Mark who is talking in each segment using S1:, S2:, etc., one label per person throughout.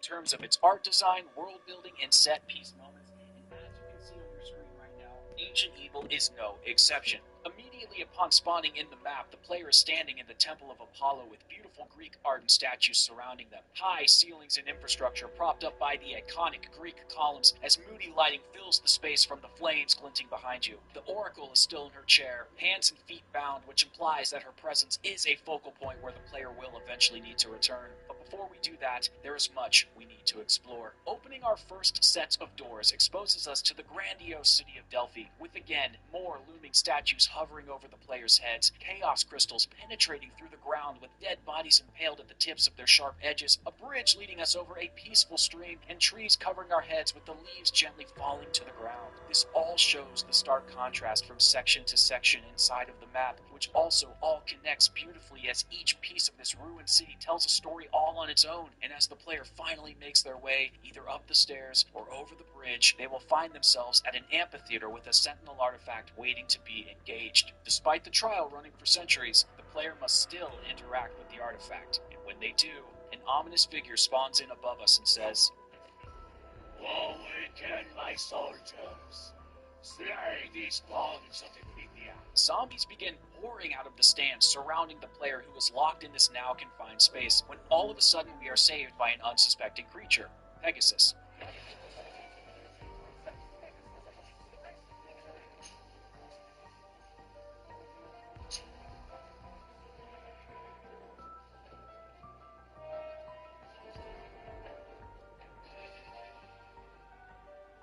S1: terms of its art design, world building, and set piece moments. And as you can see on your screen right now, Ancient Evil is no exception. Immediately upon spawning in the map, the player is standing in the Temple of Apollo with beautiful Greek art and statues surrounding them. High ceilings and infrastructure propped up by the iconic Greek columns as moody lighting fills the space from the flames glinting behind you. The Oracle is still in her chair, hands and feet bound, which implies that her presence is a focal point where the player will eventually need to return. But before we do that, there is much we need to explore. Opening our first set of doors exposes us to the grandiose city of Delphi, with again more looming statues hovering over the players' heads, chaos crystals penetrating through the ground with dead bodies impaled at the tips of their sharp edges, a bridge leading us over a peaceful stream, and trees covering our heads with the leaves gently falling to the ground. This all shows the stark contrast from section to section inside of the map, which also all connects beautifully as each piece of this ruined city tells a story all on its own, and as the player finally makes their way either up the stairs or over the bridge, they will find themselves at an amphitheater with a sentinel artifact waiting to be engaged. Despite the trial running for centuries, the player must still interact with the artifact, and when they do, an ominous figure spawns in above us and says, "Awaken my soldiers! Slay these pawns of Infidia!" Zombies begin pouring out of the stands surrounding the player who is locked in this now confined space, when all of a sudden we are saved by an unsuspecting creature, Pegasus.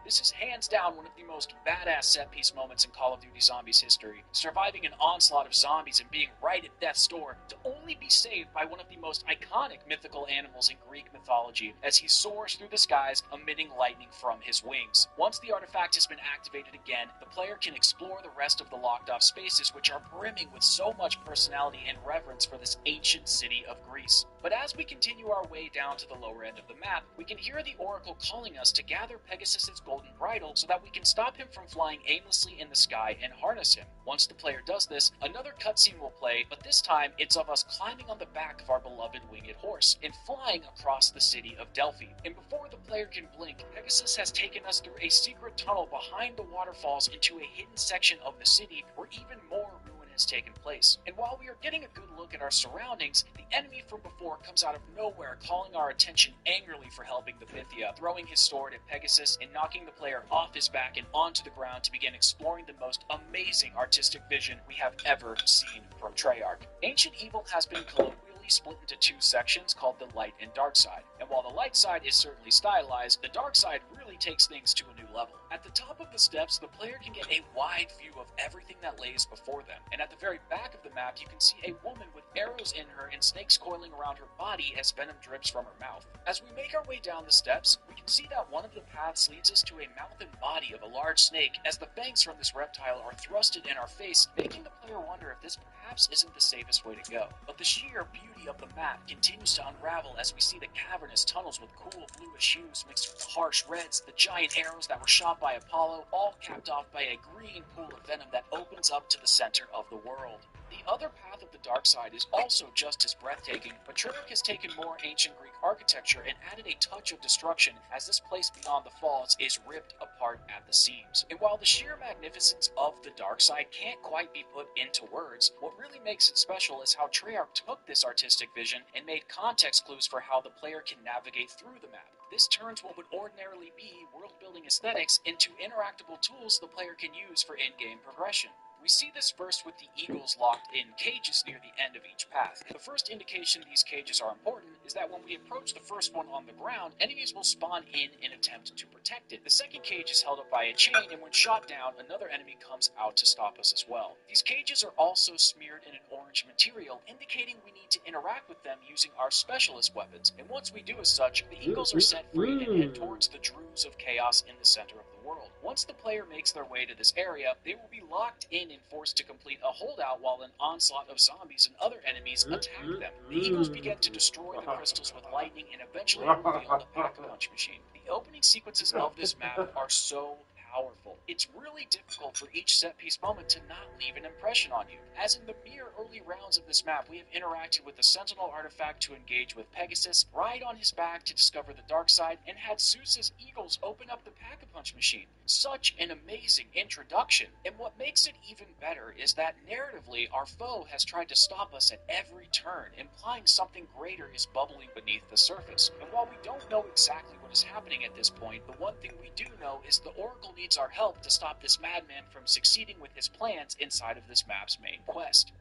S1: This is hands down one of the most badass set-piece moments in Call of Duty Zombies history, surviving an onslaught of zombies and being right at death's door to only be saved by one of the most iconic mythical animals in Greek mythology as he soars through the skies, emitting lightning from his wings. Once the artifact has been activated again, the player can explore the rest of the locked-off spaces, which are brimming with so much personality and reverence for this ancient city of Greece. But as we continue our way down to the lower end of the map, we can hear the Oracle calling us to gather Pegasus's golden bridle so that we can stop him from flying aimlessly in the sky and harness him. Once the player does this, another cutscene will play, but this time it's of us climbing on the back of our beloved winged horse and flying across the city of Delphi. And before the player can blink, Pegasus has taken us through a secret tunnel behind the waterfalls into a hidden section of the city where even more ruin has taken place. And while we are getting a good look at our surroundings, the enemy from before comes out of nowhere, calling our attention angrily for helping the Pythia, throwing his sword at Pegasus and knocking the player off his back and onto the ground to begin exploring the most amazing artistic vision we have ever seen from Treyarch. Ancient Evil has been colloquially split into two sections called the light and dark side. And while the light side is certainly stylized, the dark side really takes things to a new level. At the top of the steps, the player can get a wide view of everything that lays before them. And at the very back of the map, you can see a woman with arrows in her and snakes coiling around her body as venom drips from her mouth. As we make our way down the steps, we can see that one of the paths leads us to a mouth and body of a large snake, as the fangs from this reptile are thrusted in our face, making the player wonder if this perhaps isn't the safest way to go. But the sheer beauty of the map continues to unravel as we see the cavernous tunnels with cool bluish hues mixed with the harsh reds, the giant arrows that were shot by Apollo, all capped off by a green pool of venom that opens up to the center of the world. The other path of the dark side is also just as breathtaking, but Treyarch has taken more ancient Greek architecture and added a touch of destruction as this place beyond the falls is ripped apart at the seams. And while the sheer magnificence of the dark side can't quite be put into words, what really makes it special is how Treyarch took this artistic vision and made context clues for how the player can navigate through the map. This turns what would ordinarily be world-building aesthetics into interactable tools the player can use for in-game progression. We see this first with the eagles locked in cages near the end of each path. The first indication these cages are important is that when we approach the first one on the ground, enemies will spawn in an attempt to protect it. The second cage is held up by a chain, and when shot down, another enemy comes out to stop us as well. These cages are also smeared in an orange material, indicating we need to interact with them using our specialist weapons. And once we do as such, the eagles are set free and head towards the Druze of Chaos in the center of the world. Once the player makes their way to this area, they will be locked in and forced to complete a holdout while an onslaught of zombies and other enemies attack them. The eagles begin to destroy the crystals with lightning and eventually reveal the pack-a-punch machine. The opening sequences of this map are so powerful. It's really difficult for each set-piece moment to not leave an impression on you. As in the mere early rounds of this map, we have interacted with the Sentinel artifact to engage with Pegasus, ride on his back to discover the dark side, and had Zeus's eagles open up the Pack-a-Punch machine. Such an amazing introduction. And what makes it even better is that narratively, our foe has tried to stop us at every turn, implying something greater is bubbling beneath the surface. And while we don't know exactly what is happening at this point, the one thing we do know is the Oracle needs our help to stop this madman from succeeding with his plans inside of this map's main quest.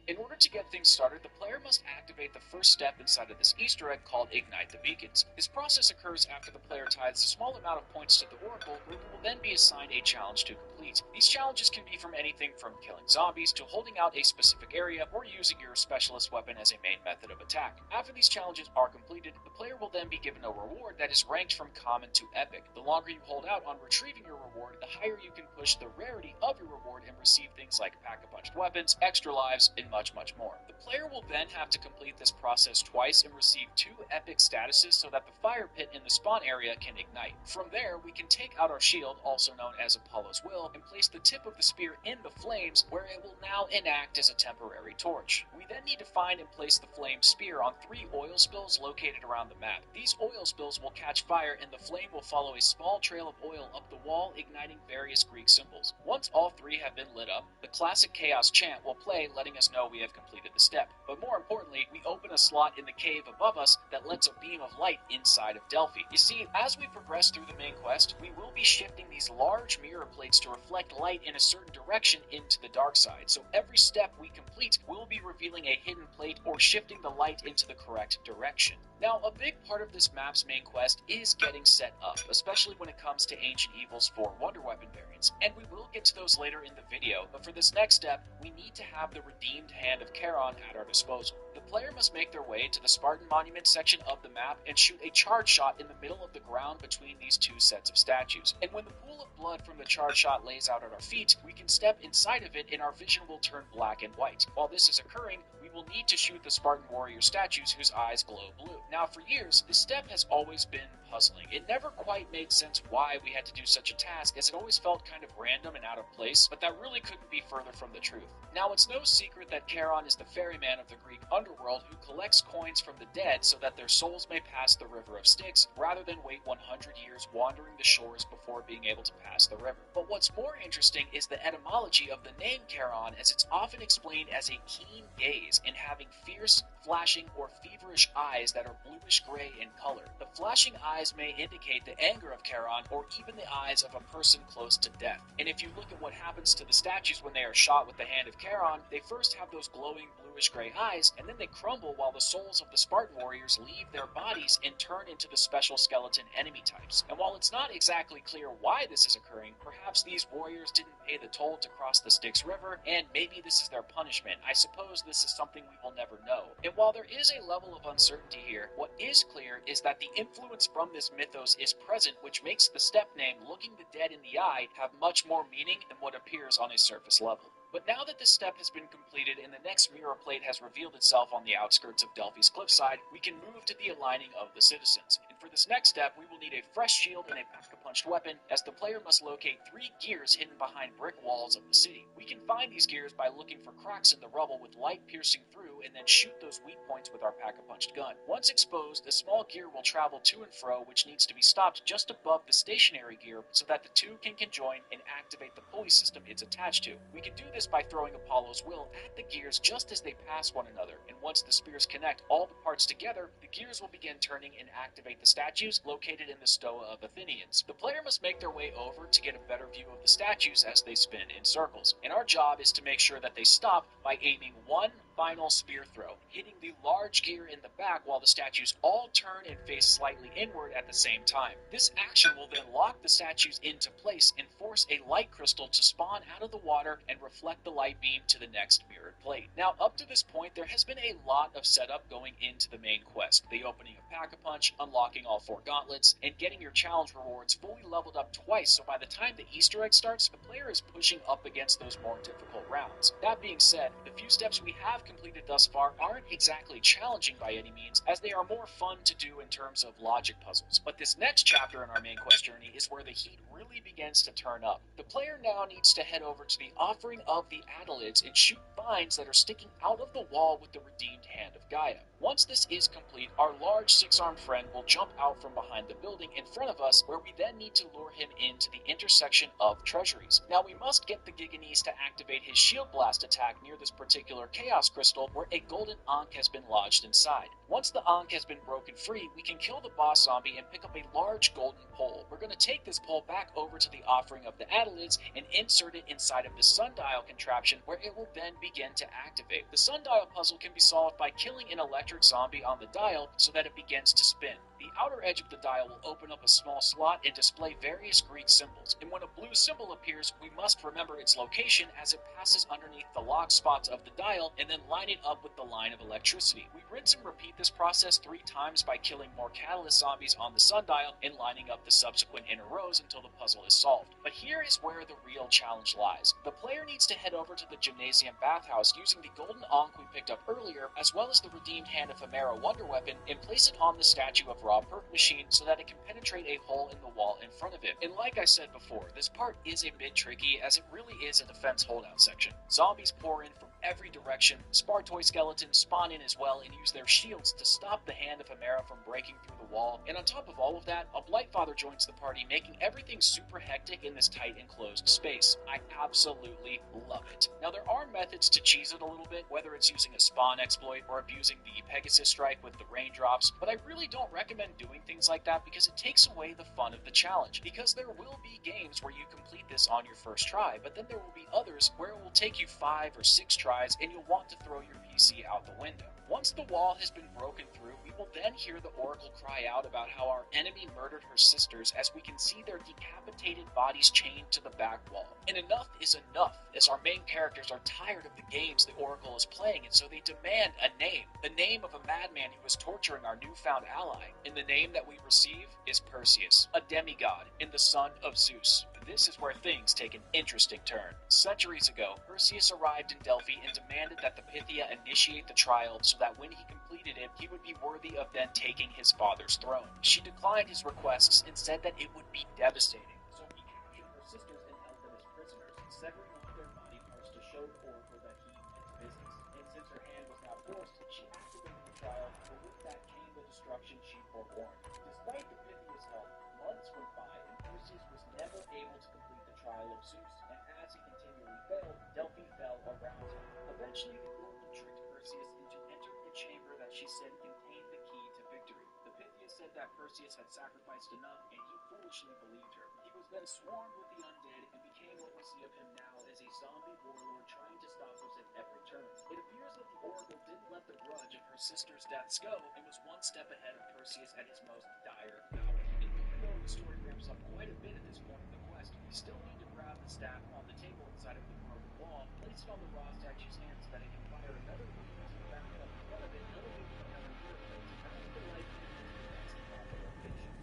S1: In order to get things started, the player must activate the first step inside of this Easter egg called Ignite the Beacons. This process occurs after the player tithes a small amount of points to the Oracle, where he will then be assigned a challenge to complete. These challenges can be from anything from killing zombies to holding out a specific area or using your specialist weapon as a main method of attack. After these challenges are completed, the player will then be given a reward that is ranked from common to epic. The longer you hold out on retrieving your reward, the higher you can push the rarity of your reward and receive things like pack-a-punched weapons, extra lives, and much more. The player will then have to complete this process twice and receive 2 epic statuses so that the fire pit in the spawn area can ignite. From there, we can take out our shield, also known as Apollo's Will, and place the tip of the spear in the flames, where it will now enact as a temporary torch. We then need to find and place the flame spear on 3 oil spills located around the map. These oil spills will catch fire and the flame will follow a small trail of oil up the wall, igniting various Greek symbols. Once all 3 have been lit up, the classic Chaos chant will play, letting us know we have completed the step. But more importantly, we open a slot in the cave above us that lets a beam of light inside of Delphi. You see, as we progress through the main quest, we will be shifting these large mirror plates to reflect light in a certain direction into the dark side. So every step we complete will be revealing a hidden plate or shifting the light into the correct direction. Now, a big part of this map's main quest is getting set up, especially when it comes to Ancient Evils for Wonder Weapon variants, and we will get to those later in the video, but for this next step, we need to have the Redeemed Hand of Charon at our disposal. The player must make their way to the Spartan Monument section of the map and shoot a charge shot in the middle of the ground between these 2 sets of statues. And when the pool of blood from the charge shot lays out at our feet, we can step inside of it and our vision will turn black and white. While this is occurring, we will need to shoot the Spartan warrior statues whose eyes glow blue. Now, for years, this step has always been puzzling. It never quite made sense why we had to do such a task, as it always felt kind of random and out of place, but that really couldn't be further from the truth. Now, it's no secret that Charon is the ferryman of the Greek underworld who collects coins from the dead so that their souls may pass the river of Styx, rather than wait 100 years wandering the shores before being able to pass the river. But what's more interesting is the etymology of the name Charon, as it's often explained as a keen gaze and having fierce, flashing, or feverish eyes that are bluish-gray in color. The flashing eyes may indicate the anger of Charon, or even the eyes of a person close to death. And if you look at what happens to the statues when they are shot with the hand of Charon, they first have those glowing bluish-gray eyes, and then they crumble while the souls of the Spartan warriors leave their bodies and turn into the special skeleton enemy types. And while it's not exactly clear why this is occurring, perhaps these warriors didn't pay the toll to cross the Styx River, and maybe this is their punishment. I suppose this is something we will never know. And while there is a level of uncertainty here, what is clear is that the influence from this mythos is present, which makes the step name, Looking the Dead in the Eye, have much more meaning than what appears on a surface level. But now that this step has been completed and the next mirror plate has revealed itself on the outskirts of Delphi's cliffside, we can move to the aligning of the citizens. And for this next step, we will need a fresh shield and a pack-a-punched weapon, as the player must locate 3 gears hidden behind brick walls of the city. We can find these gears by looking for cracks in the rubble with light piercing through and then shoot those weak points with our pack-a-punched gun. Once exposed, a small gear will travel to and fro, which needs to be stopped just above the stationary gear so that the 2 can conjoin and activate the pulley system it's attached to. We can do this by throwing Apollo's Will at the gears just as they pass one another, and once the spears connect all the parts together, the gears will begin turning and activate the statues located in the Stoa of Athenians. The player must make their way over to get a better view of the statues as they spin in circles, and our job is to make sure that they stop by aiming one final spear throw, hitting the large gear in the back while the statues all turn and face slightly inward at the same time. This action will then lock the statues into place and force a light crystal to spawn out of the water and reflect the light beam to the next mirrored plate. Now, up to this point, there has been a lot of setup going into the main quest. The opening of Pack-a-Punch, unlocking all 4 gauntlets, and getting your challenge rewards fully leveled up twice, so by the time the Easter egg starts, the player is pushing up against those more difficult rounds. That being said, the few steps we have completed thus far aren't exactly challenging by any means, as they are more fun to do in terms of logic puzzles. But this next chapter in our main quest journey is where the heat really begins to turn up. The player now needs to head over to the offering of the Adelids and shoot vines that are sticking out of the wall with the redeemed hand of Gaia. Once this is complete, our large six-armed friend will jump out from behind the building in front of us, where we then need to lure him into the intersection of treasuries. Now we must get the Giganese to activate his shield blast attack near this particular chaos crystal where a golden Ankh has been lodged inside. Once the Ankh has been broken free, we can kill the boss zombie and pick up a large golden pole. We're going to take this pole back over to the offering of the Adelids and insert it inside of the sundial contraption, where it will then begin to activate. The sundial puzzle can be solved by killing an electric zombie on the dial so that it begins to spin. The outer edge of the dial will open up a small slot and display various Greek symbols, and when a blue symbol appears, we must remember its location as it passes underneath the lock spots of the dial and then line it up with the line of electricity. We rinse and repeat this process 3 times by killing more catalyst zombies on the sundial and lining up the subsequent inner rows until the puzzle is solved. But here is where the real challenge lies. The player needs to head over to the gymnasium bathhouse using the golden Ankh we picked up earlier, as well as the redeemed hand of Hemera wonder weapon, and place it on the statue of Raw Perk Machine so that it can penetrate a hole in the wall in front of it. And like I said before, this part is a bit tricky as it really is a defense holdout section. Zombies pour in from every direction, Spartoid skeletons spawn in as well and use their shields to stop the hand of Hemera from breaking through the wall, and on top of all of that, a Blightfather joins the party, making everything super hectic in this tight enclosed space. I absolutely love it. Now there are methods to cheese it a little bit, whether it's using a spawn exploit or abusing the Pegasus strike with the raindrops, but I really don't recommend doing things like that because it takes away the fun of the challenge. Because there will be games where you complete this on your first try, but then there will be others where it will take you 5 or 6 tries and you'll want to throw your PC out the window. Once the wall has been broken through, we will then hear the Oracle cry out about how our enemy murdered her sisters, as we can see their decapitated bodies chained to the back wall. And enough is enough, as our main characters are tired of the games the Oracle is playing, and so they demand a name. The name of a madman who is torturing our newfound ally. And the name that we receive is Perseus, a demigod and the son of Zeus. This is where things take an interesting turn. Centuries ago, Perseus arrived in Delphi and demanded that the Pythia initiate the trial so that when he completed it, he would be worthy of then taking his father's throne. She declined his requests and said that it would be devastating. So he captured her sisters and held them as prisoners, severing off their body parts to show the Oracle that he meant business. And since her hand was now forced, she activated the trial, but with that came the destruction she forewarned. Despite the Pythia's help, months went by and Perseus was never able to complete the trial of Zeus, and as he continually failed, Delphi fell around him. Eventually, the Oracle tricked Perseus into entering a chamber that she said contained the key to victory. The Pythia said that Perseus had sacrificed enough, and he foolishly believed her. He was then swarmed with the undead and became what we see of him now as a zombie warlord trying to stop us at every turn. It appears that the Oracle didn't let the grudge of her sister's deaths go and was one step ahead of Perseus at his most dire hour. And even though the story ramps up quite a bit at this point in the quest, we still need to grab the staff on the table inside of the broken wall, place it on the raw statue's hand so that it can fire another weakness and back up in front of it, elevating another miracle to pass the light into the next proper location.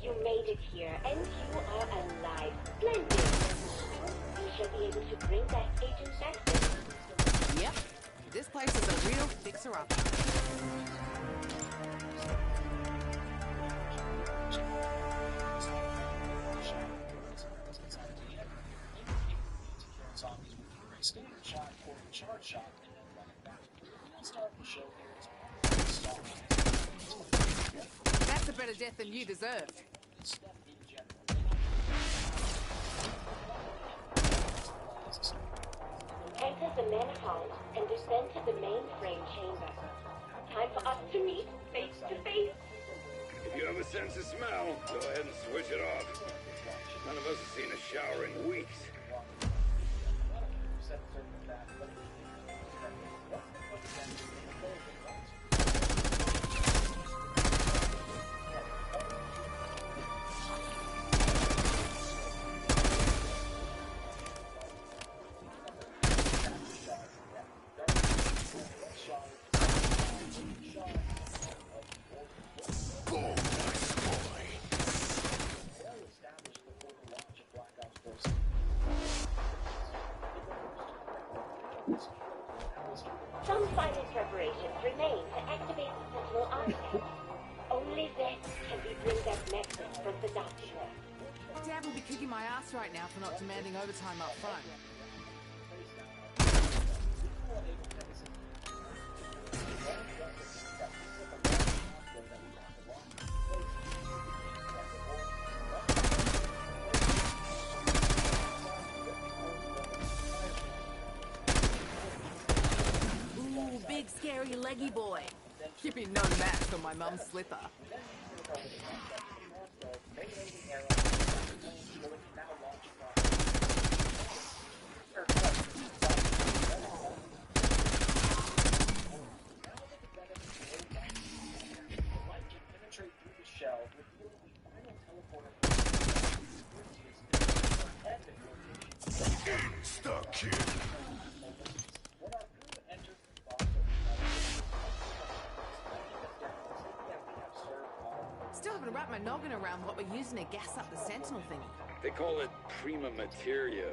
S2: You made it here, and you are alive. Splendid! We shall be able to bring that agent back then.
S3: Yep. This place is a real fixer-upper.
S1: Zombies with either a standard shot or a charge shot and then run it back. The one star of the show here is
S3: That's a better death than you deserved.
S2: Enter the manhunt and descend to the mainframe chamber. Time for us to meet face to face.
S4: If you have a sense of smell, go ahead and switch it off. None of us have seen a shower in weeks.
S2: Some final preparations remain to activate the Sentinel artifact. Only then can we bring that nexus from the Doctor.
S3: Dad will be kicking my ass right now for not demanding overtime up front. Ooh, big scary leggy boy. You'd be no match for my mum's slipper. Still haven't wrapped my noggin around what we're using to gas up the Sentinel thingy.
S4: They call it prima materia.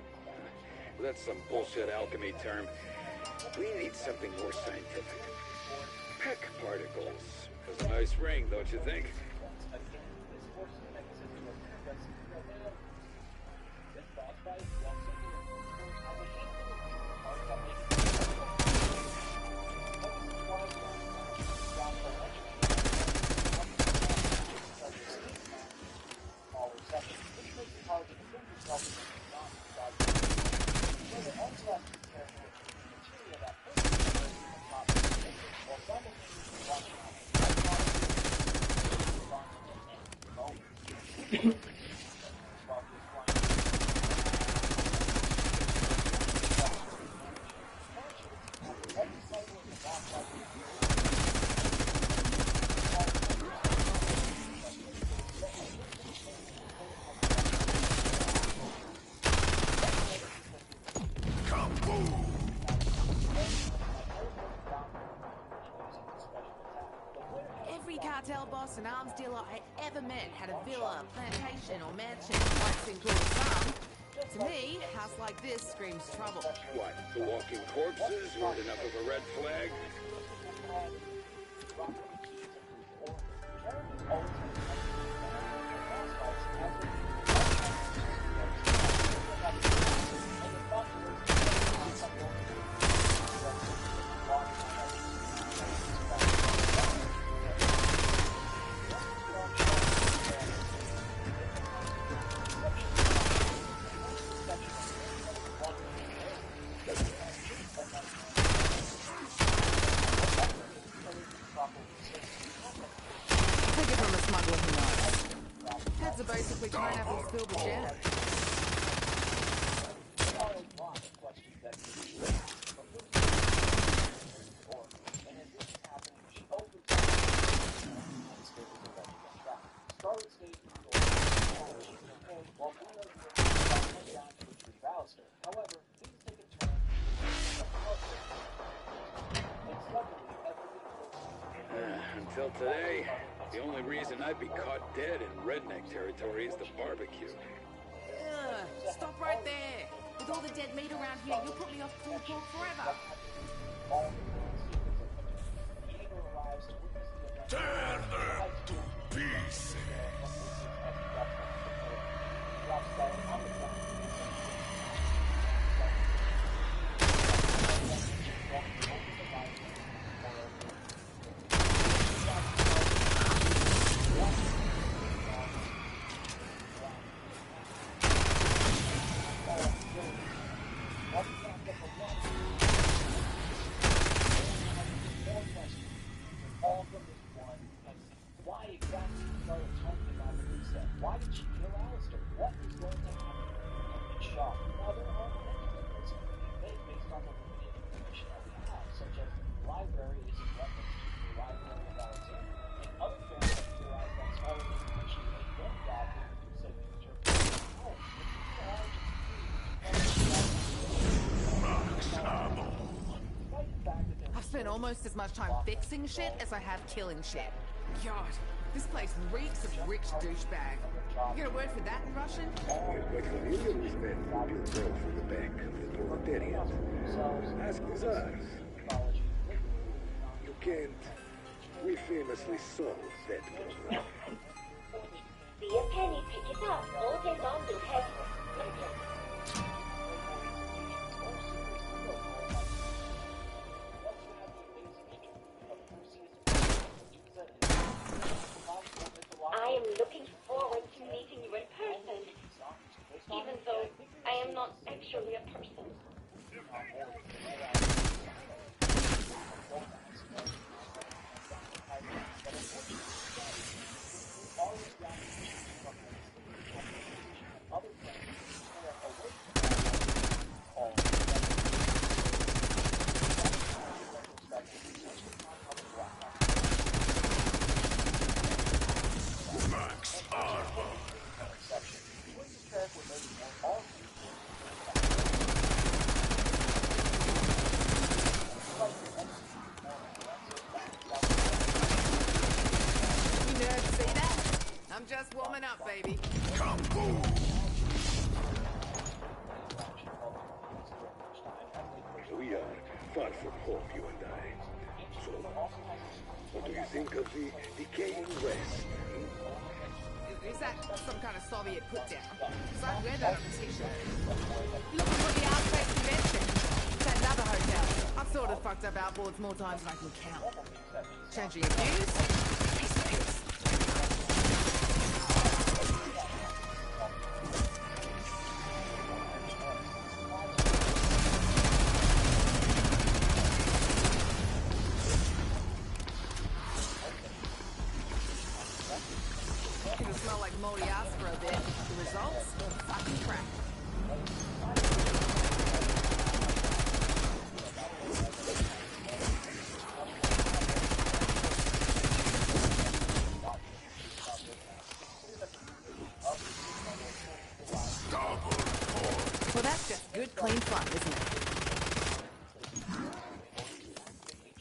S4: That's some bullshit alchemy term. We need something more scientific. Peck particles. Has a nice ring, don't you think?
S3: Every cartel boss and arms dealer I ever met had a villa, plantation, or mansion once in called farm. To me, a house like this screams trouble.
S4: What, the walking corpses weren't enough of a red flag?
S3: Take it from a smuggler who knows. Heads are basically pineapples filled with jam.
S4: Until today, the only reason I'd be caught dead in redneck territory is the barbecue.
S3: Ugh, stop right there. With all the dead meat around here, you'll put me off pulled pork forever.
S5: Tear them to pieces.
S3: I've spent almost as much time fixing shit as I have killing shit. God, this place reeks of rich douchebag. You got a word for that in Russian?
S4: What familiar was that your girl from the bank of the Proletariat? Ask the Tsars. Kent, we famously solved that problem.
S2: See a penny, pick it up. All day long will have I am looking forward to meeting you in person, even though I am not actually a person.
S5: Max armor.
S3: You nerds see that? I'm just warming up, baby.
S5: Kaboom!
S4: We are far from home, you and I. So, what do you think of the decaying West?
S3: Is that some kind of Soviet put-down? Because I'd wear that on a t-shirt. You looking for the Outback Convention? It's at another hotel. I've sort of fucked up outboards more times than I can count. Changing your views? Piece of piss. It'll smell like moldy ass for a bit. The results? Fucking crap. Well, that's just good, clean fun, isn't it?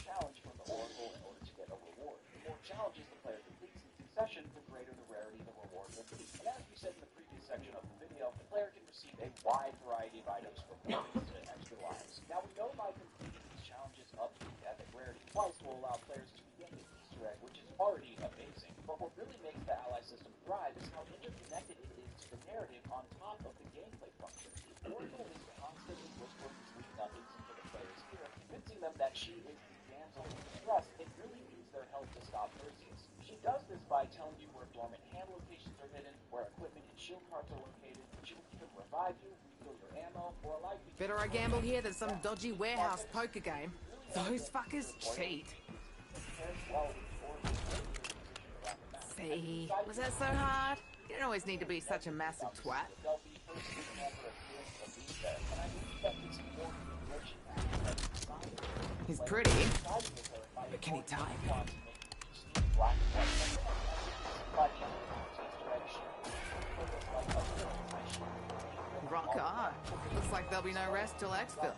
S1: Challenge from the Oracle in order to get a reward. The more challenges the player completes in succession, the greater the rarity the reward will be. And as we said in the previous section of the video, the player can receive a wide variety of items from points to extra lives. Now we know by completing these challenges up to the epic rarity twice will allow players to begin the Easter egg, which is already amazing. But what really makes the ally system thrive is how interconnected it is to the narrative on top of the gameplay function. The Oracle is constantly whispering sweet nothings into the player's ear, convincing them that she is the damsel in distress. It really needs their help to stop Perseus. She does this by telling you where dormant hand locations are hidden, where equipment and shield carts are located. She will even revive you, refill your ammo, or allow you to...
S3: Better I gamble here than some dodgy warehouse poker game. Those fuckers cheat. See? Was that so hard? You don't always need to be such a massive twat. He's pretty, but can he type? Rock on. Looks like there'll be no rest till exfil.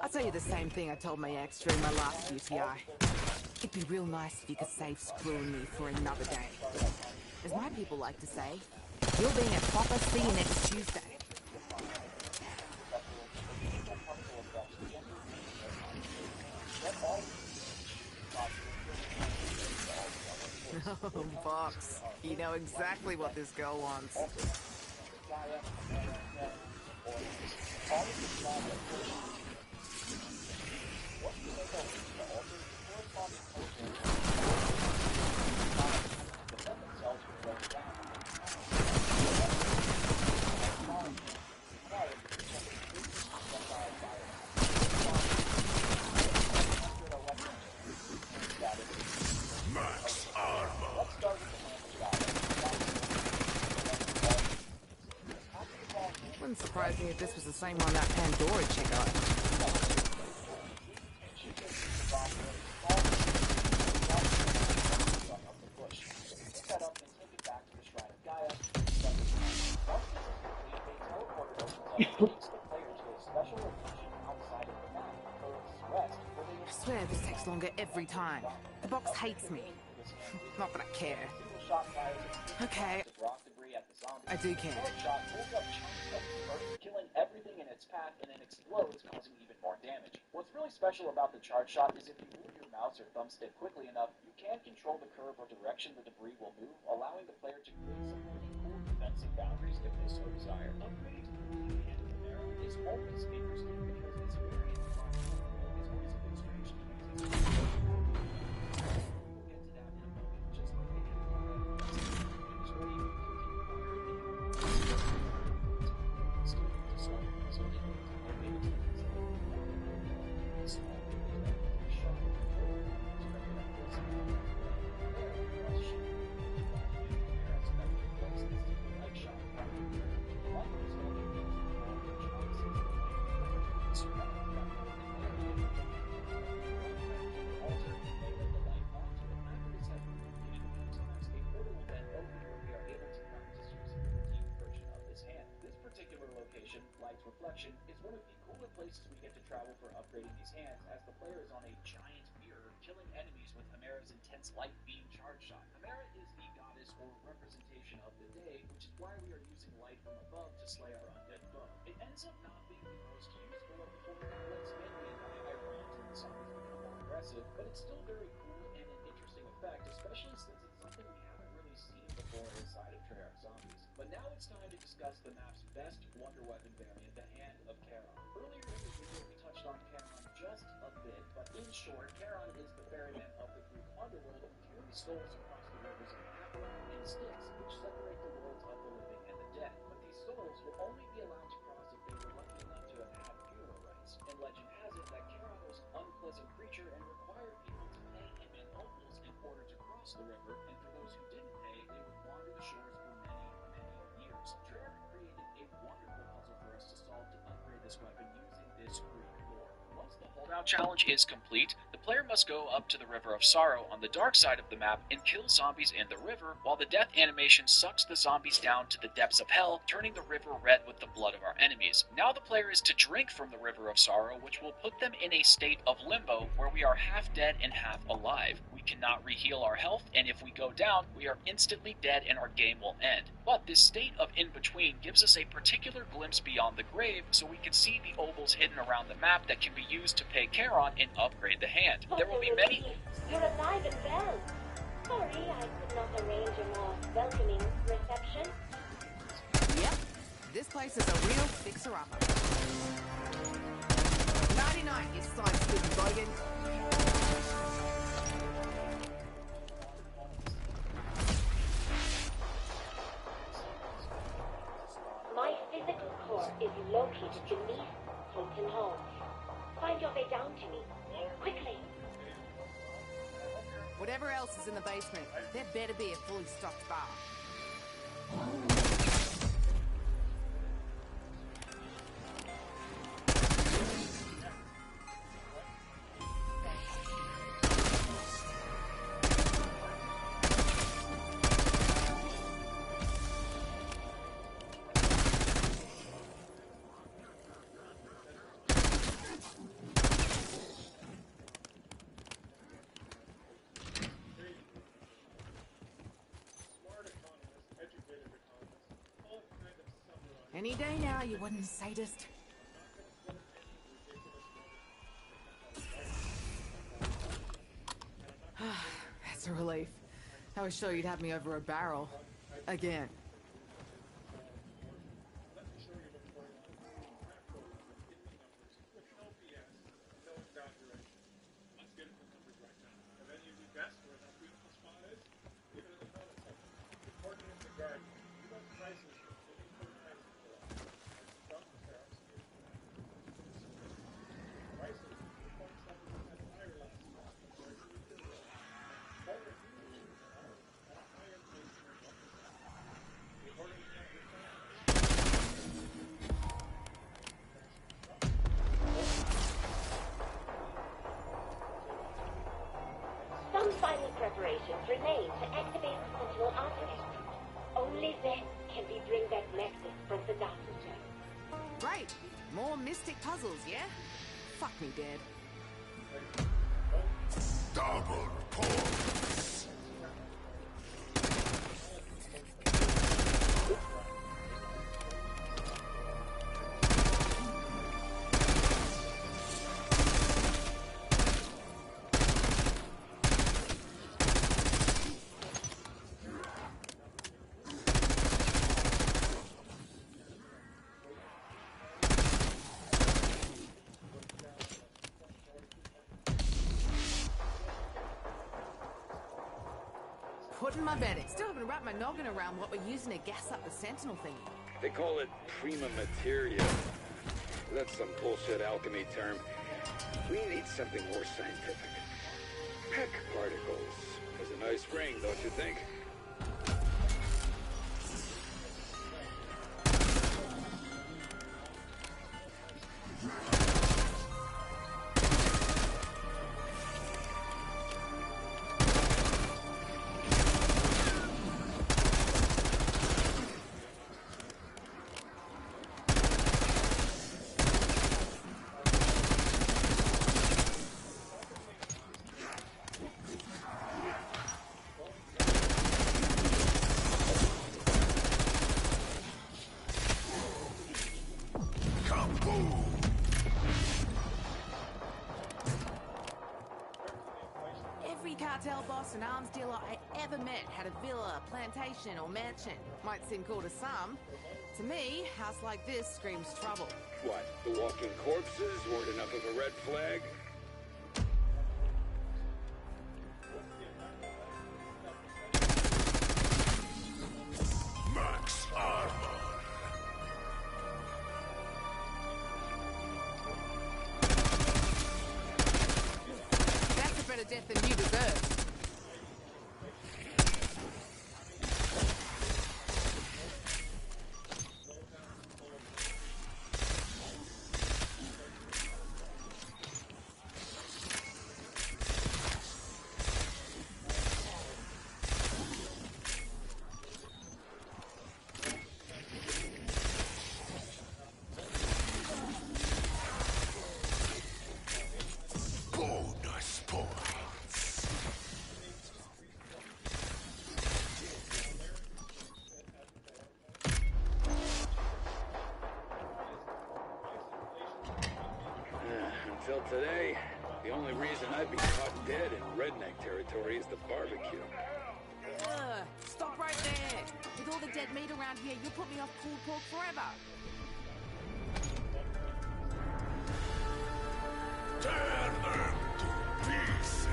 S3: I'll tell you the same thing I told my ex during my last UTI. It'd be real nice if you could save screwing me for another day. As my people like to say, you're being a proper see you next Tuesday. Oh, Box. You know exactly what this girl wants.
S5: Max armor.
S3: Wouldn't surprise me if this was the same one that Pandora chick got.
S1: takes the player to a special location outside of the map, Earth's West, where they
S3: I swear this takes longer every time. The box hates me. Not that I care.
S1: shot fires
S3: Okay,
S1: rock debris at the zombies.
S3: I do care.
S1: Shot pulls up chunks of the Earth, killing everything in its path, and then explodes, causing even more damage. What's really special about the charge shot is if you move your mouse or thumbstick quickly enough, you can control the curve or direction the debris will move, allowing the player to create some really cool defensive boundaries if they so desire. Upgrading to the blue hand of the barrel is always interesting because this variant is always a bit strange to use. We'll get to that in a moment. Just reflection is one of the cooler places we get to travel for upgrading these hands, as the player is on a giant mirror, killing enemies with Amera's intense light beam charge shot. Amera is the goddess or representation of the day, which is why we are using light from above to slay our undead foe. It ends up not being the most useful of the four conflicts, mainly in die irons when the zombies become more aggressive, but it's still very cool and an interesting effect, especially since it's something we haven't really seen before inside of Treyarch Zombies. But now it's time to discuss the map's best wonder weapon variant, the Hand of Charon. Earlier in the video we touched on Charon just a bit, but in short, Charon is the ferryman of the Greek underworld who carries souls across the rivers of Apple and Styx, which separate the worlds of the living and the dead. But these souls will only be allowed to cross if they were lucky enough to have had funeral rites. And legend has it that Charon was an unpleasant creature and required people to pay him in opals in order to cross the river, and for those who didn't pay, they would wander the shores for many, many years. Treyarch created a wonderful puzzle for us to solve to upgrade this weapon using this Greek lore. Once the holdout challenge is complete, the player must go up to the River of Sorrow on the dark side of the map and kill zombies in the river, while the death animation sucks the zombies down to the depths of hell, turning the river red with the blood of our enemies. Now the player is to drink from the River of Sorrow, which will put them in a state of limbo where we are half dead and half alive. We cannot reheal our health, and if we go down, we are instantly dead and our game will end. But this state of in-between gives us a particular glimpse beyond the grave, so we can see the ovals hidden around the map that can be used to pay Charon and upgrade the hand. There will be many...
S2: You're alive and well. Sorry, I could not arrange a more welcoming reception.
S3: Yep, this place is a real fixer-upper. 99, you side-spitting bogan.
S2: My physical core is located beneath Holton Hall. Find your way down to me. Quickly.
S3: Whatever else is in the basement, there better be a fully stocked bar. Any day now, you wooden sadist. That's a relief. I was sure you'd have me over a barrel. Again. Great. More mystic puzzles, yeah? Fuck me dead.
S5: Double points.
S3: Putting my bed in. Still haven't wrapped my noggin around what we're using to gas up the Sentinel thingy.
S4: They call it prima materia. That's some bullshit alchemy term. We need something more scientific. Peck particles. Has a nice ring, don't you think?
S3: Every cartel boss and arms dealer I ever met had a villa, plantation, or mansion. Might seem cool to some. To me, a house like this screams trouble.
S4: What, the walking corpses weren't enough of a red flag?
S5: Max armor.
S3: That's a better death than you deserve.
S5: Bonus points.
S4: Until today, the only reason I'd be caught dead in redneck territory is the barbecue.
S3: Ugh, stop right there. With all the dead meat around here, you'll put me off pulled pork forever.
S5: Tear them to pieces.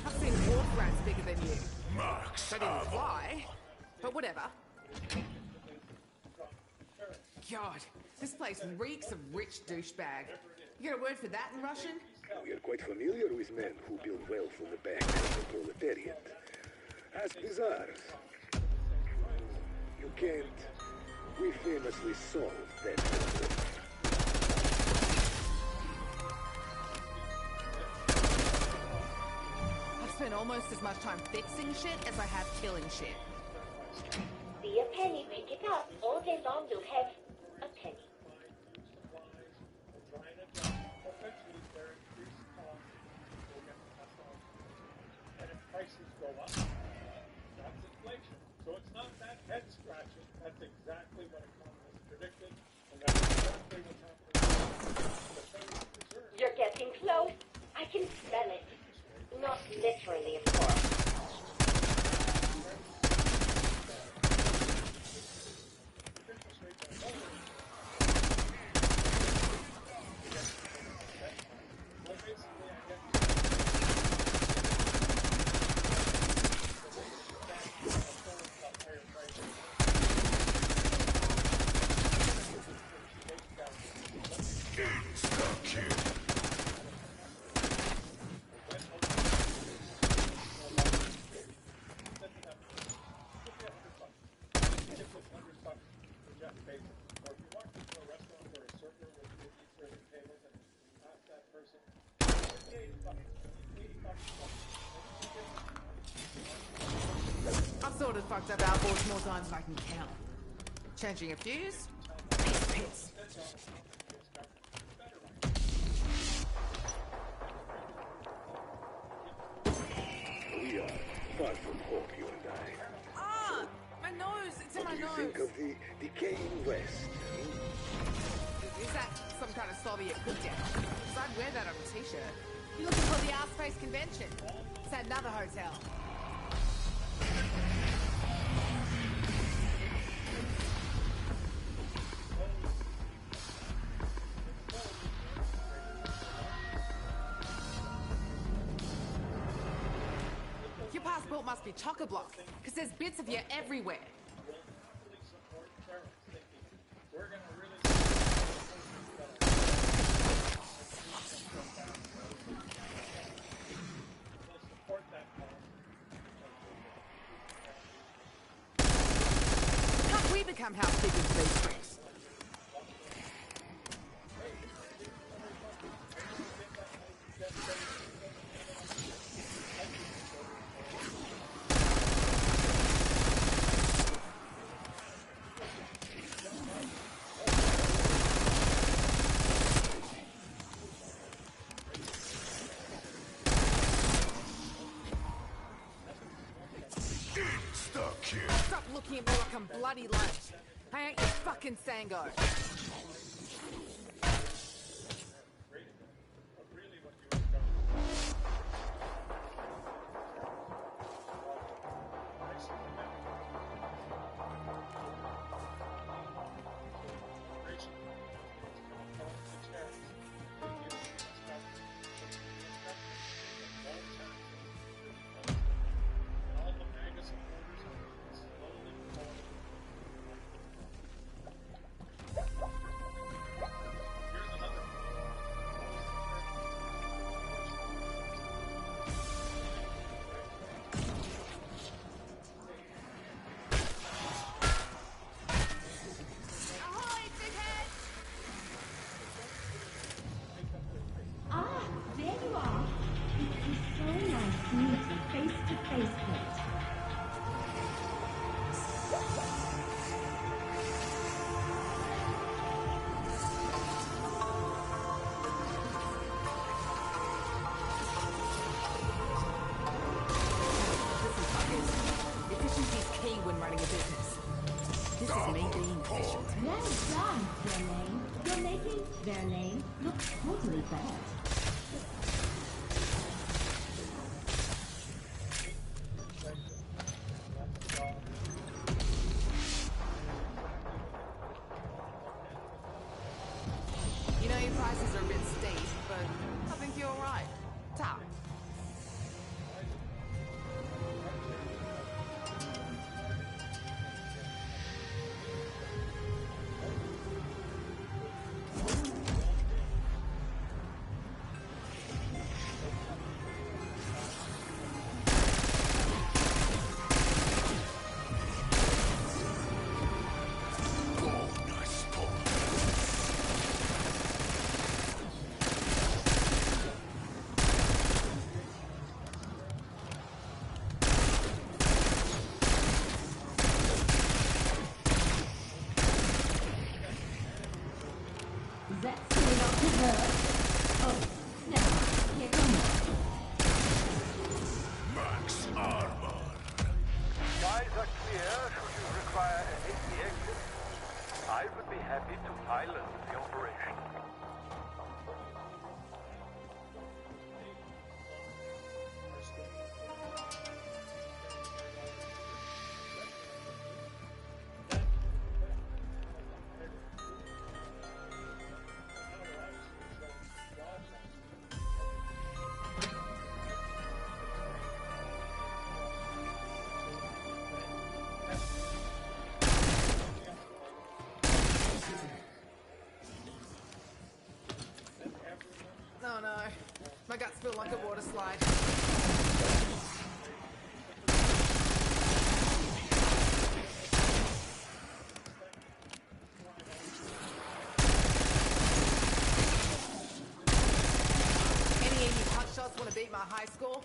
S3: I've seen wolf rats bigger than you.
S5: Max
S3: They didn't
S5: armor.
S3: fly, but whatever. God, this place reeks of rich douchebag. You got a word for that in Russian?
S6: We are quite familiar with men who build wealth on the backs of the proletariat. Ask Bizarre. You can't. We famously solved that problem.
S3: I've spent almost as much time fixing shit as I have killing shit.
S2: See a penny, pick it up. All day long you'll have a penny.
S7: And if prices go up, that's inflation. So it's not that head scratching. That's exactly what economists predicted, and that's exactly what's happening. The Federal Reserve.
S2: You're getting close. I can smell it. Not literally, of course.
S7: Interest rates are lower. Well, basically, I get higher prices.
S5: Insta-kill.
S3: sort of fucked up outboards more times than I can count. Changing a fuse? Piss.
S6: We are far from home, you and I.
S3: Ah! My nose! It's in
S6: What
S3: my
S6: do you
S3: nose!
S6: think of the decaying West?
S3: Is that some kind of Soviet put-down? Because I'd wear that on a t-shirt. You're looking for the Outspace Convention. It's at another hotel. Your passport must be chock-a-block, because there's bits of you everywhere.
S7: Fully support Terrence, thinking we're going to really we'll support that cause.
S3: Can't we become housekeepers for these freaks?
S5: Stuck here.
S3: Stop looking at me like I'm bloody lunch. I ain't your fucking Sango.
S7: Really what you were going all the MAGA supporters are slowly falling. Here's another
S3: Ahoy, dickhead!
S2: Ah, there you are. It was so nice to meet you face to face, Kate.
S3: Listen, fuckers. Efficiency's key when running a business. This is me being efficient.
S2: Well done, Verlaine. You're making Verlaine look totally bad.
S3: You know your prices are a bit steep, but I think you're alright. Ta.
S2: That's still not to her. Oh, never mind. Here come more.
S5: Max armor.
S8: Skies are clear should you require a hasty exit. I would be happy to pilot the operation.
S3: Oh no. My guts feel like a water slide. Any of you punch shots want to beat my high score?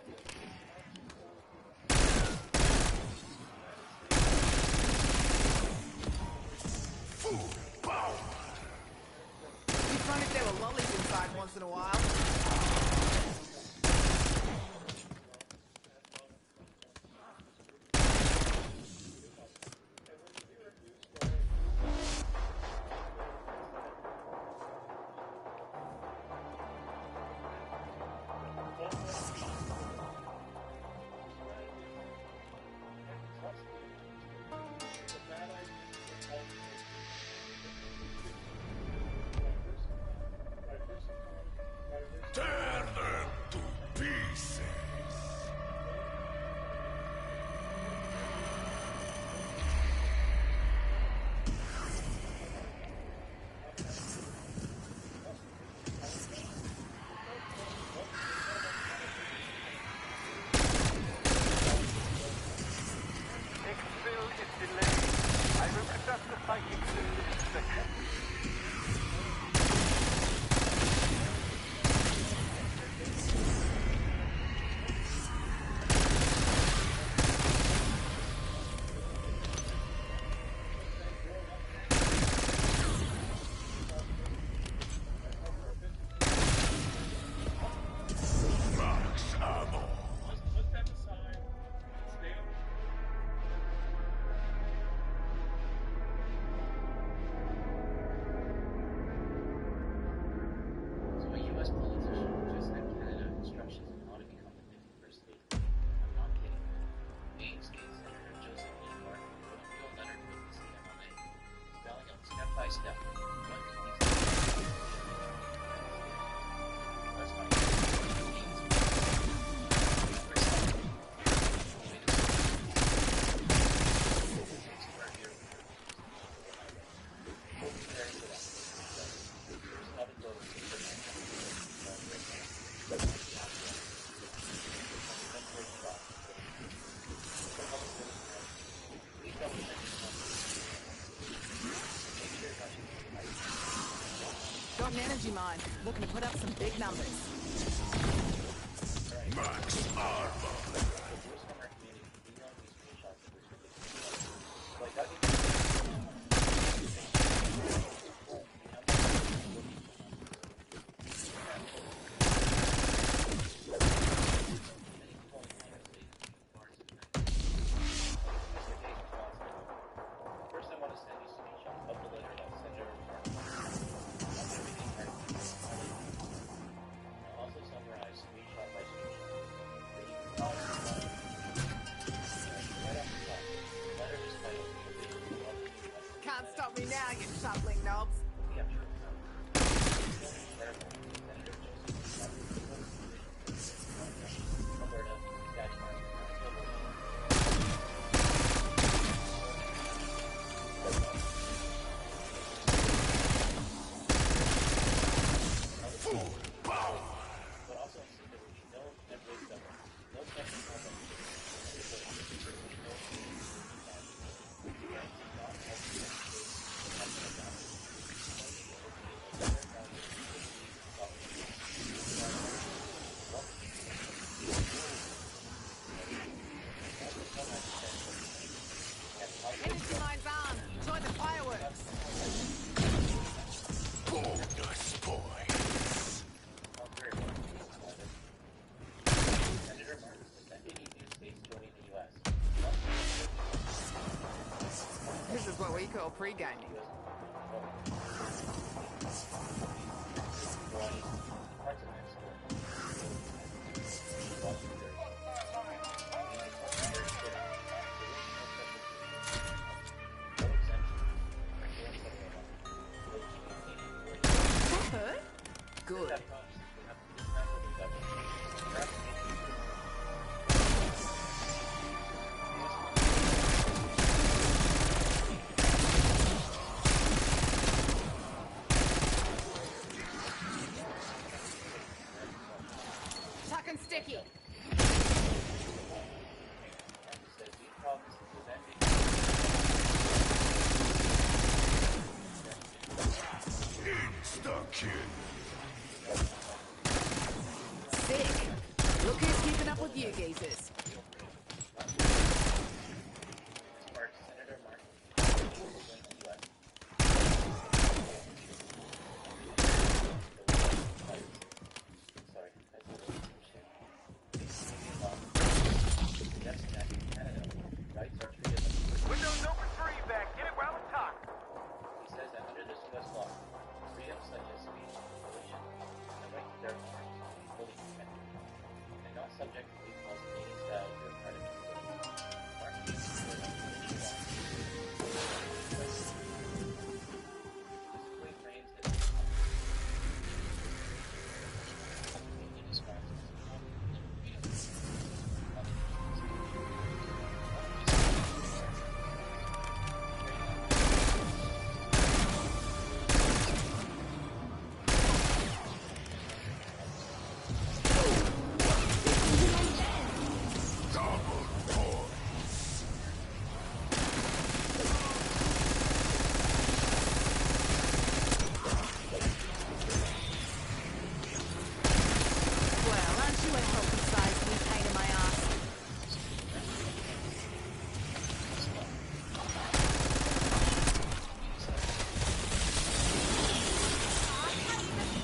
S3: energy mine. Looking to put up some big numbers.
S5: Max armor.
S3: Can't stop me now, you shuffling knobs.
S5: Full power.
S3: Energy mine's on. Join the fireworks.
S5: Bonus points.
S3: This is what we call pre-gaming. That hurt? Good. Tuck and sticky.
S5: Insta-kill.
S3: Sick. Look who's keeping up with you geezers.
S8: Windows open for evac. Get it while it's hot.
S1: He says that under this U.S. law, freedoms such as speech, religion, and the right to bear arms will be fully protected, and not subject to the false meeting styles or predicate.
S5: Double points.
S3: Well, aren't you a healthy size new pain in my ass?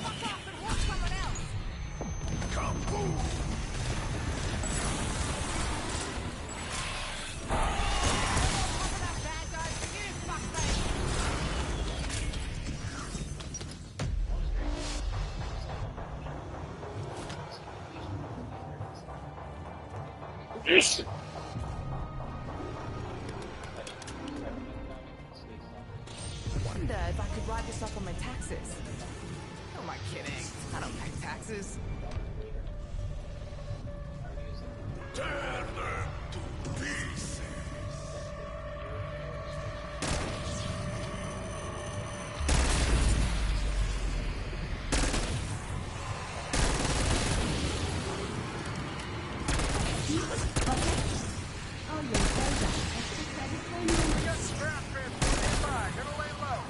S3: Fuck off and watch someone else.
S5: Kaboom.
S3: Popping up bad guys for you, fuckface. Wonder if I could write this off on my taxes. Who am I kidding? I don't pay taxes.
S5: Tear them to pieces.
S8: Just ground transport nearby. Gonna lay low.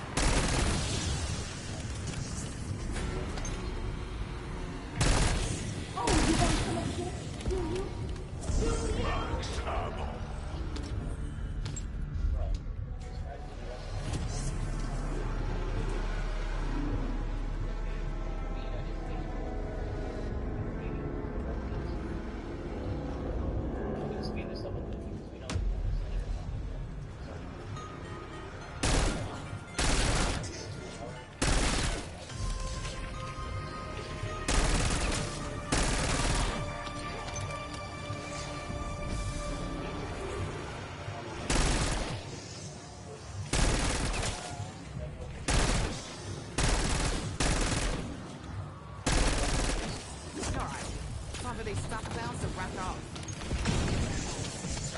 S3: fuck off.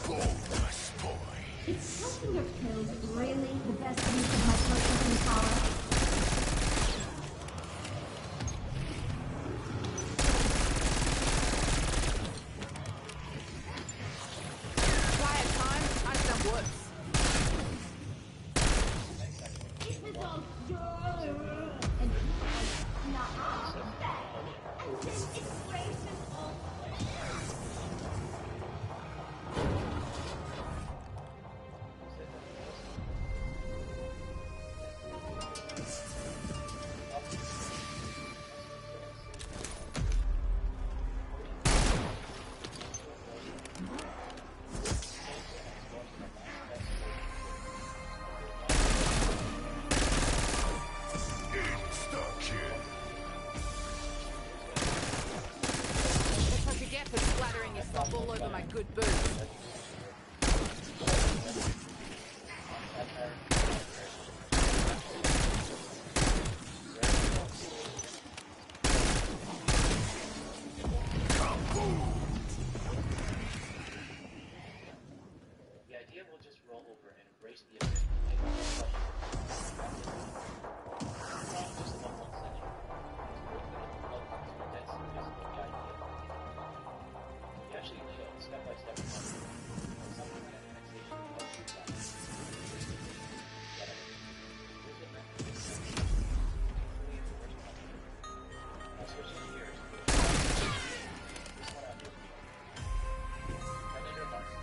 S5: Bonus boy.
S9: Is counting your kills really the best use of my processing power?
S3: Quiet time, I've done worse.
S9: It was all and not that. And then it raised them all.
S5: Insta-kill.
S3: That's what you get for splattering your stuff all over my good boots.
S1: The idea will just roll over and embrace the event. Not just the one century. We actually showed step-by-step something like annexation of two sides. Now switching gears. This one out here. Predator Mars.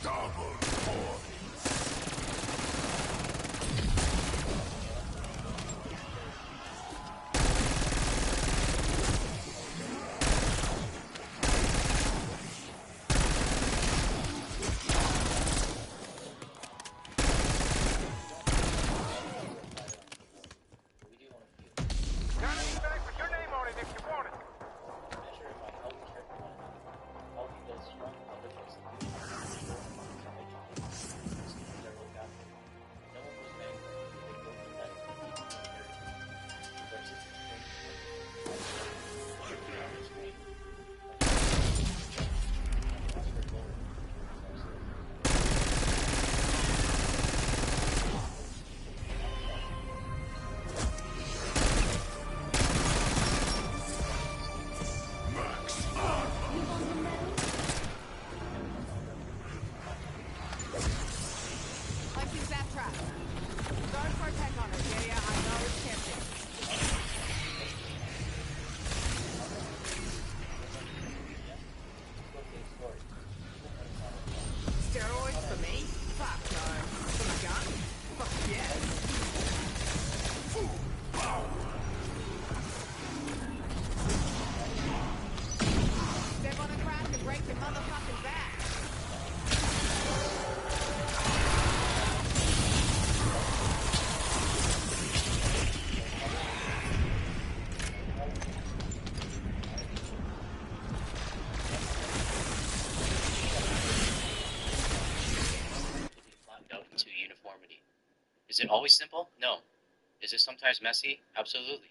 S5: Double points.
S1: We do want a few.
S8: Got any bag with your name on it if you want it.
S1: Measure by how we care for one another, how we build strong undertakes the future, their look after. No one was made for it, they built the better, versus the
S5: Max armor.
S3: Like his zap trap. Go for a attack on it, yeah, I know it's tempting. Steroids for me? Fuck no. For my gun? Fuck yes.
S5: Full power.
S3: Step on a crack and break your motherfucking back.
S1: flattened out into uniformity. Is it always simple? No. Is it sometimes messy? Absolutely.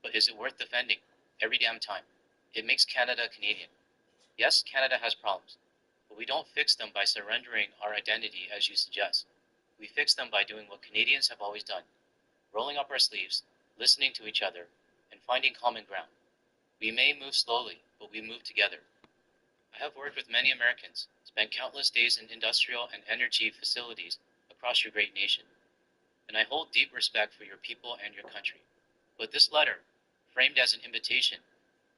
S1: But is it worth defending? Every damn time. It makes Canada Canadian. Yes, Canada has problems, but we don't fix them by surrendering our identity as you suggest. We fix them by doing what Canadians have always done, rolling up our sleeves, listening to each other, and finding common ground. We may move slowly, but we move together. I have worked with many Americans, spent countless days in industrial and energy facilities across your great nation, and I hold deep respect for your people and your country. But this letter, framed as an invitation,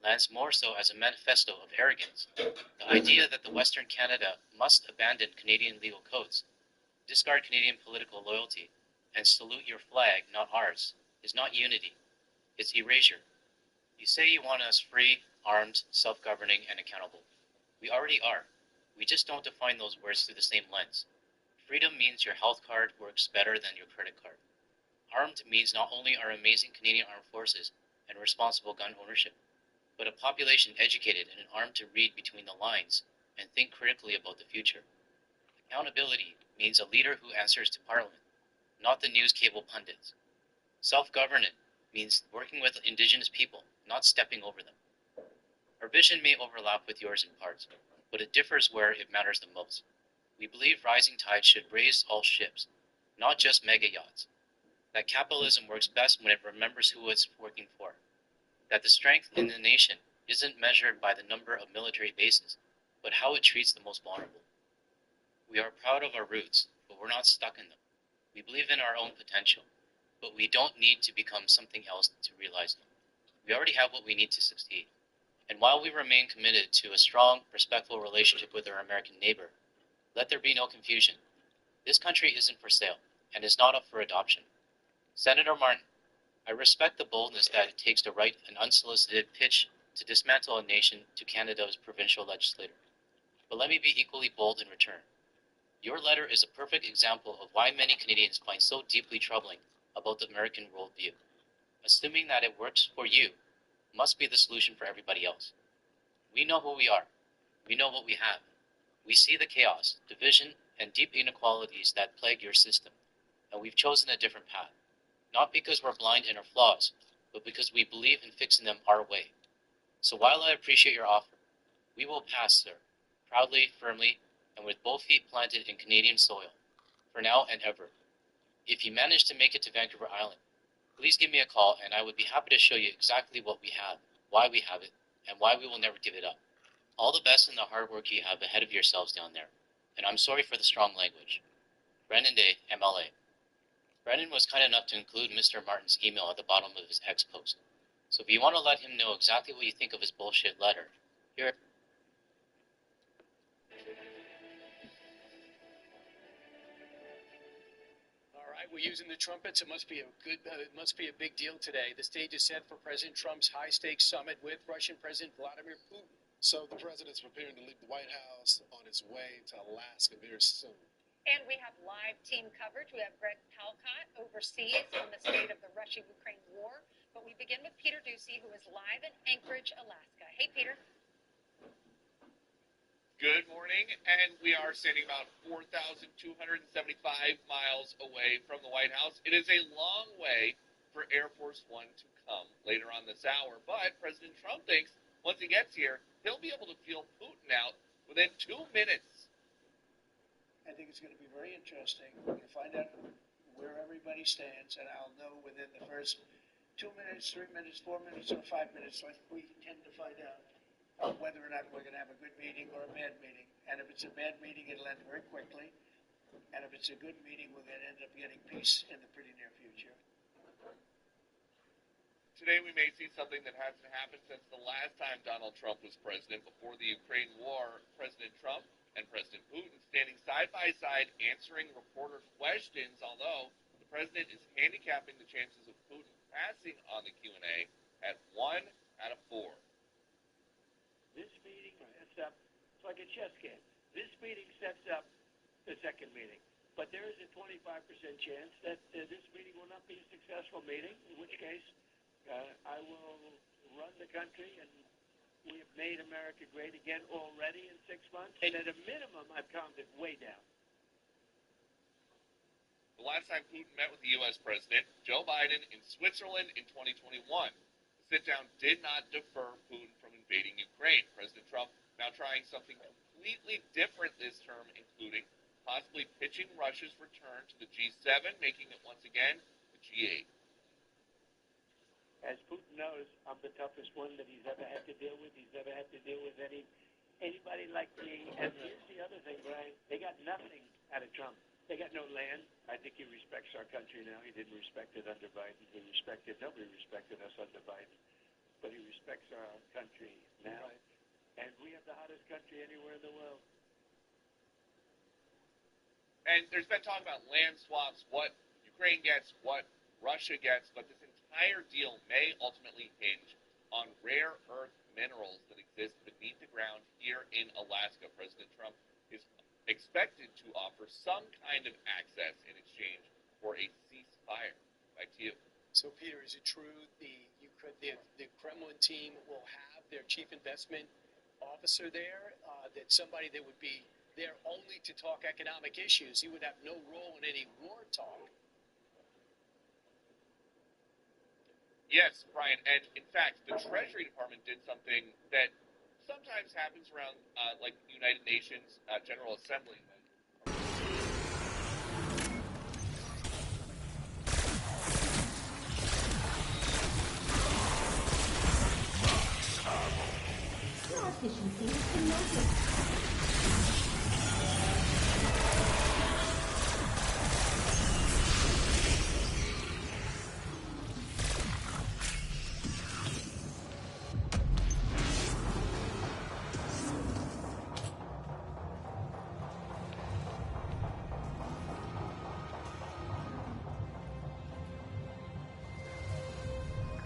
S1: lands more so as a manifesto of arrogance. The idea that the Western Canada must abandon Canadian legal codes, discard Canadian political loyalty, and salute your flag, not ours, is not unity. It's erasure. You say you want us free, armed, self-governing, and accountable. We already are. We just don't define those words through the same lens. Freedom means your health card works better than your credit card. Armed means not only our amazing Canadian Armed Forces
S10: and responsible gun ownership, but a population educated and armed to read between the lines and think critically about the future. Accountability means a leader who answers to Parliament, not the news cable pundits. Self-governance means working with Indigenous people, not stepping over them. Our vision may overlap with yours in parts, but it differs where it matters the most. We believe rising tides should raise all ships, not just mega yachts. That capitalism works best when it remembers who it's working for. That the strength in the nation isn't measured by the number of military bases, but how it treats the most vulnerable. We are proud of our roots, but we're not stuck in them. We believe in our own potential, but we don't need to become something else to realize them. We already have what we need to succeed. And while we remain committed to a strong, respectful relationship with our American neighbor, let there be no confusion. This country isn't for sale, and is not up for adoption. Senator Martin, I respect the boldness that it takes to write an unsolicited pitch to dismantle a nation to Canada's provincial legislator. But let me be equally bold in return. Your letter is a perfect example of why many Canadians find so deeply troubling about the American worldview. Assuming that it works for you must be the solution for everybody else. We know who we are. We know what we have. We see the chaos, division, and deep inequalities that plague your system, and we've chosen a different path. Not because we're blind in our flaws, but because we believe in fixing them our way. So while I appreciate your offer, we will pass, sir, proudly, firmly, and with both feet planted in Canadian soil, for now and ever. If you manage to make it to Vancouver Island, please give me a call and I would be happy to show you exactly what we have, why we have it, and why we will never give it up. All the best in the hard work you have ahead of yourselves down there, and I'm sorry for the strong language. Brendan Day, MLA. Brendan was kind enough to include Mr. Martin's email at the bottom of his X post. So if you want to let him know exactly what you think of his bullshit letter, here.
S1: We're using the trumpets. It must be a big deal today. The stage is set for President Trump's high-stakes summit with Russian President Vladimir Putin.
S11: So the president's preparing to leave the White House on his way to Alaska very soon.
S12: And we have live team coverage. We have Greg Palcott overseas on the state of the Russia-Ukraine war. But we begin with Peter Ducey, who is live in Anchorage, Alaska. Hey, Peter.
S13: Good morning, and we are standing about 4,275 miles away from the White House. It is a long way for Air Force One to come later on this hour, but President Trump thinks once he gets here, he'll be able to feel Putin out within 2 minutes.
S14: I think it's going to be very interesting. We're going to find out where everybody stands, and I'll know within the first 2 minutes, 3 minutes, 4 minutes, or 5 minutes, like we tend to find out whether or not we're going to have a good meeting or a bad meeting. And if it's a bad meeting, it'll end very quickly. And if it's a good meeting, we're going to end up getting peace in the pretty near future.
S13: Today we may see something that hasn't happened since the last time Donald Trump was president. Before the Ukraine war, President Trump and President Putin standing side by side answering reporter questions, although the president is handicapping the chances of Putin passing on the Q&A at 1 out of 4.
S15: This meeting sets up, it's like a chess game. This meeting sets up the second meeting. But there is a 25% chance that this meeting will not be a successful meeting, in which case I will run the country, and we have made America great again already in 6 months. And at a minimum, I've counted way down.
S13: The last time Putin met with the U.S. President, Joe Biden, in Switzerland in 2021. Sit-down did not defer Putin from invading Ukraine. President Trump now trying something completely different this term, including possibly pitching Russia's return to the G7, making it once again the G8.
S15: As Putin knows, I'm the toughest one that he's ever had to deal with. He's never had to deal with anybody like me. And here's the other thing, Brian. They got nothing out of Trump. They got no land. I think he respects our country now. He didn't respect it under Biden. Nobody respected us under Biden. But he respects our country now. Right. And we have the hottest country anywhere in the world.
S13: And there's been talk about land swaps, what Ukraine gets, what Russia gets, but this entire deal may ultimately hinge on rare earth minerals that exist beneath the ground here in Alaska. President Trump is expected to offer some kind of access in exchange for a ceasefire. Back to you.
S14: So, Peter, is it true the
S16: the Kremlin team will have their chief investment officer there, that somebody that would be there only to talk economic issues. He would have no role in any war talk.
S13: Yes, Brian, and in fact, the Treasury Department did something that sometimes happens around, like the United Nations General Assembly.
S9: Your efficiency has been noticed.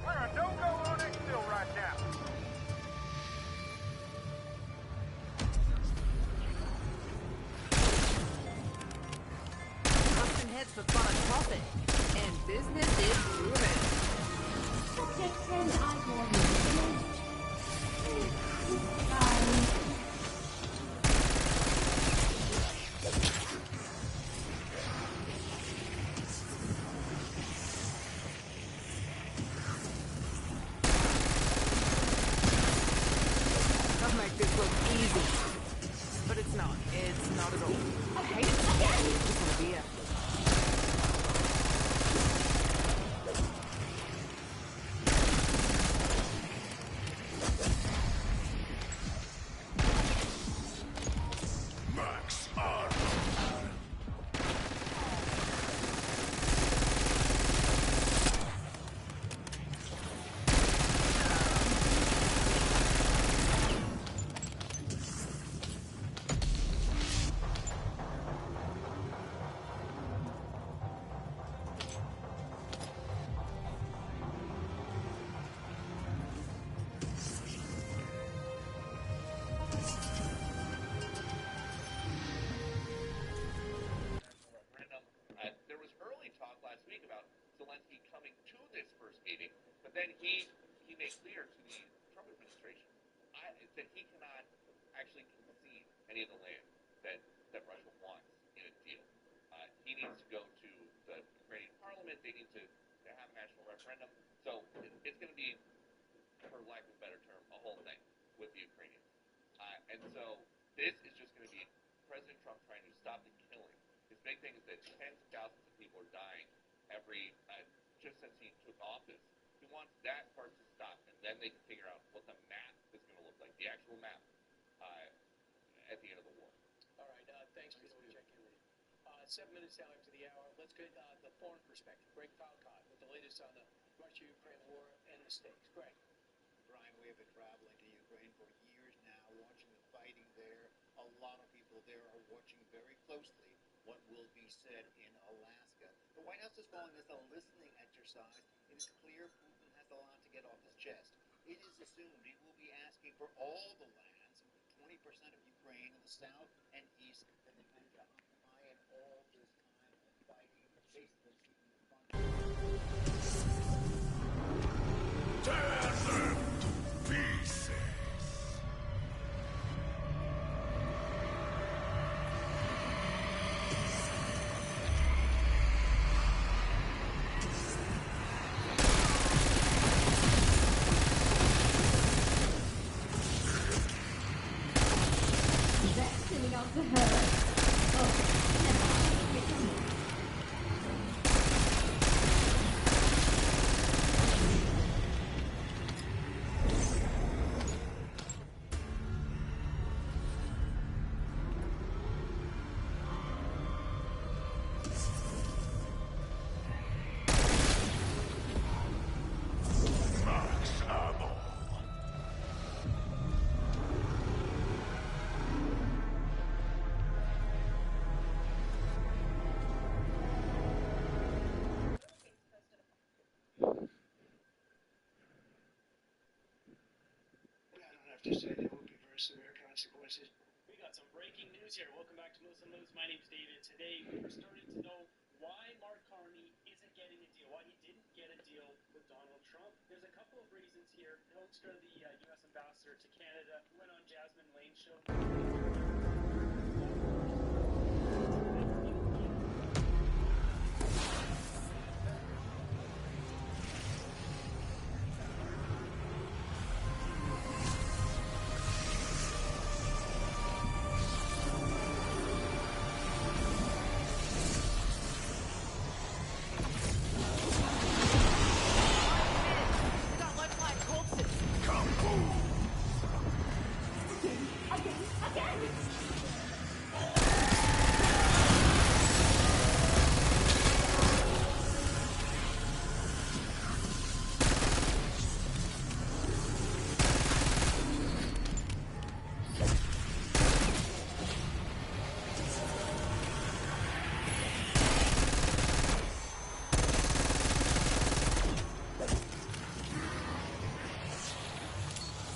S8: We're a no-go on Exfil right now.
S3: Busting heads for fun and profit. And business is booming.
S9: Subject 10 eyeball movement. Bye.
S3: I'll make this look easy. But it's not. It's not at all. I hate it. This will be it.
S5: Max armor.
S13: Referendum. There was early talk last week about Zelensky coming to this first meeting, but then he made clear to the Trump administration that he cannot actually concede any of the land that Russia wants in a deal. He needs to go to the Ukrainian parliament. They need to have a national referendum. So it's going to be, for lack of a better term, a whole thing with the Ukrainians. And so this is just going to be President Trump trying to stop the killing. His big thing is that tens of thousands of people are dying just since he took office. He wants that part to stop, and then they can figure out what the map is going to look like, the actual map, at the end of the war.
S16: All right, thanks for checking in. 7 minutes now after the hour. Let's get the foreign perspective. Greg Falcott with the latest on the Russia-Ukraine war and the stakes. Greg.
S17: Brian, we have been traveling to Ukraine for years now, watching the fighting there. A lot of people there are watching very closely what will be said in Alaska. The White House is calling this a listening exercise. It is clear Putin has a lot to get off his chest. It is assumed he will be asking for all the lands, 20% of Ukraine in the south and east, that they've been to occupy in all this time of fighting, basically keeping the front.
S5: Tear them to pieces.
S9: That's filling out the herd. Oh, never mind. It's a myth.
S5: Max ammo.
S14: I don't have to say there will be very severe consequences.
S18: We got some breaking news here. Welcome back to Muslim News. My name's David. Today, we're starting to know why Mark Carney isn't getting a deal, why he didn't get a deal with Donald Trump. There's a couple of reasons here. Hoekstra, the U.S. ambassador to Canada, went on Jasmine Lane's show.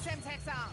S3: Semtex out.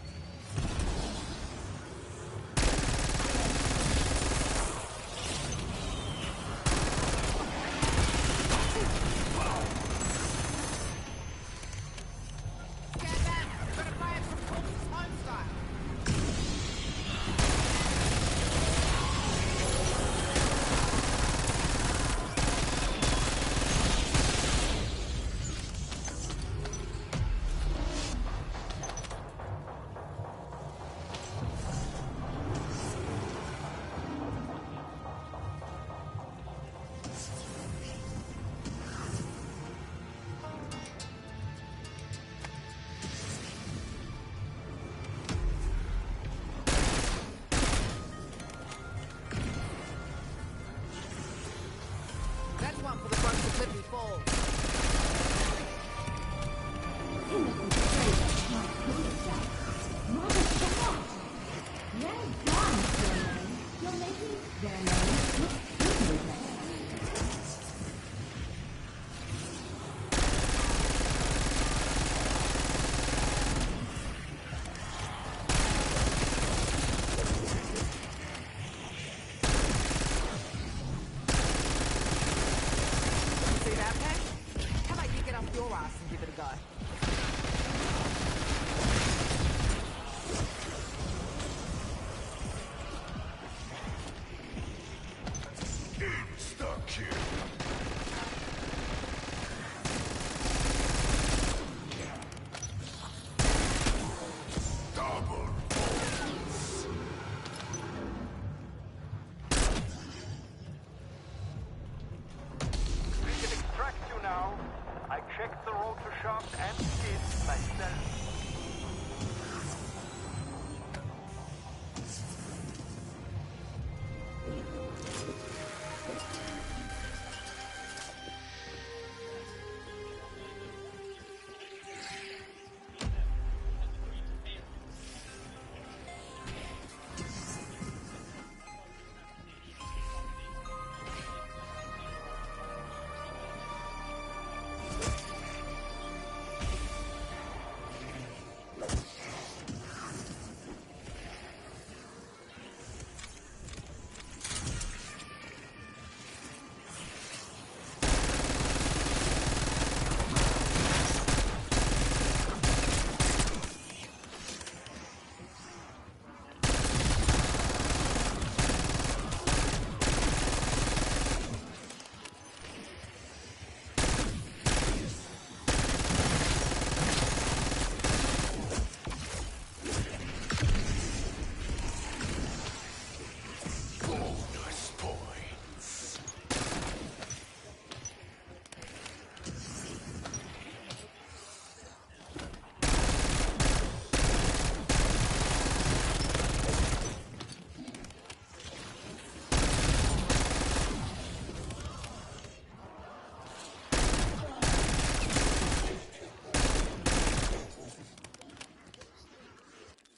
S3: That's one for the front of Liberty Falls.
S9: Innocent traitors can't prove that. Mother God! Well done, Sterling. You're making their names look good.
S3: See that, Pat? How about you get off your ass and give it a go?
S5: Insta-kill. Double points.
S8: We can extract you now. I checked the rotor shaft and skin myself.
S5: Bonus points.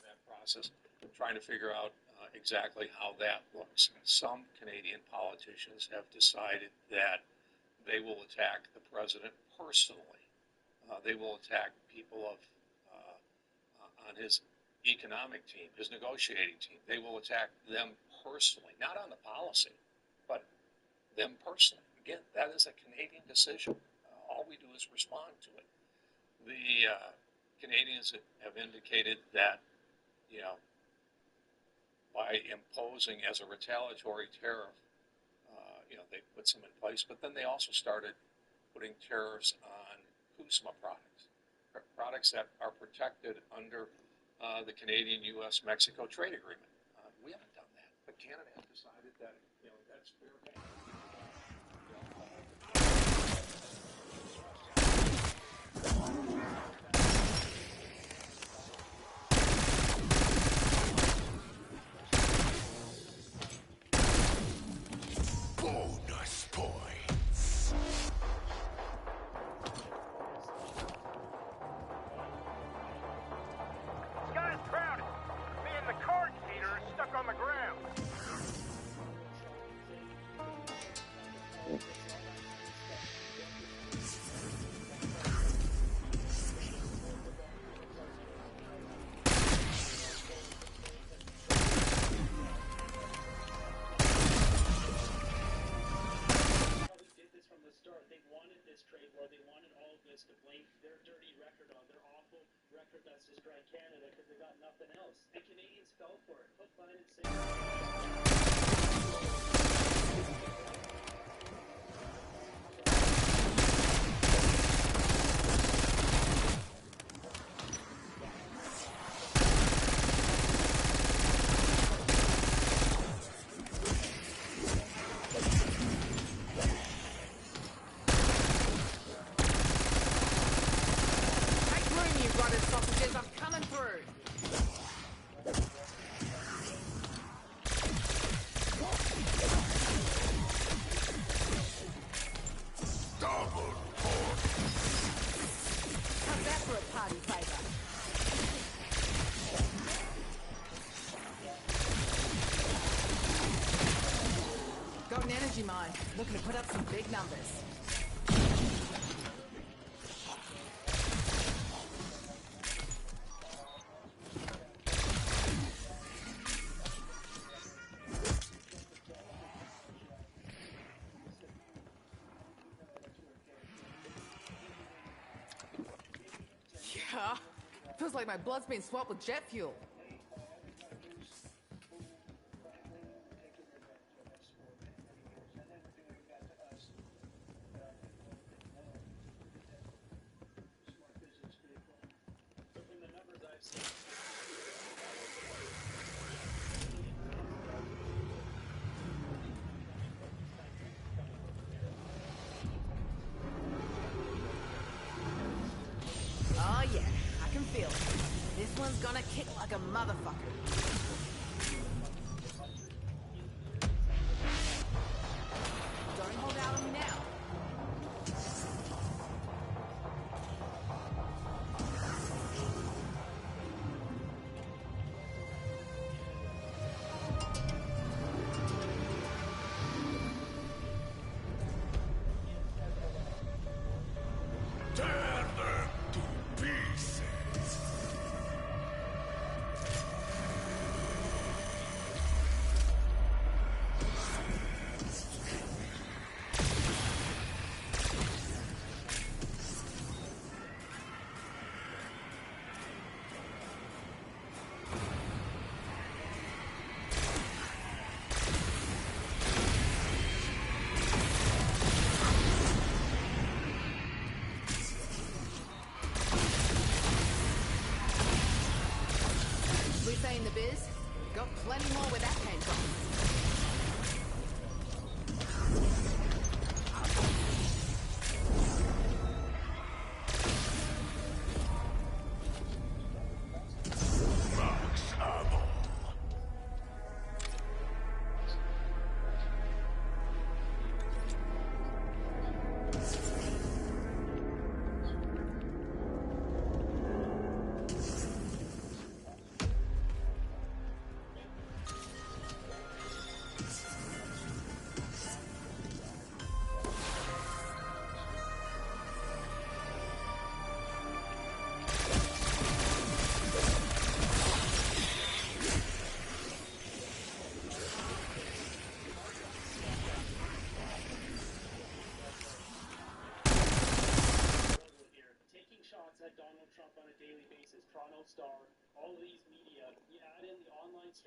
S19: That process, trying to figure out exactly how that looks. Some Canadian politicians have decided that they will attack the president personally. They will attack people on his economic team, his negotiating team. They will attack them personally, not on the policy, but them personally. Again, that is a Canadian decision. All we do is respond to it. The Canadians have indicated that, by imposing as a retaliatory tariff, they put some in place, but then they also started putting tariffs on CUSMA products that are protected under the Canadian-U.S.-Mexico trade agreement. We haven't done that, but Canada has decided that that's fair game.
S5: Bonus points.
S8: Sky's crowded. Me and the card feeder are stuck on the ground.
S18: They wanted this trade war. They wanted all of this to blame their dirty record on, their awful record that's destroyed Canada because they got nothing else. The Canadians fell for it. Hook, line, and sinker.
S3: Mine, looking to put up some big numbers. Yeah, feels like my blood's been swapped with jet fuel. Oh yeah, I can feel it. This one's gonna kick like a motherfucker. Don't hold out on me now.
S5: Tear them to pieces.
S3: We say in the biz, got plenty more where that came from.
S5: Max ammo.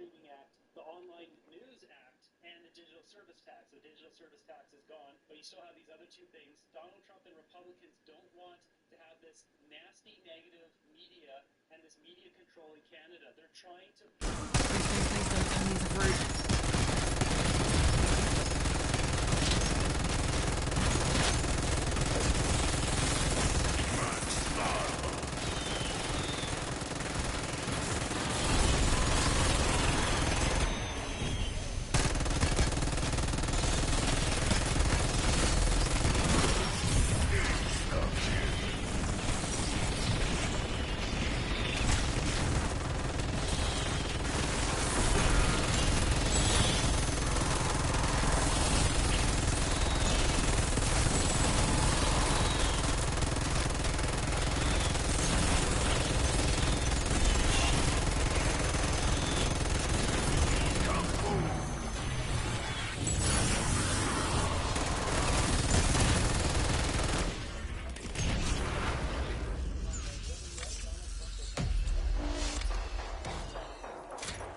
S18: Streaming Act, the Online News Act, and the Digital Service Tax. The Digital Service Tax is gone, but you still have these other two things. Donald Trump and Republicans don't want to have this nasty negative media and this media control in Canada. They're trying to...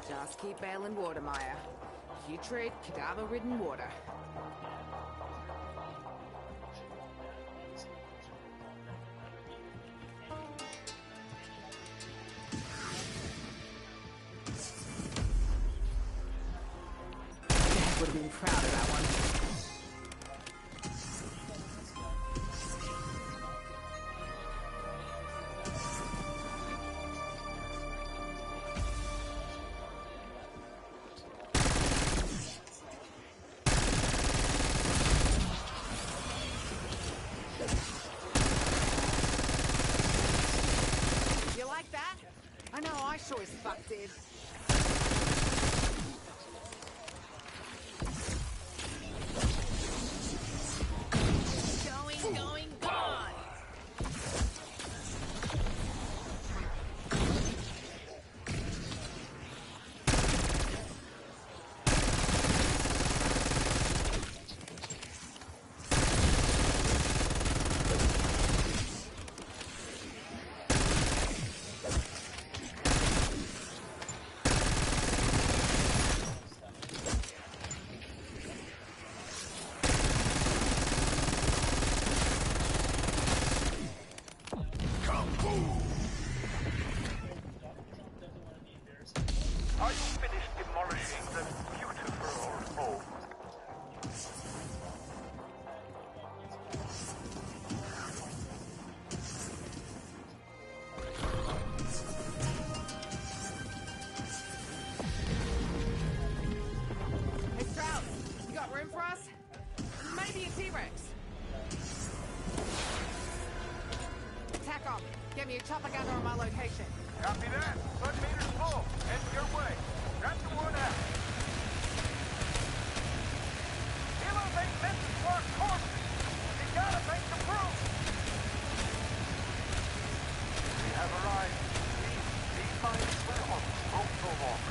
S3: Just keep bailing water, Maya. You treat cadaver-ridden water. Dad would have been proud of that one. You like that? I know, I sure as fuck did. Going, gone!
S8: Are you finished demolishing this beautiful old home?
S3: Hey, Strauss, you got room for us? Maybe a T-Rex. TACOM, get me a chopper gunner on my location.
S8: Copy that. Flood meter's full. Heading your way. Grab the one out. Helos ain't missing for our corpses. You gotta make the proof. We have arrived. Please be mindful of social walk.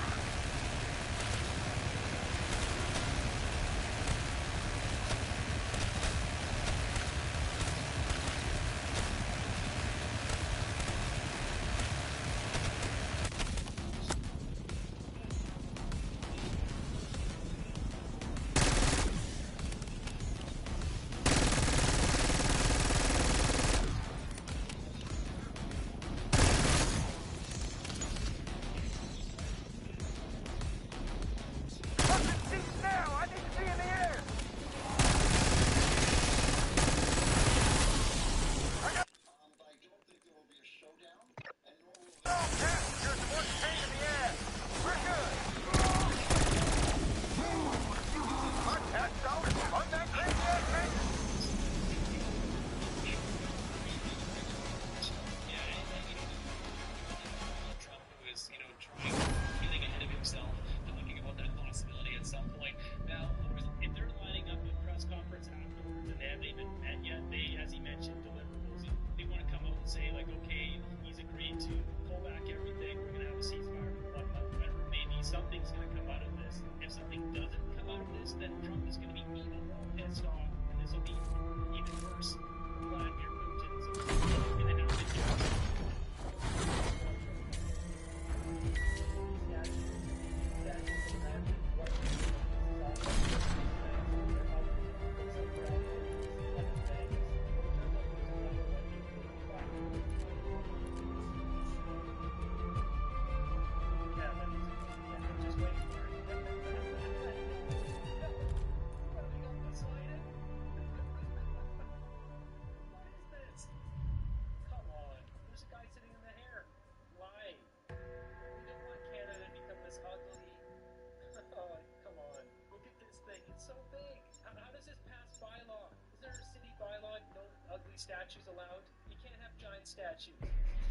S18: statues allowed? You can't have giant statues.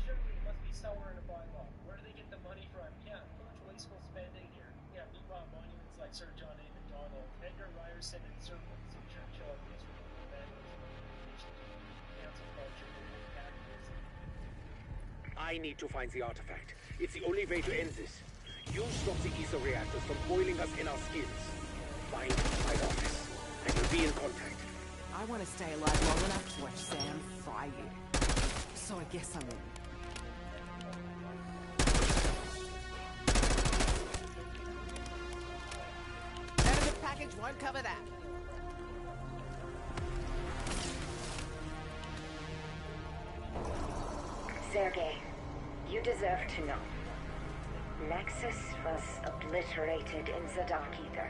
S18: Surely it must be somewhere in a bylaw. Where do they get the money from? Yeah, too much wasteful spending here. Yeah, meanwhile, monuments like Sir John A. Macdonald, Edgar Ryerson, and surplus of Churchill and Roosevelt were vandalism, cancel culture, and capitalism.
S6: I need to find the artifact. It's the only way to end this. You stop the ether reactors from boiling us in our skins. Find my office, and we'll be in contact.
S3: I want to stay alive long enough to watch Sam fry you. So I guess I'm in. Benefit package won't cover that.
S2: Sergei, you deserve to know. Nexus was obliterated in the Dark Ether.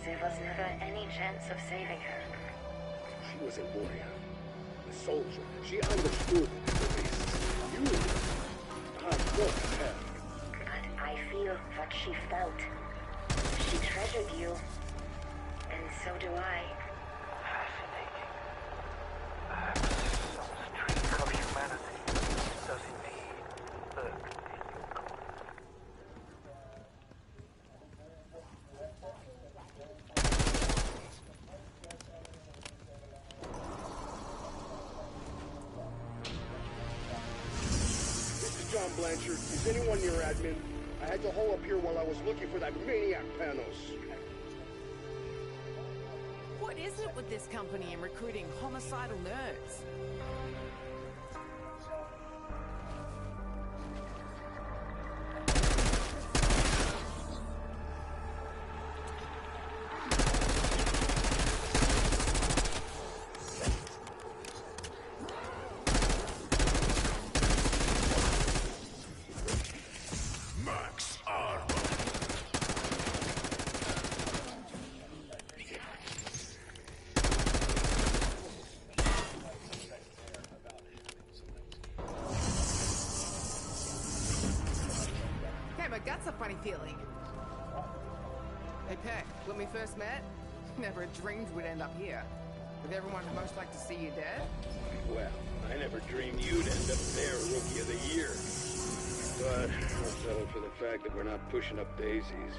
S2: There was never any chance of saving her.
S6: She was a warrior, a soldier. She understood the risks. You are not her.
S2: But I feel what she felt. She treasured you, and so do I.
S8: Fascinating. Perhaps some streak of humanity does indeed lurk in you.
S6: John Blanchard, is anyone near admin? I had to hole up here while I was looking for that maniac Panos.
S3: What is it with this company and recruiting homicidal nerds?
S5: Max armor.
S3: Okay, my gut's a funny feeling. Hey, Peck, when we first met, never dreamed we'd end up here. With everyone who most like to see you dead.
S6: Well, I never dreamed you'd end up there, Rookie of the Year. But I'll settle for the fact that we're not pushing up daisies.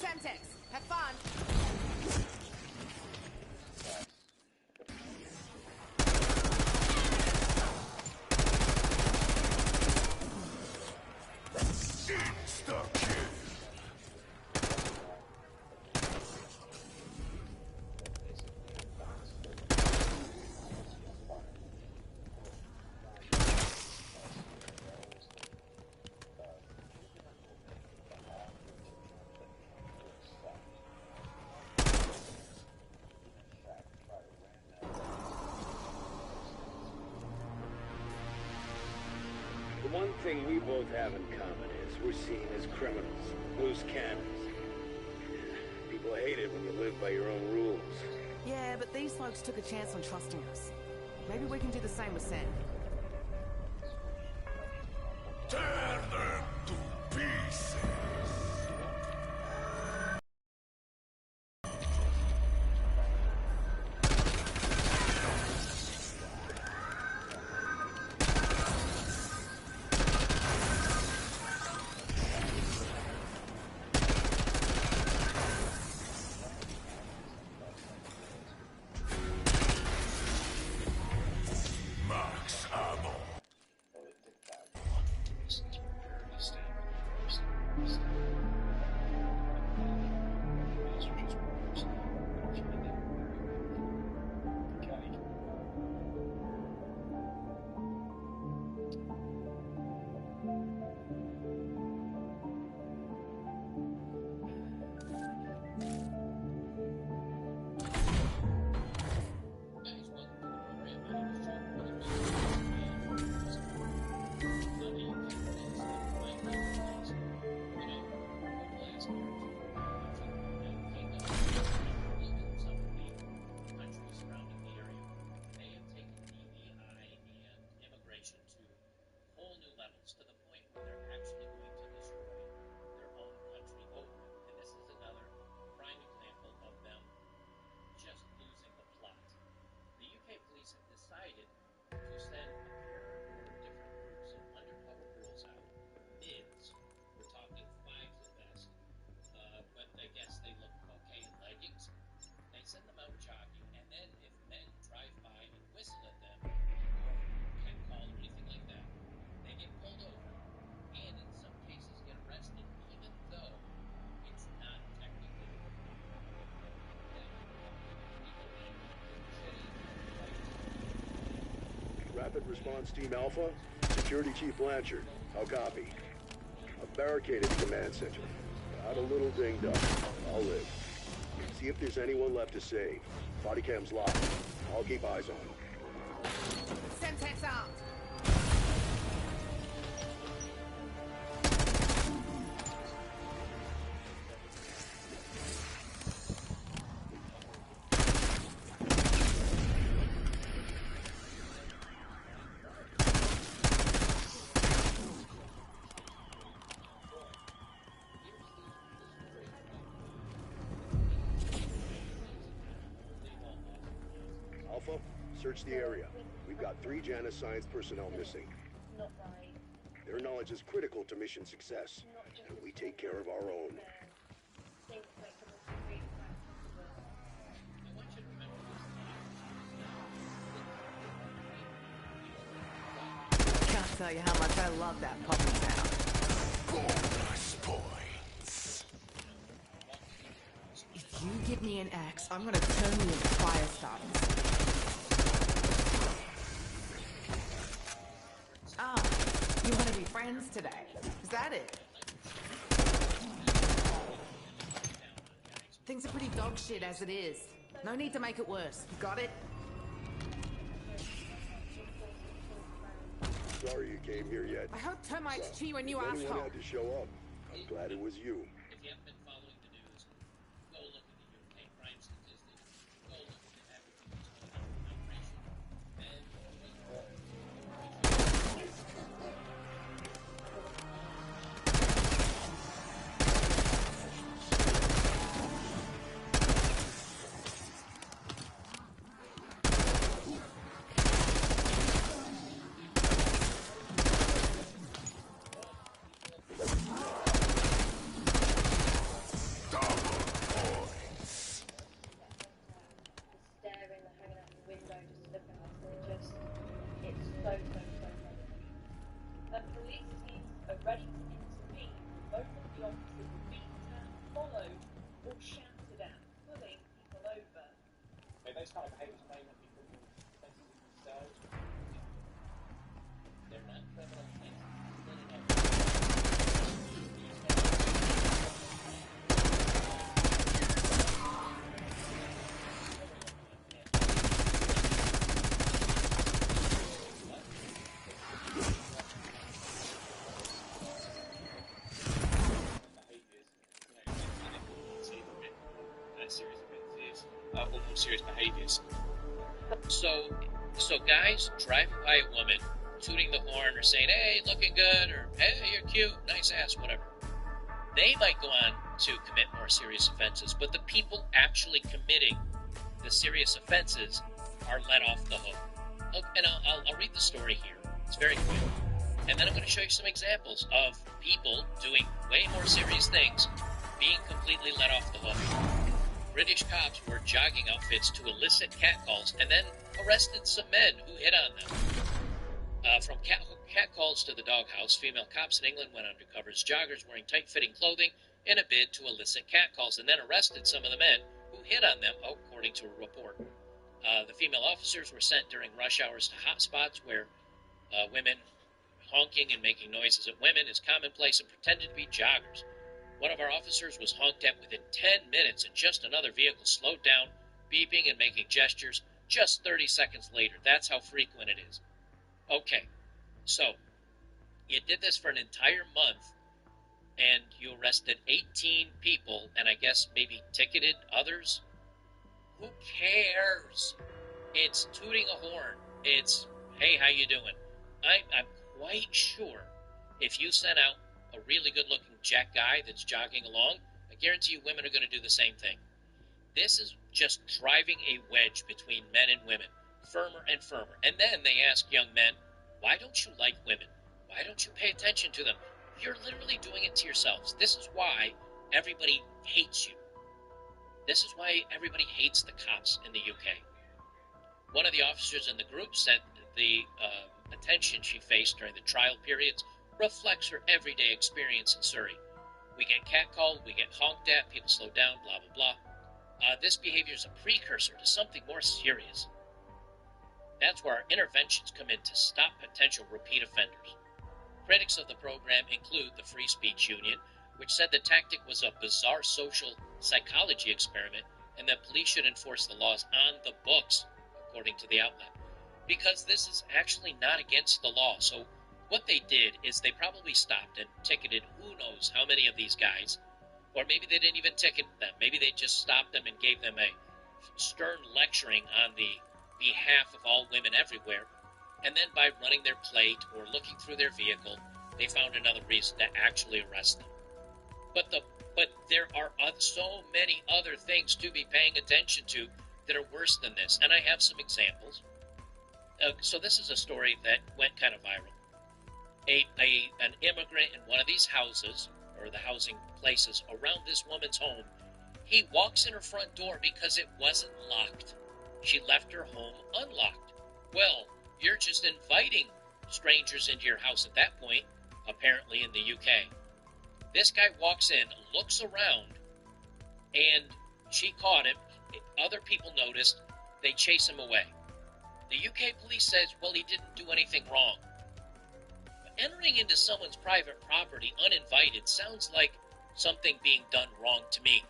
S3: Semtex, have fun!
S5: Insta-kill.
S6: The one thing we both have in common is we're seen as criminals, loose cannons. People hate it when you live by your own rules.
S3: Yeah, but these folks took a chance on trusting us. Maybe we can do the same with Sam.
S5: Tear them to pieces. Max ammo.
S20: Rapid Response Team Alpha, Security Chief Blanchard. How copy? I've barricaded the command center. Got a little dinged up. I'll live. See if there's anyone left to save. Body cam's locked. I'll keep eyes on.
S3: Semtex armed.
S20: Alpha, search the area. We've got 3 Janus Science personnel missing. Their knowledge is critical to mission success, and we take care of our own.
S3: Can't tell you how much I love that puppy sound.
S5: Bonus points.
S3: If you give me an axe, I'm gonna turn you into fire starters. Ah, you want to be friends today? Is that it? Things are pretty dog shit as it is. No need to make it worse. Got it?
S20: Sorry you came here yet.
S3: I heard termites chew you a new
S20: If anyone
S3: asshole.
S20: had to show up, I'm glad it was you.
S10: If you haven't been following the news, go look at the UK crime statistics. Go look at the average migration. And
S12: staring and hanging out the window, just looking at us, and it's so and police teams are ready to intervene. Both of the officers were beaten down, followed, or shouted at, pulling people over.
S1: Those kind of behaviours may not be criminal offences in themselves.
S10: they're not criminal offenses. Serious behaviors. So guys driving by a woman, tooting the horn or saying, "Hey, looking good," or "Hey, you're cute, nice ass," whatever. They might go on to commit more serious offenses, but the people actually committing the serious offenses are let off the hook. And I'll read the story here. It's very quick. And then I'm going to show you some examples of people doing way more serious things being completely let off the hook. British cops wore jogging outfits to elicit catcalls and then arrested some men who hit on them. From catcalls to the doghouse, female cops in England went undercover as joggers wearing tight-fitting clothing in a bid to elicit catcalls and then arrested some of the men who hit on them, according to a report. The female officers were sent during rush hours to hot spots where women honking and making noises at women is commonplace and pretended to be joggers. One of our officers was honked at within 10 minutes and just another vehicle slowed down, beeping and making gestures just 30 seconds later. That's how frequent it is. Okay, so you did this for an entire month and you arrested 18 people and I guess maybe ticketed others? Who cares? It's tooting a horn. It's, "Hey, how you doing?" I'm quite sure if you sent out a really good-looking jack guy that's jogging along, I guarantee you women are going to do the same thing. This is just driving a wedge between men and women, firmer and firmer. And then they ask young men, "Why don't you like women? Why don't you pay attention to them?" You're literally doing it to yourselves. This is why everybody hates you. This is why everybody hates the cops in the UK. One of the officers in the group said the attention she faced during the trial periods reflects her everyday experience in Surrey. We get catcalled, we get honked at, people slow down, blah, blah, blah. This behavior is a precursor to something more serious.
S21: That's where our interventions come in to stop potential repeat offenders. Critics of the program include the Free Speech Union, which said the tactic was a bizarre social psychology experiment and that police should enforce the laws on the books, according to the outlet, because this is actually not against the law. So what they did is they probably stopped and ticketed who knows how many of these guys, or maybe they didn't even ticket them. Maybe they just stopped them and gave them a stern lecturing on the behalf of all women everywhere, and then by running their plate or looking through their vehicle, they found another reason to actually arrest them. But there are so many other things to be paying attention to that are worse than this, and I have some examples. So this is a story that went kind of viral. An immigrant in one of these houses, or the housing places around this woman's home, he walks in her front door because it wasn't locked. She left her home unlocked. Well, you're just inviting strangers into your house at that point, apparently in the UK. This guy walks in, looks around, and she caught him. Other people noticed. They chase him away. The UK police says, well, he didn't do anything wrong. But entering into someone's private property uninvited sounds like something being done wrong to me.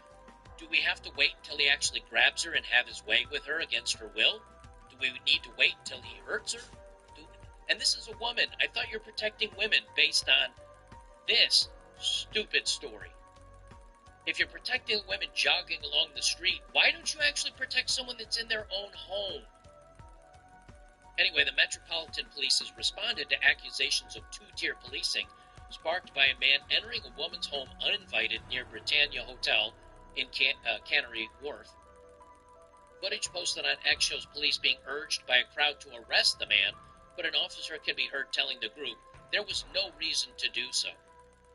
S21: Do we have to wait until he actually grabs her and have his way with her against her will? Do we need to wait until he hurts her? And this is a woman. I thought you're protecting women based on this stupid story. If you're protecting women jogging along the street, why don't you actually protect someone that's in their own home? Anyway, the Metropolitan Police has responded to accusations of two-tier policing sparked by a man entering a woman's home uninvited near Britannia Hotel in Canary Wharf. Footage posted on X shows police being urged by a crowd to arrest the man, but an officer can be heard telling the group there was no reason to do so.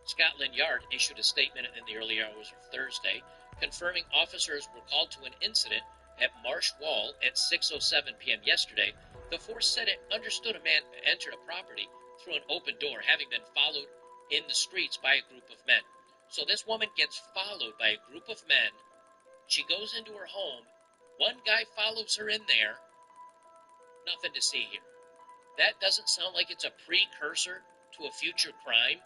S21: Scotland Yard issued a statement in the early hours of Thursday, confirming officers were called to an incident at Marsh Wall at 6:07 p.m. yesterday. The force said it understood a man entered a property through an open door, having been followed in the streets by a group of men. So this woman gets followed by a group of men. She goes into her home. One guy follows her in there. Nothing to see here. That doesn't sound like it's a precursor to a future crime,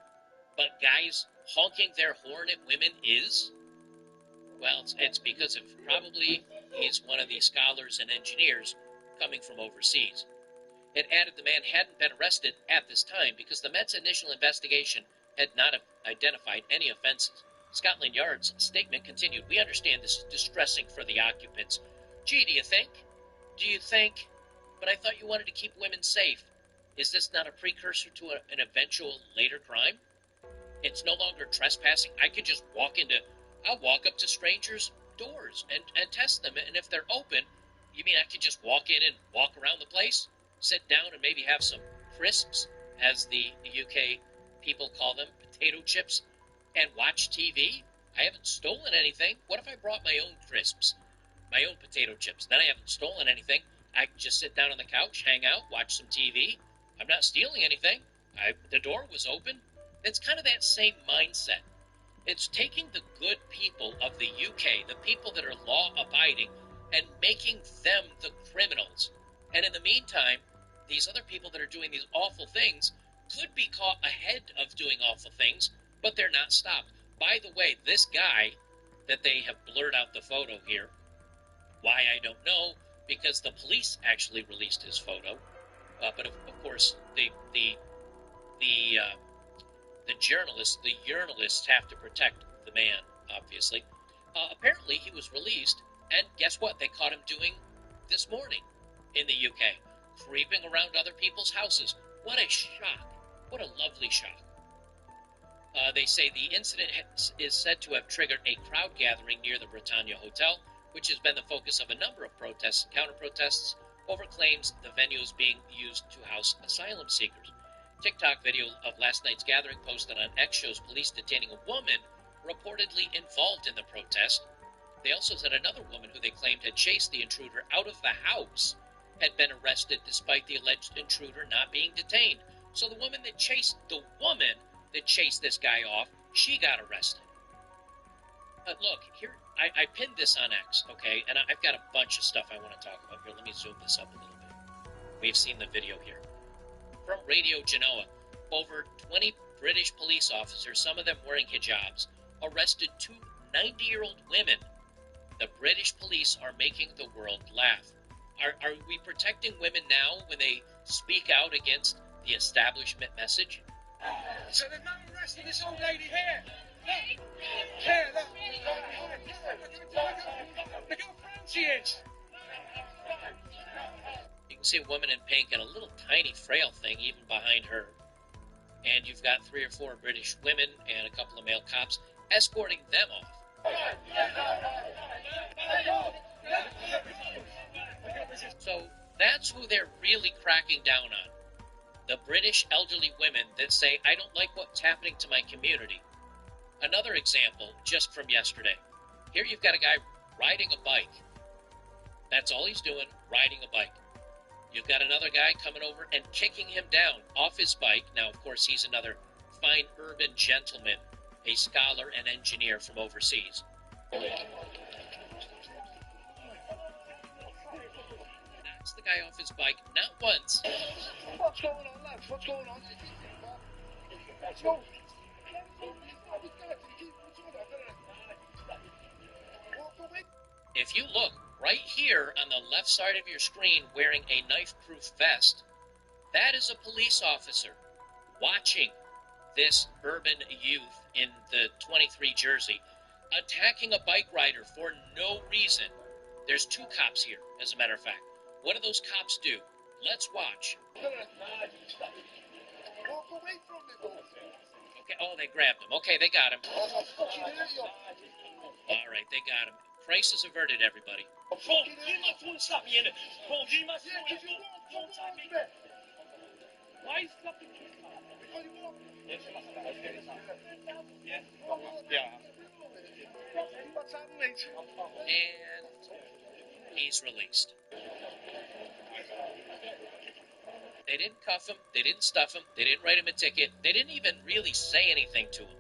S21: but guys honking their horn at women is? Well, it's because of probably he's one of these scholars and engineers coming from overseas. It added the man hadn't been arrested at this time because the Met's initial investigation had not identified any offenses. Scotland Yard's statement continued, we understand this is distressing for the occupants. Gee, do you think? But I thought you wanted to keep women safe. Is this not a precursor to an eventual later crime? It's no longer trespassing. I'll walk up to strangers' doors and test them, and if they're open, you mean I could just walk in and walk around the place, sit down and maybe have some crisps, as the UK people call them, potato chips, and watch TV? I haven't stolen anything. What if I brought my own crisps, my own potato chips? Then I haven't stolen anything. I can just sit down on the couch, hang out, watch some TV. I'm not stealing anything. The door was open. It's kind of that same mindset. It's taking the good people of the UK, the people that are law-abiding, and making them the criminals. And in the meantime, these other people that are doing these awful things could be caught ahead of doing awful things, but they're not stopped. By the way, this guy that they have blurred out the photo here, why I don't know, because the police actually released his photo. But of course, the journalists have to protect the man, obviously. Apparently, he was released, and guess what? They caught him doing this morning in the UK, creeping around other people's houses. What a shock! What a lovely shock! They say the incident is said to have triggered a crowd gathering near the Britannia Hotel, which has been the focus of a number of protests and counter-protests over claims the venue is being used to house asylum seekers. TikTok video of last night's gathering posted on X shows police detaining a woman reportedly involved in the protest. They also said another woman who they claimed had chased the intruder out of the house had been arrested despite the alleged intruder not being detained. So the woman that chased this guy off, she got arrested. Look, here, I pinned this on X, okay? And I've got a bunch of stuff I want to talk about here. Let me zoom this up a little bit. We've seen the video here. From Radio Genoa, over 20 British police officers, some of them wearing hijabs, arrested two 90-year-old women. The British police are making the world laugh. Are we protecting women now when they speak out against the establishment message?
S6: So there's no arrest of this old lady here. Look. Here, look. Look how proud she is.
S21: You can see a woman in pink and a little tiny frail thing even behind her. And you've got 3 or 4 British women and a couple of male cops escorting them off. So that's who they're really cracking down on. The British elderly women that say, I don't like what's happening to my community. Another example, just from yesterday. Here you've got a guy riding a bike. That's all he's doing, riding a bike. You've got another guy coming over and kicking him down off his bike. Now, of course, he's another fine urban gentleman, a scholar and engineer from overseas. Knocks the guy off his bike, not once.
S6: What's going on, lads? What's going on? Let's go.
S21: If you look right here on the left side of your screen wearing a knife-proof vest, that is a police officer watching this urban youth in the 23 jersey attacking a bike rider for no reason. There's 2 cops here, as a matter of fact. What do those cops do? Let's watch. Okay, oh, they grabbed him. Okay, they got him. All right, they got him. Crisis averted, everybody. And he's released. They didn't cuff him. They didn't stuff him. They didn't write him a ticket. They didn't even really say anything to him.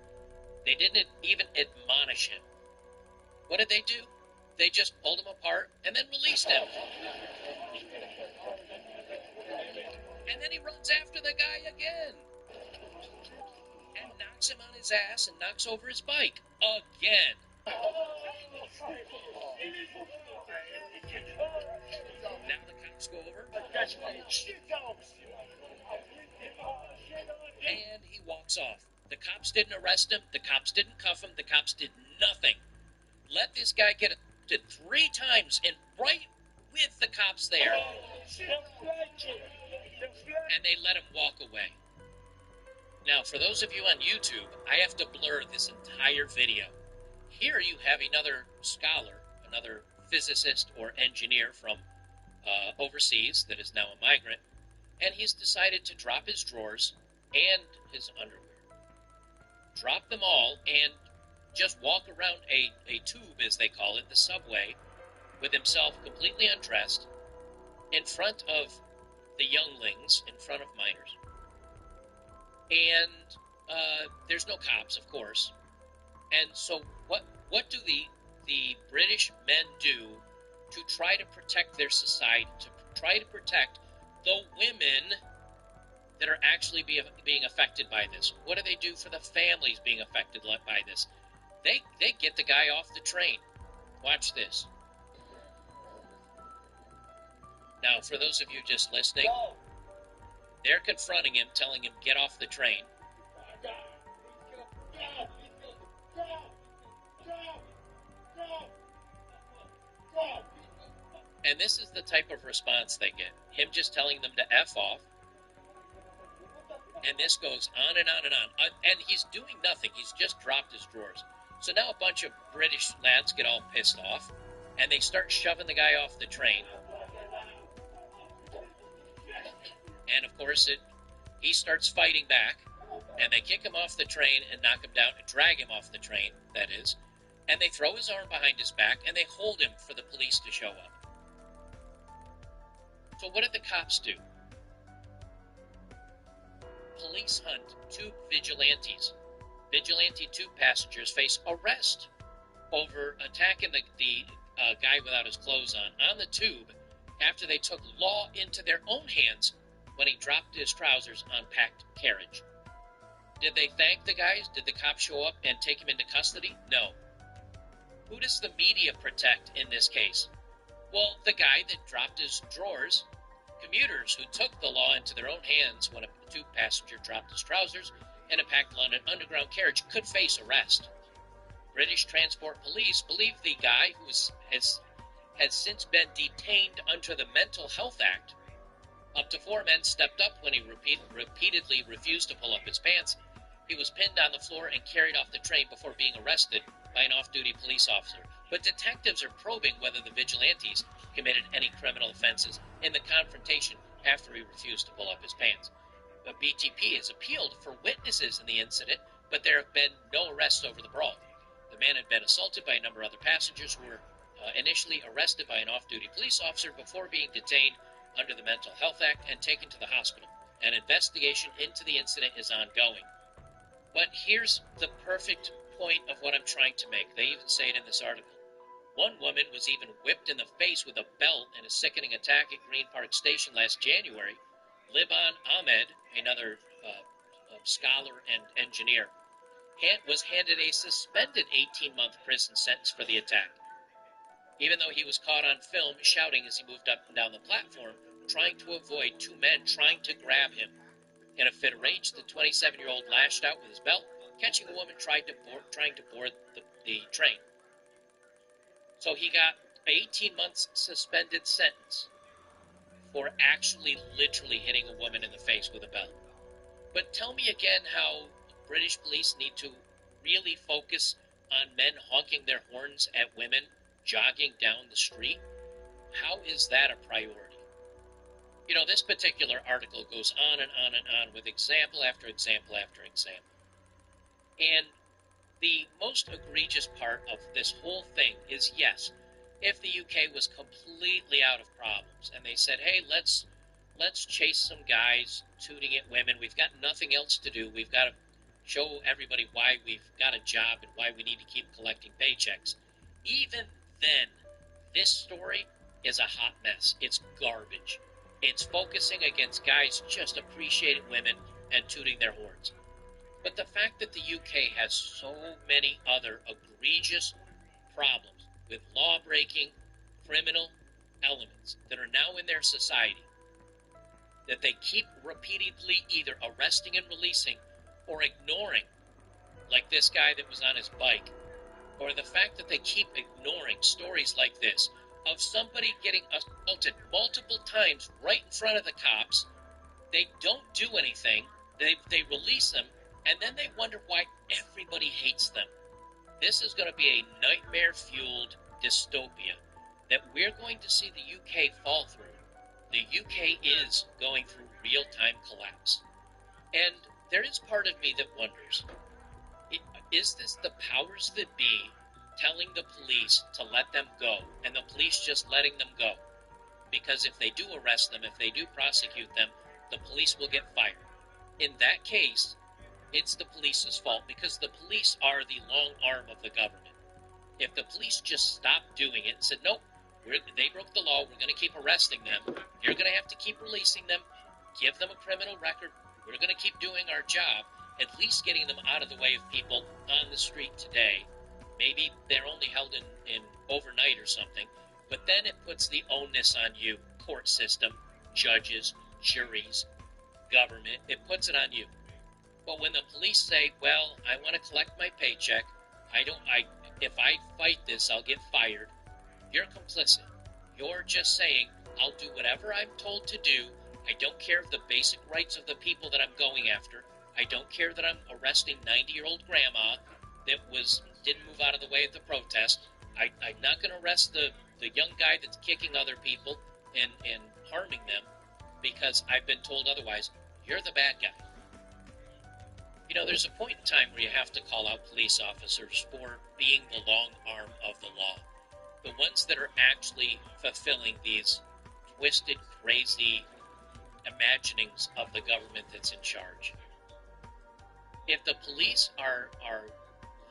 S21: They didn't even admonish him. What did they do? They just pulled him apart and then released him. And then he runs after the guy again. And knocks him on his ass and knocks over his bike. Again. Now the cops go over. And he walks off. The cops didn't arrest him. The cops didn't cuff him. The cops did nothing. Let this guy get it 3 times and right with the cops there. And they let him walk away. Now, for those of you on YouTube, I have to blur this entire video. Here you have another scholar, another physicist or engineer from overseas that is now a migrant, and he's decided to drop his drawers and his underwear. Drop them all and just walk around a tube, as they call it, the subway, with himself completely undressed in front of the younglings, in front of minors. And there's no cops, of course. And so what do the British men do to try to protect their society, to try to protect the women that are actually being affected by this? What do they do for the families being affected by this? They get the guy off the train. Watch this. Now, for those of you just listening, they're confronting him, telling him, get off the train. And this is the type of response they get. Him just telling them to F off. And this goes on and on and on. And he's doing nothing. He's just dropped his drawers. So now a bunch of British lads get all pissed off. And they start shoving the guy off the train. And of course, he starts fighting back. And they kick him off the train and knock him down and drag him off the train, that is. And they throw his arm behind his back and they hold him for the police to show up. So what did the cops do? Police hunt 2 vigilantes. Vigilante tube passengers face arrest over attacking the guy without his clothes on the tube after they took law into their own hands when he dropped his trousers on packed carriage. Did they thank the guys? Did the cops show up and take him into custody? No. Who does the media protect in this case? Well, the guy that dropped his drawers. Commuters who took the law into their own hands when a two-passenger dropped his trousers in a packed London Underground carriage could face arrest. British Transport Police believe the guy who has since been detained under the Mental Health Act. Up to 4 men stepped up when he repeatedly refused to pull up his pants. He was pinned on the floor and carried off the train before being arrested by an off-duty police officer. But detectives are probing whether the vigilantes committed any criminal offenses in the confrontation after he refused to pull up his pants. The BTP has appealed for witnesses in the incident, but there have been no arrests over the brawl. The man had been assaulted by a number of other passengers who were initially arrested by an off-duty police officer before being detained under the Mental Health Act and taken to the hospital. An investigation into the incident is ongoing. But here's the perfect point of what I'm trying to make. They even say it in this article. One woman was even whipped in the face with a belt in a sickening attack at Green Park Station last January. Liban Ahmed, another scholar and engineer, was handed a suspended 18-month prison sentence for the attack, even though he was caught on film shouting as he moved up and down the platform, trying to avoid 2 men trying to grab him. In a fit of rage, the 27-year-old lashed out with his belt, catching a woman trying to board the train. So he got 18 months suspended sentence for actually literally hitting a woman in the face with a belt. But tell me again how British police need to really focus on men honking their horns at women jogging down the street. How is that a priority? You know, this particular article goes on and on and on with example after example after example. And the most egregious part of this whole thing is, yes, if the UK was completely out of problems and they said, hey, let's chase some guys tooting at women, we've got nothing else to do, we've got to show everybody why we've got a job and why we need to keep collecting paychecks. Even then, this story is a hot mess. It's garbage. It's focusing against guys just appreciating women and tooting their horns. But the fact that the UK has so many other egregious problems with law-breaking, criminal elements that are now in their society, that they keep repeatedly either arresting and releasing or ignoring, like this guy that was on his bike, or the fact that they keep ignoring stories like this of somebody getting assaulted multiple times right in front of the cops, they don't do anything, they release them, and then they wonder why everybody hates them. This is going to be a nightmare-fueled dystopia that we're going to see the UK fall through. The UK is going through real-time collapse. And there is part of me that wonders, is this the powers that be telling the police to let them go, and the police just letting them go? Because if they do arrest them, if they do prosecute them, the police will get fired. In that case, it's the police's fault, because the police are the long arm of the government. If the police just stopped doing it and said, nope, they broke the law, we're going to keep arresting them, you're going to have to keep releasing them, give them a criminal record, we're going to keep doing our job, at least getting them out of the way of people on the street today. Maybe they're only held in overnight or something, but then it puts the onus on you, court system, judges, juries, government, it puts it on you. But when the police say, well, I want to collect my paycheck, if I fight this, I'll get fired, you're complicit. You're just saying, I'll do whatever I'm told to do. I don't care of the basic rights of the people that I'm going after. I don't care that I'm arresting 90-year-old grandma that didn't move out of the way at the protest. I'm not going to arrest the young guy that's kicking other people and harming them because I've been told otherwise. You're the bad guy. You know, there's a point in time where you have to call out police officers for being the long arm of the law. The ones that are actually fulfilling these twisted, crazy imaginings of the government that's in charge. If the police are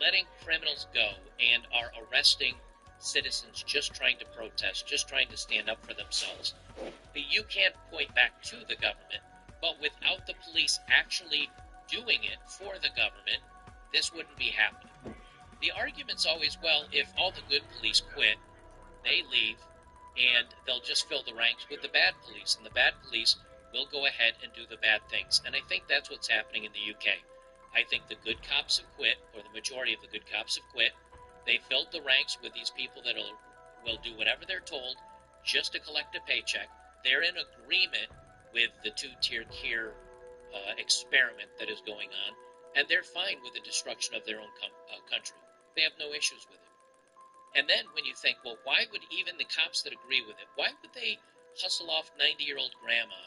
S21: letting criminals go and are arresting citizens just trying to protest, just trying to stand up for themselves. But you can't point back to the government. But without the police actually doing it for the government, this wouldn't be happening. The argument's always, well, if all the good police quit, they leave, and they'll just fill the ranks with the bad police, and the bad police will go ahead and do the bad things. And I think that's what's happening in the UK. I think the good cops have quit, or the majority of the good cops have quit. They filled the ranks with these people that will do whatever they're told just to collect a paycheck. They're in agreement with the two-tiered tier experiment that is going on, and they're fine with the destruction of their own country. They have no issues with it. And then when you think, well, why would even the cops that agree with it, why would they hustle off 90-year-old grandma,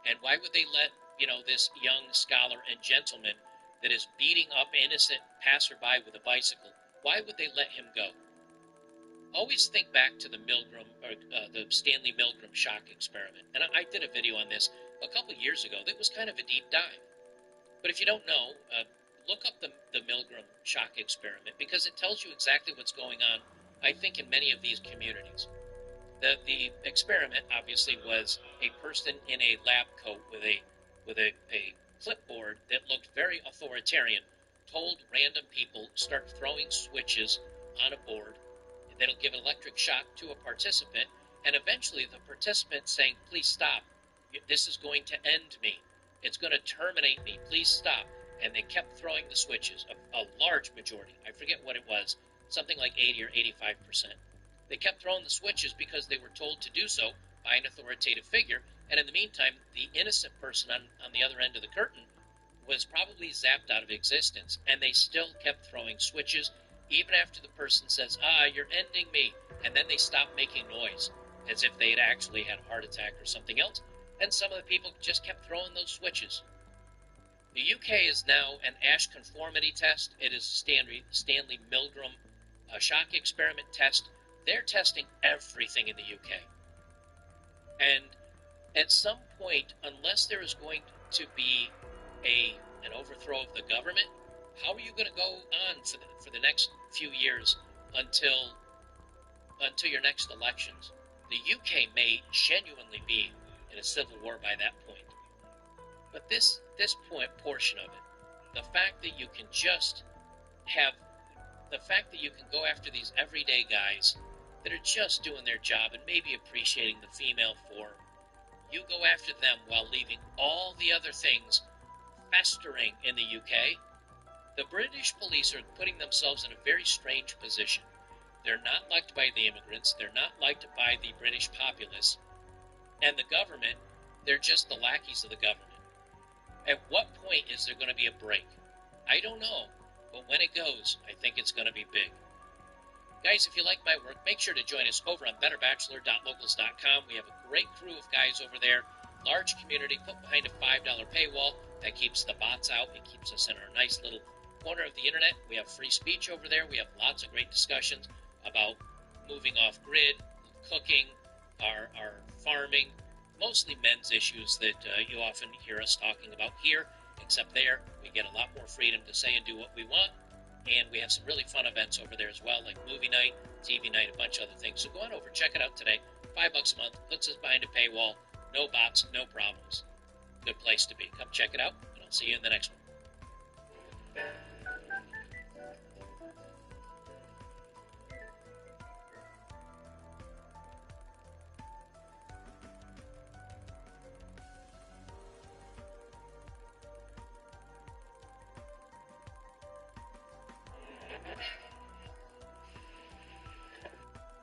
S21: and why would they let, this young scholar and gentleman that is beating up innocent passerby with a bicycle, why would they let him go? Always think back to the Stanley Milgram shock experiment. And I did a video on this a couple years ago that was kind of a deep dive. But if you don't know, look up the Milgram shock experiment, because it tells you exactly what's going on, I think, in many of these communities. The experiment, obviously, was a person in a lab coat with a clipboard that looked very authoritarian, told random people, start throwing switches on a board that'll give an electric shock to a participant, and eventually the participant saying, please stop, this is going to end me, it's going to terminate me, please stop. And they kept throwing the switches, a large majority, I forget what it was, something like 80 or 85%. They kept throwing the switches because they were told to do so by an authoritative figure, and in the meantime, the innocent person on the other end of the curtain was probably zapped out of existence, and they still kept throwing switches, even after the person says, you're ending me, and then they stop making noise, as if they had actually had a heart attack or something else, and some of the people just kept throwing those switches. The UK is now an Ash conformity test. It is Stanley Milgram shock experiment test. They're testing everything in the UK. And at some point, unless there is going to be an overthrow of the government, how are you going to go on for the next few years until your next elections? The UK may genuinely be in a civil war by that point. But this portion of it, the fact that you can go after these everyday guys that are just doing their job and maybe appreciating the female form, you go after them while leaving all the other things festering in the UK. The British police are putting themselves in a very strange position. They're not liked by the immigrants, they're not liked by the British populace, and the government, they're just the lackeys of the government. At what point is there going to be a break? I don't know, but when it goes, I think it's going to be big. Guys, if you like my work, make sure to join us over on betterbachelor.locals.com. We have a great crew of guys over there, large community, put behind a $5 paywall. That keeps the bots out. It keeps us in our nice little corner of the internet. We have free speech over there. We have lots of great discussions about moving off grid, cooking, our farming, mostly men's issues that you often hear us talking about here, except there we get a lot more freedom to say and do what we want, and we have some really fun events over there as well, like movie night, TV night, a bunch of other things. So go on over, check it out today. $5 a month, puts us behind a paywall, no bots, no problems. Good place to be. Come check it out, and I'll see you in the next one.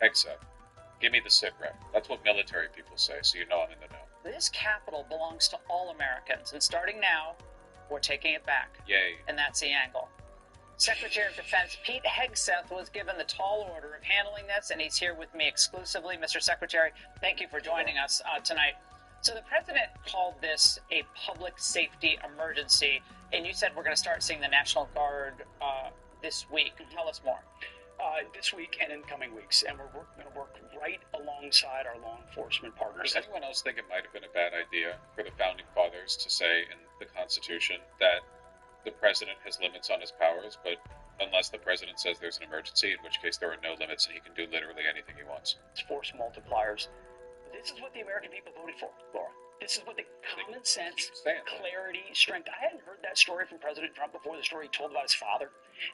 S4: Except, give me the sit rep. That's what military people say, so you know I'm in the know.
S1: This capital belongs to all Americans, and starting now, we're taking it back.
S4: Yay.
S1: And that's the angle. Secretary of Defense Pete Hegseth was given the tall order of handling this, and he's here with me exclusively. Mr. Secretary, thank you for joining us tonight. So the president called this a public safety emergency, and you said we're going to start seeing the National Guard this week. Tell us more.
S22: This week and in coming weeks, and we're going to work right alongside our law enforcement partners.
S4: Does anyone else think it might have been a bad idea for the Founding Fathers to say in the Constitution that the president has limits on his powers, but Unless the president says there's an emergency, in which case there are no limits and he can do literally anything he wants.
S22: Force multipliers. This is what the American people voted for, Laura. This is what the common sense, clarity, strength. I hadn't heard that story from President Trump before, the story he told about his father,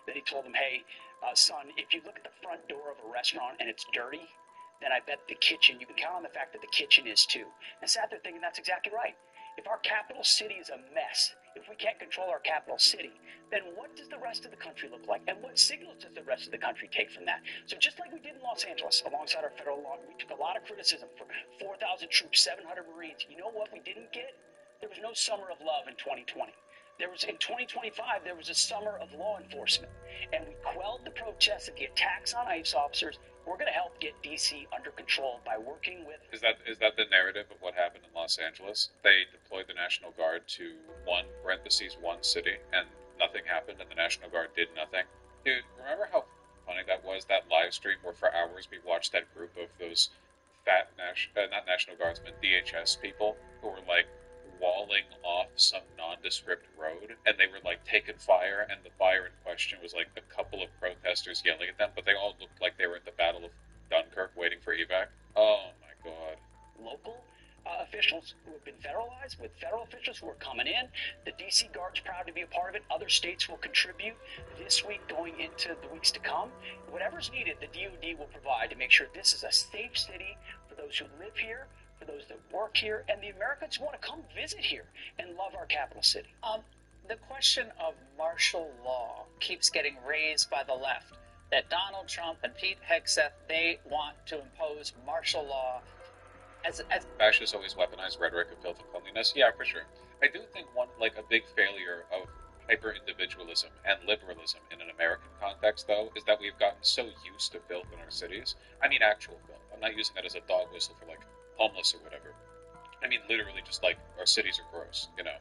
S22: that he told him, hey, son, if you look at the front door of a restaurant and it's dirty, then I bet the kitchen, you can count on the fact that the kitchen is too. And I sat there thinking that's exactly right. If our capital city is a mess, if we can't control our capital city, then what does the rest of the country look like? And what signals does the rest of the country take from that? So just like we did in Los Angeles, alongside our federal law, we took a lot of criticism for 4,000 troops, 700 Marines. You know what we didn't get? There was no summer of love in 2020. In 2025, there was a summer of law enforcement. And we quelled the protests and the attacks on ICE officers. We're going to help get D.C. under control by working with...
S4: Is that the narrative of what happened in Los Angeles? They deployed the National Guard to one city, and nothing happened, and the National Guard did nothing. Dude, remember how funny that was, that live stream where for hours we watched that group of those fat, not National Guardsmen, DHS people, who were like walling off some nondescript road, and they were like taking fire, and the fire in question was like a couple of protesters yelling at them, but they all looked like they were at the Battle of Dunkirk waiting for evac. Oh my god.
S22: Local officials who have been federalized, with federal officials who are coming in. The D.C. Guard's proud to be a part of it. Other states will contribute this week going into the weeks to come. Whatever's needed, the DoD will provide to make sure this is a safe city for those who live here, for those that work here, and the Americans who want to come visit here and love our capital city.
S7: The question of martial law keeps getting raised by the left, that Donald Trump and Pete Hegseth, they want to impose martial law as
S4: fascists always weaponize rhetoric of filth and cleanliness. Yeah, for sure. I do think a big failure of hyper-individualism and liberalism in an American context, though, is that we've gotten so used to filth in our cities. I mean actual filth. I'm not using that as a dog whistle for, like, homeless or whatever. I mean literally just, like, our cities are gross, you know.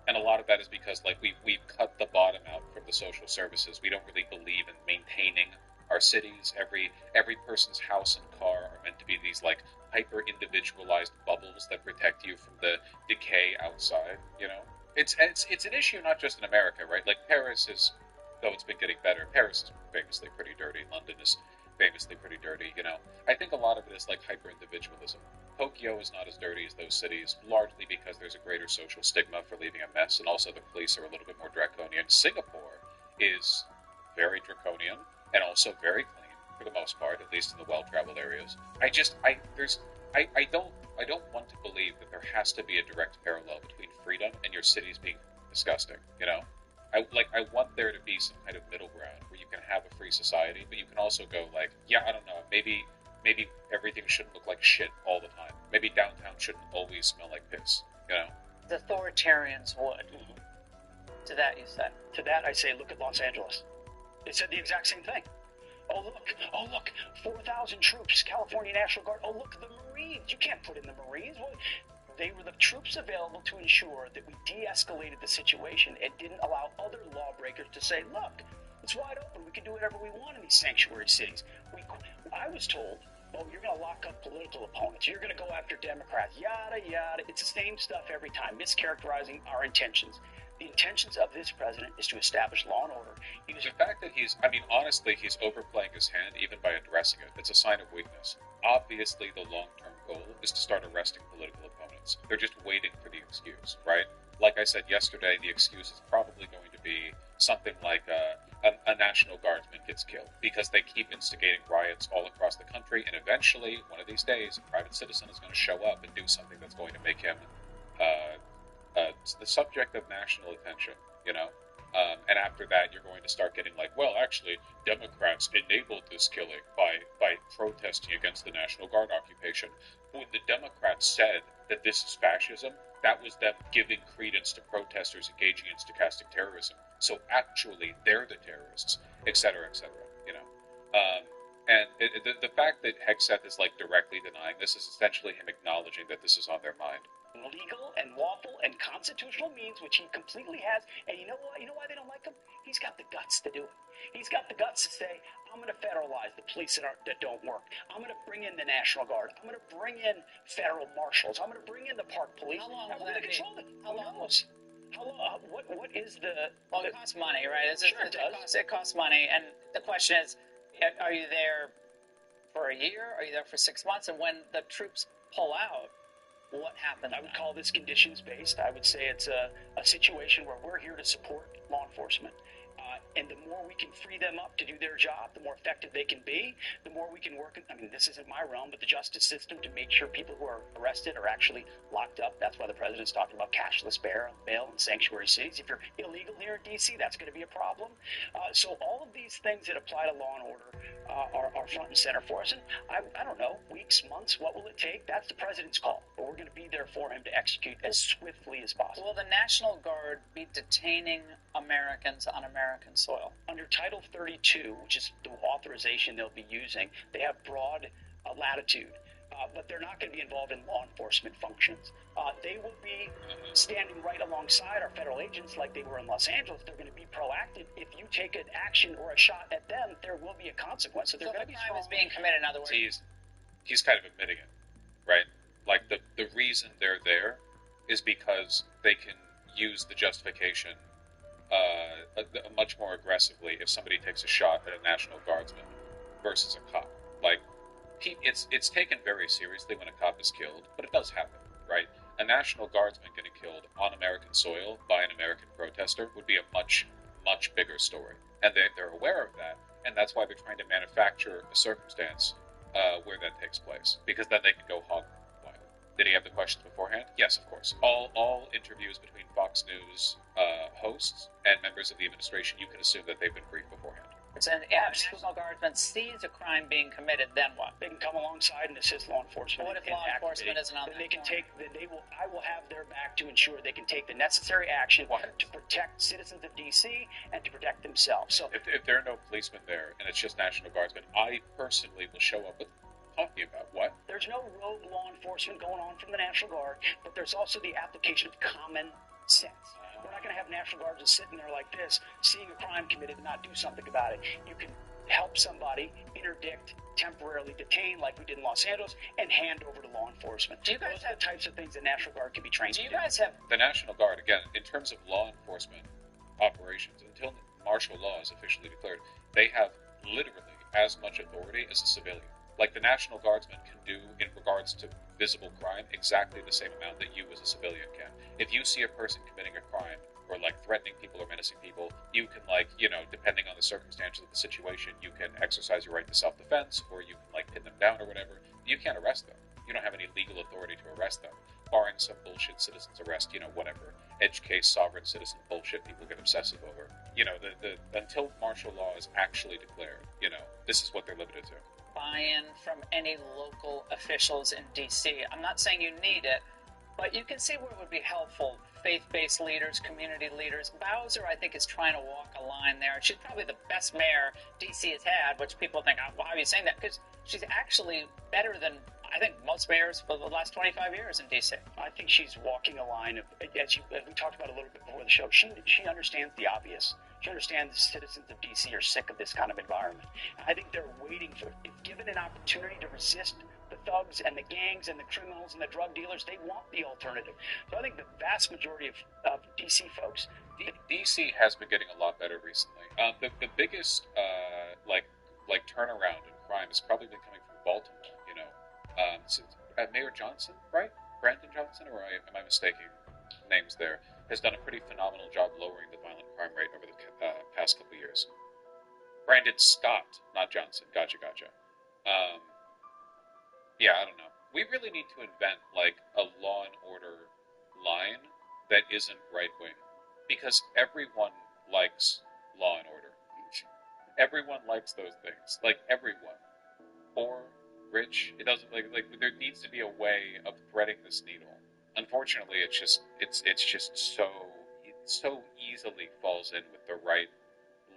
S4: And a lot of that is because, like, we've cut the bottom out from the social services. We don't really believe in maintaining our cities. Every person's house and car are meant to be these, like, hyper-individualized bubbles that protect you from the decay outside, you know? It's an issue not just in America, right? Like, Paris is, though it's been getting better, Paris is famously pretty dirty. London is famously pretty dirty, you know? I think a lot of it is, like, hyper-individualism. Tokyo is not as dirty as those cities, largely because there's a greater social stigma for leaving a mess, and also the police are a little bit more draconian. Singapore is very draconian, and also very clean, for the most part, at least in the well-traveled areas. I don't want to believe that there has to be a direct parallel between freedom and your cities being disgusting, you know? I want there to be some kind of middle ground where you can have a free society, but you can also go like, yeah, I don't know, maybe everything shouldn't look like shit all the time. Maybe downtown shouldn't always smell like piss, you know?
S7: the authoritarians would. To that you said.
S22: To that I say, look at Los Angeles. They said the exact same thing. Oh look, 4,000 troops, California National Guard. Oh look, the Marines. You can't put in the Marines. Well, they were the troops available to ensure that we de-escalated the situation and didn't allow other lawbreakers to say, look, it's wide open. We can do whatever we want in these sanctuary cities. I was told, oh, you're going to lock up political opponents. You're going to go after Democrats. Yada, yada. It's the same stuff every time, mischaracterizing our intentions. The intentions of this president is to establish law and order.
S4: The fact that he's overplaying his hand even by addressing it, it's a sign of weakness. Obviously, the long-term goal is to start arresting political opponents. They're just waiting for the excuse, right? Like I said yesterday, the excuse is probably going to be something like a National Guardsman gets killed because they keep instigating riots all across the country, and eventually, one of these days, a private citizen is going to show up and do something that's going to make him the subject of national attention, you know? And after that, you're going to start getting like, well, actually, Democrats enabled this killing by protesting against the National Guard occupation. When the Democrats said that this is fascism, that was them giving credence to protesters engaging in stochastic terrorism. So actually, they're the terrorists, etc., you know? And the fact that Hegseth is like directly denying this is essentially him acknowledging that this is on their mind.
S22: Legal and lawful and constitutional means, which he completely has. And you know what? You know why they don't like him? He's got the guts to do it. He's got the guts to say, I'm going to federalize the police that don't work. I'm going to bring in the National Guard. I'm going to bring in federal marshals. I'm going to bring in the park police.
S7: How long
S22: I'm
S7: will
S22: going to
S7: that be?
S22: control it.
S7: How
S22: Who
S7: long?
S22: knows? What is the?
S7: Well, it costs money, right?
S22: Sure, it does.
S7: It costs money, and the question is, are you there for a year? Are you there for 6 months? And when the troops pull out, what happens?
S22: I would call this conditions-based. I would say it's a situation where we're here to support law enforcement. And the more we can free them up to do their job, the more effective they can be, the more we can work, I mean, this isn't my realm, but the justice system to make sure people who are arrested are actually locked up. That's why the president's talking about cashless bail in sanctuary cities. If you're illegal here in D.C., that's going to be a problem. So all of these things that apply to law and order are front and center for us. And I don't know, weeks, months, what will it take? That's the president's call. But we're going to be there for him to execute as swiftly as possible.
S7: Will the National Guard be detaining Americans on American soil?
S22: Under Title 32, which is the authorization they'll be using, they have broad latitude, but they're not going to be involved in law enforcement functions. They will be standing right alongside our federal agents like they were in Los Angeles. They're going to be proactive. If you take an action or a shot at them, there will be a consequence. So they're going to be
S7: crime is being committed, in other words.
S4: He's kind of admitting it, right? Like the reason they're there is because they can use the justification much more aggressively if somebody takes a shot at a National Guardsman versus a cop. Like, it's taken very seriously when a cop is killed, but it does happen, right? A National Guardsman getting killed on American soil by an American protester would be a much, much bigger story. And they're aware of that, and that's why they're trying to manufacture a circumstance where that takes place, because then they can go hog wild. Did he have the questions beforehand? Yes, of course. All interviews between Fox News hosts and members of the administration, you can assume that they've been briefed beforehand.
S7: If National Guardsmen sees a crime being committed, then what?
S22: They can come alongside and assist law enforcement.
S7: What if law enforcement isn't on that?
S22: I will have their back to ensure they can take the necessary action to protect citizens of D.C. and to protect themselves. So,
S4: if there are no policemen there and it's just National Guardsmen, I personally will show up with talking about what?
S22: There's no rogue law enforcement going on from the National Guard, but there's also the application of common sense. We're not going to have National Guards just sitting there like this, seeing a crime committed and not do something about it. You can help somebody, interdict, temporarily detain, like we did in Los Angeles, and hand over to law enforcement.
S7: Do you guys
S22: have the types of things the National Guard can be trained to do?
S7: Do you guys have...
S4: The National Guard, again, in terms of law enforcement operations, until martial law is officially declared, they have literally as much authority as a civilian. Like the National Guardsmen can do in regards to visible crime exactly the same amount that you as a civilian can. If you see a person committing a crime or like threatening people or menacing people, you can depending on the circumstances of the situation, you can exercise your right to self-defense or you can pin them down or whatever. You can't arrest them. You don't have any legal authority to arrest them, barring some bullshit citizen's arrest, whatever. Edge case sovereign citizen bullshit people get obsessive over. Until martial law is actually declared, this is what they're limited to.
S7: Buy-in from any local officials in D.C. I'm not saying you need it, but you can see where it would be helpful. Faith-based leaders, community leaders. Bowser, I think, is trying to walk a line there. She's probably the best mayor D.C. has had, which people think, why are you saying that? Because she's actually better than, I think, most mayors for the last 25 years in D.C.
S22: I think she's walking a line of, as we talked about a little bit before the show, she understands the obvious. She understands the citizens of D.C. are sick of this kind of environment. I think they're waiting for, if given an opportunity to resist the thugs and the gangs and the criminals and the drug dealers, they want the alternative. So I think the vast majority of D.C. folks...
S4: D.C. has been getting a lot better recently. The biggest, turnaround in crime has probably been coming from Baltimore, Mayor Johnson, right? Brandon Johnson, or am I mistaking names there, has done a pretty phenomenal job lowering the violent crime rate over the past couple of years. Brandon Scott, not Johnson. Gotcha. Yeah, I don't know. We really need to invent, a law and order line that isn't right-wing. Because everyone likes law and order. Everyone likes those things. Everyone. Poor, rich, it doesn't, there needs to be a way of threading this needle. Unfortunately, it's just so easily falls in with the right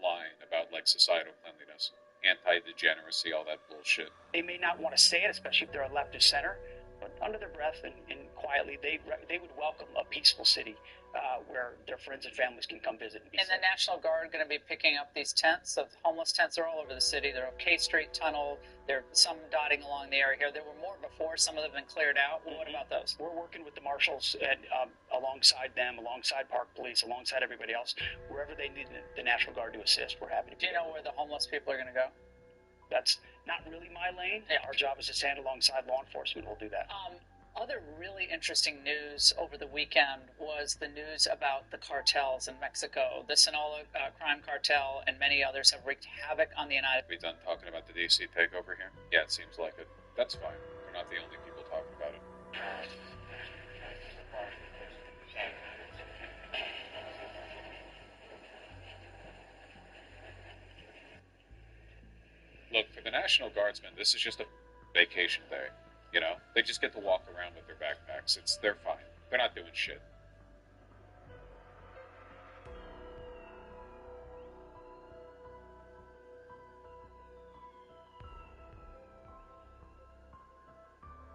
S4: line about, societal cleanliness. Anti-degeneracy, all that bullshit.
S22: They may not want to say it, especially if they're a leftist center, but under their breath and quietly, they would welcome a peaceful city where their friends and families can come visit and be
S7: And the National Guard going to be picking up these tents. The homeless tents are all over the city. They're on K Street Tunnel. There are some dotting along the area here. There were more before. Some of them have been cleared out. Well, what about those?
S22: We're working with the marshals alongside them, alongside Park Police, alongside everybody else. Wherever they need the National Guard to assist, we're happy to.
S7: Do you know where the homeless people are going to go?
S22: That's not really my lane. Our job is to stand alongside law enforcement. We'll do that.
S7: Other really interesting news over the weekend was the news about the cartels in Mexico. The Sinaloa crime cartel and many others have wreaked havoc on the United
S4: Are we done talking about the DC takeover here? Yeah, it seems like it. That's fine. We're not the only people talking about it. Look, for the National Guardsmen, this is just a vacation day. You know, they just get to walk around with their backpacks. They're fine. They're not doing shit.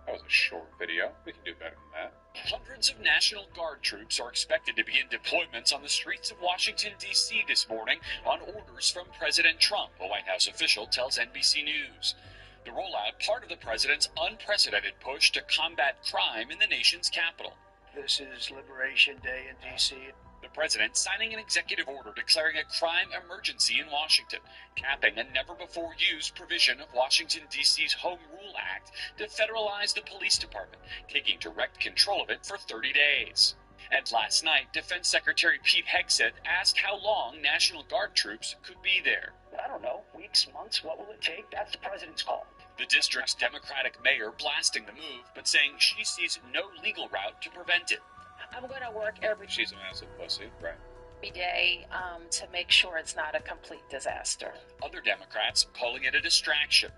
S4: That was a short video. We can do better than that.
S1: Hundreds of National Guard troops are expected to begin deployments on the streets of Washington, D.C. this morning on orders from President Trump, a White House official tells NBC News. The rollout part of the president's unprecedented push to combat crime in the nation's capital.
S14: This is Liberation Day in D.C.
S1: The president signing an executive order declaring a crime emergency in Washington, capping a never-before-used provision of Washington, D.C.'s Home Rule Act to federalize the police department, taking direct control of it for 30 days. And last night, Defense Secretary Pete Hegseth asked how long National Guard troops could be there.
S22: I don't know, weeks, months, what will it take? That's the president's call.
S1: The district's Democratic mayor blasting the move, but saying she sees no legal route to prevent it.
S11: I'm going to work every
S4: She's a massive pussy, right?
S11: day to make sure it's not a complete disaster.
S1: Other Democrats calling it a distraction.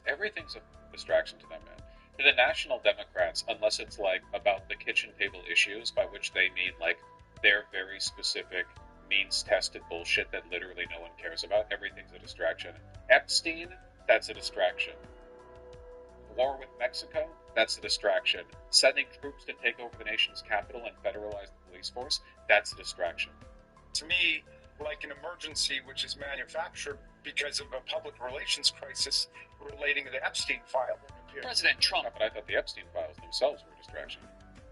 S4: Everything's a distraction to them, man. To the National Democrats, unless it's like about the kitchen table issues, by which they mean like their very specific means-tested bullshit that literally no one cares about, everything's a distraction. Epstein, that's a distraction. War with Mexico, that's a distraction. Sending troops to take over the nation's capital and federalize the police force, that's a distraction.
S15: To me, like an emergency which is manufactured because of a public relations crisis relating to the Epstein file.
S1: President Trump,
S4: but I thought the Epstein files themselves were a distraction.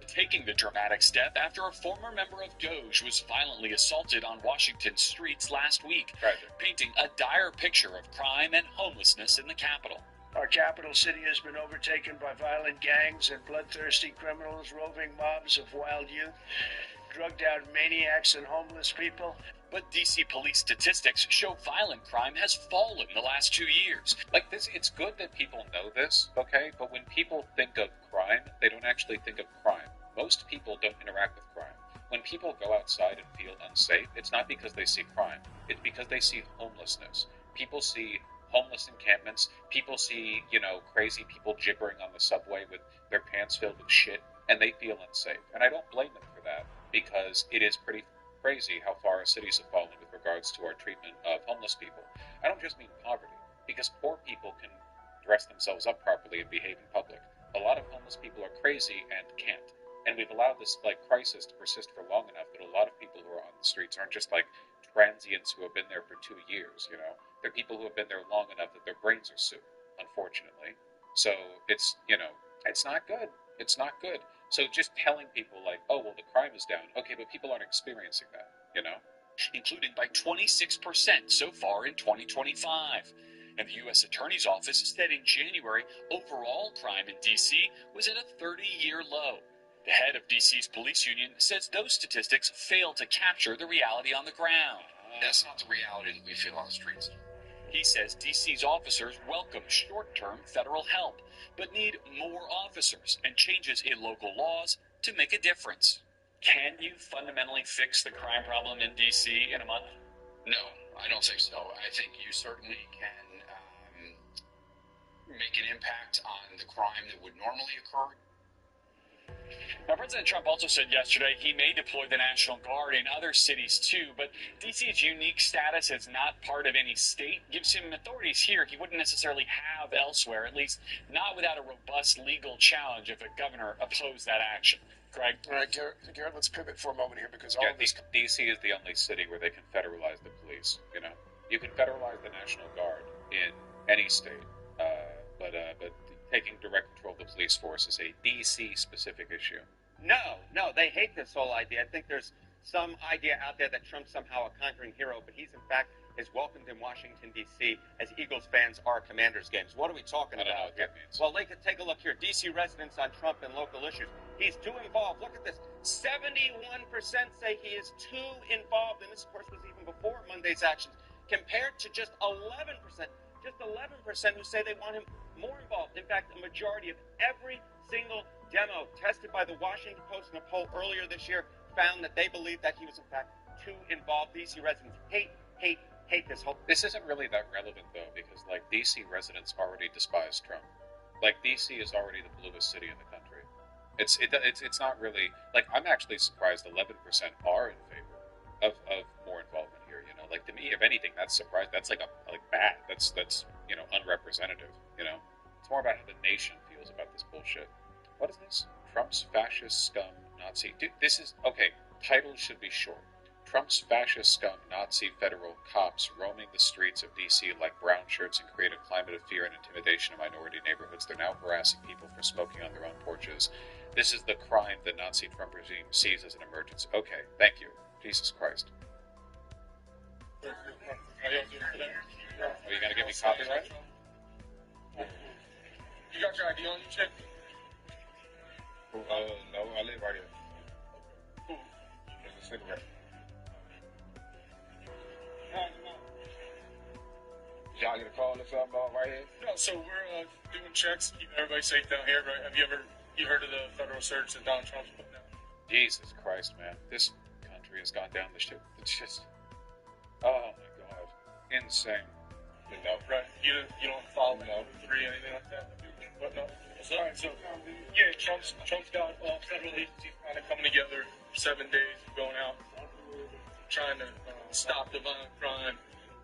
S1: Taking the dramatic step after a former member of Doge was violently assaulted on Washington streets last week, painting a dire picture of crime and homelessness in the capital.
S14: Our capital city has been overtaken by violent gangs and bloodthirsty criminals, roving mobs of wild youth, drugged-out maniacs and homeless people.
S1: But D.C. police statistics show violent crime has fallen the last 2 years.
S4: Like this, it's good that people know this, okay? But when people think of crime, they don't actually think of crime. Most people don't interact with crime. When people go outside and feel unsafe, it's not because they see crime. It's because they see homelessness. People see homeless encampments. People see, crazy people gibbering on the subway with their pants filled with shit, and they feel unsafe. And I don't blame them for that, because it is pretty crazy how far our cities have fallen with regards to our treatment of homeless people. I don't just mean poverty, because poor people can dress themselves up properly and behave in public. A lot of homeless people are crazy and can't. And we've allowed this crisis to persist for long enough that a lot of people who are on the streets aren't just transients who have been there for 2 years, They're people who have been there long enough that their brains are soup, unfortunately. So it's, it's not good. It's not good. So just telling people oh, well, the crime is down. Okay, but people aren't experiencing that,
S1: Including by 26% so far in 2025. And the U.S. Attorney's Office said in January, overall crime in D.C. was at a 30-year low. The head of D.C.'s police union says those statistics fail to capture the reality on the ground.
S23: That's not the reality that we feel on the streets.
S1: He says D.C.'s officers welcome short-term federal help, but need more officers and changes in local laws to make a difference. Can you fundamentally fix the crime problem in D.C. in a month?
S23: No, I don't think so. I think you certainly can make an impact on the crime that would normally occur.
S1: Now, President Trump also said yesterday he may deploy the National Guard in other cities too, but DC's unique status as not part of any state gives him authorities here he wouldn't necessarily have elsewhere, at least not without a robust legal challenge if a governor opposed that action. Greg?
S13: All right, Garrett, let's pivot for a moment here because all
S4: Yeah,
S13: of this...
S4: DC is the only city where they can federalize the police, you know? You can federalize the National Guard in any state, but taking direct control of the police force is a DC-specific issue.
S16: No, they hate this whole idea. I think there's some idea out there that Trump's somehow a conquering hero, but he's in fact is welcomed in Washington, D.C. as Eagles fans are Commanders games. What are we talking
S4: I don't know
S16: about
S4: what
S16: here?
S4: that means.
S16: Well, take a look here. D.C. residents on Trump and local issues. He's too involved. Look at this. 71% say he is too involved, and this, of course, was even before Monday's actions, compared to just 11% who say they want him more involved. In fact, a majority of every single demo tested by the Washington Post in a poll earlier this year found that they believed that he was, in fact, too involved. D.C. residents hate this whole...
S4: This isn't really that relevant, though, because, like, D.C. residents already despise Trump. Like, D.C. is already the bluest city in the country. It's not really... Like, I'm actually surprised 11% are in favor of more involvement here, you know? Like, to me, if anything, that's surprising. That's, like bad. That's you know, unrepresentative, you know? It's more about how the nation feels about this bullshit. What is this? Trump's fascist scum Nazi... Dude, this is... Okay, title should be short. Trump's fascist scum Nazi federal cops roaming the streets of D.C. like brown shirts and create a climate of fear and intimidation in minority neighborhoods. They're now harassing people for smoking on their own porches. This is the crime the Nazi Trump regime sees as an emergency. Okay, thank you. Jesus Christ. Are you going to give me copyright?
S15: You got your ID on you, Chip?
S17: No, I live right here.
S15: Cool.
S17: There's a cigarette. Y'all get a call or something right here?
S15: No, so we're doing checks, keeping everybody safe down here, right? Have you heard of the federal search that Donald Trump's putting out?
S4: Jesus Christ, man. This country has gone down the shit. It's just... Oh, my God. Insane.
S15: No, right. You don't follow no 3 anything like that? What, no? So, all right, so, yeah, Trump's got all federal agencies kind of coming together for 7 days, going out, trying to stop the violent crime,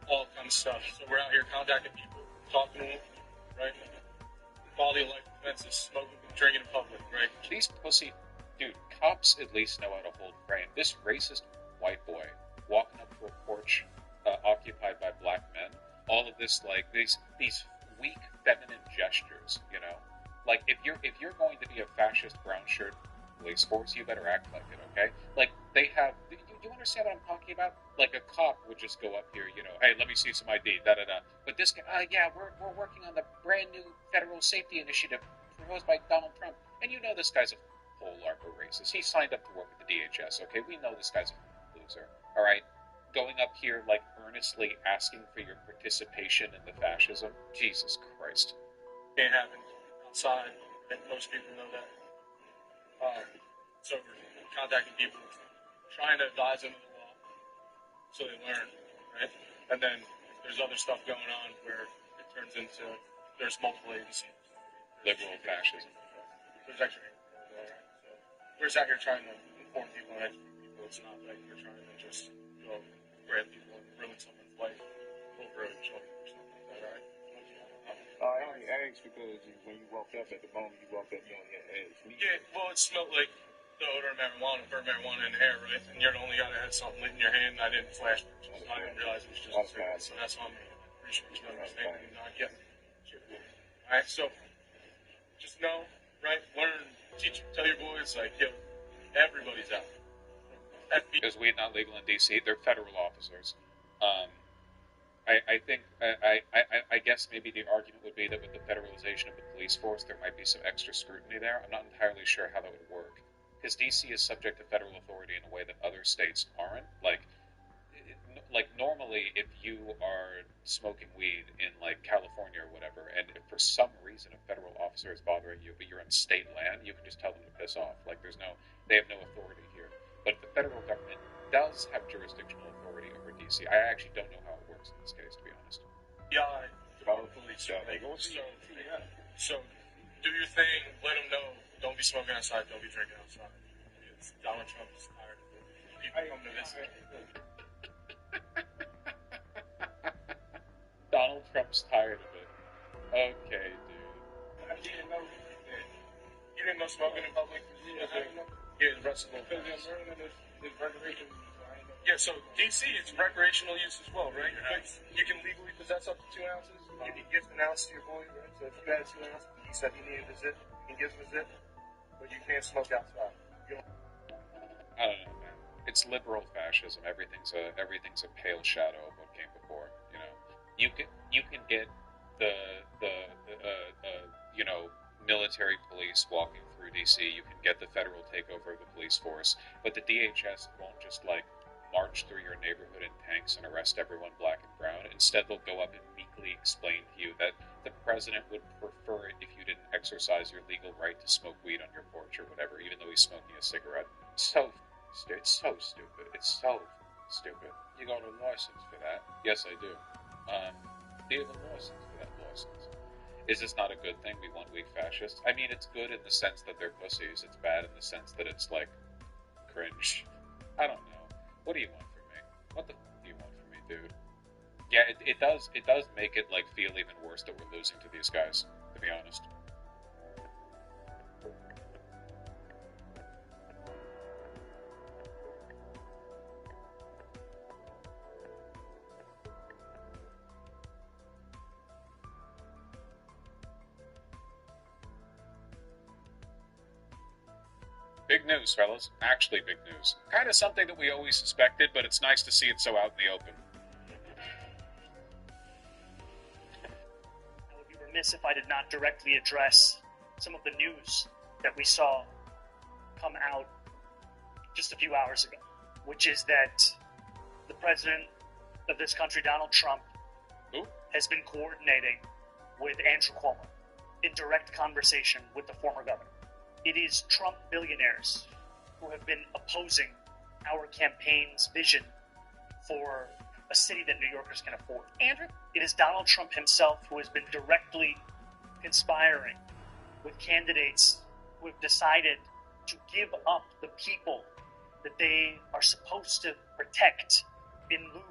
S15: all kind of stuff. So we're out here contacting people, talking to them, right? Quality of life defenses, smoking, drinking in public, right?
S4: These pussy... Dude, cops at least know how to hold frame. This racist white boy walking up to a porch occupied by black men, all of this, like, these weak feminine gestures, you know? Like, if you're going to be a fascist brown shirt police force, you better act like it, okay? Like, they have... You understand what I'm talking about? Like, a cop would just go up here, you know, hey, let me see some ID, da-da-da. But this guy, yeah, we're working on the brand new federal safety initiative proposed by Donald Trump. And you know this guy's a whole LARPer racist. He signed up to work with the DHS, okay? We know this guy's a loser, all right? Going up here, like, earnestly asking for your participation in the fascism? Jesus Christ.
S15: Can't happen outside, and most people know that. So we're contacting people, trying to advise them of the law so they learn, right? And then there's other stuff going on where it turns into there's multiple agencies.
S4: Liberal fascism.
S15: There's actually, right? So we're just out here trying to inform people and educate people. It's not like we're trying to just go grab people and ruin someone's life over a joke or something like that, right?
S17: I only asked because when you walked up at the moment you walked up, you only asked me.
S15: Yeah, well, it smelled like the odor of marijuana, burnt marijuana in the air, right? And you're the only guy that had something lit in your hand, and I didn't flash it. So I didn't realize it was just a cigarette, so that's on me. Appreciate you understanding. Alright, so just know, right? Learn, teach, tell your boys, like, yo, everybody's out.
S4: Is weed not legal in D.C.? They're federal officers. I guess maybe the argument would be that with the federalization of the police force, there might be some extra scrutiny there. I'm not entirely sure how that would work. Because D.C. is subject to federal authority in a way that other states aren't. Like normally, if you are smoking weed in, like, California or whatever, and if for some reason a federal officer is bothering you, but you're on state land, you can just tell them to piss off. Like, they have no authority here. But the federal government does have jurisdictional authority over D.C. I actually don't know how it works in this case, to be honest.
S15: Yeah, follow the police. So do your thing. Let them know. Don't Don't be smoking outside. Don't be drinking outside. Donald Trump is tired of it. People come to visit.
S4: Donald Trump's tired of it. Okay, dude.
S15: You didn't know smoking in public was getting arrestable. Yeah, so DC is recreational use as well, right? You can legally possess up to 2 ounces. You can gift an ounce to your boy, right? So if you had 2 ounces, he said he needed a zip, you can give him a zip, but you can't smoke outside.
S4: I don't know, man. It's liberal fascism. Everything's a pale shadow of what came before. You know, you can get the military police walking through DC. You can get the federal takeover of the police force, but the DHS won't just like march through your neighborhood in tanks and arrest everyone black and brown. Instead, they'll go up and meekly explain to you that the president would prefer it if you didn't exercise your legal right to smoke weed on your porch or whatever, even though he's smoking a cigarette. It's so stupid. It's so stupid. You got a license for that? Yes, I do. Do you have a license for that license? Is this not a good thing? We want weak fascists? I mean, it's good in the sense that they're pussies. It's bad in the sense that it's, like, cringe. I don't know. What do you want from me? What the f*** do you want from me, dude? Yeah, it does make it, like, feel even worse that we're losing to these guys, to be honest. Big news, fellas. Actually big news. Kind of something that we always suspected, but it's nice to see it so out in the open.
S9: I would be remiss if I did not directly address some of the news that we saw come out just a few hours ago, which is that the president of this country, Donald Trump, has been coordinating with Andrew Cuomo in direct conversation with the former governor. It is Trump billionaires who have been opposing our campaign's vision for a city that New Yorkers can afford.
S12: Andrew?
S9: It is Donald Trump himself who has been directly conspiring with candidates who have decided to give up the people that they are supposed to protect in lieu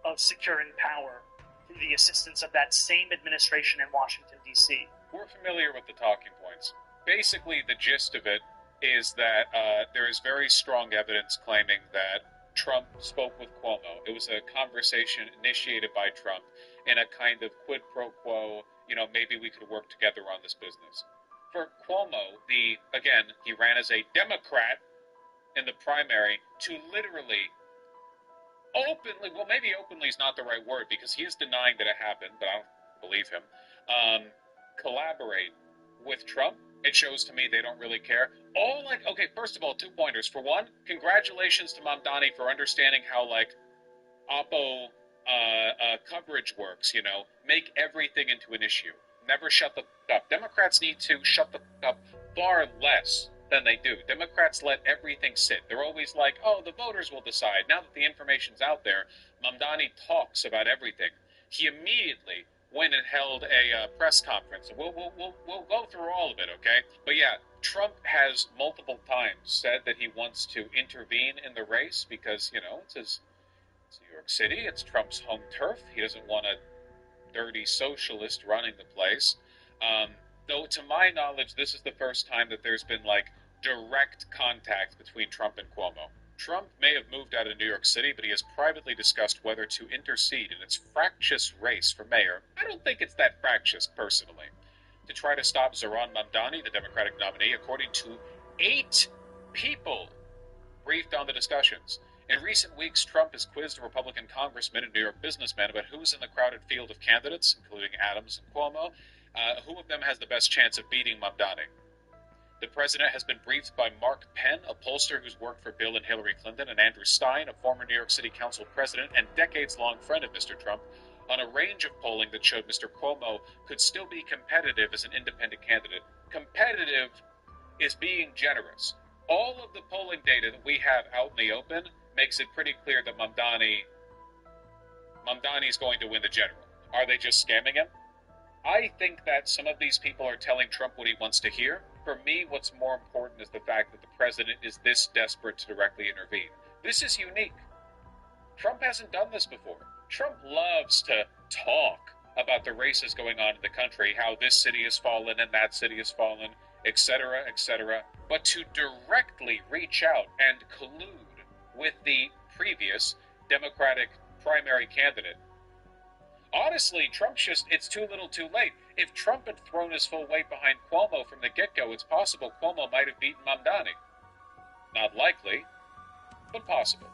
S9: of securing power through the assistance of that same administration in Washington, D.C.
S4: We're familiar with the talking points. Basically, the gist of it is that there is very strong evidence claiming that Trump spoke with Cuomo. It was a conversation initiated by Trump in a kind of quid pro quo, maybe we could work together on this business. For Cuomo, he ran as a Democrat in the primary to literally openly, well, maybe openly is not the right word because he is denying that it happened, but I don't believe him, collaborate with Trump. It shows to me they don't really care. First of all, 2 pointers. For one, congratulations to Mamdani for understanding how, Oppo coverage works, Make everything into an issue. Never shut the f*** up. Democrats need to shut the f*** up far less than they do. Democrats let everything sit. They're always like, oh, the voters will decide. Now that the information's out there, Mamdani talks about everything. He immediately went and held a press conference. We'll go through all of it, okay? But yeah, Trump has multiple times said that he wants to intervene in the race because, it's New York City, it's Trump's home turf. He doesn't want a dirty socialist running the place. Though, to my knowledge, this is the first time that there's been, direct contact between Trump and Cuomo. Trump may have moved out of New York City, but he has privately discussed whether to intercede in its fractious race for mayor. I don't think it's that fractious, personally. To try to stop Zohran Mamdani, the Democratic nominee, according to 8 people briefed on the discussions. In recent weeks, Trump has quizzed a Republican congressman and New York businessman about who's in the crowded field of candidates, including Adams and Cuomo, who of them has the best chance of beating Mamdani. The president has been briefed by Mark Penn, a pollster who's worked for Bill and Hillary Clinton, and Andrew Stein, a former New York City Council president and decades-long friend of Mr. Trump, on a range of polling that showed Mr. Cuomo could still be competitive as an independent candidate. Competitive is being generous. All of the polling data that we have out in the open makes it pretty clear that Mamdani is going to win the general. Are they just scamming him? I think that some of these people are telling Trump what he wants to hear. For me, what's more important is the fact that the president is this desperate to directly intervene. This is unique. Trump hasn't done this before. Trump loves to talk about the races going on in the country, how this city has fallen and that city has fallen, etc., etc. But to directly reach out and collude with the previous Democratic primary candidate, honestly, it's too little too late. If Trump had thrown his full weight behind Cuomo from the get-go, it's possible Cuomo might have beaten Mamdani. Not likely, but possible.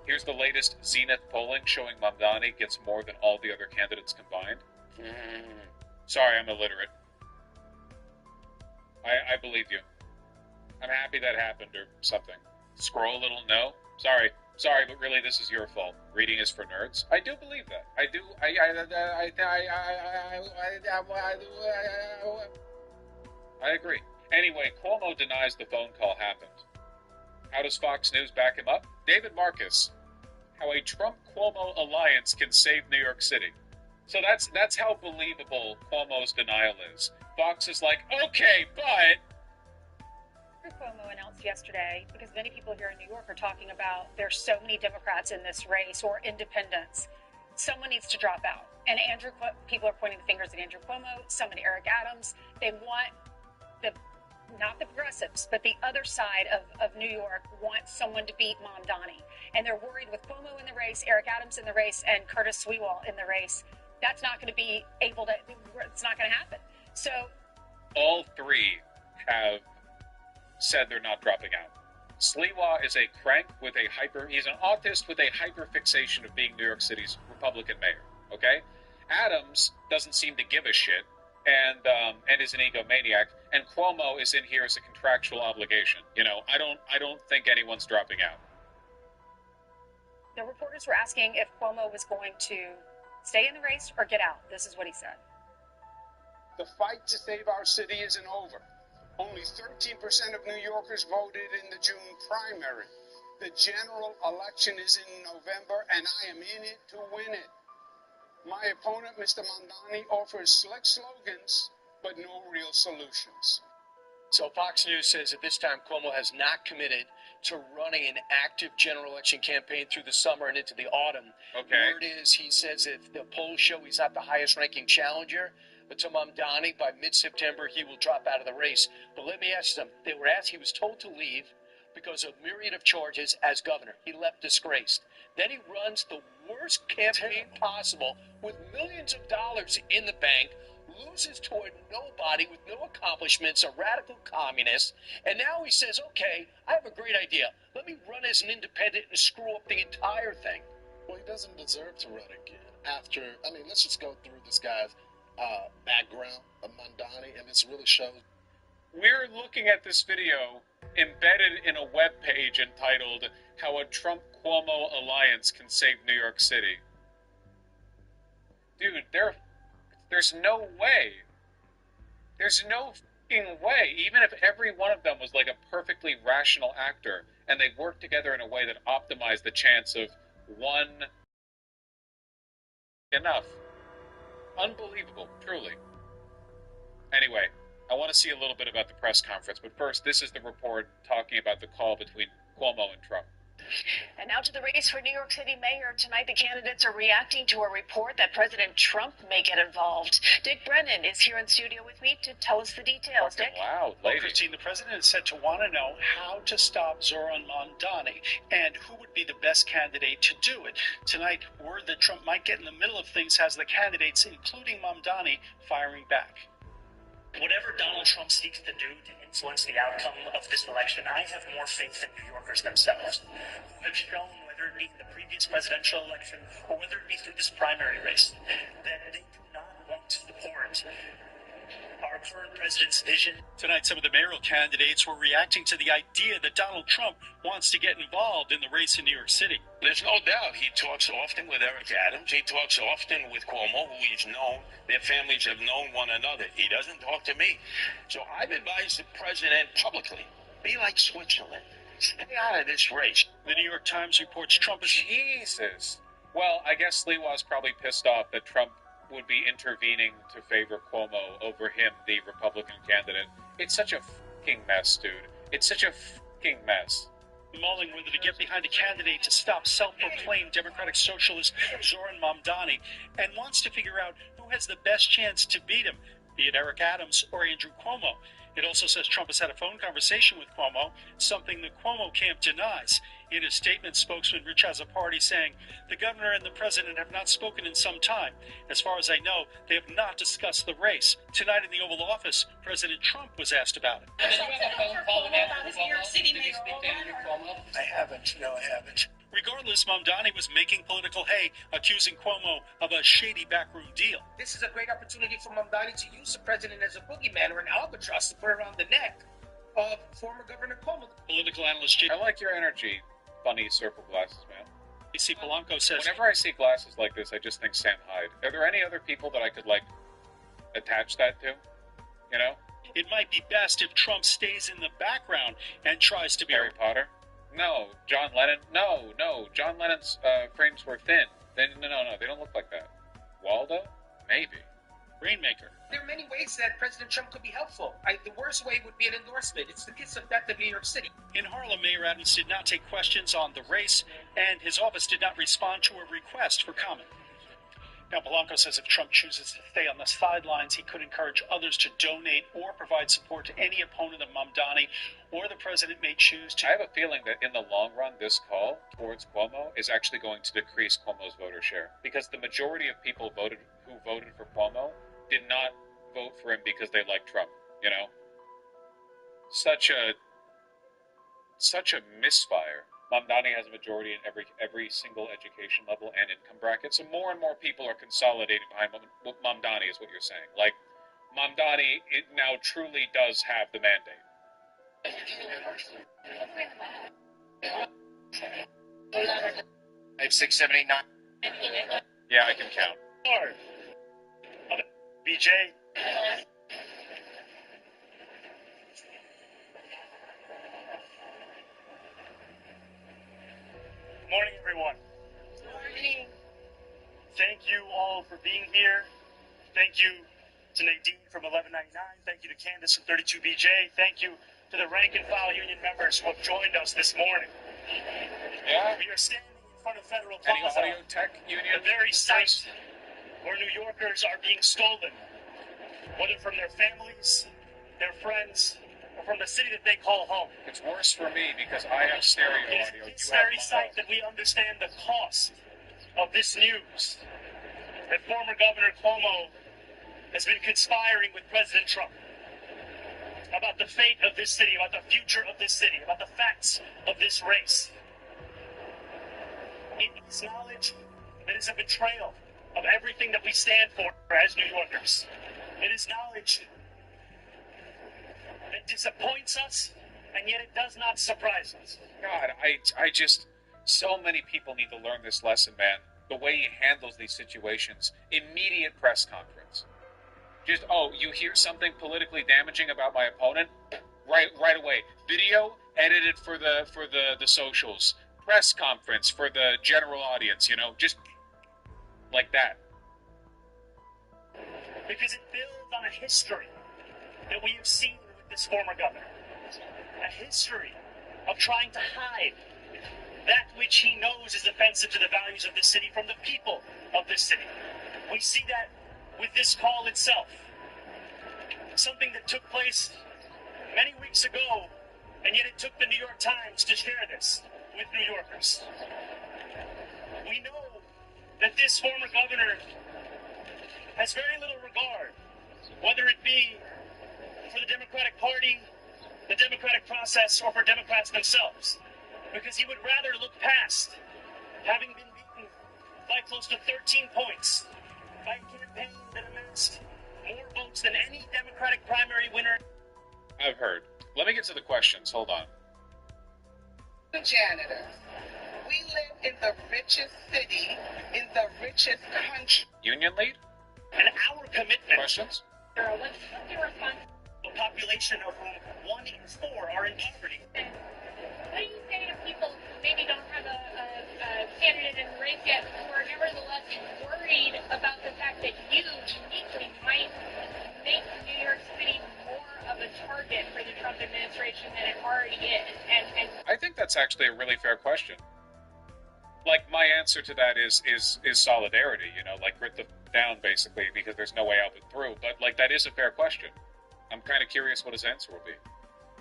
S4: Here's the latest Zenith polling showing Mamdani gets more than all the other candidates combined. Sorry, I'm illiterate. I believe you. I'm happy that happened or something. Scroll a little no. Sorry, but really this is your fault. Reading is for nerds. I do believe that. I agree. Anyway, Cuomo denies the phone call happened. How does Fox News back him up? David Marcus. How a Trump-Cuomo alliance can save New York City. So that's how believable Cuomo's denial is. Fox is like, okay, but...
S12: Cuomo announced yesterday, because many people here in New York are talking about there's so many Democrats in this race or independents. Someone needs to drop out. And people are pointing the fingers at Andrew Cuomo, some at Eric Adams. They want not the progressives, but the other side of New York wants someone to beat Mamdani. And they're worried with Cuomo in the race, Eric Adams in the race, and Curtis Sliwa in the race. That's not going to be it's not going to happen. So
S4: all three have said they're not dropping out. Sliwa is a crank he's an autist with a hyperfixation of being New York City's Republican mayor, okay? Adams doesn't seem to give a shit and is an egomaniac, and Cuomo is in here as a contractual obligation. I don't think anyone's dropping out.
S12: The reporters were asking if Cuomo was going to stay in the race or get out. This is what he said.
S2: The fight to save our city isn't over. Only 13% of New Yorkers voted in the June primary. The general election is in November, and I am in it to win it. My opponent, Mr. Mamdani, offers slick slogans, but no real solutions.
S18: So Fox News says at this time Cuomo has not committed to running an active general election campaign through the summer and into the autumn.
S4: Okay.
S18: Word is he says if the polls show he's not the highest-ranking challenger to Mamdani, by mid-September he will drop out of the race. But let me ask you something. He was told to leave because of myriad of charges as governor. He left disgraced. Then he runs the worst campaign possible with millions of dollars in the bank, loses to a nobody with no accomplishments, a radical communist, and now he says, okay, I have a great idea. Let me run as an independent and screw up the entire thing.
S19: Well, he doesn't deserve to run again. Let's just go through this guy's background of Mamdani, and this really shows.
S4: We're looking at this video embedded in a web page entitled How a Trump-Cuomo Alliance Can Save New York City. Dude, there's no way. There's no fucking way. Even if every one of them was like a perfectly rational actor and they worked together in a way that optimized the chance of one enough. Unbelievable, truly. Anyway, I want to see a little bit about the press conference, but first, this is the report talking about the call between Cuomo and Trump.
S11: And now to the race for New York City mayor. Tonight, the candidates are reacting to a report that President Trump may get involved. Dick Brennan is here in studio with me to tell us the details. Dick?
S4: Wow,
S24: well, Christine, the president is said to want to know how to stop Zoran Mamdani and who would be the best candidate to do it. Tonight, word that Trump might get in the middle of things has the candidates, including Mamdani, firing back.
S9: Whatever Donald Trump seeks to do to influence the outcome of this election, I have more faith in New Yorkers themselves, who have shown, whether it be in the previous presidential election or whether it be through this primary race, that they do not want to support our current president's vision.
S24: Tonight, some of the mayoral candidates were reacting to the idea that Donald Trump wants to get involved in the race in New York City.
S25: There's no doubt he talks often with Eric Adams. He talks often with Cuomo, who he's known. Their families have known one another. He doesn't talk to me. So I've advised the president publicly, be like Switzerland. Stay out of this race.
S24: The New York Times reports Trump is...
S4: Jesus. Well, I guess Sliwa's probably pissed off that Trump would be intervening to favor Cuomo over him, the Republican candidate. It's such a fucking mess, dude. It's such a fucking mess.
S24: Mulling whether to get behind a candidate to stop self-proclaimed Democratic Socialist Zoran Mamdani and wants to figure out who has the best chance to beat him, be it Eric Adams or Andrew Cuomo. It also says Trump has had a phone conversation with Cuomo, something the Cuomo camp denies. In a statement, spokesman Rich Azzopardi saying, the governor and the president have not spoken in some time. As far as I know, they have not discussed the race. Tonight in the Oval Office, President Trump was asked about it.
S18: I haven't. No, I haven't.
S24: Regardless, Mamdani was making political hay, accusing Cuomo of a shady backroom deal.
S3: This is a great opportunity for Mamdani to use the president as a boogeyman or an albatross to put around the neck of former Governor Cuomo.
S24: Political analyst
S4: I like your energy, funny circle glasses, man.
S24: J.C. Polanco says,
S4: whenever I see glasses like this, I just think Sam Hyde. Are there any other people that I could, attach that to? You know?
S24: It might be best if Trump stays in the background and tries to be
S4: Harry Potter? No. John Lennon? No. John Lennon's frames were thin. No, they don't look like that. Waldo? Maybe.
S24: Rainmaker.
S3: There are many ways that President Trump could be helpful. The worst way would be an endorsement. It's the kiss of death of New York City.
S24: In Harlem, Mayor Adams did not take questions on the race, and his office did not respond to a request for comment. Now, Polanco says if Trump chooses to stay on the sidelines, he could encourage others to donate or provide support to any opponent of Mamdani, or the president may choose to...
S4: I have a feeling that in the long run, this call towards Cuomo is actually going to decrease Cuomo's voter share. Because the majority of people who voted for Cuomo did not vote for him because they like Trump, you know? Such a misfire. Mamdani has a majority in every single education level and income bracket, so more and more people are consolidating behind Mamdani, is what you're saying. Like, Mamdani, it now truly does have the mandate.
S23: 5, 6, 7, 8, 9.
S4: Yeah, I can count.
S9: BJ. Morning, everyone.
S11: Morning.
S9: Thank you all for being here. Thank you to Nadine from 1199. Thank you to Candace from 32BJ. Thank you to the rank and file union members who have joined us this morning.
S4: Yeah.
S9: We are standing in front of Federal
S4: Any
S9: Plaza,
S4: audio tech union?
S9: the very site where New Yorkers are being stolen, whether from their families, their friends, or from the city that they call home.
S4: It's worse for me because I have stereo
S9: It
S4: audio.
S9: is this very site that we understand the cost of this news, that former Governor Cuomo has been conspiring with President Trump about the fate of this city, about the future of this city, about the facts of this race. It is knowledge that is a betrayal of everything that we stand for as New Yorkers. It is knowledge that disappoints us, and yet it does not surprise us.
S4: God, I just, so many people need to learn this lesson, man. The way he handles these situations. Immediate press conference. Just, you hear something politically damaging about my opponent? Right away. Video edited for the socials. Press conference for the general audience, just like that.
S9: Because it builds on a history that we have seen with this former governor. A history of trying to hide that which he knows is offensive to the values of this city from the people of this city. We see that with this call itself. Something that took place many weeks ago, and yet it took the New York Times to share this with New Yorkers. We know that this former governor has very little regard, whether it be for the Democratic Party, the democratic process, or for Democrats themselves, because he would rather look past having been beaten by close to 13 points by a campaign that amassed more votes than any Democratic primary winner.
S4: I've heard. Let me get to the questions. Hold on.
S5: The janitors. We live in the richest city, in the richest country.
S4: Union lead?
S9: And our commitment.
S4: Questions?
S11: What's your response?
S9: A population of whom 1 in 4 are in poverty.
S11: What do you say to people who maybe don't have a
S6: candidate in the race yet, who are nevertheless worried about the fact that you uniquely might make New York City more of a target for the Trump administration than it already is. And
S4: I think that's actually a really fair question. Like, my answer to that is solidarity, you know, like, grit them down, basically, because there's no way out but through. But, like, that is a fair question. I'm kind of curious what his answer will be.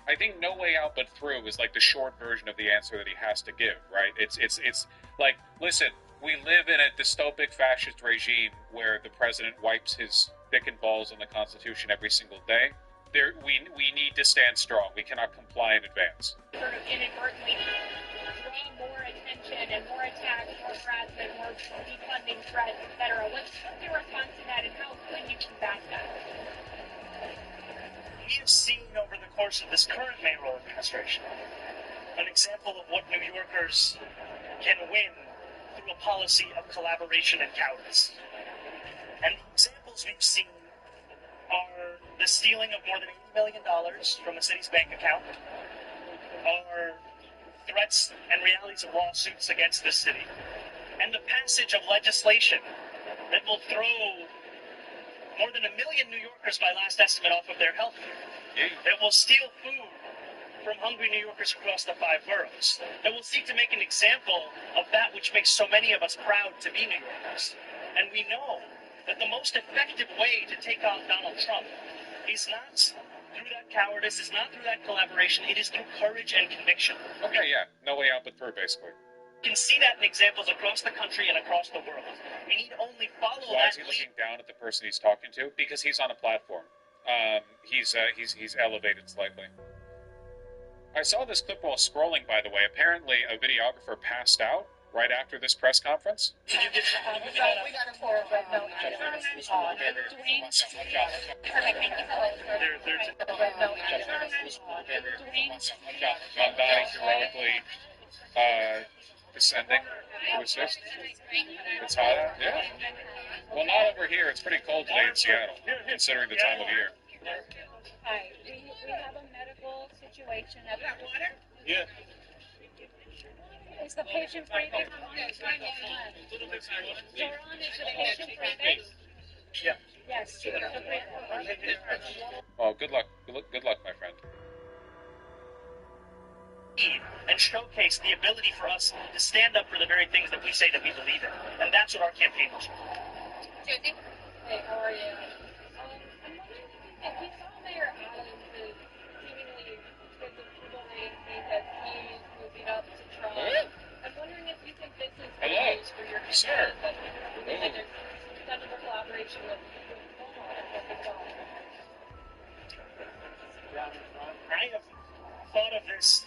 S4: I think no way out but through is, like, the short version of the answer that he has to give, right? It's like, listen, we live in a dystopic fascist regime where the president wipes his dick and balls on the Constitution every single day. We need to stand strong. We cannot comply in advance.
S6: Sort of inadvertently draw more attention and more attacks, more harassment, more defunding threats, etc. What's your response to that, and how could you combat that?
S9: We have seen over the course of this current mayoral administration an example of what New Yorkers can win through a policy of collaboration and cowardice. And the examples we've seen are the stealing of more than $80 million from the city's bank account, are threats and realities of lawsuits against the city, and the passage of legislation that will throw more than 1 million New Yorkers, by last estimate, off of their health care, that will steal food from hungry New Yorkers across the 5 boroughs, that will seek to make an example of that which makes so many of us proud to be New Yorkers. And we know that the most effective way to take on Donald Trump is not through that cowardice, is not through that collaboration, it is through courage and conviction.
S4: Okay, yeah, no way out but through, basically.
S9: You can see that in examples across the country and across the world. We need only follow
S4: Why
S9: that
S4: is he looking down at the person he's talking to? Because he's on a platform. He's elevated slightly. I saw this clip while scrolling, by the way. Apparently, a videographer passed out right after this press conference.
S6: We got a call right now. Dwayne. Perfect. Thank you so much.
S4: Mamdani heroically descending to assist. It's hot out? Yeah. Well, not over here. It's pretty cold today in Seattle, considering the time of year.
S12: Hi, we have a medical situation at the water.
S4: Yeah.
S12: Is the patient breathing? Zoran, is the patient breathing?
S9: Yeah.
S12: Yes.
S4: Oh, good luck. Good luck, my friend.
S9: And showcase the ability for us to stand up for the very things that we say that we believe in. And that's what our campaign was.
S6: Josie? Hey, how are you? I'm wondering if we saw Mayor Adams is seemingly with the people maintain that he's moving up to Trump. I'm wondering if you think this is good news for your campaign, that there's potential collaboration with Cuomo as well.
S9: I have thought of this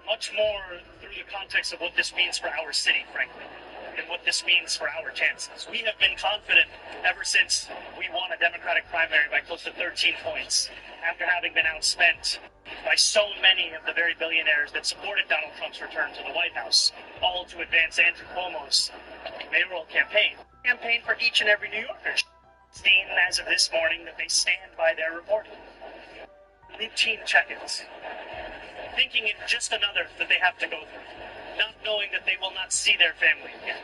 S9: much more through the context of what this means for our city, frankly, and what this means for our chances. We have been confident ever since we won a Democratic primary by close to 13 points, after having been outspent by so many of the very billionaires that supported Donald Trump's return to the White House, all to advance Andrew Cuomo's mayoral campaign. Campaign for each and every New Yorker. Seen as of this morning that they stand by their reporting. Routine check-ins. Thinking it's just another that they have to go through, not knowing that they will not see their family again.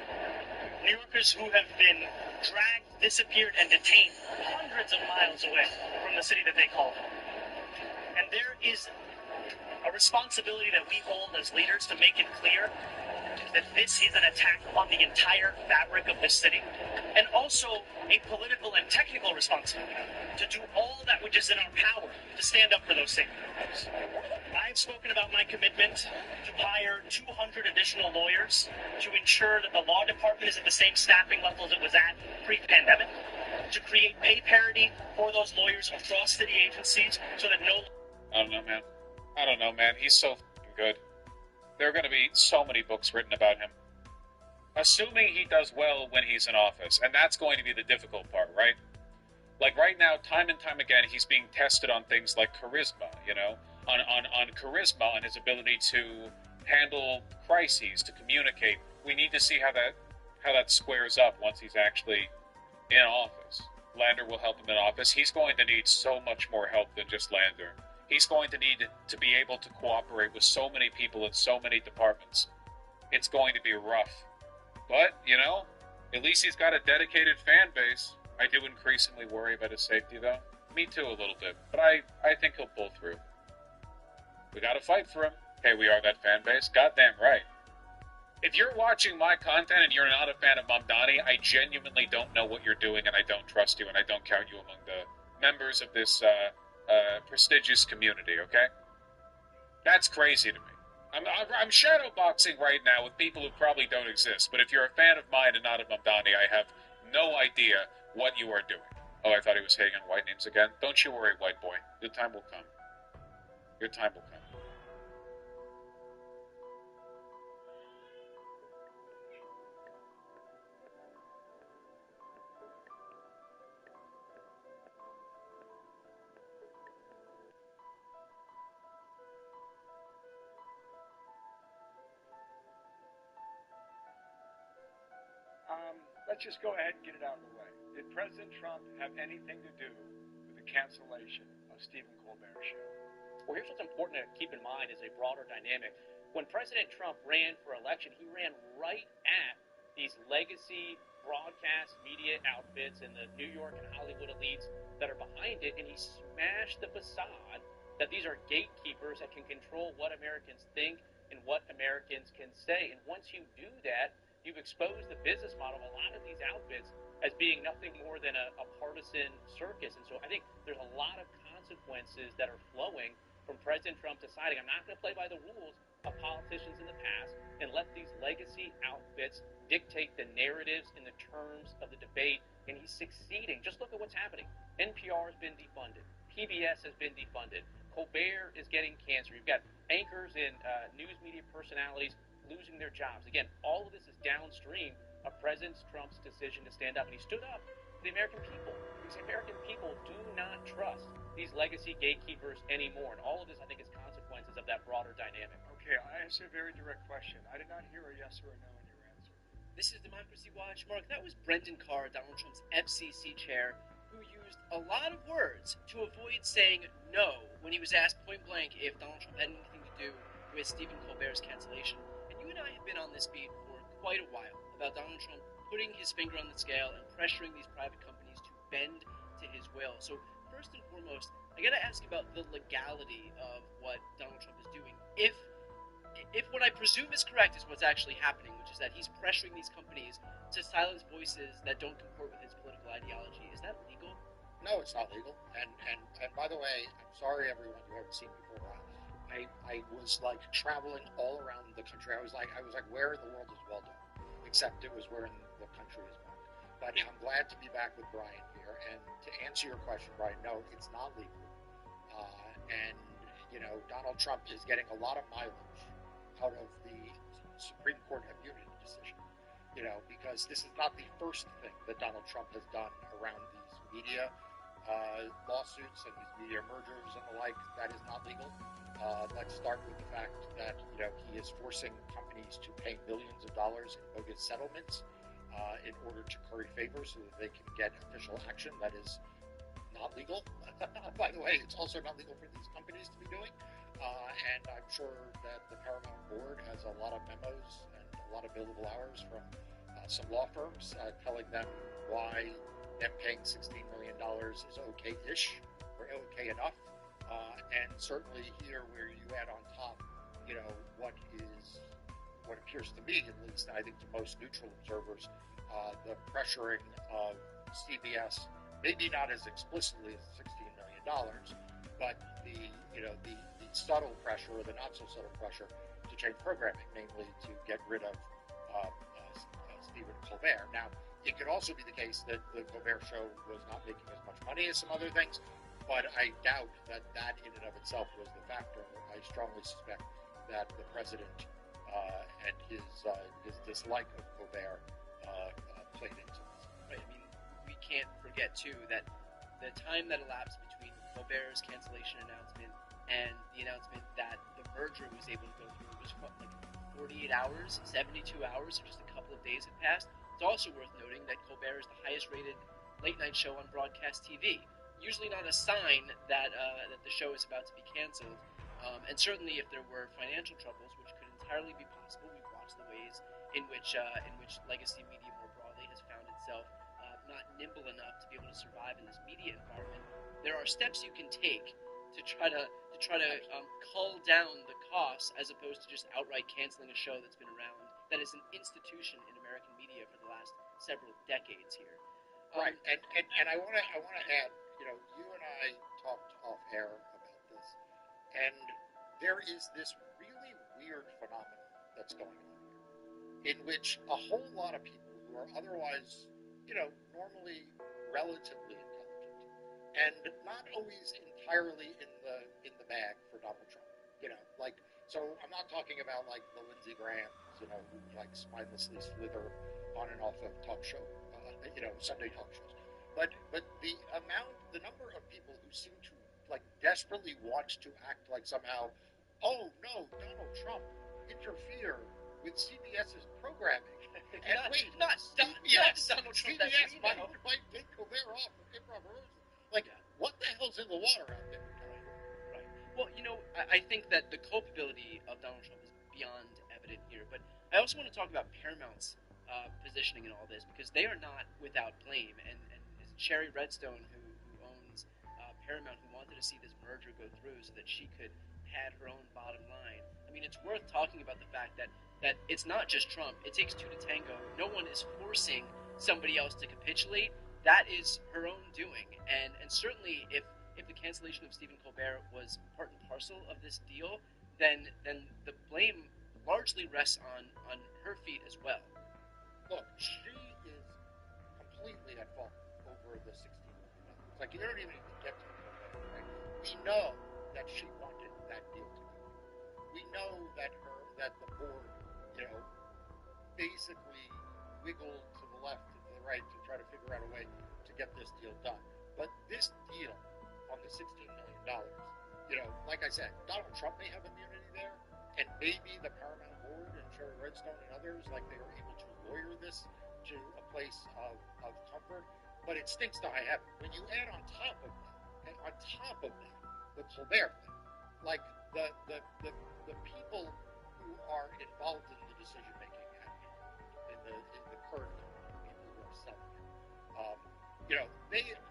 S9: New Yorkers who have been dragged, disappeared, and detained hundreds of miles away from the city that they call home. And there is a responsibility that we hold as leaders to make it clear that this is an attack on the entire fabric of this city, and also a political and technical responsibility to do all that which is in our power to stand up for those same values. I've spoken about my commitment to hire 200 additional lawyers to ensure that the law department is at the same staffing levels it was at pre-pandemic, to create pay parity for those lawyers across city agencies so that no...
S4: I don't know, man. He's so f***ing good. There are going to be so many books written about him. Assuming he does well when he's in office, and that's going to be the difficult part, right? Like right now, time and time again, he's being tested on things like charisma, you know? On charisma and his ability to handle crises, to communicate. We need to see how that squares up once he's actually in office. Lander will help him in office. He's going to need so much more help than just Lander. He's going to need to be able to cooperate with so many people in so many departments. It's going to be rough But, at least he's got a dedicated fan base. I do increasingly worry about his safety, though. Me too, a little bit. But I think he'll pull through. We gotta fight for him. Hey, we are that fan base. Goddamn right. If you're watching my content and you're not a fan of Mamdani, I genuinely don't know what you're doing, and I don't trust you, and I don't count you among the members of this prestigious community, okay? That's crazy to me. I'm shadowboxing right now with people who probably don't exist, but if you're a fan of mine and not of Mamdani, I have no idea what you are doing. Oh, I thought he was hitting on white names again. Don't you worry, white boy. Your time will come. Your time will come.
S7: Let's just go ahead and get it out of the way. Did President Trump have anything to do with the cancellation of Stephen Colbert's show?
S22: Well, here's what's important to keep in mind is a broader dynamic. When President Trump ran for election, he ran right at these legacy broadcast media outfits and the New York and Hollywood elites that are behind it, and he smashed the facade that these are gatekeepers that can control what Americans think and what Americans can say. And once you do that, you've exposed the business model of a lot of these outfits as being nothing more than a partisan circus. And so I think there's a lot of consequences that are flowing from President Trump deciding I'm not going to play by the rules of politicians in the past and let these legacy outfits dictate the narratives and the terms of the debate. And he's succeeding. Just look at what's happening. NPR has been defunded. PBS has been defunded. Colbert is getting cancer. You've got anchors and news media personalities losing their jobs. Again, all of this is downstream of President Trump's decision to stand up. And he stood up for the American people. Because the American people do not trust these legacy gatekeepers anymore. And all of this, I think, is consequences of that broader dynamic.
S7: Okay, I asked you a very direct question. I did not hear a yes or a no in your answer.
S8: This is Democracy Watch. Mark, that was Brendan Carr, Donald Trump's FCC chair, who used a lot of words to avoid saying no when he was asked point blank if Donald Trump had anything to do with Stephen Colbert's cancellation. You and I have been on this beat for quite a while about Donald Trump putting his finger on the scale and pressuring these private companies to bend to his will. So first and foremost, I got to ask about the legality of what Donald Trump is doing. If what I presume is correct is what's actually happening, which is that he's pressuring these companies to silence voices that don't comport with his political ideology, is that legal?
S10: No, it's not legal. And by the way, I'm sorry everyone who haven't seen me for a while. I was like traveling all around the country. I was like, where in the world is Waldo? Except it was where in the country is Mark. But I'm glad to be back with Brian here. And to answer your question, Brian, no, it's not legal. And Donald Trump is getting a lot of mileage out of the Supreme Court immunity decision. Because this is not the first thing that Donald Trump has done around these media lawsuits and these media mergers and the like. That is not legal. Let's start with the fact that he is forcing companies to pay millions of dollars in bogus settlements in order to curry favor so that they can get official action. That is not legal. By the way, it's also not legal for these companies to be doing. And I'm sure that the Paramount board has a lot of memos and a lot of billable hours from some law firms telling them why them paying $16 million is okay-ish or okay enough. And certainly here, where you add on top, what appears to me, at least, I think to most neutral observers, the pressuring of CBS, maybe not as explicitly as $16 million, but the subtle pressure or the not so subtle pressure to change programming, namely to get rid of Stephen Colbert. Now, it could also be the case that the Colbert show was not making as much money as some other things. But I doubt that in and of itself was the factor. I strongly suspect that the president and his dislike of Colbert played into this.
S8: Right. I mean, we can't forget, too, that the time that elapsed between Colbert's cancellation announcement and the announcement that the merger was able to go through was, 48 hours, 72 hours, so just a couple of days had passed. It's also worth noting that Colbert is the highest-rated late-night show on broadcast TV. Usually not a sign that the show is about to be canceled. And certainly if there were financial troubles, which could entirely be possible, we've across the ways in which legacy media more broadly has found itself not nimble enough to be able to survive in this media environment. There are steps you can take to try to cull down the costs, as opposed to just outright canceling a show that's been around, that is an institution in American media for the last several decades here.
S10: Right, and I want to add, you and I talked off air about this, and there is this really weird phenomenon that's going on here, in which a whole lot of people who are otherwise, normally relatively intelligent, and not always entirely in the bag for Donald Trump, So I'm not talking about like the Lindsey Grahams, who like mindlessly slither on and off of talk show, Sunday talk shows. But the number of people who seem to like desperately want to act like somehow, oh no, Donald Trump interfere with CBS's programming. And
S8: not
S10: CBS,
S8: Donald Trump.
S10: CBS might take Colbert off of improv rehearsal. What the hell's in the water out there?
S8: Right. Well, I think that the culpability of Donald Trump is beyond evident here, but I also want to talk about Paramount's positioning in all this, because they are not without blame, and it's Sherry Redstone who owns Paramount, who wanted to see this merger go through so that she could pad her own bottom line. I mean, it's worth talking about the fact that it's not just Trump. It takes two to tango. No one is forcing somebody else to capitulate. That is her own doing, and certainly if the cancellation of Stephen Colbert was part and parcel of this deal, then the blame largely rests on her feet as well.
S10: Look, she is completely at fault over the $16 million. Like, you don't even need to get to Colbert, right? We know that she wanted that deal to go through. We know that the board, basically wiggled to the left and to the right to try to figure out a way to get this deal done. But this deal on the $16 million, like I said, Donald Trump may have immunity there, and maybe the Paramount board and Sherry Redstone and others, like, they were able to lawyer this to a place of comfort, but it stinks to high heaven. When you add on top of that, the Colbert thing, like the people who are involved in the decision making in the current people who are selling it,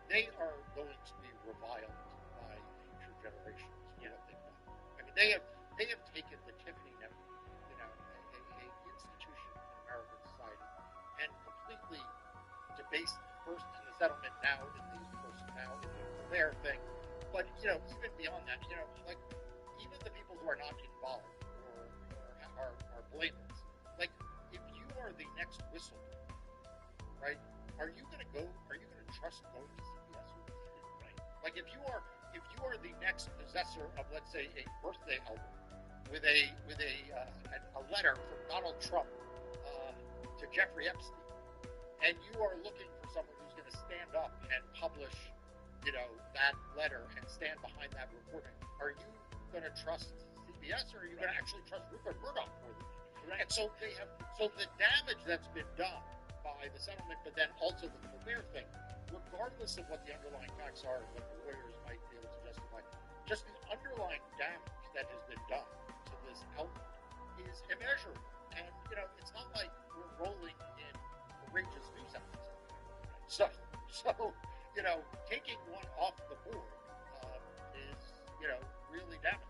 S10: they are going to be reviled by future generations for what they've done. I mean, they have taken the Tiffany Network, a institution in American society, and completely debased first in the settlement, now in the Colbert thing. But even beyond that, like, even the people who are not involved or are blameless, like, if you are the next whistleblower, right? Are you going to trust going to CBS? Right. Like, if you are the next possessor of, let's say, a birthday album with a letter from Donald Trump to Jeffrey Epstein, and you are looking for someone who's going to stand up and publish, that letter and stand behind that reporting, are you going to trust CBS, or are you going to actually trust Rupert Murdoch more than that? Right. And so the damage that's been done by the settlement, but then also the Colbert thing, regardless of what the underlying facts are and what the lawyers might be able to justify, just the underlying damage that has been done to this outlet is immeasurable. And, it's not like we're rolling in outrageous news outlets. So, taking one off the board is, really damaging.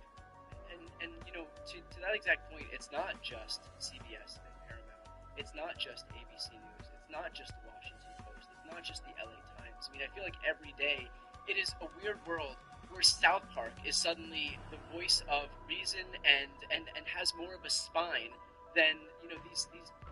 S8: And to that exact point, it's not just CBS and Paramount. It's not just ABC News. It's not just the Washington Post. It's not just the LA Times. I mean, I feel like every day it is a weird world where South Park is suddenly the voice of reason and has more of a spine than these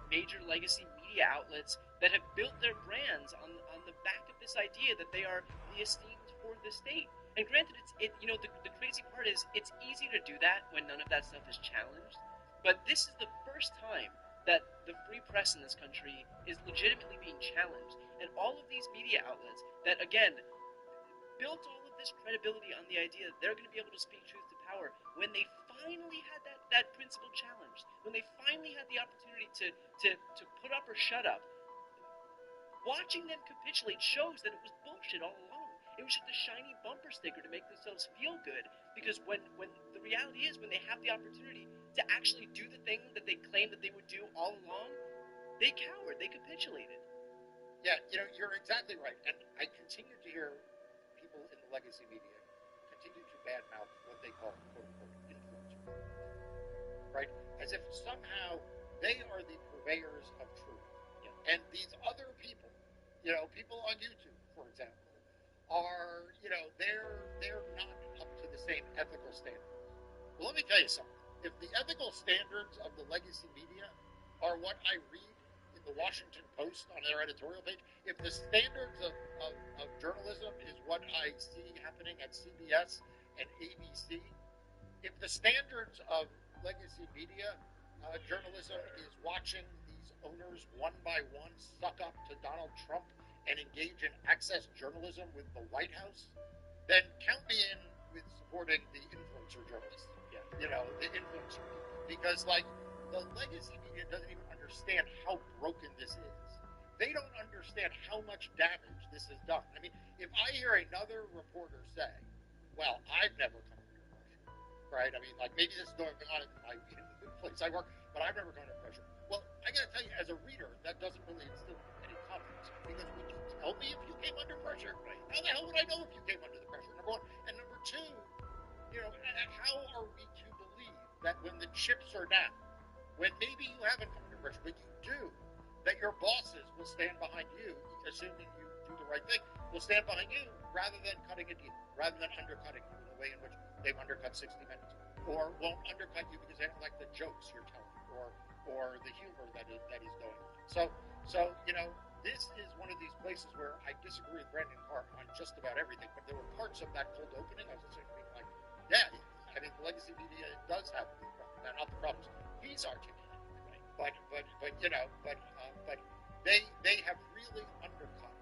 S8: major legacy media outlets that have built their brands on the back of this idea that they are the esteemed for the state. And granted, the crazy part is it's easy to do that when none of that stuff is challenged. But this is the first time that the free press in this country is legitimately being challenged, and all of these media outlets that, again, built all of this credibility on the idea that they're going to be able to speak truth to power, when they finally had that principle challenged, when they finally had the opportunity to put up or shut up, watching them capitulate shows that it was bullshit all along. It was just a shiny bumper sticker to make themselves feel good, because when the reality is, when they have the opportunity, to actually do the thing that they claimed that they would do all along, they cowered, they capitulated.
S10: Yeah, you're exactly right. And I continue to hear people in the legacy media continue to badmouth what they call, quote-unquote, influencers, right? As if somehow they are the purveyors of truth. Yeah. And these other people, people on YouTube, for example, are, they're not up to the same ethical standards. Well, let me tell you something. If the ethical standards of the legacy media are what I read in the Washington Post on their editorial page, if the standards of journalism is what I see happening at CBS and ABC, if the standards of legacy media journalism is watching these owners one by one suck up to Donald Trump and engage in access journalism with the White House, then count me in with supporting the influencer journalists. Yeah. The influencer people. Because, the legacy media doesn't even understand how broken this is. They don't understand how much damage this has done. I mean, if I hear another reporter say, well, I've never come under pressure, right? I mean, maybe this is going on in the place I work, but I've never come under pressure. Well, I got to tell you, as a reader, that doesn't really instill any confidence. Because would you tell me if you came under pressure? Right. How the hell would I know if you came under the pressure? Number one. And number two, how are we to believe that when the chips are down, when maybe you haven't come under pressure, but you do, that your bosses will stand behind you, assuming you do the right thing, will stand behind you rather than cutting a deal, rather than undercutting you in the way in which they've undercut 60 Minutes, or won't undercut you because they don't like the jokes you're telling, or the humor that is going on. So this is one of these places where I disagree with Brandon Carr on just about everything, but there were parts of that cold opening I was listening to being like, yeah, I mean, the legacy media does have the problem, not the problems he's articulating, right? But they have really undercut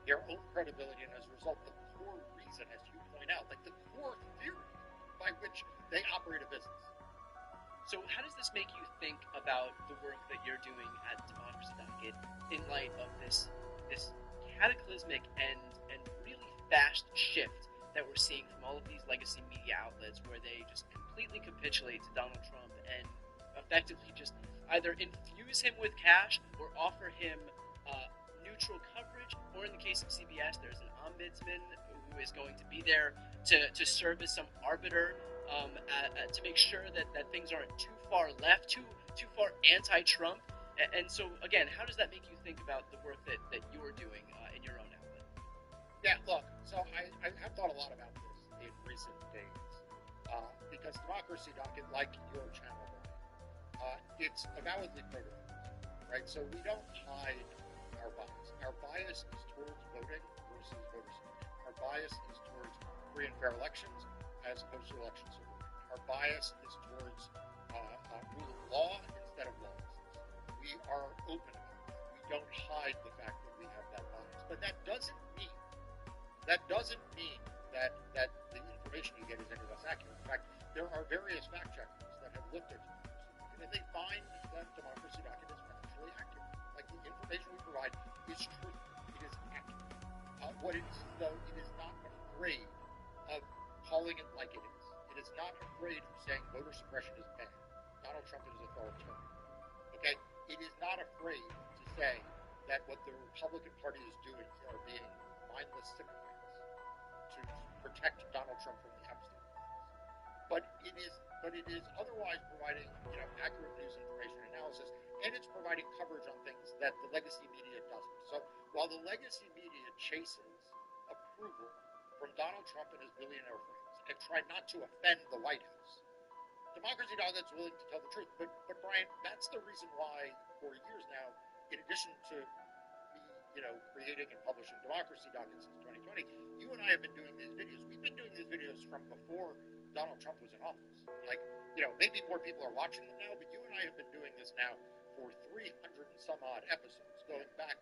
S10: their own credibility, and as a result, the core reason, as you point out, the core theory by which they operate a business.
S8: So how does this make you think about the work that you're doing at Democracy Docket in light of this cataclysmic and really fast shift that we're seeing from all of these legacy media outlets, where they just completely capitulate to Donald Trump and effectively just either infuse him with cash or offer him neutral coverage, or in the case of CBS, there's an ombudsman who is going to be there to serve as some arbiter to make sure that things aren't too far left, too far anti-Trump. And so, again, how does that make you think about the work that you're doing in your own outlet?
S10: Yeah, look, so I have thought a lot about this in recent days, because Democracy Docket, like your channel, it's avowedly pro-democracy, right? So we don't hide our bias. Our bias is towards voting versus voter suppression. Our bias is towards free and fair elections as opposed to election supervision. Our bias is towards rule of law instead of lawlessness. We are open about that. We don't hide the fact that we have that bias. But that doesn't mean that the information you get is any less accurate. In fact, there are various fact checkers that have looked at democracy, and they find that Democracy Docket is factually accurate. The information we provide is true. It is accurate. What it is, though, it is not afraid of calling it like it is. It is not afraid of saying voter suppression is bad. Donald Trump is authoritarian. Okay? It is not afraid to say that what the Republican Party is doing are being mindless sycophants to protect Donald Trump from the Epstein files. But it is otherwise providing, accurate news information analysis, and it's providing coverage on things that the legacy media doesn't. So while the legacy media chases approval from Donald Trump and his billionaire friends and try not to offend the White House, Democracy Docket's willing to tell the truth. But Brian, that's the reason why for years now, in addition to me, creating and publishing Democracy Docket since 2020, you and I have been doing these videos. We've been doing these videos from before Donald Trump was in office. Maybe more people are watching them now, but you and I have been doing this now for 300 and some odd episodes, going back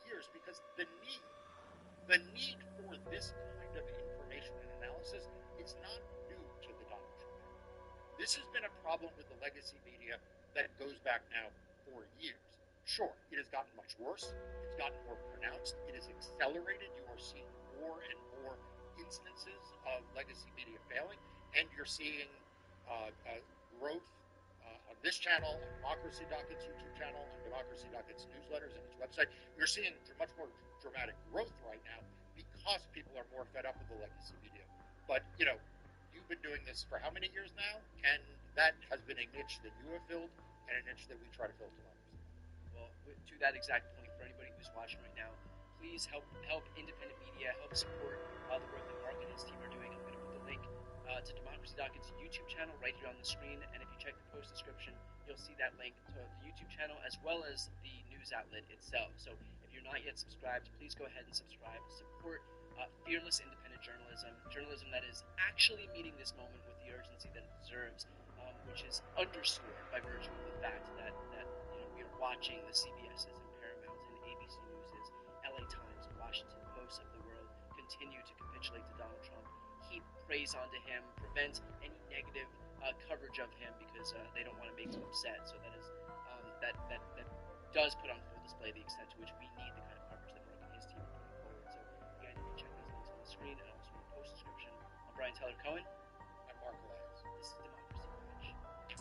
S10: years, because the need for this kind of information and analysis is not new to the Donald Trump era. This has been a problem with the legacy media that goes back now for years. Sure, it has gotten much worse. It's gotten more pronounced. It has accelerated. You are seeing more and more instances of legacy media failing, and you're seeing growth on this channel, on Democracy Docket's YouTube channel, on Democracy Docket's newsletters and its website. You're seeing much more dramatic growth right now because people are more fed up with the legacy media. But, you've been doing this for how many years now? And that has been a niche that you have filled and a niche that we try to fill to others.
S8: Well, to that exact point, for anybody who's watching right now, please help independent media, help support the work that Mark and his team are doing. I'm going to put the link to Democracy Docket's YouTube channel right here on the screen, and if you check the post description, you'll see that link to the YouTube channel as well as the news outlet itself. So if you're not yet subscribed, please go ahead and subscribe. Support fearless independent journalism that is actually meeting this moment with the urgency that it deserves, which is underscored by virtue of the fact that we are watching the CBS's and Paramount's and ABC News's, LA Times, and Washington Post of the world continue to capitulate to Donald Trump, heap praise onto him, prevent any negative coverage of him because they don't want to make him upset. So that is that does put on full display the extent to which we need the kind of coverage that Mark and his team are putting forward. So again, you can check those links on the screen and also in the post description. I'm Brian Tyler Cohen.
S10: I'm Mark Elias.
S8: This is Democracy Watch.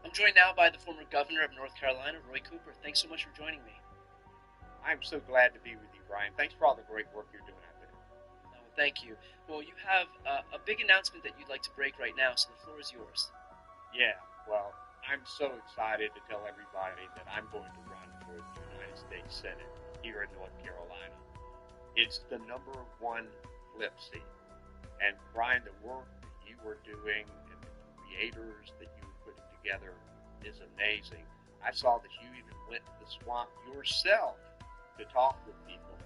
S8: I'm joined now by the former governor of North Carolina, Roy Cooper. Thanks so much for joining me.
S16: I'm so glad to be with you, Brian. Thanks for all the great work you're doing out there.
S8: Oh, thank you. Well, you have a big announcement that you'd like to break right now, so the floor is yours.
S16: Yeah, well, I'm so excited to tell everybody that I'm going to run for the United States Senate here in North Carolina. It's the number one flip seat. And Brian, the work that you were doing and the creators that you were putting together is amazing. I saw that you even went to the swamp yourself to talk with people.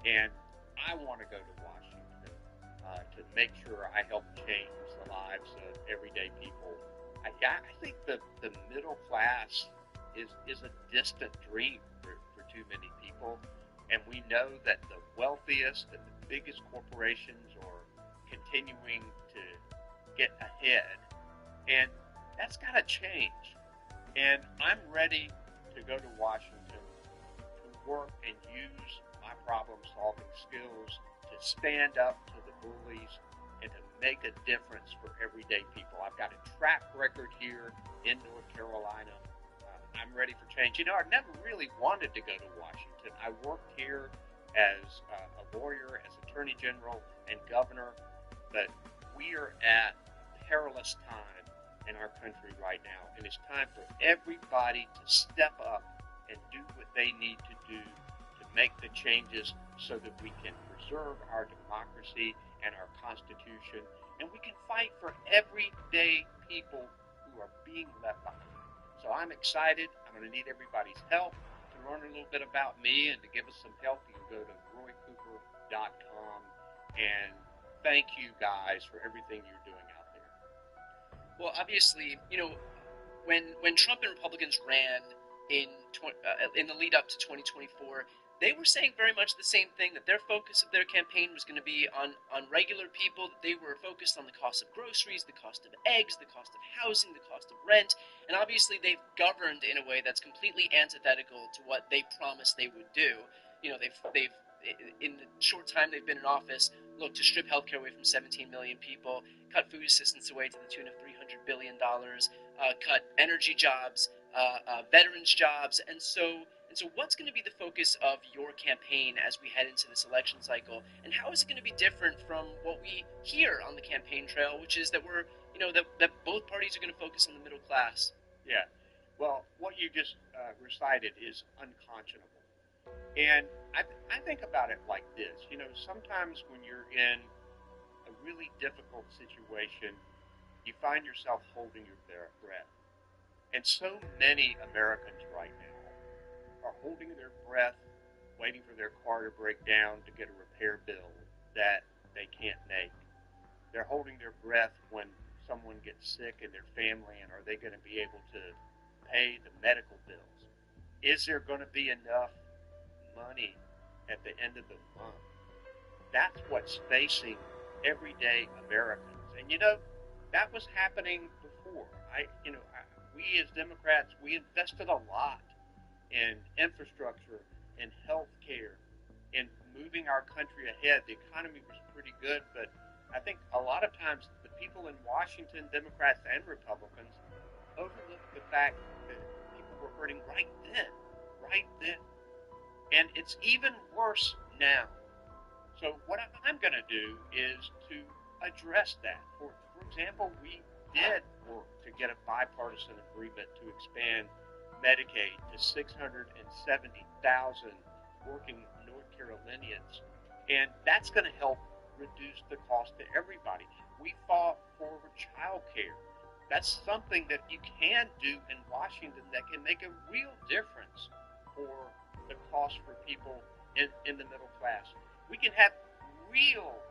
S16: And I want to go to Washington to make sure I help change the lives of everyday people. I think the middle class is a distant dream for too many people. And we know that the wealthiest and the biggest corporations are continuing to get ahead. And that's got to change. And I'm ready to go to Washington to work and use my problem-solving skills to stand up to the bullies and to make a difference for everyday people. I've got a track record here in North Carolina. I'm ready for change. I never really wanted to go to Washington. I worked here as a lawyer, as Attorney General, and Governor, but we are at a perilous time in our country right now, and it's time for everybody to step up and do what they need to do to make the changes so that we can preserve our democracy and our Constitution, and we can fight for everyday people who are being left behind. So I'm excited. I'm going to need everybody's help. To learn a little bit about me and to give us some help, you can go to roycooper.com, and thank you guys for everything you're doing out there.
S8: Well, obviously, when Trump and Republicans ran in the lead up to 2024, they were saying very much the same thing, that their focus of their campaign was going to be on regular people, that they were focused on the cost of groceries, the cost of eggs, the cost of housing, the cost of rent, and obviously they've governed in a way that's completely antithetical to what they promised they would do. They've in the short time they've been in office, looked to strip healthcare away from 17 million people, cut food assistance away to the tune of $300 billion, cut energy jobs, veterans jobs, and so what's going to be the focus of your campaign as we head into this election cycle, and how is it going to be different from what we hear on the campaign trail, which is that that both parties are going to focus on the middle class?
S16: Yeah, well, what you just recited is unconscionable. And I think about it like this. Sometimes when you're in a really difficult situation, you find yourself holding your breath. And so many Americans right now are holding their breath, waiting for their car to break down to get a repair bill that they can't make. They're holding their breath when someone gets sick in their family, and are they going to be able to pay the medical bills? Is there going to be enough money at the end of the month? That's what's facing everyday Americans. And that was happening before. We as Democrats, we invested a lot in infrastructure, in health care, in moving our country ahead. The economy was pretty good, but I think a lot of times the people in Washington, Democrats and Republicans, overlook the fact that people were hurting right then. And it's even worse now. So what I'm going to do is to address that. For example, we did work to get a bipartisan agreement to expand Medicaid to 670,000 working North Carolinians. And that's going to help reduce the cost to everybody. We fought for child care. That's something that you can do in Washington that can make a real difference for the cost for people in the middle class. We can have real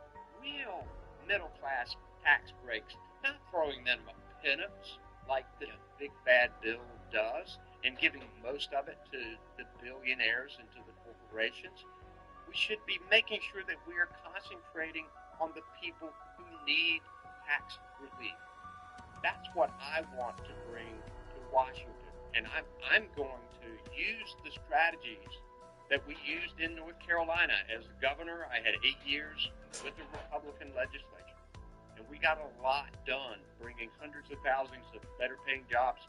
S16: middle class tax breaks, not throwing them a pittance like the big bad bill does and giving most of it to the billionaires and to the corporations. We should be making sure that we are concentrating on the people who need tax relief. That's what I want to bring to Washington. And I'm going to use the strategies that we used in North Carolina. As governor, I had 8 years with the Republican legislature. And we got a lot done, bringing hundreds of thousands of better paying jobs,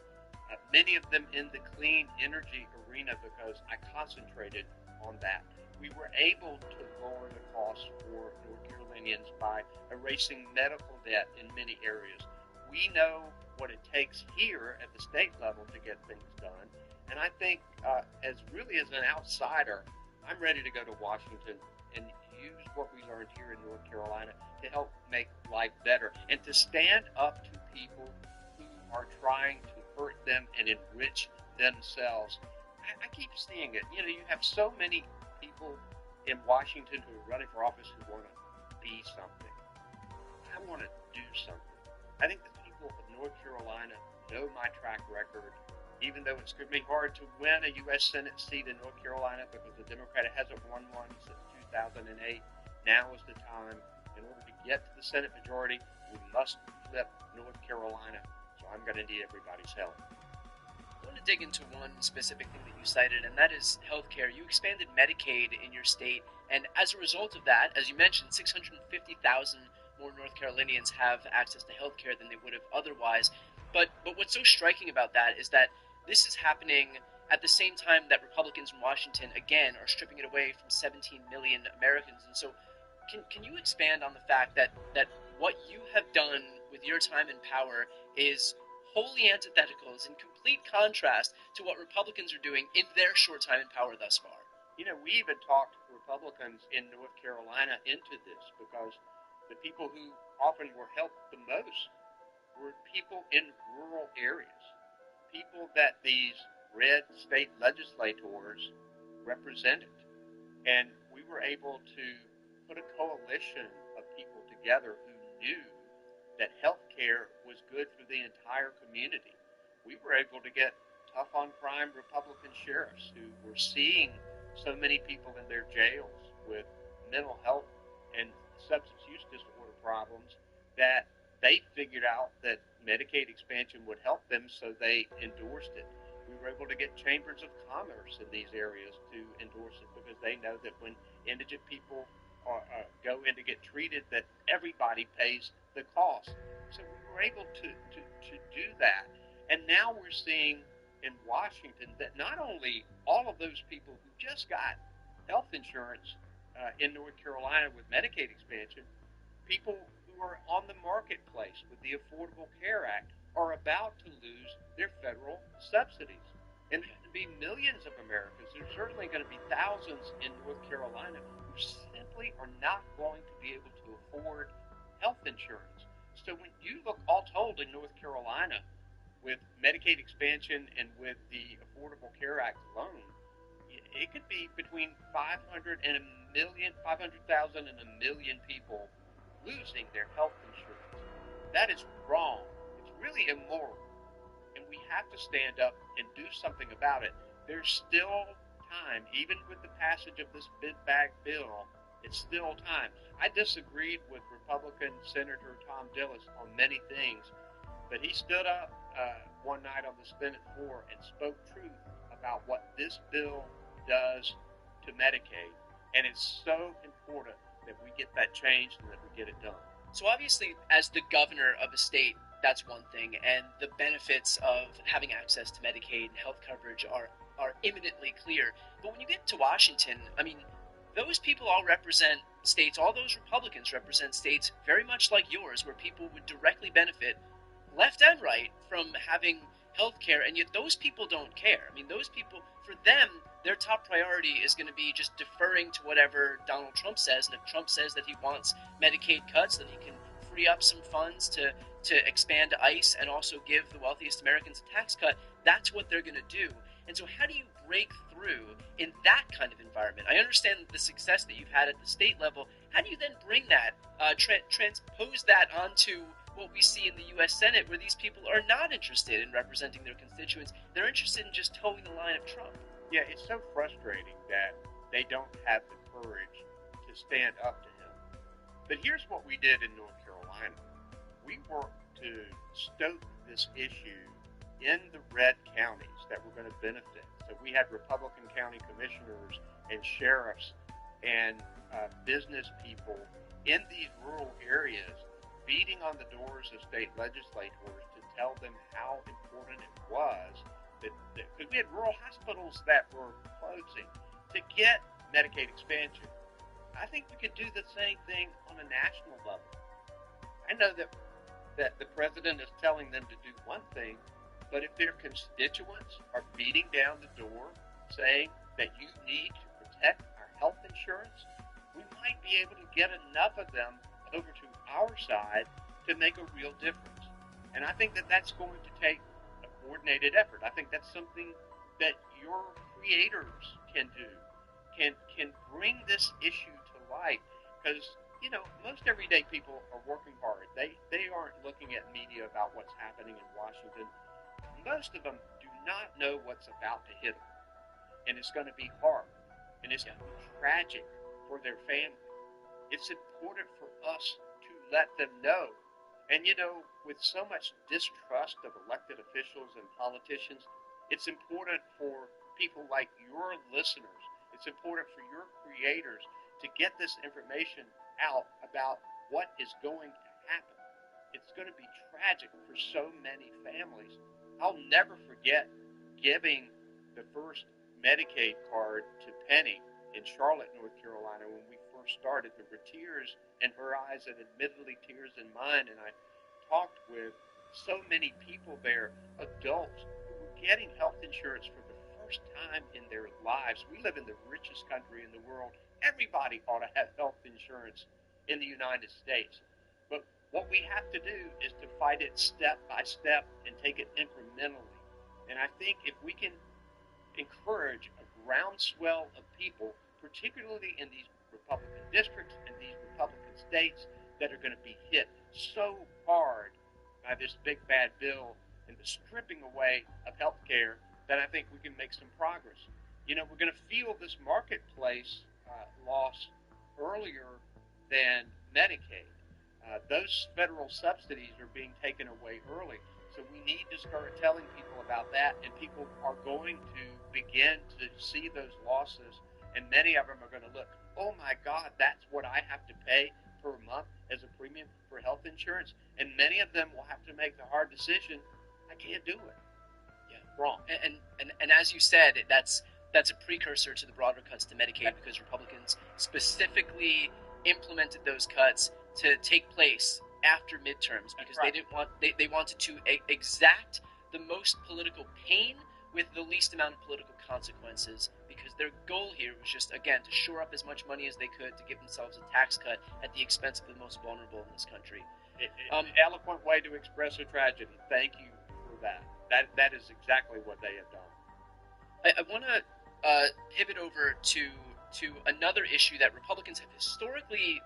S16: many of them in the clean energy arena because I concentrated on that. We were able to lower the costs for North Carolinians by erasing medical debt in many areas. We know what it takes here at the state level to get things done. And I think as an outsider, I'm ready to go to Washington and use what we learned here in North Carolina to help make life better and to stand up to people who are trying to hurt them and enrich themselves. I keep seeing it. You have so many people in Washington who are running for office who want to be something. I want to do something. I think the people of North Carolina know my track record, even though it's going to be hard to win a U.S. Senate seat in North Carolina because the Democrat hasn't won one since 2008. Now is the time. In order to get to the Senate majority, we must flip North Carolina. So I'm going to need everybody's help.
S8: I want to dig into one specific thing that you cited, and that is healthcare. You expanded Medicaid in your state, and as a result of that, as you mentioned, 650,000 more North Carolinians have access to healthcare than they would have otherwise. But what's so striking about that is that this is happening at the same time that Republicans in Washington, again, are stripping it away from 17 million Americans. And so can you expand on the fact that what you have done with your time in power is wholly antithetical, is in complete contrast to what Republicans are doing in their short time in power thus far?
S16: We even talked Republicans in North Carolina into this because the people who often were helped the most were people in rural areas, people that these red state legislators represented. And we were able to put a coalition of people together who knew that health care was good for the entire community. We were able to get tough on crime Republican sheriffs who were seeing so many people in their jails with mental health and substance use disorder problems that they figured out that Medicaid expansion would help them, so they endorsed it. We were able to get chambers of commerce in these areas to endorse it because they know that when indigent people go in to get treated, that everybody pays the cost. So we were able to do that. And now we're seeing in Washington that not only all of those people who just got health insurance in North Carolina with Medicaid expansion, people who are on the marketplace with the Affordable Care Act are about to lose their federal subsidies. And there's going to be millions of Americans. There's certainly going to be thousands in North Carolina who simply are not going to be able to afford health insurance. So when you look all told in North Carolina with Medicaid expansion and with the Affordable Care Act alone, it could be between 500,000 and a million people losing their health insurance. That is wrong. It's really immoral. And we have to stand up and do something about it. There's still time, even with the passage of this big bag bill, it's still time. I disagreed with Republican Senator Tom Tillis on many things, but he stood up
S10: one night on the Senate floor and spoke truth about what this bill does to Medicaid. And it's so important that we get that changed and that we get it done.
S8: So obviously, as the governor of a state, that's one thing, and the benefits of having access to Medicaid and health coverage are imminently clear. But when you get to Washington, I mean, those people all represent states, all those Republicans represent states very much like yours, where people would directly benefit, left and right, from having health care, and yet those people don't care. I mean, those people, for them, their top priority is going to be just deferring to whatever Donald Trump says, and if Trump says that he wants Medicaid cuts, then he can free up some funds to expand ICE and also give the wealthiest Americans a tax cut. That's what they're going to do. And so how do you break through in that kind of environment? I understand the success that you've had at the state level. How do you then bring that, transpose that onto what we see in the U.S. Senate, where these people are not interested in representing their constituents? They're interested in just towing the line of Trump.
S10: Yeah, it's so frustrating that they don't have the courage to stand up to him. But here's what we did in North Carolina. We worked to stoke this issue in the red counties that were going to benefit. So we had Republican county commissioners and sheriffs and business people in these rural areas beating on the doors of state legislators to tell them how important it was because we had rural hospitals that were closing to get Medicaid expansion. I think we could do the same thing on a national level. I know that the president is telling them to do one thing, but if their constituents are beating down the door saying that you need to protect our health insurance, we might be able to get enough of them over to our side to make a real difference. And I think that that's going to take a coordinated effort. I think that's something that your creators can do, can bring this issue to light, because most everyday people are working hard. They aren't looking at media about what's happening in Washington. Most of them do not know what's about to hit them, and it's going to be hard, and it's going to be tragic for their family. It's important for us to let them know. And with so much distrust of elected officials and politicians, it's important for people like your listeners, it's important for your creators to get this information out about what is going to happen. It's going to be tragic for so many families. I'll never forget giving the first Medicaid card to Penny in Charlotte, North Carolina, when we first started. There were tears in her eyes and admittedly tears in mine, and I talked with so many people there, adults, who were getting health insurance for the first time in their lives. We live in the richest country in the world. Everybody ought to have health insurance in the United States. But what we have to do is to fight it step by step and take it incrementally. And I think if we can encourage a groundswell of people, particularly in these Republican districts and these Republican states that are going to be hit so hard by this big bad bill and the stripping away of health care, that I think we can make some progress. We're going to feel this marketplace loss earlier than Medicaid. Those federal subsidies are being taken away early. So we need to start telling people about that, and people are going to begin to see those losses, and many of them are going to look, oh my God, that's what I have to pay per month as a premium for health insurance. And many of them will have to make the hard decision, I can't do it.
S8: Yeah,
S10: wrong.
S8: And as you said, that's a precursor to the broader cuts to Medicaid, because Republicans specifically implemented those cuts to take place after midterms, because they didn't want they wanted to exact the most political pain with the least amount of political consequences, because their goal here was just, again, to shore up as much money as they could to give themselves a tax cut at the expense of the most vulnerable in this country.
S10: An eloquent way to express a tragedy. Thank you for that. That is exactly what they have done.
S8: I want to pivot over to another issue that Republicans have historically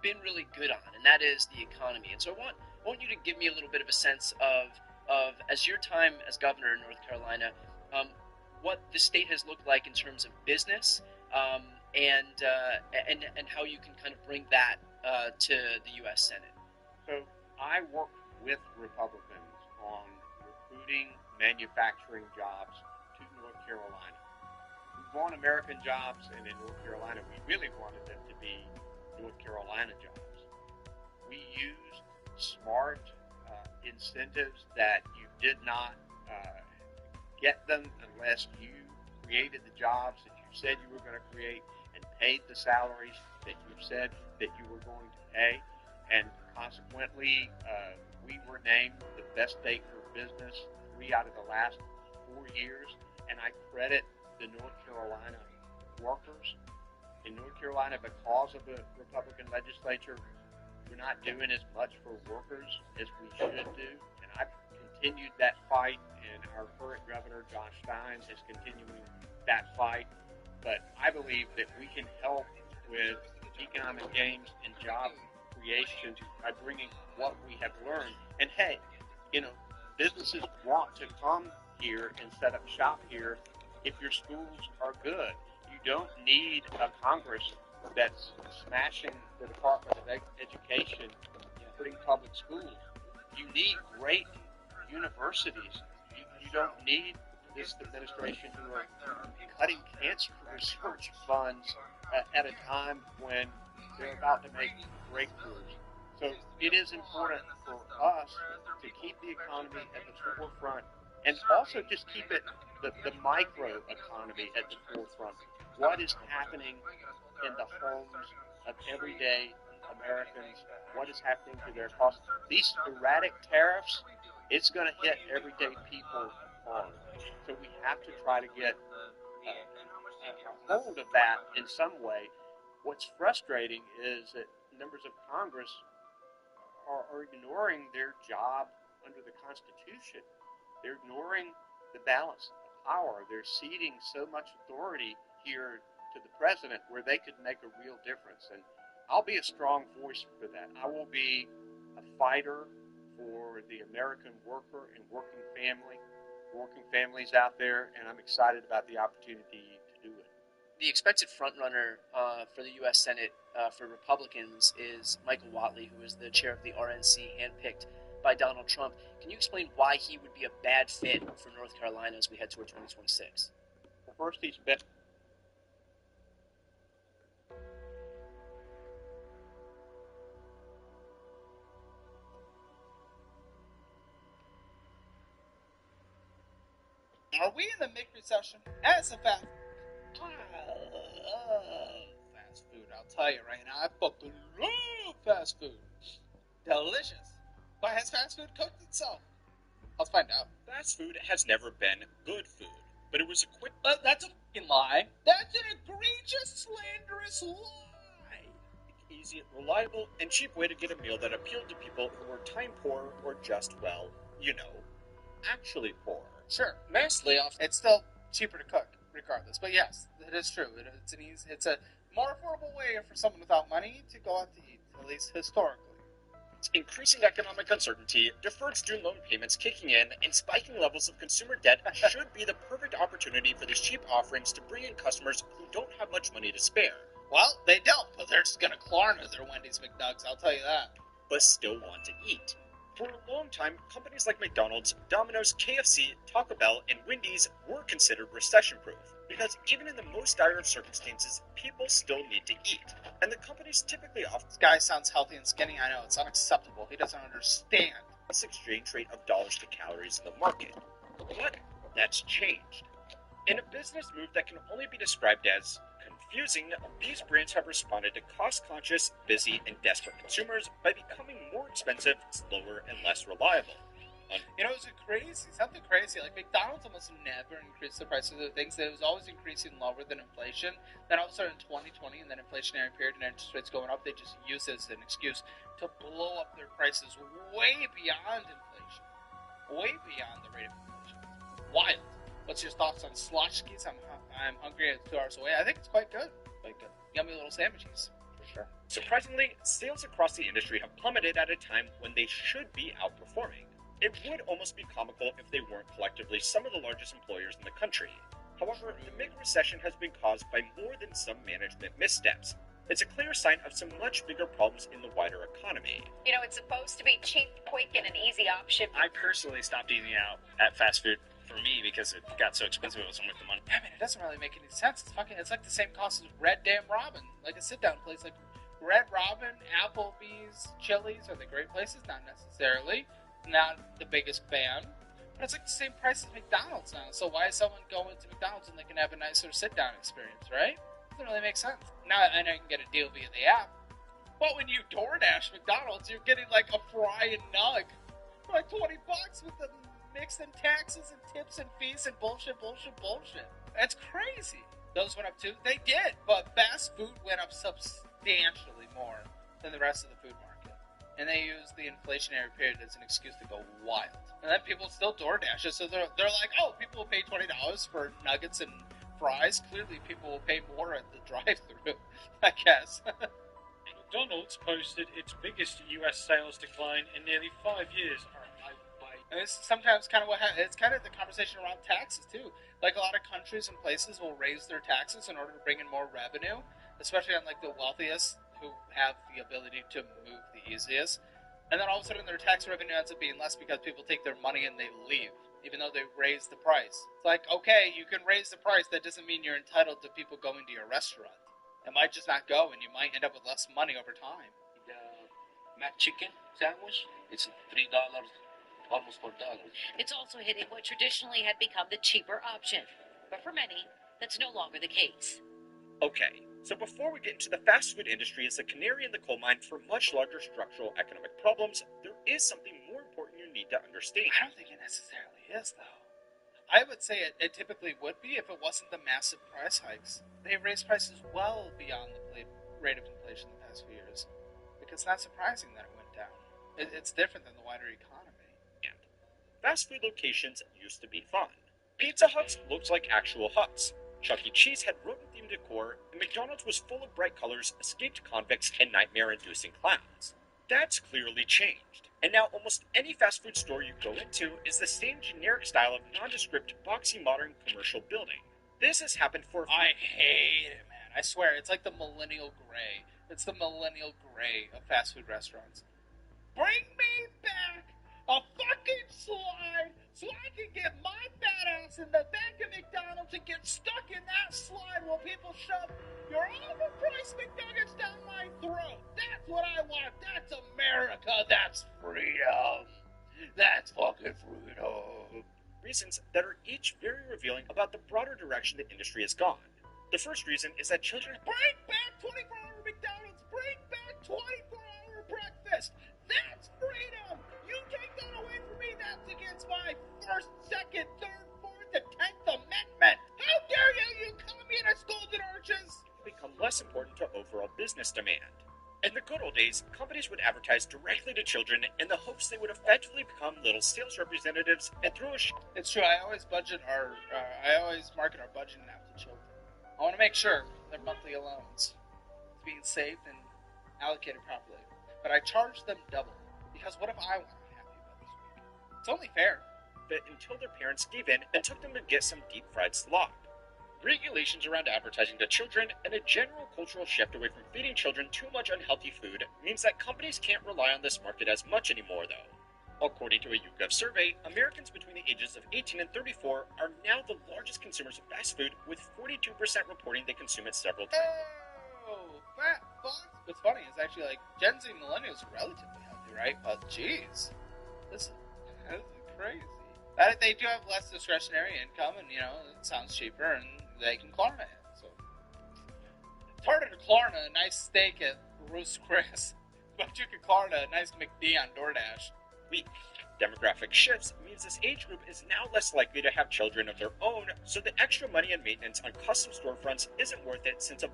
S8: been really good on, and that is the economy. And so I want you to give me a little bit of a sense of as your time as governor in North Carolina, what the state has looked like in terms of business, and how you can kind of bring that to the U.S. Senate.
S10: So I worked with Republicans on recruiting
S16: manufacturing jobs to North Carolina. We want American jobs, and in North Carolina, we really wanted them to be North Carolina jobs. We used smart incentives that you did not get them unless you created the jobs that you said you were going to create and paid the salaries that you said that you were going to pay. And consequently, we were named the best state for business 3 out of the last 4 years. And I credit the North Carolina workers. In North Carolina, because of the Republican legislature, we're not doing as much for workers as we should do. And I've continued that fight, and our current governor, Josh Stein, is continuing that fight. But I believe that we can help with economic gains and job creation by bringing what we have learned. And hey, businesses want to come here and set up shop here if your schools are good. You don't need a Congress that's smashing the Department of Education, putting public schools. You need great universities. You don't need this administration who are cutting cancer research funds at a time when they're about to make breakthroughs. So it is important for us to keep the economy at the forefront and also just keep it the micro economy at the forefront. What is happening in the homes of everyday Americans? What is happening to their costs? These erratic tariffs, it's going to hit everyday people hard. So we have to try to get a hold of that in some way. What's frustrating is that members of Congress are ignoring their job under the Constitution. They're ignoring the balance of power. They're ceding so much authority here to the president where they could make a real difference. And I'll be a strong voice for that. I will be a fighter for the American worker and working families out there, and I'm excited about the opportunity to do it.
S8: The expected frontrunner for the U.S. Senate for Republicans is Michael Whatley, who is the chair of the RNC, handpicked by Donald Trump. Can you explain why he would be a bad fit for North Carolina as we head toward 2026?
S16: Well, first, he's been...
S1: Are we in the mid recession? As a fast food, I'll tell you right now. I fucking love fast food. Delicious. But has fast food cooked itself? Let's find out.
S13: Fast food has never been good food, but it was a quick...
S1: That's a fucking lie. That's an egregious, slanderous lie.
S13: Easy, reliable, and cheap way to get a meal that appealed to people who were time poor or just, well, actually poor.
S1: Sure, mass layoffs. It's still cheaper to cook, regardless. But yes, it is true. It's a more affordable way for someone without money to go out to eat, at least historically.
S13: Increasing economic uncertainty, deferred student loan payments kicking in, and spiking levels of consumer debt should be the perfect opportunity for these cheap offerings to bring in customers who don't have much money to spare.
S1: Well, they don't, but they're just going to claw into their Wendy's McNuggets, I'll tell you that.
S13: But still want to eat. For a long time, companies like McDonald's, Domino's, KFC, Taco Bell, and Wendy's were considered recession-proof, because even in the most dire of circumstances, people still need to eat. And the companies typically offer...
S1: This guy sounds healthy and skinny, I know, it's unacceptable. He doesn't understand.
S13: ...this exchange rate of dollars to calories in the market. But that's changed. In a business move that can only be described as confusing, these brands have responded to cost-conscious, busy, and desperate consumers by becoming more expensive, slower, and less reliable.
S1: It's crazy. Something crazy. Like, McDonald's almost never increased the prices of things. It was always increasing lower than inflation. Then all of a sudden in 2020, and then inflationary period and interest rates going up, they just use it as an excuse to blow up their prices way beyond inflation. Way beyond the rate of inflation. Wild. What's your thoughts on Sloshkis? I'm hungry. It's 2 hours away. I think it's quite good. Quite good. Yummy little sandwiches. For sure.
S13: Surprisingly, sales across the industry have plummeted at a time when they should be outperforming. It would almost be comical if they weren't collectively some of the largest employers in the country. However, the mid-recession has been caused by more than some management missteps. It's a clear sign of some much bigger problems in the wider economy.
S11: You know, it's supposed to be cheap, quick, and an easy option.
S14: I personally stopped eating out at fast food for me because it got so expensive it wasn't worth the money.
S1: Yeah, I mean, it doesn't really make any sense. It's like the same cost as Red Damn Robin, like a sit-down place. Like Red Robin, Applebee's, Chili's, are they great places? Not necessarily. Not the biggest fan. But it's like the same price as McDonald's now. So why is someone going to McDonald's when they can have a nicer sit-down experience, right? Doesn't really make sense. Now I know you can get a deal via the app, but when you DoorDash McDonald's, you're getting like a fry and nug for like $20 with the mixed in taxes and tips and fees and bullshit. That's crazy. Those went up too? They did, but fast food went up substantially more than the rest of the food market. And they use the inflationary period as an excuse to go wild. And then people still DoorDash it, so they're like, oh, people will pay $20 for nuggets and fries. Clearly, people will pay more at the drive-thru, I guess.
S15: McDonald's posted its biggest U.S. sales decline in nearly 5 years.
S1: And this is sometimes kind of what it's kind of the conversation around taxes, too. Like, a lot of countries and places will raise their taxes in order to bring in more revenue, especially on, like, the wealthiest who have the ability to move the easiest. And then all of a sudden their tax revenue ends up being less because people take their money and they leave, even though they raise the price. It's like, okay, you can raise the price, that doesn't mean you're entitled to people going to your restaurant. It might just not go, and you might end up with less money over time.
S17: The McChicken sandwich, it's $3, almost $4.
S11: It's also hitting what traditionally had become the cheaper option. But for many, that's no longer the case.
S13: Okay, so before we get into the fast food industry as the canary in the coal mine for much larger structural economic problems, there is something more important you need to understand.
S1: I don't think it necessarily is, though. I would say it typically would be if it wasn't the massive price hikes. They raised prices well beyond the rate of inflation the past few years. Because it's not surprising that it went down. It's different than the wider economy.
S13: And fast food locations used to be fun. Pizza Huts looked like actual huts. Chuck E. Cheese had rodent-themed decor, and McDonald's was full of bright colors, escaped convicts, and nightmare-inducing clowns. That's clearly changed. And now almost any fast food store you go into is the same generic style of nondescript, boxy, modern commercial building. This has happened for...
S1: I hate it, man. I swear, it's like the millennial gray. It's the millennial gray of fast food restaurants. Bring me back a fucking slide so I can get my fat ass in the back of McDonald's and get stuck in that slide while people shove your overpriced McNuggets down my throat. That's what I want. That's America. That's freedom. That's fucking freedom.
S13: Reasons that are each very revealing about the broader direction the industry has gone. The first reason is that children...
S1: Bring back 24-hour McDonald's. Bring back 24-hour breakfast. That's freedom. You take that away from me, that's against my first, second, third, fourth, and 10th Amendment. How dare you communist golden arches!
S13: Become less important to overall business demand. In the good old days, companies would advertise directly to children in the hopes they would effectively become little sales representatives and throw a
S1: It's true, I always market our budgeting app to children. I want to make sure their monthly allowance is being saved and allocated properly. But I charge them double, because what if I want to be happy about this week? It's only fair.
S13: But until their parents gave in and took them to get some deep-fried slop. Regulations around advertising to children and a general cultural shift away from feeding children too much unhealthy food means that companies can't rely on this market as much anymore, though. According to a YouGov survey, Americans between the ages of 18 and 34 are now the largest consumers of fast food, with 42% reporting they consume it several times.
S1: Oh, fat fuck. What's funny is actually, like, Gen Z millennials are relatively healthy, right? But, jeez, this is crazy. They do have less discretionary income, and, you know, it sounds cheaper, and they can Klarna it. So it's harder to Klarna a nice steak at Ruth's Chris, but you can Klarna a nice McD on DoorDash.
S13: Demographic shifts means this age group is now less likely to have children of their own, so the extra money and maintenance on custom storefronts isn't worth it since a...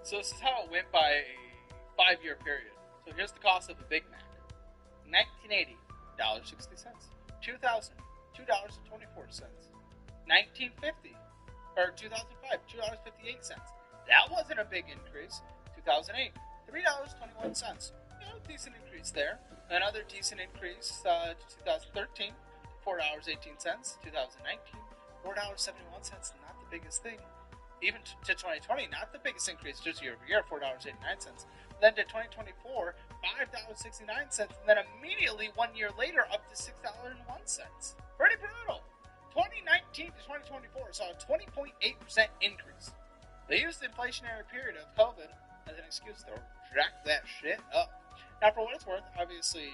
S1: So this is how it went by a 5-year period. So here's the cost of a Big Mac. 1980, $1.60. 2000, $2.24. 1950, or 2005, $2.58. That wasn't a big increase. 2008, $3.21. Decent increase there. Another decent increase to 2013, $4.18. 2019, $4.71. Not the biggest thing. even to 2020, not the biggest increase just year over year, $4.89. Then to 2024, $5.69, and then immediately 1 year later up to $6.01. Pretty brutal. 2019 to 2024 saw a 20.8% increase. They used the inflationary period of COVID as an excuse to jack that shit up. Now, for what it's worth, obviously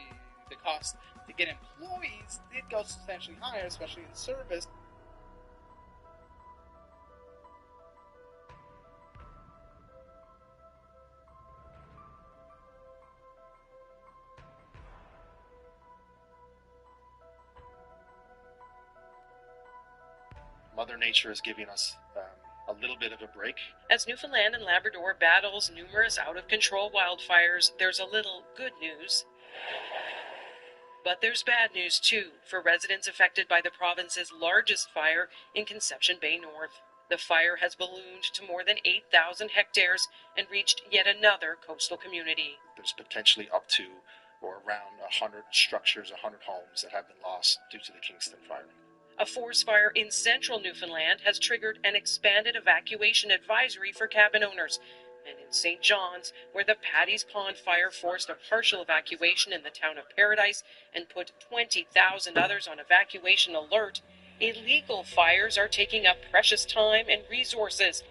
S1: the cost to get employees did go substantially higher, especially in service.
S2: Mother Nature is giving us a little bit of a break.
S19: As Newfoundland and Labrador battles numerous out-of-control wildfires, there's a little good news. But there's bad news, too, for residents affected by the province's largest fire in Conception Bay North. The fire has ballooned to more than 8,000 hectares and reached yet another coastal community.
S2: There's potentially up to or around 100 structures, 100 homes that have been lost due to the Kingston fire.
S19: A forest fire in central Newfoundland has triggered an expanded evacuation advisory for cabin owners. And in St. John's, where the Paddy's Pond fire forced a partial evacuation in the town of Paradise and put 20,000 others on evacuation alert, illegal fires are taking up precious time and resources.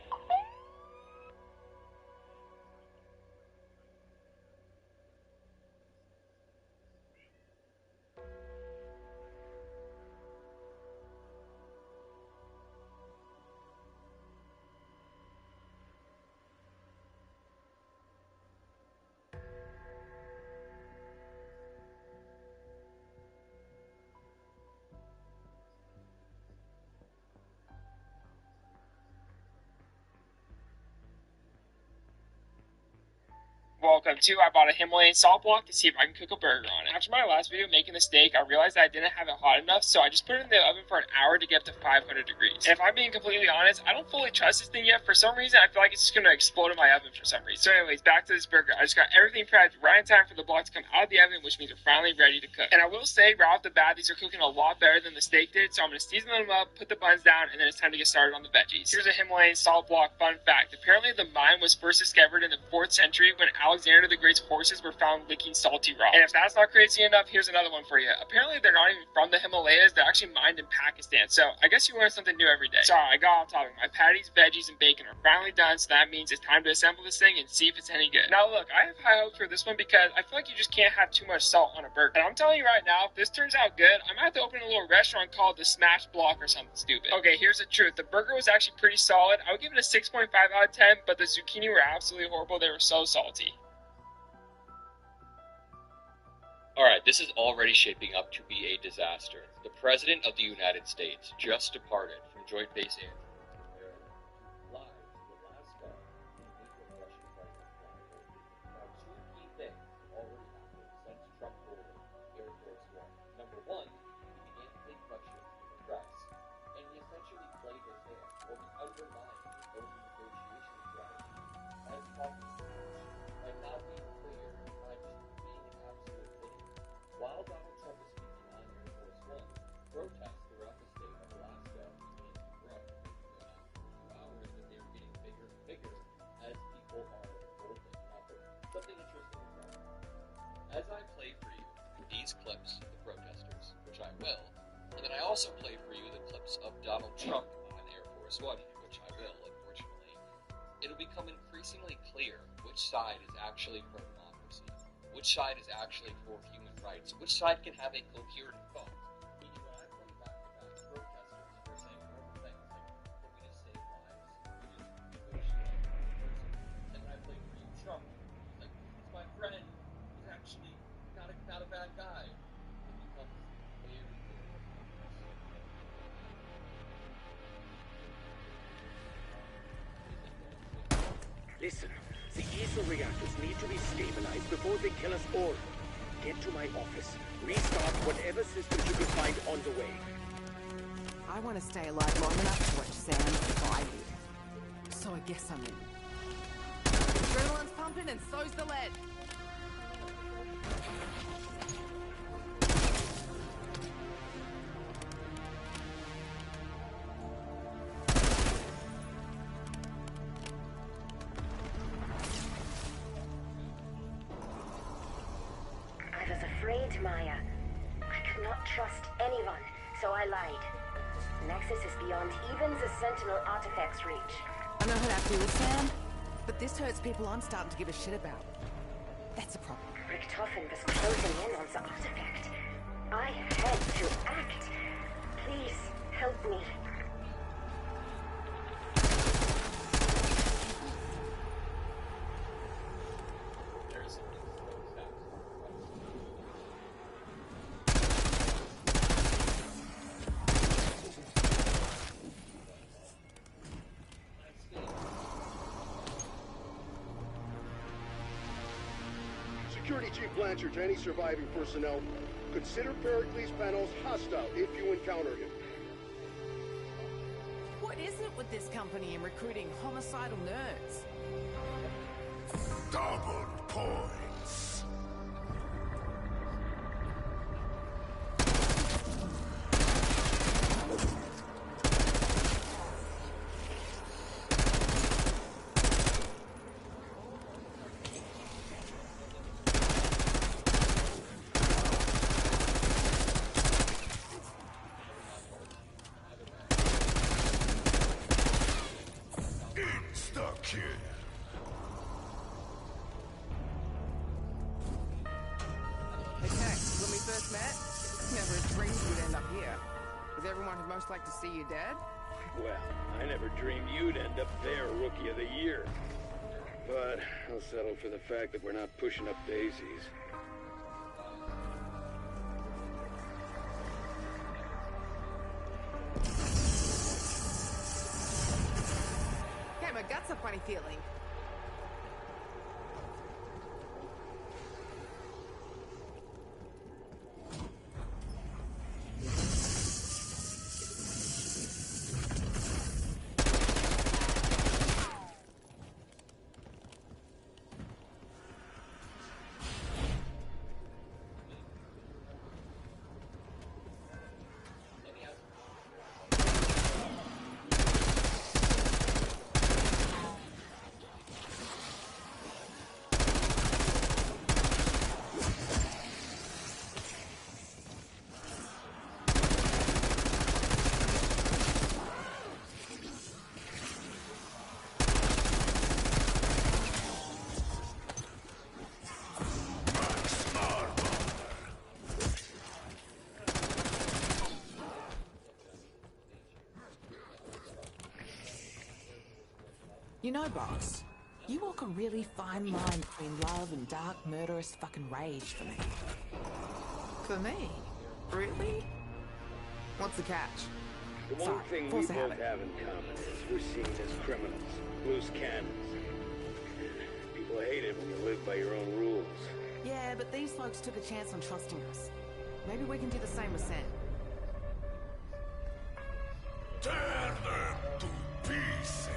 S20: Welcome to, I bought a Himalayan salt block to see if I can cook a burger on it. After my last video making the steak, I realized that I didn't have it hot enough, so I just put it in the oven for an hour to get up to 500 degrees. And if I'm being completely honest, I don't fully trust this thing yet. For some reason, I feel like it's just going to explode in my oven for some reason. So anyways, back to this burger. I just got everything prepped right in time for the block to come out of the oven, which means they're finally ready to cook. And I will say, right off the bat, these are cooking a lot better than the steak did, so I'm going to season them up, put the buns down, and then it's time to get started on the veggies. Here's a Himalayan salt block fun fact. Apparently, the mine was first discovered in the 4th century when Alexander the Great's horses were found licking salty rock. And if that's not crazy enough, here's another one for you. Apparently, they're not even from the Himalayas. They're actually mined in Pakistan. So I guess you learn something new every day. Sorry, I got off topic. My patties, veggies, and bacon are finally done, so that means it's time to assemble this thing and see if it's any good. Now, look, I have high hopes for this one because I feel like you just can't have too much salt on a burger. And I'm telling you right now, if this turns out good, I might have to open a little restaurant called the Smash Block or something stupid. Okay, here's the truth. The burger was actually pretty solid. I would give it a 6.5 out of 10, but the zucchini were absolutely horrible. They were so salty.
S21: Alright, this is already shaping up to be a disaster. The President of the United States just departed from Joint Base Andrews live to Alaska in Russian fighter flying. Now, two key things already happened since Trump boarded Air Force One. Number one, he began to take questions from the press, and he essentially played his hand, or he undermined his own negotiation strategy as talking points, and not being clear, just being an absolute idiot. While Donald Trump is speaking on Air Force One, protests throughout the state of Alaska began to grow. Hours that they were getting bigger and bigger as people are revolting. Now, something interesting is that as I play for you these clips of the protesters, which I will, and then I also play for you the clips of Donald Trump on Air Force One, which I will, unfortunately, it'll become increasingly clear which side is actually pro-democracy, which side is actually for human rights, which side can have a coherent thought. Meaning when I play back-to-back protesters who are saying normal things like, we're going to save lives, we're going to negotiate with one person, and then I play for you Trump, who's like, he's my friend, he's actually not a bad guy, it becomes very, very
S25: Listen, the diesel reactors need to be stabilized before they kill us all. Get to my office. Restart whatever systems you can find on the way.
S26: I want to stay alive long enough to watch Sam fly here. So I guess I'm in. Adrenaline's pumping and so's the lead.
S3: listened to Maya. I could not trust anyone, so I lied. Nexus is beyond even the Sentinel artifact's reach.
S26: I know how that feels, Sam, but this hurts people I'm starting to give a shit about. That's a problem.
S3: Richtofen was closing in on the artifact. I had to act. Please, help me.
S5: Security Chief Blanchard to any surviving personnel. Consider Pericles Panos hostile if you encounter him.
S26: What is it with this company and recruiting homicidal nerds?
S12: Double points. Insta-kill.
S26: Okay, when we first met, never dreamed we'd end up here. With everyone who'd most like to see you dead?
S5: Well, I never dreamed you'd end up there, Rookie of the Year. But I'll settle for the fact that we're not pushing up daisies.
S26: Yeah, my gut's a funny feeling. You know, boss, you walk a really fine line between love and dark, murderous fucking rage for me. For me? Really? What's the catch?
S5: The one thing we both have in common is we're seen as criminals, loose cannons. People hate it when you live by your own rules.
S26: Yeah, but these folks took a chance on trusting us. Maybe we can do the same with Sam.
S12: Tear them to pieces.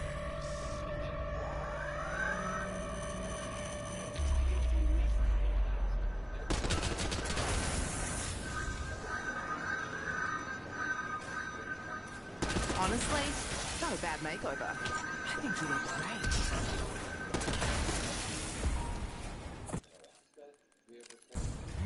S26: Honestly, not a bad makeover. I think you look great.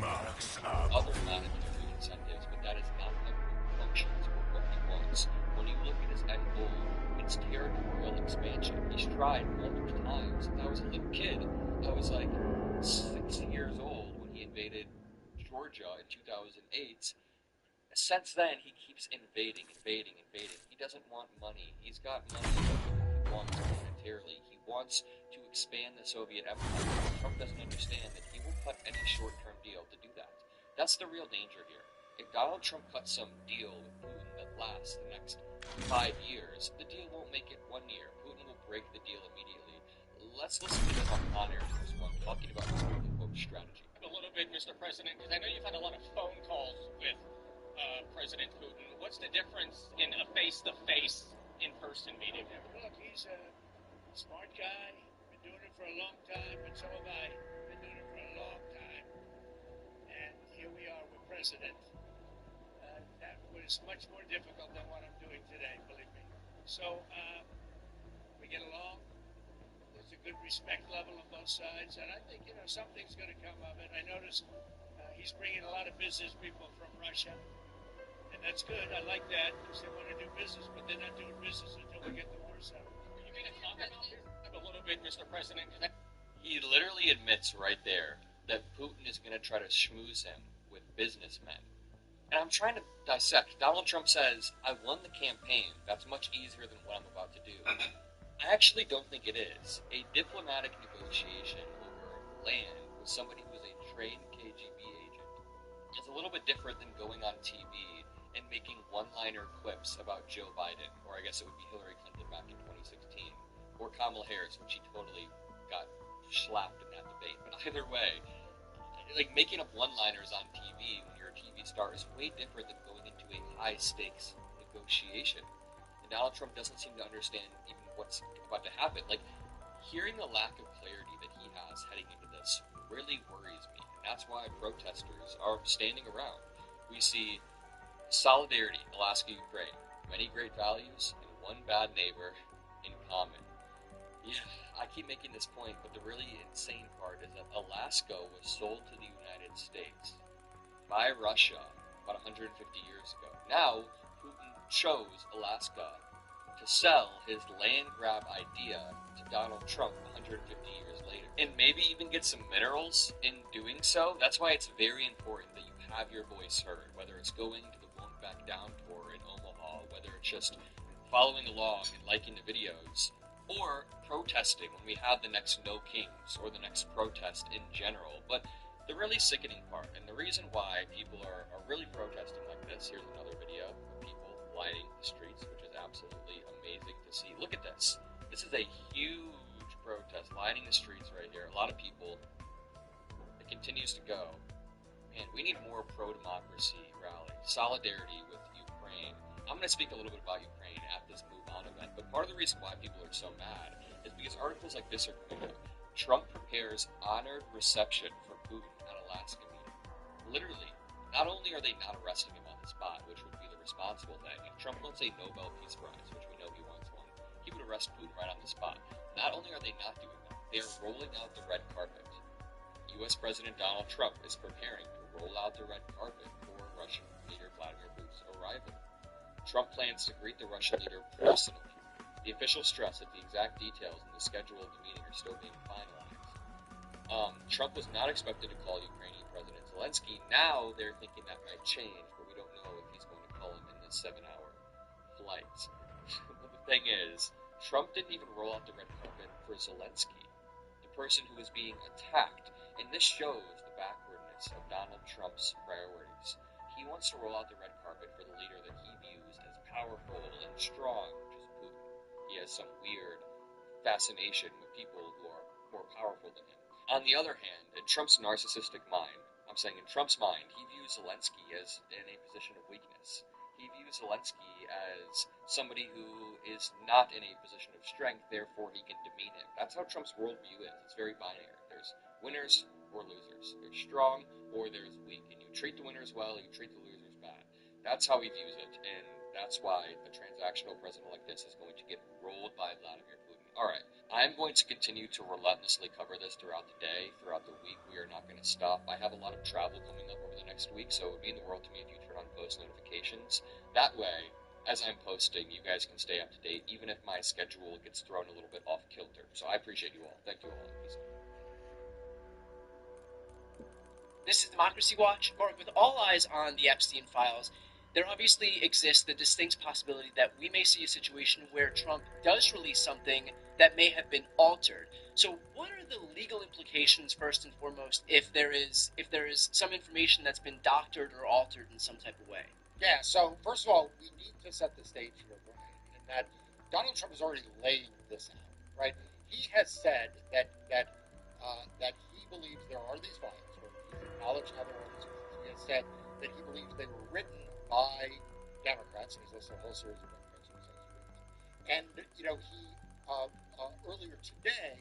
S12: Max up.
S21: Other monetary incentives, but that is not how he functions or what he wants. When you look at his end goal, it's territorial expansion. He's tried multiple times. Since I was a little kid, I was like 6 years old when he invaded Georgia in 2008. Since then, he keeps invading. He doesn't want money. He's got money he wants monetarily. He wants to expand the Soviet empire. Trump doesn't understand that he will cut any short-term deal to do that. That's the real danger here. If Donald Trump cuts some deal with Putin that lasts the next 5 years, the deal won't make it 1 year. Putin will break the deal immediately. Let's listen to him on air for this one, talking about his quote strategy.
S18: A little bit, Mr. President, because I know you've had a lot of phone calls with President Putin. What's the difference in a face-to-face, in-person meeting?
S23: Look, he's a smart guy. Been doing it for a long time, but so have I. Been doing it for a long time. And here we are with President. That was much more difficult than what I'm doing today, believe me. So, we get along. There's a good respect level on both sides. And I think, something's going to come of it. I noticed he's bringing a lot of business people from Russia. And that's good. I like that because they want to do business, but they're not doing business until we get the war settled.
S18: You going to talk about this a little bit, Mr. President?
S21: He literally admits right there that Putin is going to try to schmooze him with businessmen. And I'm trying to dissect. Donald Trump says, I won the campaign. That's much easier than what I'm about to do. I actually don't think it is. A diplomatic negotiation over land with somebody who's a trained KGB agent is a little bit different than going on TV and making one-liner quips about Joe Biden, or I guess it would be Hillary Clinton back in 2016, or Kamala Harris, when she totally got slapped in that debate. But either way, like, making up one-liners on TV when you're a TV star is way different than going into a high-stakes negotiation. And Donald Trump doesn't seem to understand even what's about to happen. Like, hearing the lack of clarity that he has heading into this really worries me. And that's why protesters are standing around. We see solidarity, Alaska, Ukraine, many great values, and one bad neighbor in common. Yeah, I keep making this point, but the really insane part is that Alaska was sold to the United States by Russia about 150 years ago. Now, Putin chose Alaska to sell his land grab idea to Donald Trump 150 years later. And maybe even get some minerals in doing so. That's why it's very important that you have your voice heard, whether it's going to the Won't Back Down tour in Omaha, whether it's just following along and liking the videos, or protesting when we have the next No Kings or the next protest in general. But the really sickening part, and the reason why people are really protesting like this, here's another video of people lighting the streets, which is absolutely amazing to see. Look at this. This is a huge protest, lighting the streets right here. A lot of people. It continues to go. Man, we need more pro-democracy rallies, solidarity with Ukraine. I'm going to speak a little bit about Ukraine at this Move On event, but part of the reason why people are so mad is because articles like this are coming out. Trump prepares honored reception for Putin at Alaska meeting. Literally, not only are they not arresting him on the spot, which would be the responsible thing, if Trump wants a Nobel Peace Prize, which we know he wants one, he would arrest Putin right on the spot. Not only are they not doing that, they are rolling out the red carpet. U.S. President Donald Trump is preparing to roll out the red carpet for Russian leader Vladimir Putin's arrival. Trump plans to greet the Russian leader personally. The officials stress that the exact details and the schedule of the meeting are still being finalized. Trump was not expected to call Ukrainian President Zelensky. Now they're thinking that might change, but we don't know if he's going to call him in this 7-hour flight. But the thing is, Trump didn't even roll out the red carpet for Zelensky, the person who was being attacked. And this shows the backwardness of Donald Trump's priorities. He wants to roll out the red carpet for the leader that he views as powerful and strong, which is Putin. He has some weird fascination with people who are more powerful than him. On the other hand, in Trump's narcissistic mind, I'm saying in Trump's mind, he views Zelensky as in a position of weakness. He views Zelensky as somebody who is not in a position of strength, therefore he can demean him. That's how Trump's worldview is. It's very binary. There's winners or losers. There's strong or there's weak. And you treat the winners well, you treat the losers bad. That's how he views it, and that's why a transactional president like this is going to get rolled by Vladimir Putin. Alright, I'm going to continue to relentlessly cover this throughout the day, throughout the week. We are not going to stop. I have a lot of travel coming up over the next week, so it would mean the world to me if you turn on post notifications. That way, as I'm posting, you guys can stay up to date, even if my schedule gets thrown a little bit off kilter. So I appreciate you all. Thank you all. Peace.
S8: This is Democracy Watch. Mark, with all eyes on the Epstein files, there obviously exists the distinct possibility that we may see a situation where Trump does release something that may have been altered. So what are the legal implications, first and foremost, if there is some information that's been doctored or altered in some type of way?
S10: Yeah, so first of all, we need to set the stage here, Brian, in that Donald Trump is already laying this out, right? He has said that he believes there are these files, or he's acknowledged how there are these files. He has said that he believes they were written by Democrats, and he's listed a whole series of Democrats who he says he written. And, he earlier today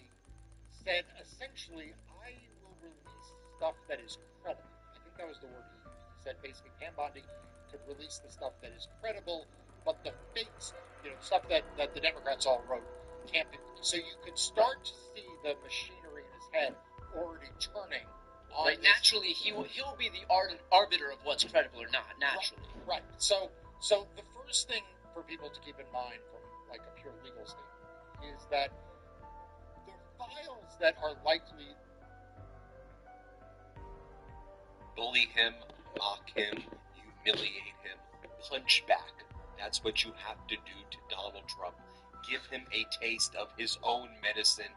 S10: said, essentially, I will release stuff that is credible. I think that was the word he used. He said, basically, Pam Bondi could release the stuff that is credible, but the fake stuff, stuff that the Democrats all wrote, can't be released. So you can start to see the machinery in his head already turning
S8: Right, naturally, he'll be the arbiter of what's credible or not, naturally.
S10: Right. So the first thing for people to keep in mind from like a pure legal standpoint is that the files that are likely
S4: bully him, mock him, humiliate him, punch back. That's what you have to do to Donald Trump. Give him a taste of his own medicine.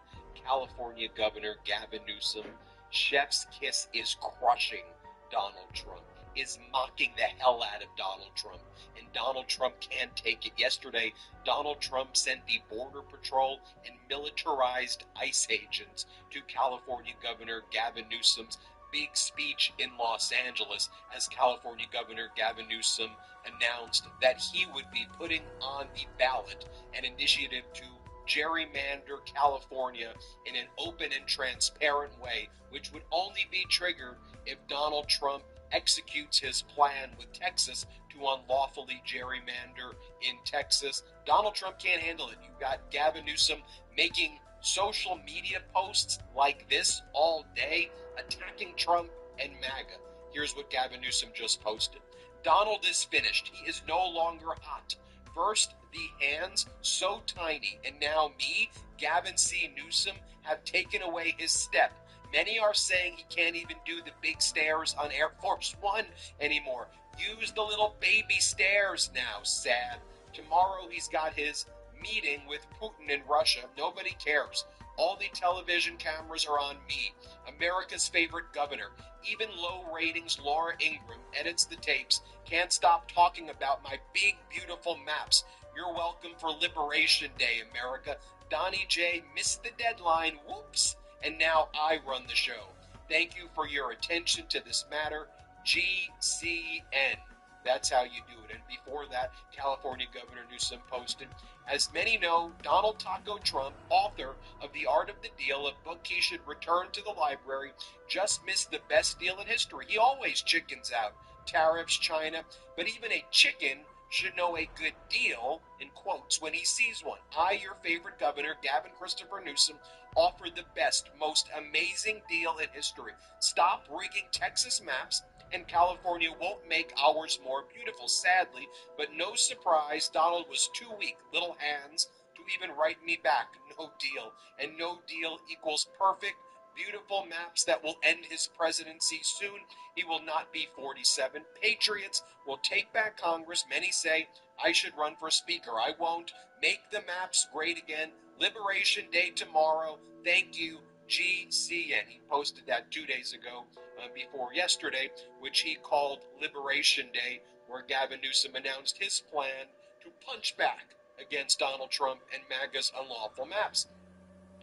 S4: California Governor Gavin Newsom, chef's kiss, is crushing Donald Trump, is mocking the hell out of Donald Trump, and Donald Trump can't take it. Yesterday, Donald Trump sent the Border Patrol and militarized ICE agents to California Governor Gavin Newsom's big speech in Los Angeles, as California Governor Gavin Newsom announced that he would be putting on the ballot an initiative to gerrymander California in an open and transparent way, which would only be triggered if Donald Trump executes his plan with Texas to unlawfully gerrymander in Texas. Donald Trump can't handle it. You've got Gavin Newsom making social media posts like this all day, attacking Trump and MAGA. Here's what Gavin Newsom just posted. Donald is finished. He is no longer hot. First, the hands, so tiny, and now me, Gavin C. Newsom, have taken away his step. Many are saying he can't even do the big stairs on Air Force One anymore. Use the little baby stairs now, sad. Tomorrow he's got his meeting with Putin in Russia. Nobody cares. All the television cameras are on me, America's favorite governor. Even low ratings Laura Ingraham edits the tapes, can't stop talking about my big, beautiful maps. You're welcome for Liberation Day, America. Donnie J missed the deadline, whoops, and now I run the show. Thank you for your attention to this matter. GCN. That's how you do it. And before that, California Governor Newsom posted, as many know, Donald Taco Trump, author of The Art of the Deal, a book he should return to the library, just missed the best deal in history. He always chickens out. Tariffs, China, but even a chicken should know a good deal, in quotes, when he sees one. I, your favorite governor, Gavin Christopher Newsom, offered the best, most amazing deal in history. Stop rigging Texas maps, and California won't make ours more beautiful, sadly, but no surprise, Donald was too weak, little hands, to even write me back. No deal. And no deal equals perfect, beautiful maps that will end his presidency soon. He will not be 47. Patriots will take back Congress. Many say I should run for speaker. I won't. Make the maps great again. Liberation Day tomorrow. Thank you, GCN. He posted that 2 days ago, before yesterday, which he called Liberation Day, where Gavin Newsom announced his plan to punch back against Donald Trump and MAGA's unlawful maps.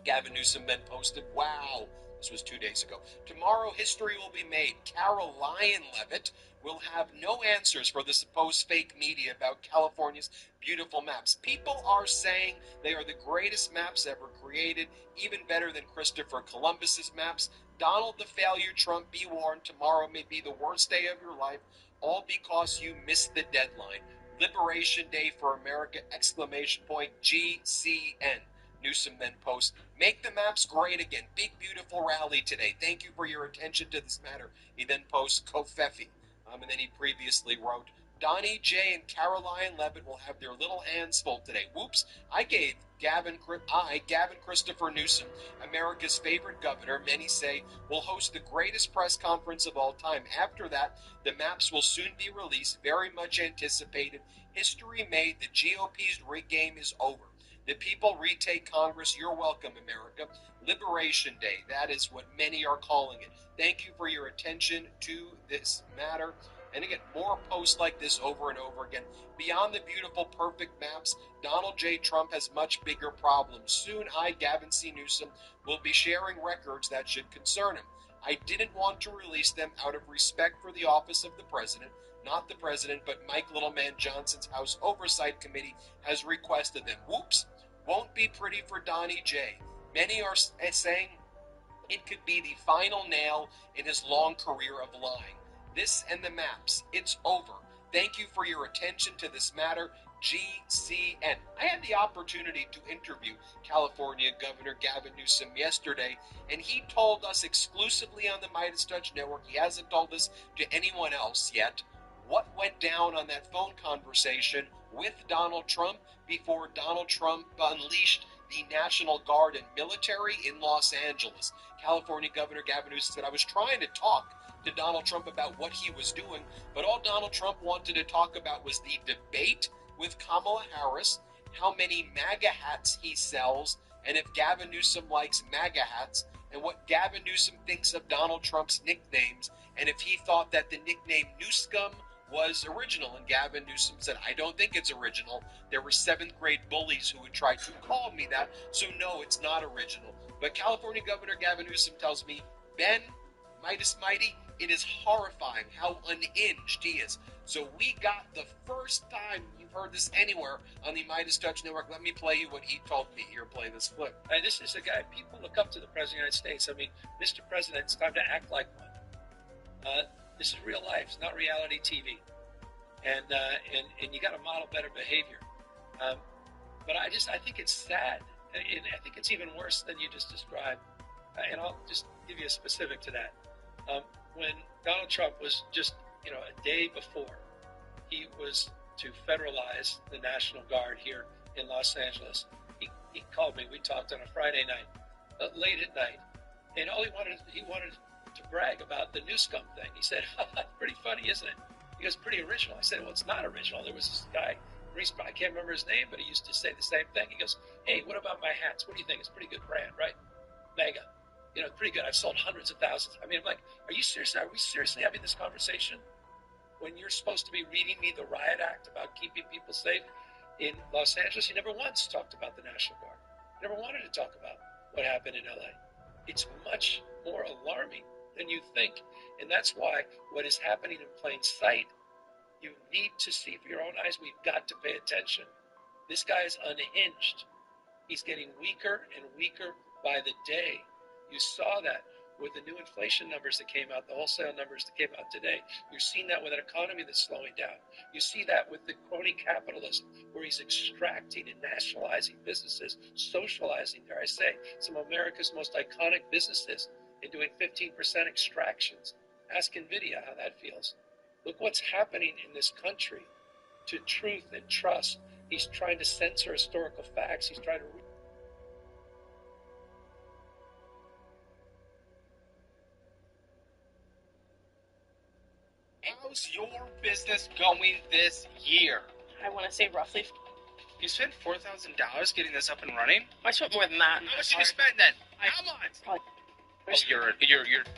S4: Gavin Newsom then posted, wow, this was 2 days ago. Tomorrow history will be made. Caroline Levitt will have no answers for the supposed fake media about California's beautiful maps. People are saying they are the greatest maps ever created, even better than Christopher Columbus's maps. Donald the failure Trump, be warned, tomorrow may be the worst day of your life, all because you missed the deadline. Liberation Day for America, exclamation point, GCN. Newsom then posts, make the maps great again. Big, beautiful rally today. Thank you for your attention to this matter. He then posts Kofefi. And then he previously wrote, Donnie J and Caroline Levitt will have their little hands full today. Whoops, I gave Gavin Christopher Newsom, America's favorite governor, many say, will host the greatest press conference of all time. After that, the maps will soon be released, very much anticipated. History made, the GOP's rig game is over. The people retake Congress. You're welcome, America. Liberation Day. That is what many are calling it. Thank you for your attention to this matter. And again, more posts like this over and over again. Beyond the beautiful, perfect maps, Donald J. Trump has much bigger problems. Soon I, Gavin C. Newsom, will be sharing records that should concern him. I didn't want to release them out of respect for the office of the president. Not the president, but Mike Littleman Johnson's House Oversight Committee has requested them. Whoops. Won't be pretty for Donnie J. Many are saying it could be the final nail in his long career of lying. This and the maps. It's over. Thank you for your attention to this matter. GCN. I had the opportunity to interview California Governor Gavin Newsom yesterday, and he told us exclusively on the Midas Touch Network, he hasn't told us to anyone else yet, what went down on that phone conversation with Donald Trump before Donald Trump unleashed the National Guard and military in Los Angeles. California Governor Gavin Newsom said, I was trying to talk to Donald Trump about what he was doing, but all Donald Trump wanted to talk about was the debate with Kamala Harris, how many MAGA hats he sells, and if Gavin Newsom likes MAGA hats, and what Gavin Newsom thinks of Donald Trump's nicknames, and if he thought that the nickname Newscum was original. And Gavin Newsom said, I don't think it's original. There were 7th grade bullies who would try to call me that, so no, it's not original. But California Governor Gavin Newsom tells me, Ben, Midas Mighty, it is horrifying how unhinged he is. So we got the first time you've heard this anywhere on the Midas Touch Network. Let me play you what he told me. Here, play this clip.
S10: And this is a guy, people look up to the President of the United States. I mean, Mr. President, it's time to act like one. This is real life. It's not reality TV. And you got to model better behavior. But I think it's sad. And I think it's even worse than you just described. And I'll just give you a specific to that. When Donald Trump was just, a day before, he was to federalize the National Guard here in Los Angeles. He called me. We talked on a Friday night, late at night, and all he wanted to brag about the new scum thing. He said, "Pretty funny, isn't it?" He goes, "Pretty original." I said, "Well, it's not original. There was this guy, I can't remember his name, but he used to say the same thing." He goes, "Hey, what about my hats? What do you think? It's a pretty good brand, right? Mega. Pretty good. I've sold hundreds of thousands." I mean, I'm like, are you serious? Are we seriously having this conversation when you're supposed to be reading me the riot act about keeping people safe in Los Angeles? You never once talked about the National Guard. You never wanted to talk about what happened in LA. It's much more alarming than you think. And that's why what is happening in plain sight, you need to see for your own eyes. We've got to pay attention. This guy is unhinged. He's getting weaker and weaker by the day. You saw that with the new inflation numbers that came out, the wholesale numbers that came out today. You're seeing that with an economy that's slowing down. You see that with the crony capitalism, where he's extracting and nationalizing businesses, socializing, dare I say, some of America's most iconic businesses, and doing 15% extractions. Ask NVIDIA how that feels. Look what's happening in this country to truth and trust. He's trying to censor historical facts. He's trying to...
S1: How's your business going this year?
S19: I want to say roughly.
S1: You spent $4,000 getting this up and running?
S19: I spent more than that.
S1: How much did you spend then? How much?
S19: Probably.
S1: Oh,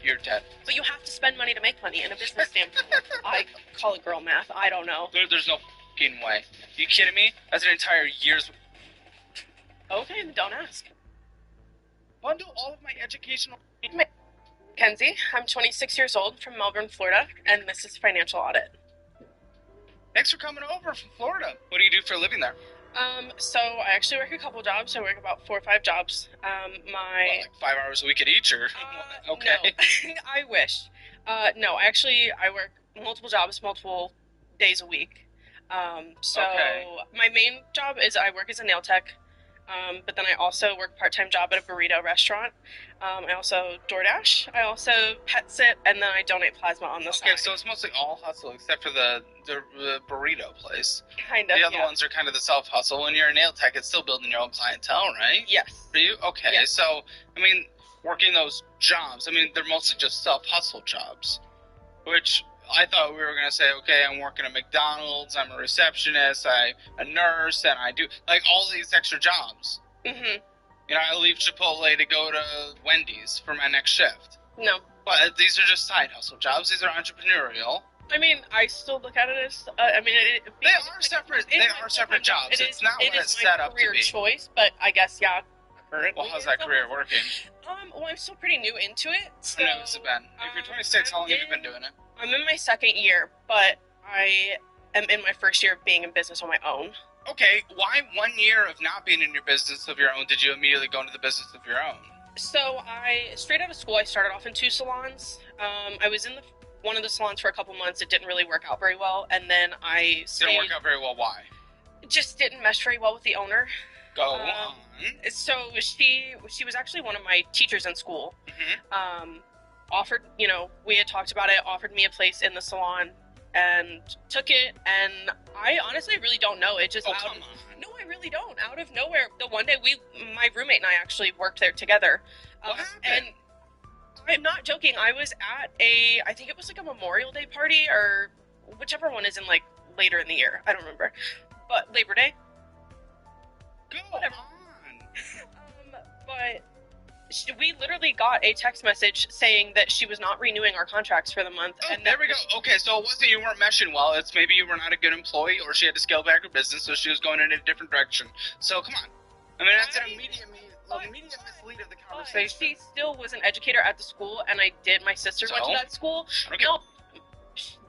S1: you're dead.
S19: But you have to spend money to make money in a business standpoint. I call it girl math. I don't know.
S1: There's no fucking way. You kidding me? That's an entire year's.
S19: Okay, then don't ask.
S1: Bundle all of my educational.
S19: Kenzie, I'm 26 years old from Melbourne, Florida, and this is Financial Audit.
S1: Thanks for coming over from Florida. What do you do for a living there?
S19: So I actually work a couple jobs. I work about 4 or 5 jobs.
S1: Like 5 hours a week at each, or okay?
S19: No. I wish. No, actually, I work multiple jobs, multiple days a week. Okay. My main job is I work as a nail tech. But then I also work part-time job at a burrito restaurant. I also DoorDash. I also pet sit, and then I donate plasma on the side.
S1: Okay, so it's mostly all hustle except for the burrito place.
S19: Kind of,
S1: The other ones are kind of the self-hustle. When you're a nail tech, it's still building your own clientele, right?
S19: Yes.
S1: For you? Okay,
S19: yes.
S1: So, working those jobs, they're mostly just self-hustle jobs, which... I thought we were going to say, okay, I'm working at McDonald's, I'm a receptionist, I'm a nurse, and I do, all these extra jobs.
S19: Mm-hmm.
S1: I leave Chipotle to go to Wendy's for my next shift.
S19: No.
S1: But these are just side hustle jobs. These are entrepreneurial.
S19: I still look at it as,
S1: they are separate. They are separate jobs. It's not what it's set up to be.
S19: It is my career choice, but I guess, yeah, currently.
S1: Well, how's that career working?
S19: Well, I'm still pretty new into it. So,
S1: how long has it been? If you're 26, how long have you been doing it?
S19: I'm in my 2nd year, but I am in my 1st year of being in business on my own.
S1: Okay, why 1 year of not being in your business of your own did you immediately go into the business of your own?
S19: So straight out of school, I started off in 2 salons. I was in one of the salons for a couple months. It didn't really work out very well, and then I stayed...
S1: Didn't work out very well, why?
S19: just didn't mesh very well with the owner.
S1: Go on.
S19: So she was actually one of my teachers in school. Offered, we had talked about it, offered me a place in the salon, and took it. And I honestly really don't know. It just
S1: come on.
S19: No, I really don't. Out of nowhere, the one day my roommate and I actually worked there together.
S1: What happened?
S19: And I'm not joking. I was at I think it was like a Memorial Day party, or whichever one is in like later in the year. I don't remember. But Labor Day.
S1: Go
S19: Whatever.
S1: on.
S19: But we literally got a text message saying that she was not renewing our contracts for the month.
S1: Oh,
S19: and
S1: there we go. Okay, so it wasn't you weren't meshing well. It's maybe you were not a good employee, or she had to scale back her business, so she was going in a different direction. So come on. I mean, that's an immediate mislead of the conversation.
S19: She still was an educator at the school, and my sister went to that school.
S1: Okay.
S19: No,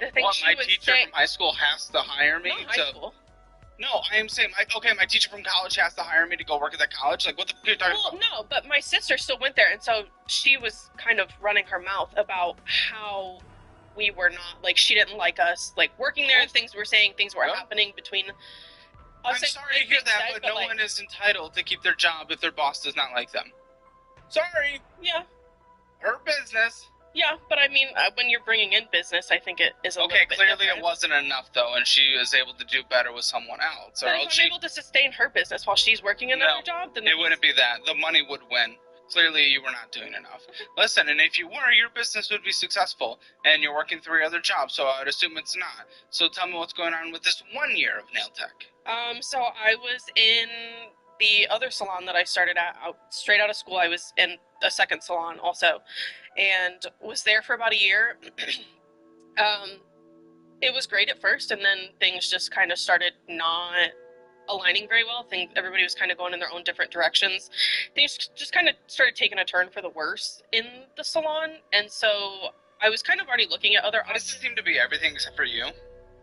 S19: the thing
S1: my teacher from high school has to hire me
S19: not high school.
S1: No, I am saying, my teacher from college has to hire me to go work at that college? Like, what the fuck are you talking about?
S19: No, but my sister still went there, and so she was kind of running her mouth about how we were not, like, she didn't like us, like, working there, things were saying, things were happening between us.
S1: I'm sorry to hear that, but no one is entitled to keep their job if their boss does not like them. Sorry.
S19: Yeah.
S1: Her business.
S19: Yeah, but I mean, when you're bringing in business, I think it is a little bit
S1: clearly
S19: different.
S1: it wasn't enough, though, and she was able to do better with someone else.
S19: But if I'm able to sustain her business while she's working another job, then
S1: it wouldn't be that. The money would win. Clearly, you were not doing enough. Listen, and if you were, your business would be successful, and you're working 3 other jobs, so I would assume it's not. So tell me what's going on with this 1 year of nail tech.
S19: So I was in the other salon that I started at, straight out of school. I was in a second salon also, and was there for about a year. It was great at first, and then things just kind of started not aligning very well. Everybody was kind of going in their own different directions. Things just kind of started taking a turn for the worse in the salon, and so I was kind of already looking at other options.
S1: Why does it seem to be everything except for you,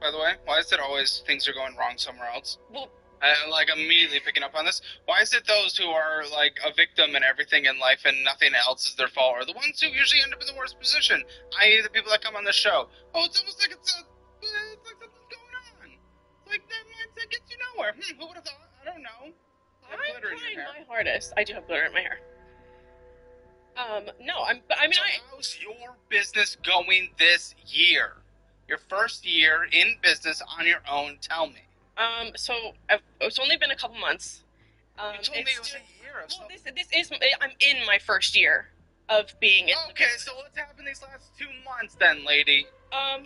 S1: by the way? Why is it always things are going wrong somewhere else?
S19: Well,
S1: like, immediately picking up on this. Why is it those who are, like, a victim in everything in life and nothing else is their fault are the ones who usually end up in the worst position, i.e. the people that come on the show? Oh, it's almost like it's like something's going on. Like, that mindset gets you nowhere. Who would have thought? I don't know.
S19: I'm trying my hardest. I do have glitter in my hair.
S1: How's your business going this year? Your first year in business on your own, tell me.
S19: It's only been a couple months.
S1: You told me it was a year of
S19: Well, this is, I'm in my first year of being in.
S1: Okay, so what's happened these last 2 months then, lady?
S19: I'm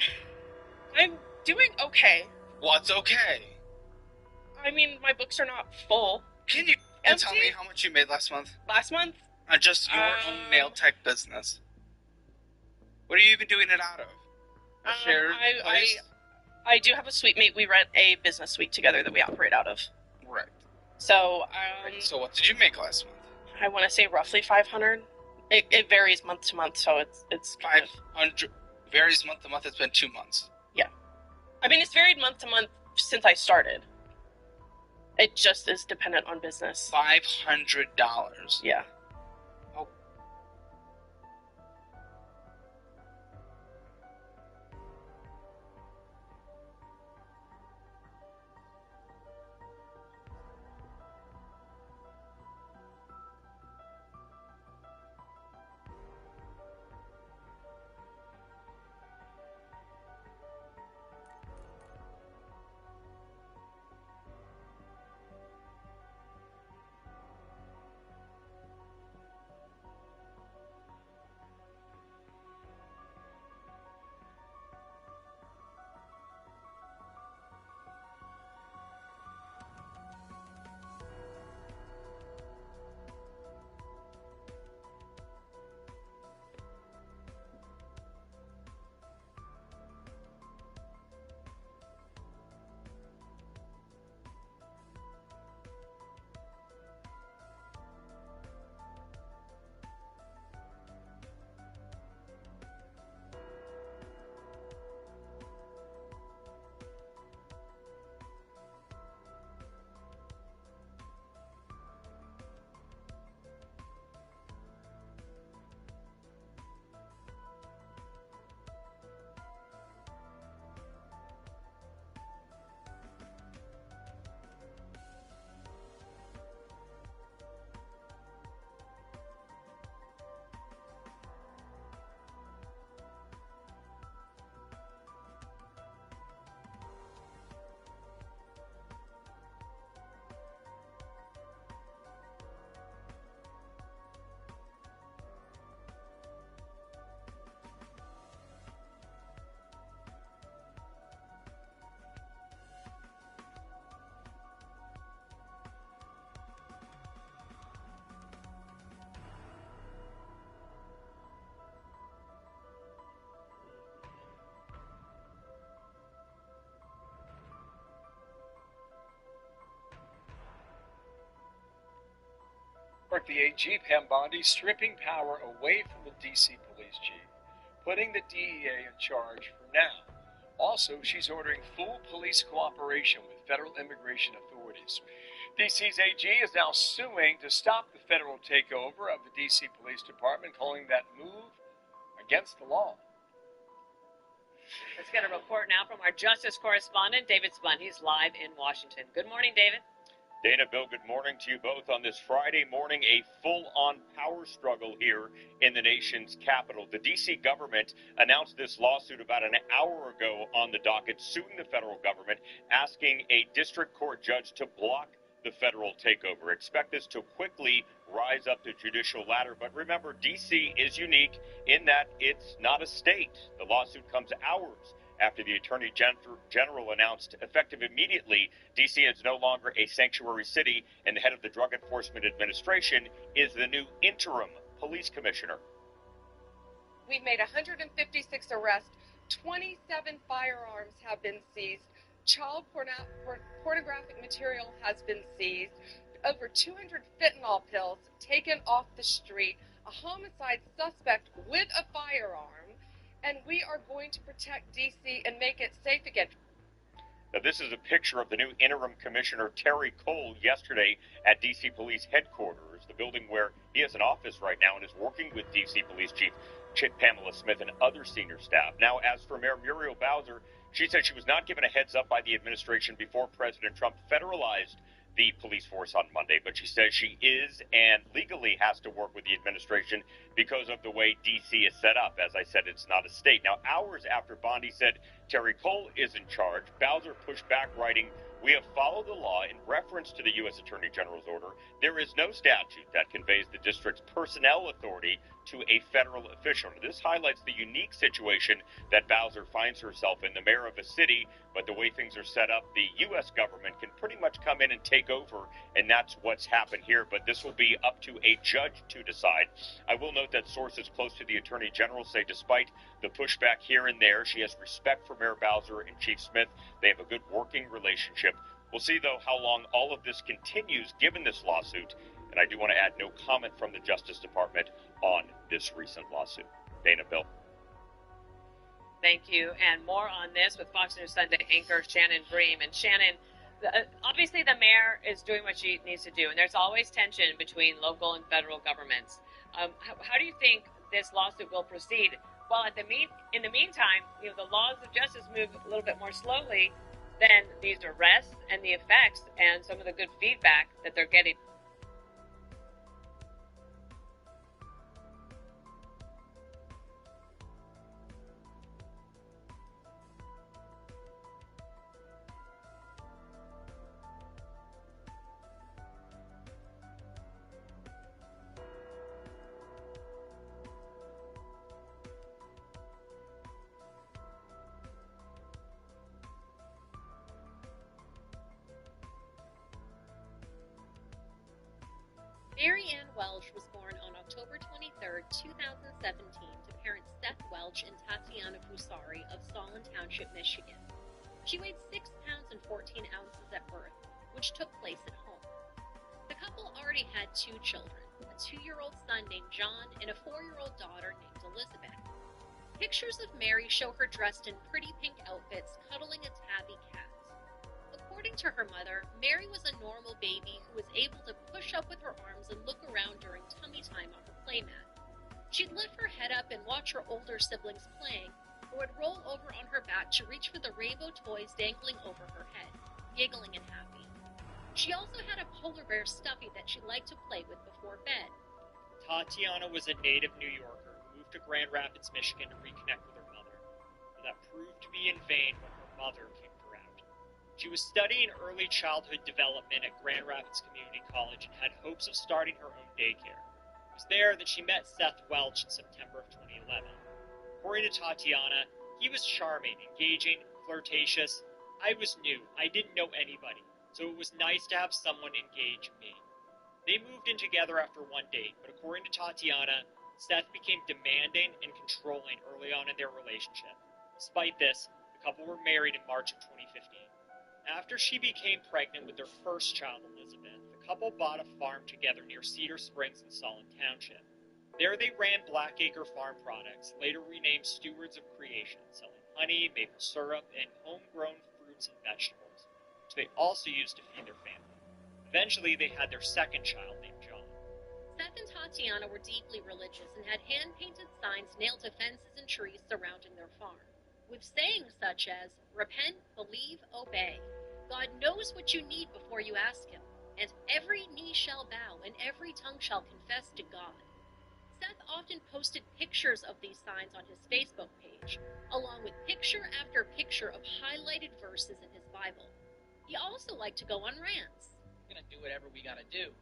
S19: doing okay.
S1: What's okay?
S19: I mean, my books are not full.
S1: Can you tell me how much you made last month?
S19: Last month?
S1: On just your own nail tech business. What are you even doing it out of? A shared place?
S19: I do have a suite mate. We rent a business suite together that we operate out of.
S1: Right.
S19: So,
S1: so what did you make last month?
S19: I want to say roughly 500. It varies month to month, so it's
S1: 500 varies month to month. It's been 2 months.
S19: Yeah. I mean, it's varied month to month since I started. It just is dependent on business.
S1: $500.
S19: Yeah.
S6: Mark, the AG, Pam Bondi, stripping power away from the DC police chief, putting the DEA in charge for now. Also, she's ordering full police cooperation with federal immigration authorities. DC's AG is now suing to stop the federal takeover of the DC Police Department, calling that move against the law.
S7: Let's get a report now from our justice correspondent, David Spun. He's live in Washington. Good morning, David.
S9: Dana, Bill, good morning to you both on this Friday morning, a full-on power struggle here in the nation's capital. The D.C. government announced this lawsuit about an hour ago on the docket, suing the federal government, asking a district court judge to block the federal takeover. Expect this to quickly rise up the judicial ladder. But remember, D.C. is unique in that it's not a state. The lawsuit comes hours after the Attorney General announced, effective immediately, D.C. is no longer a sanctuary city, and the head of the Drug Enforcement Administration is the new interim police commissioner.
S16: We've made 156 arrests, 27 firearms have been seized, child pornographic material has been seized, over 200 fentanyl pills taken off the street, a homicide suspect with a firearm, and we are going to protect D.C. and make it safe again.
S9: Now, this is a picture of the new interim commissioner, Terry Cole, yesterday at D.C. Police Headquarters, the building where he has an office right now and is working with D.C. Police Chief Pamela Smith and other senior staff. Now, as for Mayor Muriel Bowser, she said she was not given a heads up by the administration before President Trump federalized the police force on Monday, but she says she is and legally has to work with the administration because of the way D.C. is set up. As I said, it's not a state. Now, hours after Bondi said Terry Cole is in charge, Bowser pushed back, writing, "We have followed the law in reference to the U.S. Attorney General's order. There is no statute that conveys the district's personnel authority to a federal official." Now, this highlights the unique situation that Bowser finds herself in, the mayor of a city, but the way things are set up, the U.S. government can pretty much come in and take over, and that's what's happened here. But this will be up to a judge to decide. I will note that sources close to the Attorney General say despite the pushback here and there, she has respect for Mayor Bowser and Chief Smith. They have a good working relationship. We'll see, though, how long all of this continues given this lawsuit. And I do want to add no comment from the Justice Department on this recent lawsuit. Dana, Bill.
S7: Thank you. And more on this with Fox News Sunday anchor Shannon Bream. And Shannon, obviously the mayor is doing what she needs to do, and there's always tension between local and federal governments. How do you think this lawsuit will proceed? Well, in the meantime, the laws of justice move a little bit more slowly than these arrests and the effects and some of the good feedback that they're getting.
S22: Mary Ann Welch was born on October 23, 2017, to parents Seth Welch and Tatiana Fusari of Solon Township, Michigan. She weighed 6 pounds and 14 ounces at birth, which took place at home. The couple already had 2 children, a 2-year-old son named John and a 4-year-old daughter named Elizabeth. Pictures of Mary show her dressed in pretty pink outfits, cuddling a tabby cat. According to her mother, Mary was a normal baby who was able to push up with her arms and look around during tummy time on her playmat. She'd lift her head up and watch her older siblings playing, or would roll over on her back to reach for the rainbow toys dangling over her head, giggling and happy. She also had a polar bear stuffy that she liked to play with before bed.
S24: Tatiana was a native New Yorker who moved to Grand Rapids, Michigan to reconnect with her mother, but that proved to be in vain when her mother kicked her out. She was studying early childhood development at Grand Rapids Community College and had hopes of starting her own daycare. It was there that she met Seth Welch in September of 2011. According to Tatiana, he was charming, engaging, flirtatious. I was new. I didn't know anybody, so it was nice to have someone engage me. They moved in together after one date, but according to Tatiana, Seth became demanding and controlling early on in their relationship. Despite this, the couple were married in March of 2015. After she became pregnant with their first child, Elizabeth, the couple bought a farm together near Cedar Springs in Solon Township. There they ran Blackacre Farm products, later renamed Stewards of Creation, selling honey, maple syrup, and homegrown fruits and vegetables, which they also used to feed their family. Eventually, they had their second child named John.
S22: Seth and Tatiana were deeply religious and had hand-painted signs nailed to fences and trees surrounding their farm, with sayings such as, "Repent, believe, obey. God knows what you need before you ask him, and every knee shall bow and every tongue shall confess to God." Seth often posted pictures of these signs on his Facebook page, along with picture after picture of highlighted verses in his Bible. He also liked to go on rants.
S1: We're gonna do whatever we gotta do.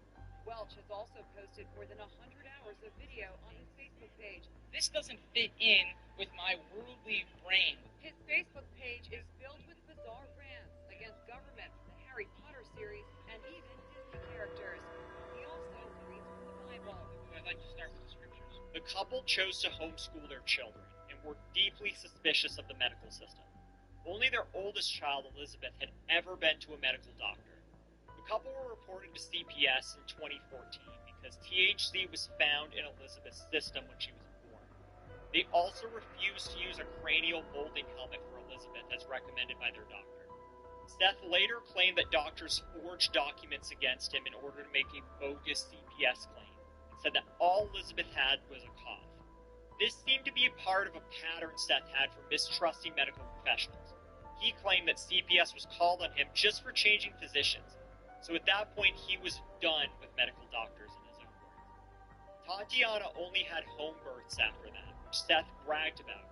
S16: Welch has also posted more than 100 hours of video on his Facebook page.
S18: This doesn't fit in with my worldly brain.
S16: His Facebook page is filled with bizarre rants against government from the Harry Potter series and even Disney characters. He also reads from the Bible.
S18: I'd like to start with the scriptures.
S24: The couple chose to homeschool their children and were deeply suspicious of the medical system. Only their oldest child, Elizabeth, had ever been to a medical doctor. The couple were reported to CPS in 2014 because THC was found in Elizabeth's system when she was born. They also refused to use a cranial molding helmet for Elizabeth as recommended by their doctor. Seth later claimed that doctors forged documents against him in order to make a bogus CPS claim, and said that all Elizabeth had was a cough. This seemed to be a part of a pattern Seth had for mistrusting medical professionals. He claimed that CPS was called on him just for changing physicians, so at that point he was done with medical doctors in his own words. Tatiana only had home births after that, which Seth bragged about,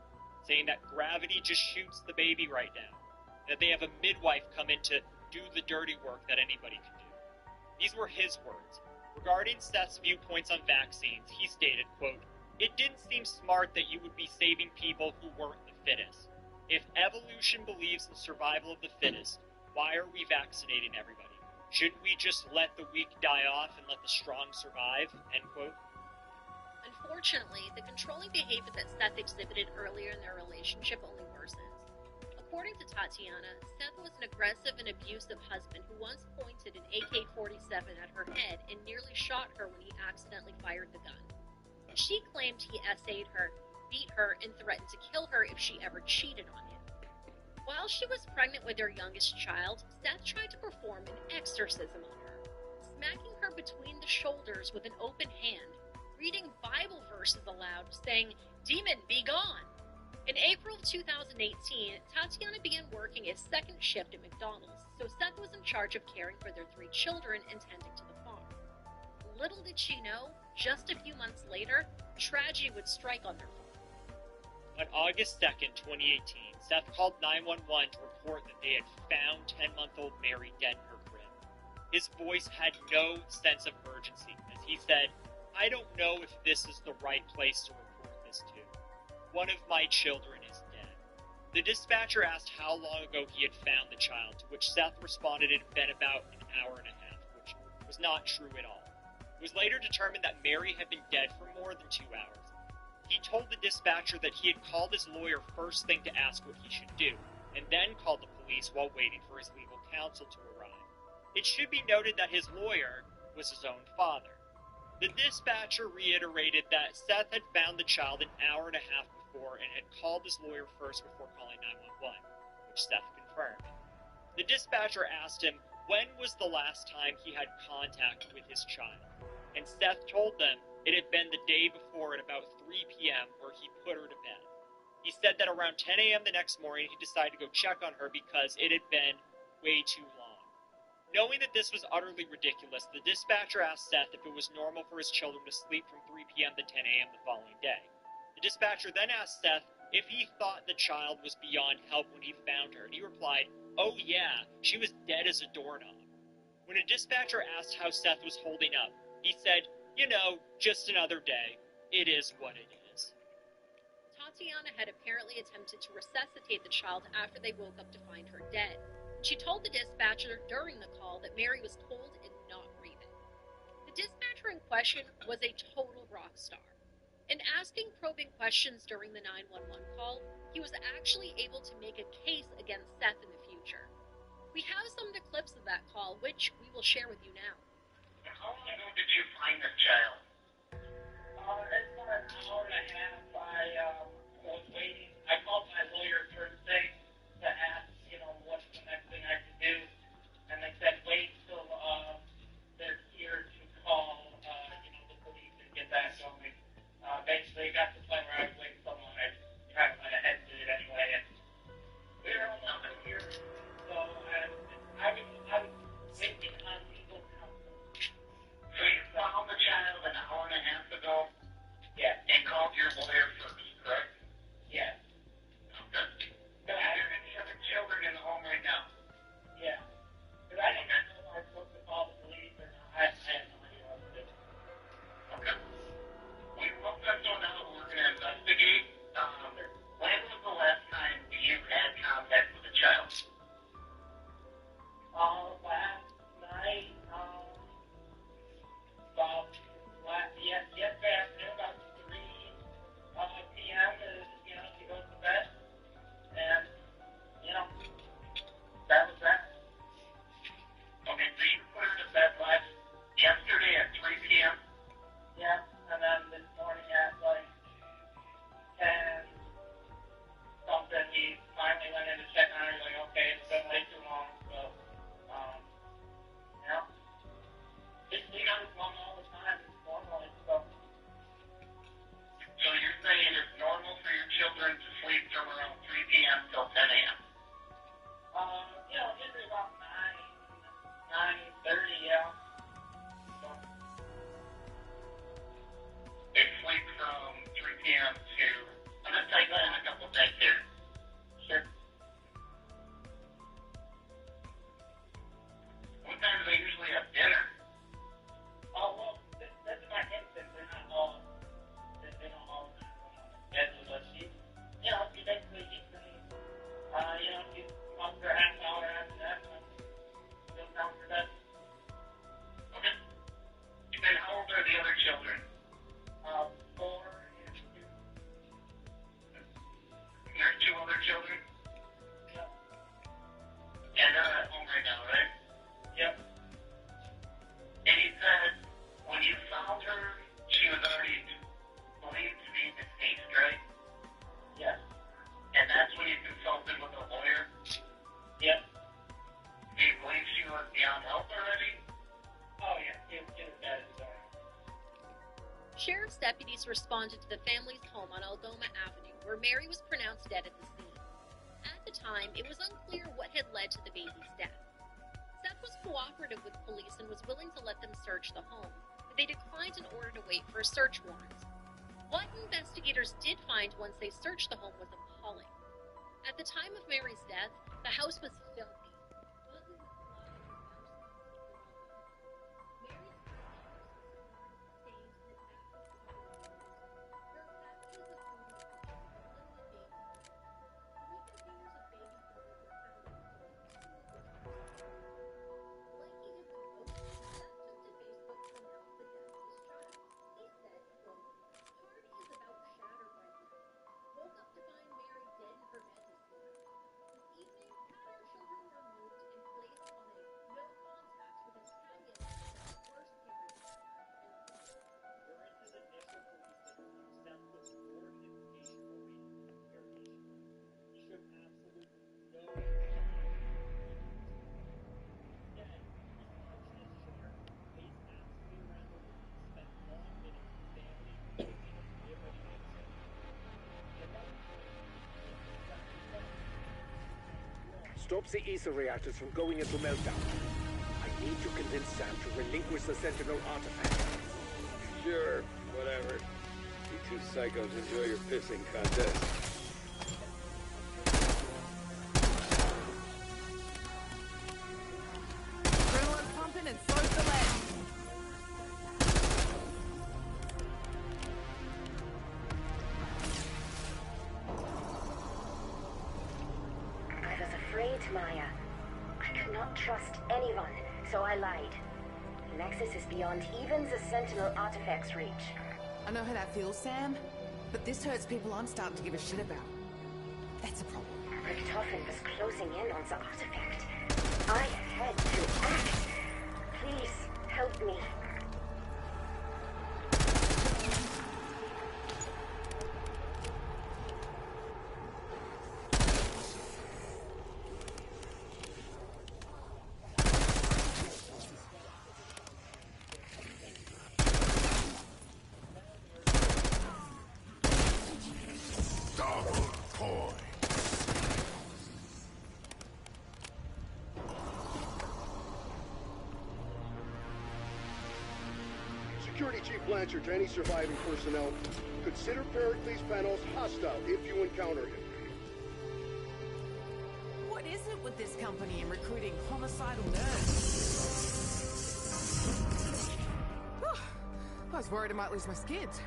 S24: saying that gravity just shoots the baby right now, and that they have a midwife come in to do the dirty work that anybody can do. These were his words. Regarding Seth's viewpoints on vaccines, he stated, quote, "It didn't seem smart that you would be saving people who weren't the fittest. If evolution believes in survival of the fittest, why are we vaccinating everybody? Shouldn't we just let the weak die off and let the strong survive?" End quote.
S22: Unfortunately, the controlling behavior that Seth exhibited earlier in their relationship only worsens. According to Tatiana, Seth was an aggressive and abusive husband who once pointed an AK-47 at her head and nearly shot her when he accidentally fired the gun. She claimed he essayed her, beat her, and threatened to kill her if she ever cheated on him. While she was pregnant with their youngest child, Seth tried to perform an exorcism on her, smacking her between the shoulders with an open hand, reading Bible verses aloud, saying, "Demon, be gone." In April of 2018, Tatiana began working a second shift at McDonald's, so Seth was in charge of caring for their 3 children and tending to the farm. Little did she know, just a few months later, tragedy would strike on their farm.
S24: On August 2nd, 2018, Seth called 911 to report that they had found 10-month-old Mary dead in her crib. His voice had no sense of urgency, as he said, "I don't know if this is the right place to report this to. One of my children is dead." The dispatcher asked how long ago he had found the child, to which Seth responded it had been about an hour and a half, which was not true at all. It was later determined that Mary had been dead for more than 2 hours. He told the dispatcher that he had called his lawyer first thing to ask what he should do, and then called the police while waiting for his legal counsel to arrive. It should be noted that his lawyer was his own father. The dispatcher reiterated that Seth had found the child an hour and a half before and had called his lawyer first before calling 911, which Seth confirmed. The dispatcher asked him when was the last time he had contact with his child, and Seth told them it had been the day before at about 3 p.m. where he put her to bed. He said that around 10 a.m. the next morning he decided to go check on her because it had been way too long. Knowing that this was utterly ridiculous, the dispatcher asked Seth if it was normal for his children to sleep from 3 p.m. to 10 a.m. the following day. The dispatcher then asked Seth if he thought the child was beyond help when he found her, and he replied, "Oh yeah, she was dead as a doorknob." When a dispatcher asked how Seth was holding up, he said, "You know, just another day. It is what it is."
S22: Tatiana had apparently attempted to resuscitate the child after they woke up to find her dead. She told the dispatcher during the call that Mary was cold and not breathing. The dispatcher in question was a total rock star. In asking probing questions during the 911 call, he was actually able to make a case against Seth in the future. We have some of the clips of that call, which we will share with you now.
S2: How long ago did you find this child?
S11: It's about an hour and a half. I was waiting. I called my lawyer Thursday to ask, what's the next thing I could do. And they said, wait till they're here to call, the police and get that going. Basically, it got to the point where I was waiting so long, I kind of went ahead and did it anyway. And we were almost here, so I was waiting on legal counsel.
S2: So you found the child an hour and a half ago?
S11: Yeah.
S2: And called your lawyer first, correct?
S11: Yeah.
S2: Okay. Are there any other children in the home right now?
S11: Yeah. But I didn't know if I was supposed to call the police or not. I had no idea what to do.
S2: Okay. We will let them know we're going to investigate. When was the last time you had contact with the child?
S11: Last night, yesterday afternoon, about 3 p.m. She goes to bed, and that was that.
S2: Okay, so you put her to bed yesterday at 3 p.m.?
S11: Yeah, and then this morning at 10 something, he finally went in to check on her. He's like, okay, it's been way too long, so, he goes home all the time. It's normal, so.
S2: So you're saying it's normal for your children to sleep from around 3 p.m. till 10 a.m.?
S11: Usually about 9:30, yeah. So.
S2: They sleep from 3 p.m. to... I'm going to type in a couple things here.
S11: Sure.
S2: What time do they usually have dinner?
S11: Oh, well, that's my infant. They're not all... They don't all schedule, but she basically eats and, she comes for half an hour after that, and goes down for bed.
S2: Okay. And then how old are the other children?
S11: 4 and 2.
S2: And there's 2 other children?
S11: Yep.
S2: And they're at home right now, right?
S11: Yep.
S2: And he said when you found her, she was already believed to be deceased, right?
S11: Yes.
S2: And that's when you consulted with a lawyer?
S11: Yep.
S2: Do you believe she was beyond help already?
S11: Oh, yeah. She was dead, sorry.
S22: Sheriff's deputies responded to the family's home on Algoma Avenue, where Mary was pronounced dead at the scene. At the time, it was unclear what had led to the baby's death. Seth was cooperative with police and was willing to let them search the home, but they declined in order to wait for a search warrant. What investigators did find once they searched the home was appalling. At the time of Mary's death, the house was filthy.
S25: Stops the ether reactors from going into meltdown. I need to convince Sam to relinquish the Sentinel artifact.
S5: Sure, whatever. You two psychos enjoy your pissing contest.
S26: Adrenaline pumping and so's the lead.
S3: I was afraid, Maya. I could not trust anyone, so I lied. Nexus is beyond even the Sentinel artifact's reach.
S26: I know how that feels, Sam, but this hurts people I'm starting to give a shit about. That's a problem.
S3: Richtofen was closing in on the artifact. I had to act. Please, help me.
S5: Security Chief Blanchard to any surviving personnel. Consider Pericles Panos hostile if you encounter him.
S26: What is it with this company in recruiting homicidal nerds? I was worried I might lose my skids.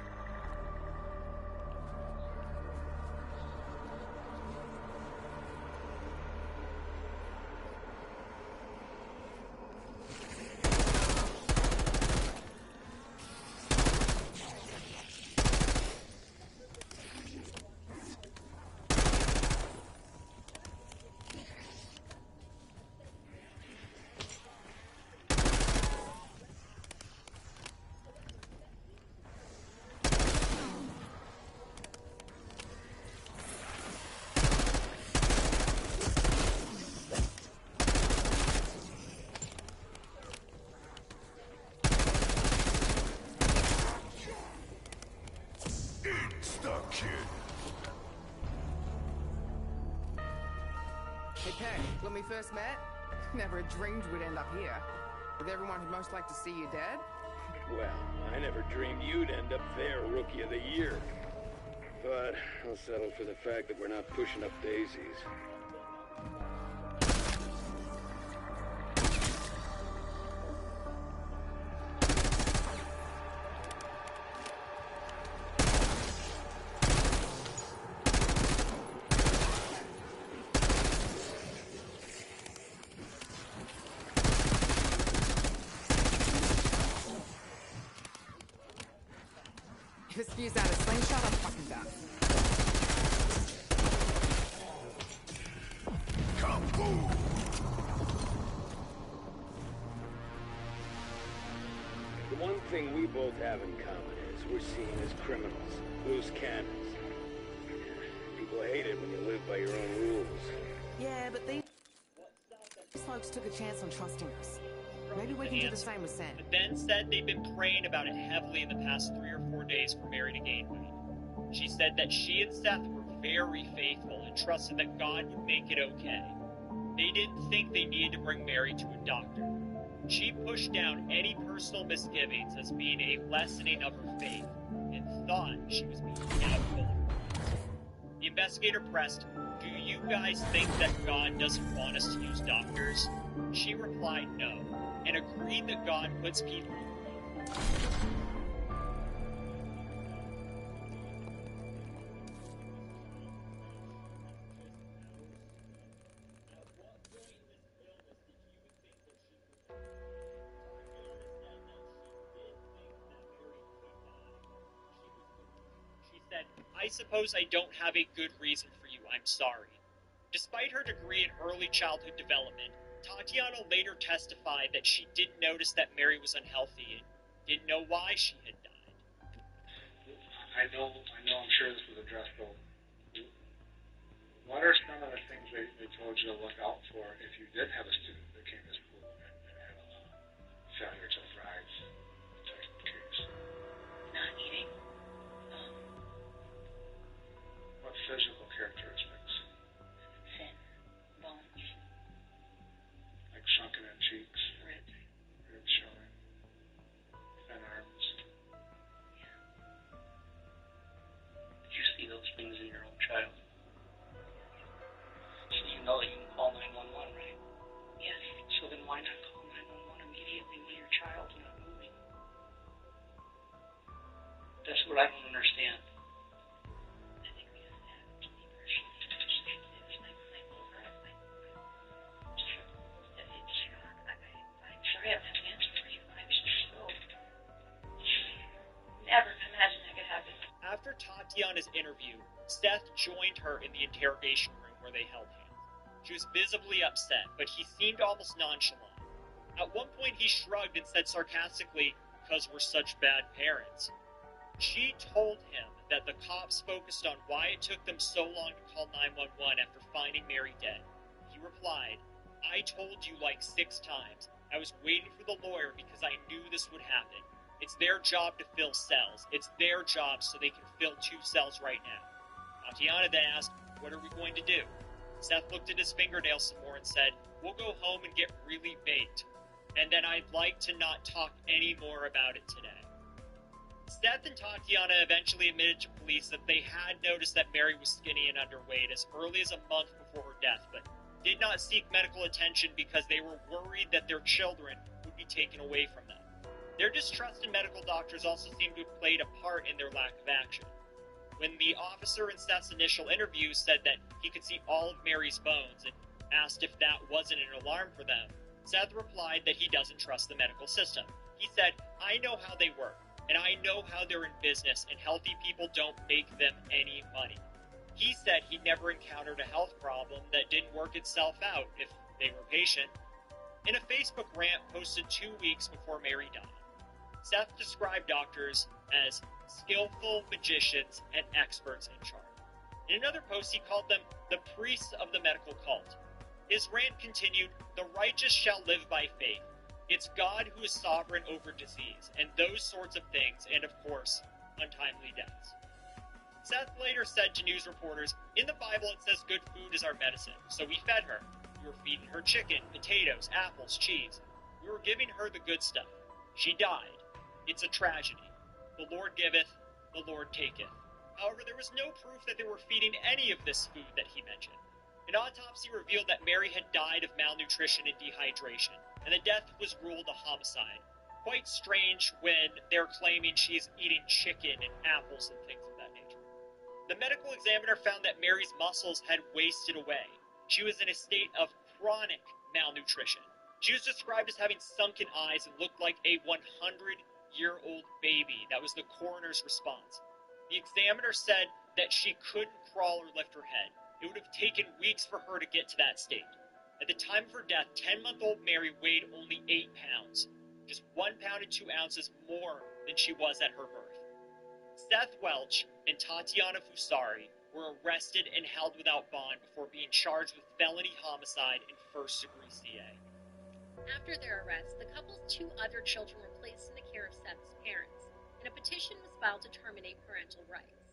S26: Okay, when we first met, never dreamed we'd end up here. With everyone who'd most like to see you dead.
S5: Well, I never dreamed you'd end up there, Rookie of the Year. But I'll settle for the fact that we're not pushing up daisies.
S26: If it spews out a slingshot, I'm fucking done.
S5: Kaboom! The one thing we both have in common is we're seen as criminals, loose cannons. People hate it when you live by your own rules.
S26: Yeah, but these folks took a chance on trusting us. Maybe we can do the same with Sam.
S24: But then said they've been praying about it heavily in the past 3 or 4 days for Mary to gain weight. She said that she and Seth were very faithful and trusted that God would make it okay. They didn't think they needed to bring Mary to a doctor. She pushed down any personal misgivings as being a lessening of her faith and thought she was being doubtful. The investigator pressed, "Do you guys think that God doesn't want us to use doctors?" She replied no, and agreed that God puts people. She said, "I suppose I don't have a good reason for you. I'm sorry." Despite her degree in early childhood development, Tatiana later testified that she did notice that Mary was unhealthy and didn't know why she had died.
S10: I know, I'm sure this was addressed though. What are some of the things they told you to look out for if you did have a student that came to school and had a failure to thrive type of case?
S11: Not eating.
S10: What physical characteristics?
S11: Thin. Bones.
S10: Like sunken in cheeks? Ribs showing? Thin arms?
S11: Did you see those things in your own child? So you know that you can call 911, right? Yes. So then why not call 911 immediately when your child's not moving? That's what I don't understand. I think we just have to be personal. I'm sorry I don't have an answer for you. I was just so... Never imagined that could happen.
S24: After Tatiana's interview, Seth joined her in the interrogation room where they held hands. She was visibly upset, but he seemed almost nonchalant. At one point he shrugged and said sarcastically, "Because we're such bad parents." She told him that the cops focused on why it took them so long to call 911 after finding Mary dead. He replied, "I told you like 6 times. I was waiting for the lawyer because I knew this would happen. It's their job to fill cells. It's their job so they can fill 2 cells right now." Tatiana then asked, "What are we going to do?" Seth looked at his fingernails some more and said, "We'll go home and get really baked. And then I'd like to not talk any more about it today." Seth and Tatiana eventually admitted to police that they had noticed that Mary was skinny and underweight as early as a month before her death, but did not seek medical attention because they were worried that their children would be taken away from them. Their distrust in medical doctors also seemed to have played a part in their lack of action. When the officer in Seth's initial interview said that he could see all of Mary's bones and asked if that wasn't an alarm for them, Seth replied that he doesn't trust the medical system. He said, "I know how they work, and I know how they're in business, and healthy people don't make them any money." He said he'd never encountered a health problem that didn't work itself out if they were patient. In a Facebook rant posted 2 weeks before Mary died, Seth described doctors as skillful magicians and experts in charm. In another post, he called them the priests of the medical cult. His rant continued, "The righteous shall live by faith. It's God who is sovereign over disease, and those sorts of things, and of course, untimely deaths." Seth later said to news reporters, "In the Bible it says good food is our medicine, so we fed her. We were feeding her chicken, potatoes, apples, cheese. We were giving her the good stuff. She died. It's a tragedy. The Lord giveth, the Lord taketh." However, there was no proof that they were feeding any of this food that he mentioned. An autopsy revealed that Mary had died of malnutrition and dehydration, and the death was ruled a homicide. Quite strange when they're claiming she's eating chicken and apples and things of that nature. The medical examiner found that Mary's muscles had wasted away. She was in a state of chronic malnutrition. She was described as having sunken eyes and looked like a 100-year-old baby. That was the coroner's response. The examiner said that she couldn't crawl or lift her head. It would have taken weeks for her to get to that state. At the time of her death, 10-month-old Mary weighed only 8 pounds, just 1 pound and 2 ounces more than she was at her birth. Seth Welch and Tatiana Fusari were arrested and held without bond before being charged with felony homicide and first-degree CA.
S22: After their arrest, the couple's 2 other children were placed in the care of Seth's parents, and a petition was filed to terminate parental rights.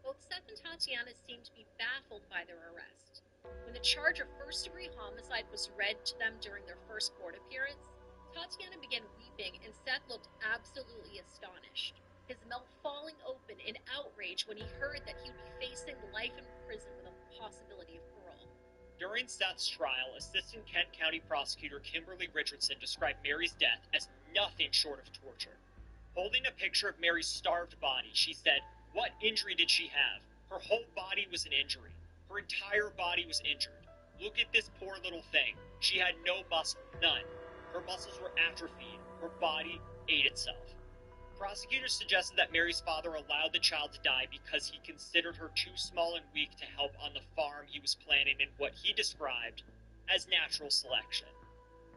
S22: Both Seth and Tatiana seemed to be baffled by their arrest. When the charge of first-degree homicide was read to them during their first court appearance, Tatiana began weeping and Seth looked absolutely astonished, his mouth falling open in outrage when he heard that he would be facing life in prison with a possibility of parole.
S24: During Seth's trial, Assistant Kent County Prosecutor Kimberly Richardson described Mary's death as nothing short of torture. Holding a picture of Mary's starved body, she said, "What injury did she have? Her whole body was an injury. Her entire body was injured. Look at this poor little thing. She had no muscle, none. Her muscles were atrophied. Her body ate itself." Prosecutors suggested that Mary's father allowed the child to die because he considered her too small and weak to help on the farm he was planning in what he described as natural selection.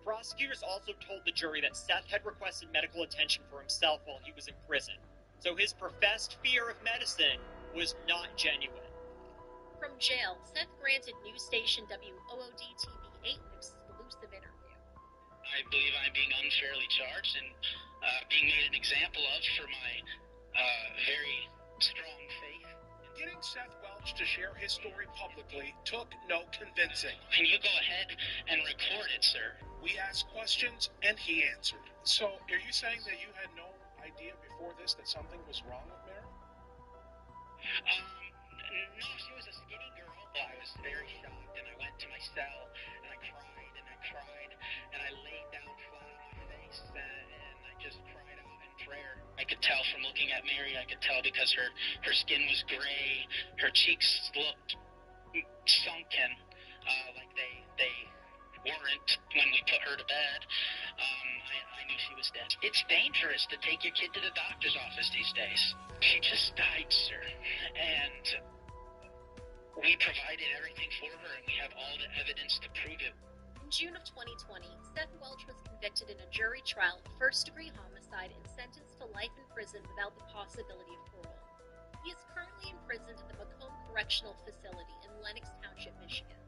S24: Prosecutors also told the jury that Seth had requested medical attention for himself while he was in prison, so his professed fear of medicine was not genuine.
S22: From jail, Seth granted news station WOOD-TV 8 an exclusive interview.
S2: I believe I'm being unfairly charged and being made an example of for my very strong faith.
S10: Getting Seth Welch to share his story publicly took no convincing.
S2: And you go ahead and record it, sir.
S10: We asked questions, and he answered. So, are you saying that you had no idea before this that something was wrong with Mary?
S2: No, she was a skinny girl. Well, I was very shocked, and I went to my cell, and I cried, and I cried, and I laid down flat on my face, and I just cried out in prayer. I could tell from looking at Mary, I could tell because her skin was gray, her cheeks looked sunken, like they weren't when we put her to bed. I knew she was dead. It's dangerous to take your kid to the doctor's office these days. She just died, sir, and we provided everything for her, and we have all the evidence to prove it.
S22: In June of 2020, Seth Welch was convicted in a jury trial of first-degree homicide and sentenced to life in prison without the possibility of parole. He is currently imprisoned at the Macomb Correctional Facility in Lenox Township, Michigan.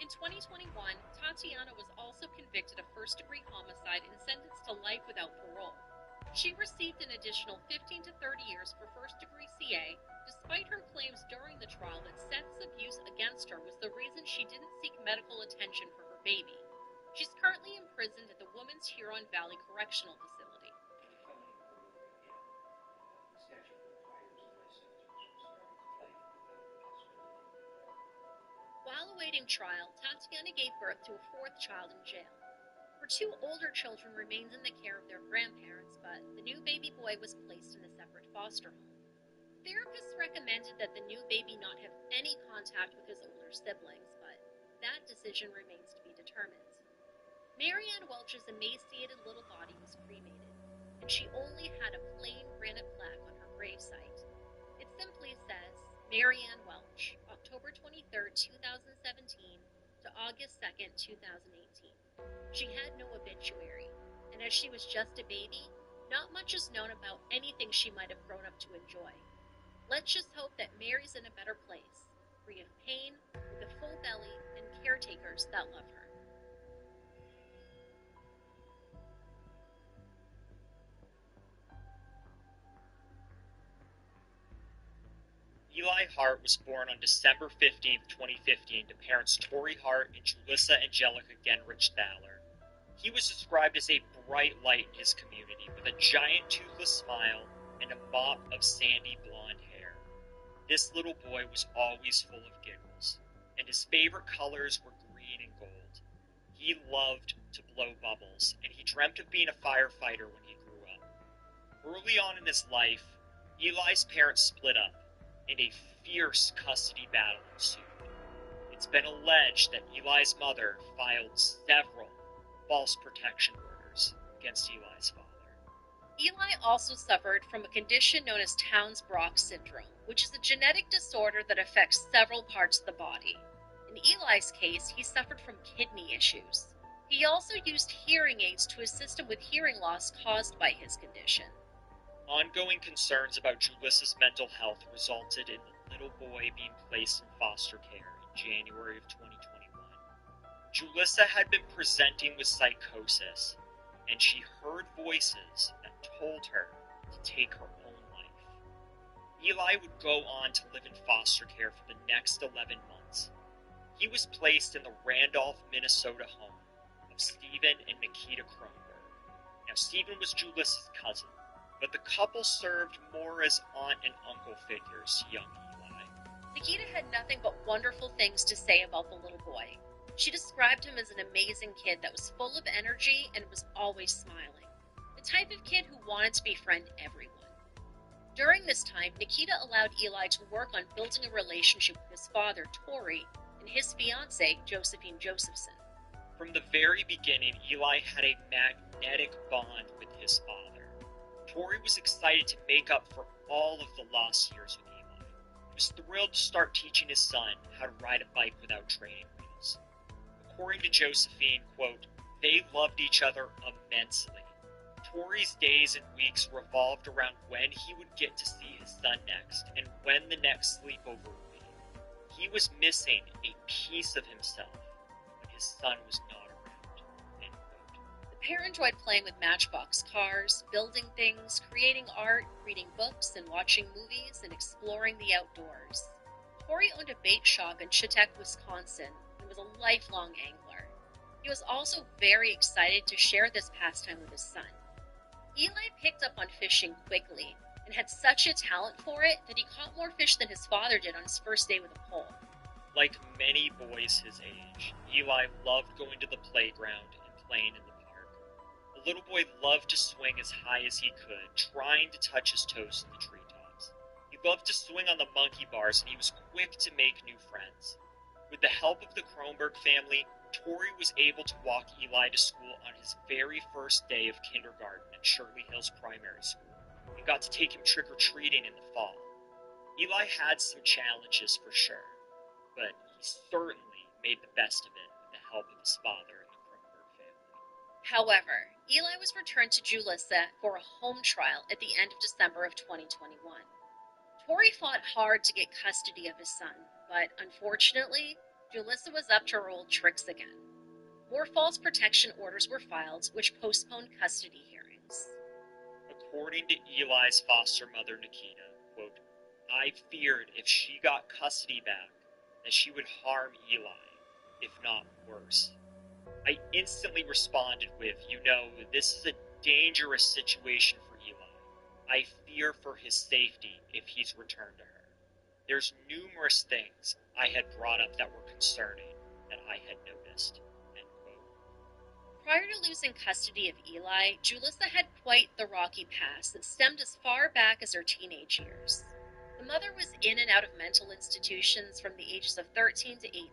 S22: In 2021, Tatiana was also convicted of first-degree homicide and sentenced to life without parole. She received an additional 15 to 30 years for first-degree CA, despite her claims during the trial that Seth's abuse against her was the reason she didn't seek medical attention for her baby. She's currently imprisoned at the Women's Huron Valley Correctional Facility. While awaiting trial, Tatiana gave birth to a fourth child in jail. Her two older children remained in the care of their grandparents, but the new baby boy was placed in a separate foster home. Therapists recommended that the new baby not have any contact with his older siblings, but that decision remains to be determined. Marianne Welch's emaciated little body was cremated, and she only had a plain granite plaque on her gravesite. It simply says, Marianne Welch, October 23, 2017 to August 2, 2018. She had no obituary, and as she was just a baby, not much is known about anything she might have grown up to enjoy. Let's just hope that Mary's in a better place, free of pain, with a full belly, and caretakers that love her.
S24: Eli Hart was born on December 15, 2015, to parents Tori Hart and Julissa Angelica Genrich Thaler. He was described as a bright light in his community, with a giant toothless smile and a mop of sandy blonde hair. This little boy was always full of giggles, and his favorite colors were green and gold. He loved to blow bubbles, and he dreamt of being a firefighter when he grew up. Early on in his life, Eli's parents split up, and a fierce custody battle ensued. It's been alleged that Eli's mother filed several false protection orders against Eli's father.
S22: Eli also suffered from a condition known as Townes-Brocks syndrome, which is a genetic disorder that affects several parts of the body. In Eli's case, he suffered from kidney issues. He also used hearing aids to assist him with hearing loss caused by his condition.
S24: Ongoing concerns about Julissa's mental health resulted in the little boy being placed in foster care in January of 2021. Julissa had been presenting with psychosis, and she heard voices that told her to take her own life. Eli would go on to live in foster care for the next 11 months. He was placed in the Randolph, Minnesota home of Stephen and Nikita Kronberg. Now, Stephen was Julissa's cousin, but the couple served more as aunt and uncle figures to young Eli.
S22: Nikita had nothing but wonderful things to say about the little boy. She described him as an amazing kid that was full of energy and was always smiling. The type of kid who wanted to befriend everyone. During this time, Nikita allowed Eli to work on building a relationship with his father, Tori, and his fiancée, Josephine Josephson.
S24: From the very beginning, Eli had a magnetic bond with his father. Tori was excited to make up for all of the lost years with Eli. He was thrilled to start teaching his son how to ride a bike without training wheels. According to Josephine, quote, they loved each other immensely. Tori's days and weeks revolved around when he would get to see his son next and when the next sleepover would be. He was missing a piece of himself when his son was not around. End quote.
S22: The pair enjoyed playing with Matchbox cars, building things, creating art, reading books, and watching movies, and exploring the outdoors. Tori owned a bait shop in Chautauqua, Wisconsin, and was a lifelong angler. He was also very excited to share this pastime with his son. Eli picked up on fishing quickly, and had such a talent for it that he caught more fish than his father did on his first day with a pole.
S24: Like many boys his age, Eli loved going to the playground and playing in the park. The little boy loved to swing as high as he could, trying to touch his toes in the treetops. He loved to swing on the monkey bars, and he was quick to make new friends. With the help of the Kronberg family, Tori was able to walk Eli to school on his very first day of kindergarten at Shirley Hills Primary School, and got to take him trick-or-treating in the fall. Eli had some challenges for sure, but he certainly made the best of it with the help of his father and the Kronberg family.
S22: However, Eli was returned to Julissa for a home trial at the end of December of 2021. Tori fought hard to get custody of his son, but unfortunately, Julissa was up to her old tricks again. More false protection orders were filed, which postponed custody hearings.
S24: According to Eli's foster mother, Nikita, quote, I feared if she got custody back, that she would harm Eli, if not worse. I instantly responded with, this is a dangerous situation for Eli. I fear for his safety if he's returned to her. There's numerous things I had brought up that were concerning that I had noticed. End quote.
S22: Prior to losing custody of Eli, Julissa had quite the rocky past that stemmed as far back as her teenage years. The mother was in and out of mental institutions from the ages of 13 to 18.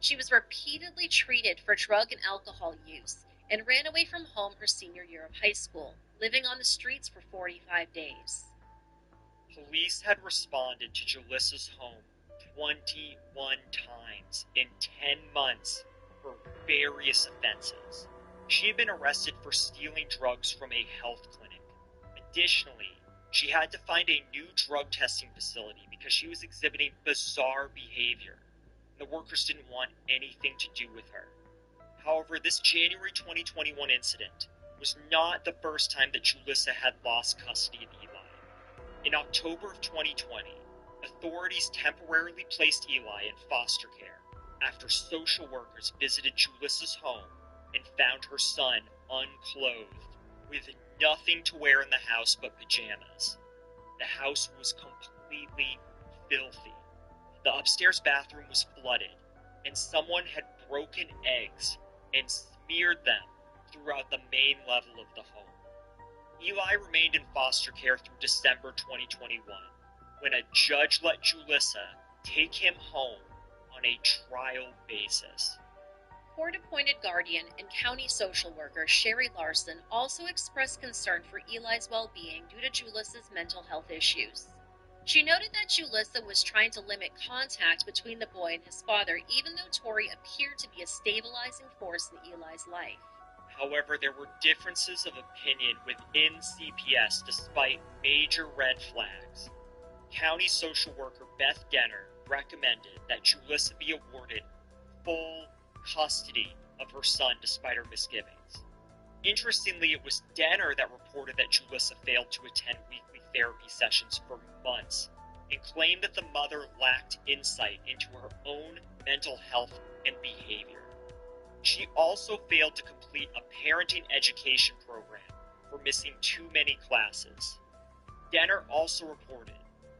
S22: She was repeatedly treated for drug and alcohol use and ran away from home her senior year of high school, living on the streets for 45 days.
S24: Police had responded to Julissa's home 21 times in 10 months for various offenses. She had been arrested for stealing drugs from a health clinic. Additionally, she had to find a new drug testing facility because she was exhibiting bizarre behavior. The workers didn't want anything to do with her. However, this January 2021 incident was not the first time that Julissa had lost custody of Eli. In October of 2020, authorities temporarily placed Eli in foster care after social workers visited Julissa's home and found her son unclothed, with nothing to wear in the house but pajamas. The house was completely filthy. The upstairs bathroom was flooded, and someone had broken eggs and smeared them throughout the main level of the home. Eli remained in foster care through December 2021, when a judge let Julissa take him home on a trial basis.
S22: Court-appointed guardian and county social worker Sherry Larson also expressed concern for Eli's well-being due to Julissa's mental health issues. She noted that Julissa was trying to limit contact between the boy and his father, even though Tori appeared to be a stabilizing force in Eli's life.
S24: However, there were differences of opinion within CPS despite major red flags. County social worker Beth Denner recommended that Julissa be awarded full custody of her son despite her misgivings. Interestingly, it was Denner that reported that Julissa failed to attend weekly therapy sessions for months and claimed that the mother lacked insight into her own mental health and behavior. She also failed to complete a parenting education program for missing too many classes. Denner also reported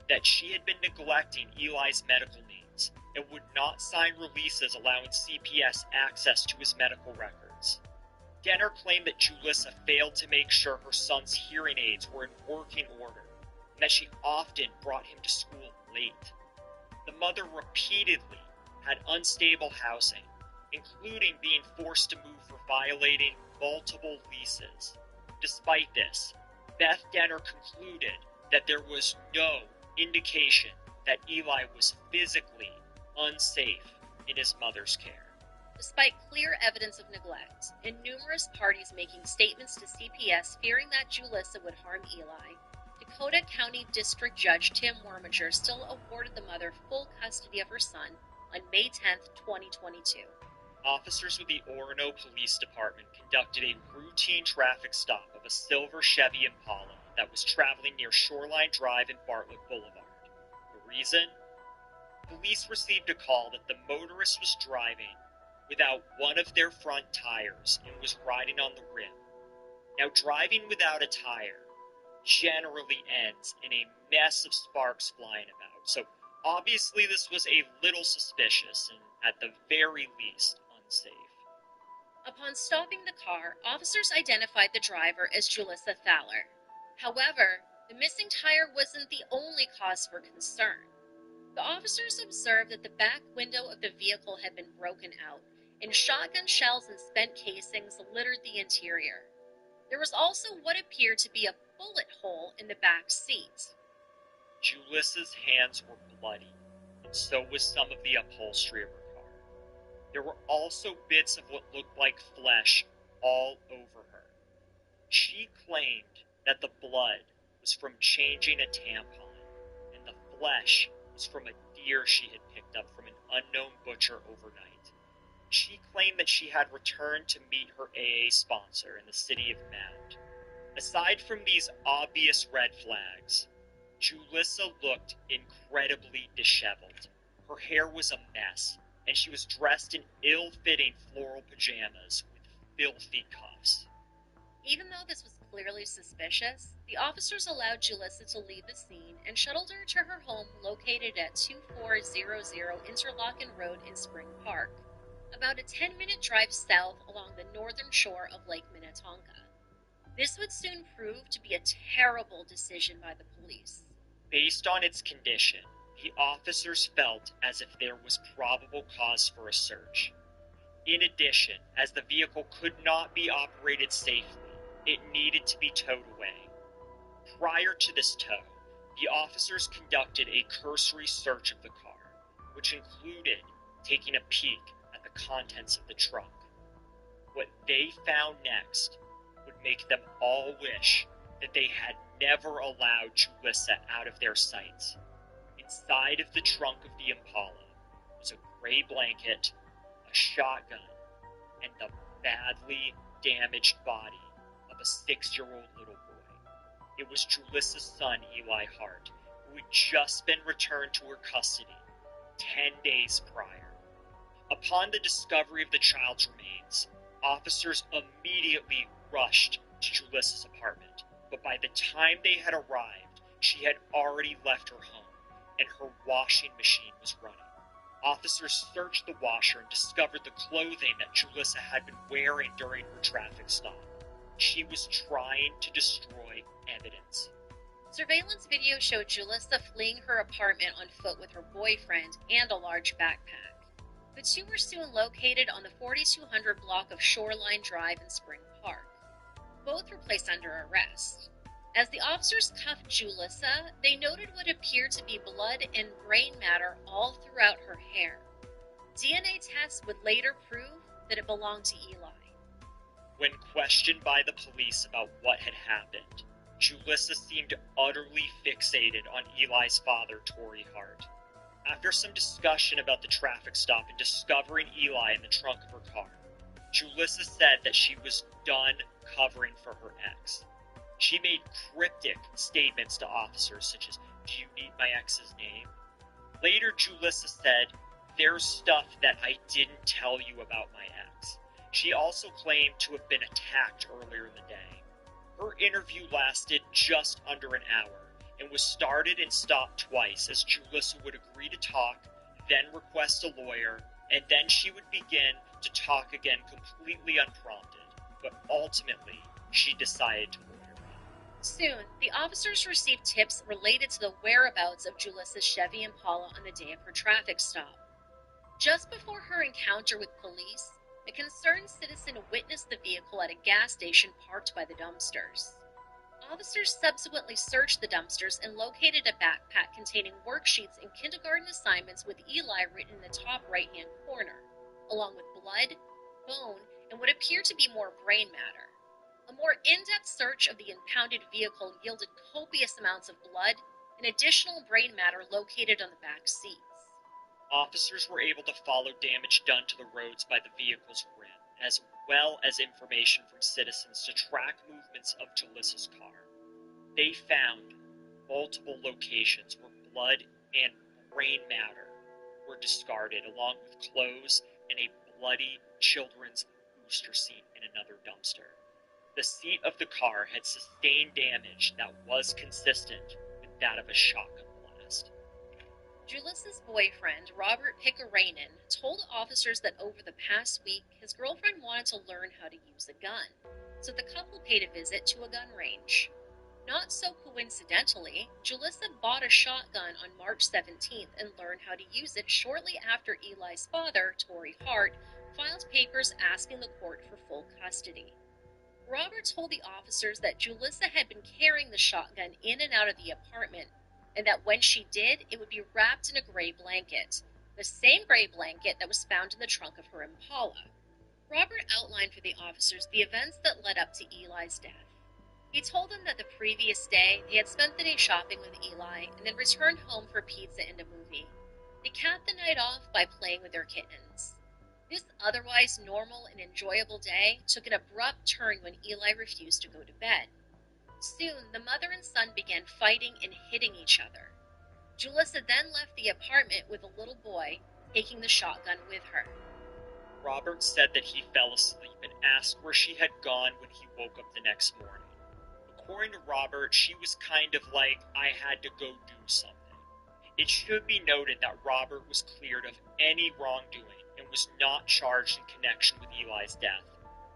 S24: that she had been neglecting Eli's medical needs and would not sign releases allowing CPS access to his medical records. Denner claimed that Julissa failed to make sure her son's hearing aids were in working order, and that she often brought him to school late. The mother repeatedly had unstable housing, including being forced to move for violating multiple leases. Despite this, Beth Denner concluded that there was no indication that Eli was physically unsafe in his mother's care.
S22: Despite clear evidence of neglect and numerous parties making statements to CPS fearing that Julissa would harm Eli, Dakota County District Judge Tim Worminger still awarded the mother full custody of her son on May 10, 2022.
S24: Officers with the Orono Police Department conducted a routine traffic stop of a silver Chevy Impala that was traveling near Shoreline Drive and Bartlett Boulevard. The reason? Police received a call that the motorist was driving without one of their front tires and was riding on the rim. Now, driving without a tire generally ends in a mess of sparks flying about, so obviously this was a little suspicious and, at the very least, unsafe.
S22: Upon stopping the car, officers identified the driver as Julissa Thaler. However, the missing tire wasn't the only cause for concern. The officers observed that the back window of the vehicle had been broken out, and shotgun shells and spent casings littered the interior. There was also what appeared to be a bullet hole in the back seat.
S24: Julissa's hands were bloody, and so was some of the upholstery of her car. There were also bits of what looked like flesh all over her. She claimed that the blood was from changing a tampon, and the flesh was from a deer she had picked up from an unknown butcher overnight. She claimed that she had returned to meet her AA sponsor in the city of Mound. Aside from these obvious red flags, Julissa looked incredibly disheveled. Her hair was a mess, and she was dressed in ill-fitting floral pajamas with filthy cuffs.
S22: Even though this was clearly suspicious, the officers allowed Julissa to leave the scene and shuttled her to her home located at 2400 Interlochen Road in Spring Park, about a 10-minute drive south along the northern shore of Lake Minnetonka. This would soon prove to be a terrible decision by the police.
S24: Based on its condition, the officers felt as if there was probable cause for a search. In addition, as the vehicle could not be operated safely, it needed to be towed away. Prior to this tow, the officers conducted a cursory search of the car, which included taking a peek at the contents of the trunk. What they found next would make them all wish that they had never allowed Julissa out of their sights. Inside of the trunk of the Impala was a gray blanket, a shotgun, and the badly damaged body of a 6-year-old little boy. It was Julissa's son, Eli Hart, who had just been returned to her custody 10 days prior. Upon the discovery of the child's remains, officers immediately rushed to Julissa's apartment, but by the time they had arrived, she had already left her home, and her washing machine was running. Officers searched the washer and discovered the clothing that Julissa had been wearing during her traffic stop. She was trying to destroy evidence.
S22: Surveillance video showed Julissa fleeing her apartment on foot with her boyfriend and a large backpack. The two were soon located on the 4200 block of Shoreline Drive in Spring Park. Both were placed under arrest. As the officers cuffed Julissa, they noted what appeared to be blood and brain matter all throughout her hair. DNA tests would later prove that it belonged to Eli.
S24: When questioned by the police about what had happened, Julissa seemed utterly fixated on Eli's father, Torrey Hart. After some discussion about the traffic stop and discovering Eli in the trunk of her car, Julissa said that she was done covering for her ex. She made cryptic statements to officers such as, "Do you need my ex's name?" Later, Julissa said, "There's stuff that I didn't tell you about my ex." She also claimed to have been attacked earlier in the day. Her interview lasted just under an hour and was started and stopped twice as Julissa would agree to talk, then request a lawyer, and then she would begin to talk again completely unprompted. But ultimately, she decided to lawyer up.
S22: Soon, the officers received tips related to the whereabouts of Julissa's Chevy Impala on the day of her traffic stop. Just before her encounter with police, a concerned citizen witnessed the vehicle at a gas station parked by the dumpsters. Officers subsequently searched the dumpsters and located a backpack containing worksheets and kindergarten assignments with Eli written in the top right-hand corner, along with blood, bone, and what appeared to be more brain matter. A more in-depth search of the impounded vehicle yielded copious amounts of blood and additional brain matter located on the back seats.
S24: Officers were able to follow damage done to the roads by the vehicle's rim, as well as information from citizens to track movements of Julissa's car. They found multiple locations where blood and brain matter were discarded, along with clothes and a bloody children's booster seat in another dumpster. The seat of the car had sustained damage that was consistent with that of a shotgun blast.
S22: Julissa's boyfriend, Robert Pickerainen, told officers that over the past week, his girlfriend wanted to learn how to use a gun, so the couple paid a visit to a gun range. Not so coincidentally, Julissa bought a shotgun on March 17th and learned how to use it shortly after Eli's father, Torrey Hart, filed papers asking the court for full custody. Robert told the officers that Julissa had been carrying the shotgun in and out of the apartment, and that when she did, it would be wrapped in a gray blanket, the same gray blanket that was found in the trunk of her Impala. Robert outlined for the officers the events that led up to Eli's death. He told them that the previous day, they had spent the day shopping with Eli and then returned home for pizza and a movie. They capped the night off by playing with their kittens. This otherwise normal and enjoyable day took an abrupt turn when Eli refused to go to bed. Soon, the mother and son began fighting and hitting each other. Julissa then left the apartment with a little boy, taking the shotgun with her.
S24: Robert said that he fell asleep and asked where she had gone when he woke up the next morning. According to Robert, she was kind of like, I had to go do something. It should be noted that Robert was cleared of any wrongdoing and was not charged in connection with Eli's death.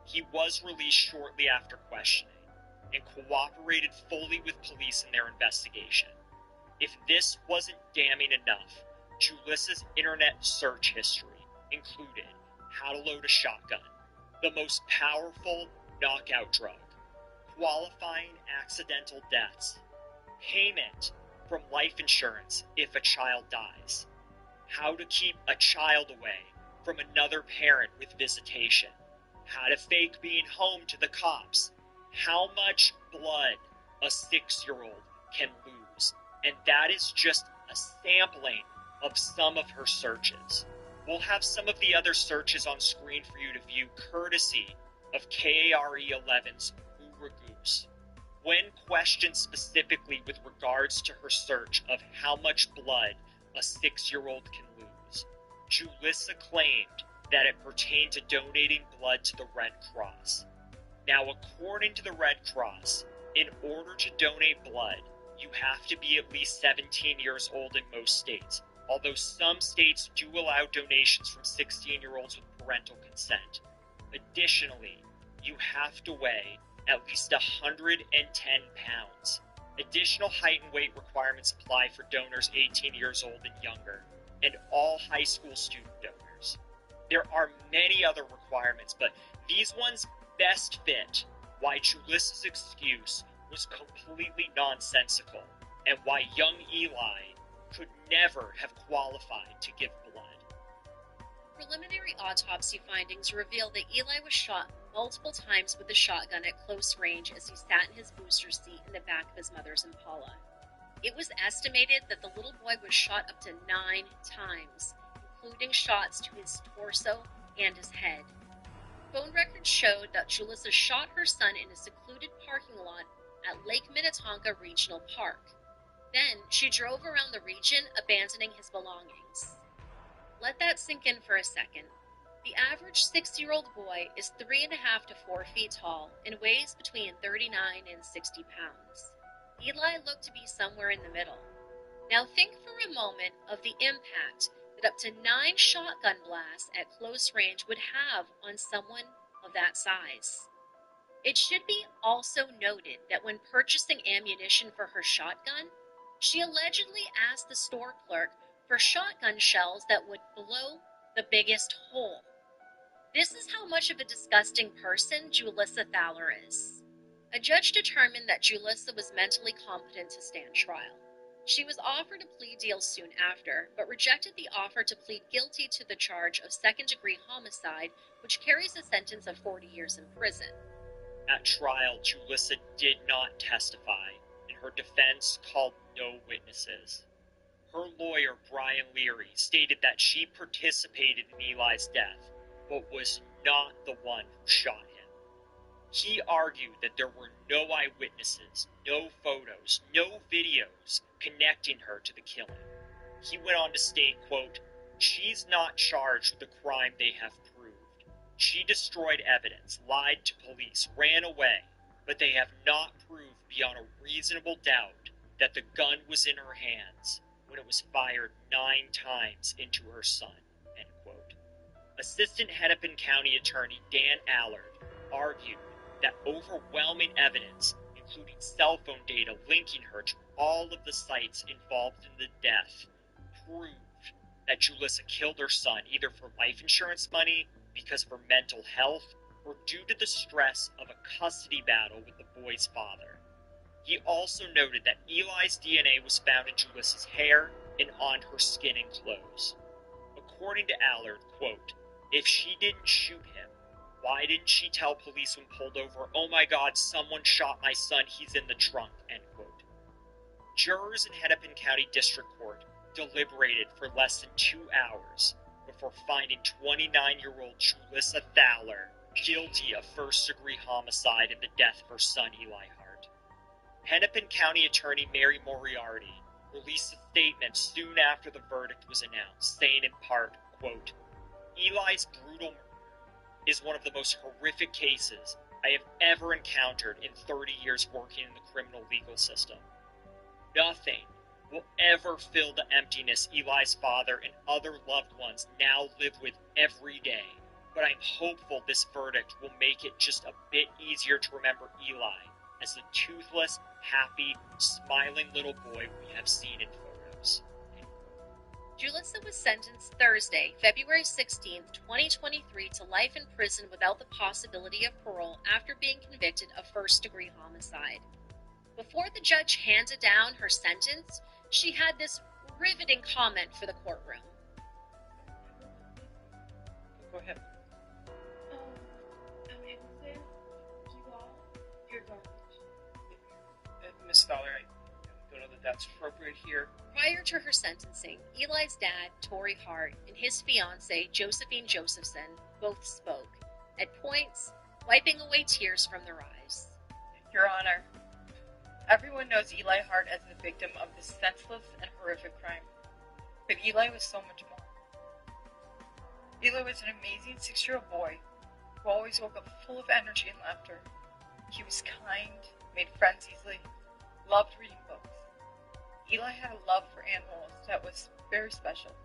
S24: He was released shortly after questioning and cooperated fully with police in their investigation. If this wasn't damning enough, Julissa's internet search history included how to load a shotgun, the most powerful knockout drug, qualifying accidental deaths, payment from life insurance if a child dies, how to keep a child away from another parent with visitation, how to fake being home to the cops, how much blood a 6-year-old can lose, and that is just a sampling of some of her searches. We'll have some of the other searches on screen for you to view, courtesy of KARE11's Ura Goose. When questioned specifically with regards to her search of how much blood a 6-year-old can lose, Julissa claimed that it pertained to donating blood to the Red Cross. Now, according to the Red Cross, in order to donate blood, you have to be at least 17 years old in most states, although some states do allow donations from 16-year-olds with parental consent. Additionally, you have to weigh at least 110 pounds. Additional height and weight requirements apply for donors 18 years old and younger, and all high school student donors. There are many other requirements, but these ones best fit why Julissa's excuse was completely nonsensical, and why young Eli could never have qualified to give blood.
S22: Preliminary autopsy findings reveal that Eli was shot multiple times with a shotgun at close range as he sat in his booster seat in the back of his mother's Impala. It was estimated that the little boy was shot up to 9 times, including shots to his torso and his head. Phone records showed that Julissa shot her son in a secluded parking lot at Lake Minnetonka Regional Park. Then, she drove around the region, abandoning his belongings. Let that sink in for a second. The average 6-year-old boy is 3.5 to 4 feet tall and weighs between 39 and 60 pounds. Eli looked to be somewhere in the middle. Now think for a moment of the impact that up to 9 shotgun blasts at close range would have on someone of that size. It should be also noted that when purchasing ammunition for her shotgun, she allegedly asked the store clerk for shotgun shells that would blow the biggest hole. This is how much of a disgusting person Julissa Thaler is. A judge determined that Julissa was mentally competent to stand trial. She was offered a plea deal soon after, but rejected the offer to plead guilty to the charge of second-degree homicide, which carries a sentence of 40 years in prison.
S24: At trial, Julissa did not testify, and her defense called no witnesses. Her lawyer, Brian Leary, stated that she participated in Eli's death, but was not the one who shot him. He argued that there were no eyewitnesses, no photos, no videos connecting her to the killing. He went on to state, quote, "She's not charged with the crime they have proved. She destroyed evidence, lied to police, ran away, but they have not proved beyond a reasonable doubt that the gun was in her hands when it was fired 9 times into her son," end quote. Assistant Hennepin County Attorney Dan Allard argued that overwhelming evidence, including cell phone data linking her to all of the sites involved in the death, proved that Julissa killed her son either for life insurance money, because of her mental health, or due to the stress of a custody battle with the boy's father. He also noted that Eli's DNA was found in Julissa's hair and on her skin and clothes. According to Allard, quote, "If she didn't shoot him, why didn't she tell police when pulled over, 'Oh my God, someone shot my son, he's in the trunk,' end quote." Jurors in Hennepin County District Court deliberated for less than 2 hours before finding 29-year-old Julissa Thaler guilty of first-degree homicide in the death of her son Eli Hart. Hennepin County Attorney Mary Moriarty released a statement soon after the verdict was announced, saying in part, quote, "Eli's brutal murder is one of the most horrific cases I have ever encountered in 30 years working in the criminal legal system. Nothing will ever fill the emptiness Eli's father and other loved ones now live with every day, but I'm hopeful this verdict will make it just a bit easier to remember Eli as the toothless, happy, smiling little boy we have seen in photos."
S22: Julissa was sentenced Thursday, February 16, 2023 to life in prison without the possibility of parole after being convicted of first-degree homicide. Before the judge handed down her sentence, she had this riveting comment for the courtroom.
S24: Go ahead.
S12: I'm innocent. You all, you're garbage.
S1: Miss Thaler, I don't know that that's appropriate here.
S22: Prior to her sentencing, Eli's dad, Torrey Hart, and his fiancée, Josephine Josephson, both spoke, at points wiping away tears from their eyes.
S13: Your Honor, everyone knows Eli Hart as the victim of this senseless and horrific crime. But Eli was so much more. Eli was an amazing 6-year-old boy who always woke up full of energy and laughter. He was kind, made friends easily, loved reading books. Eli had a love for animals that was very special.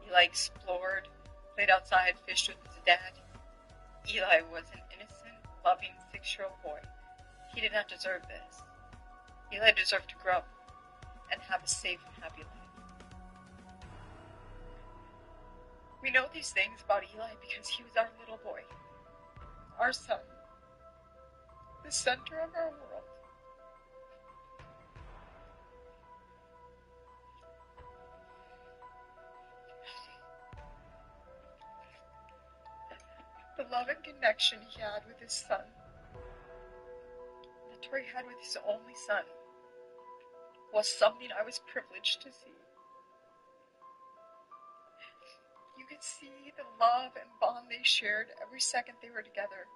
S13: Eli explored, played outside, fished with his dad. Eli was an innocent, loving 6-year-old boy. He did not deserve this. Eli deserved to grow up and have a safe and happy life. We know these things about Eli because he was our little boy, our son, the center of our world. The love and connection he had with his son, that Torrey had with his only son, was something I was privileged to see. You could see the love and bond they shared every second they were together.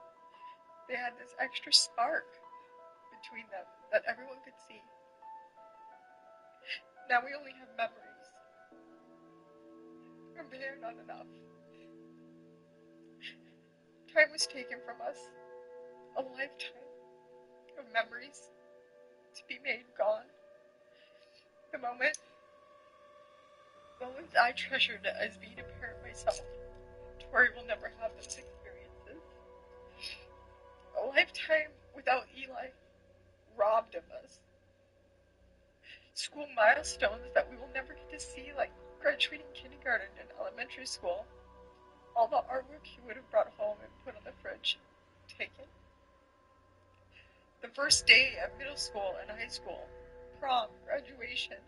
S13: They had this extra spark between them that everyone could see. Now we only have memories, and they are not enough. Time was taken from us, a lifetime of memories to be made gone. The moments I treasured as being a parent myself, Torrey will never have those experiences. A lifetime without Eli robbed of us. School milestones that we will never get to see, like graduating kindergarten and elementary school. All the artwork he would have brought home and put on the fridge, taken. The first day of middle school and high school, prom, graduation,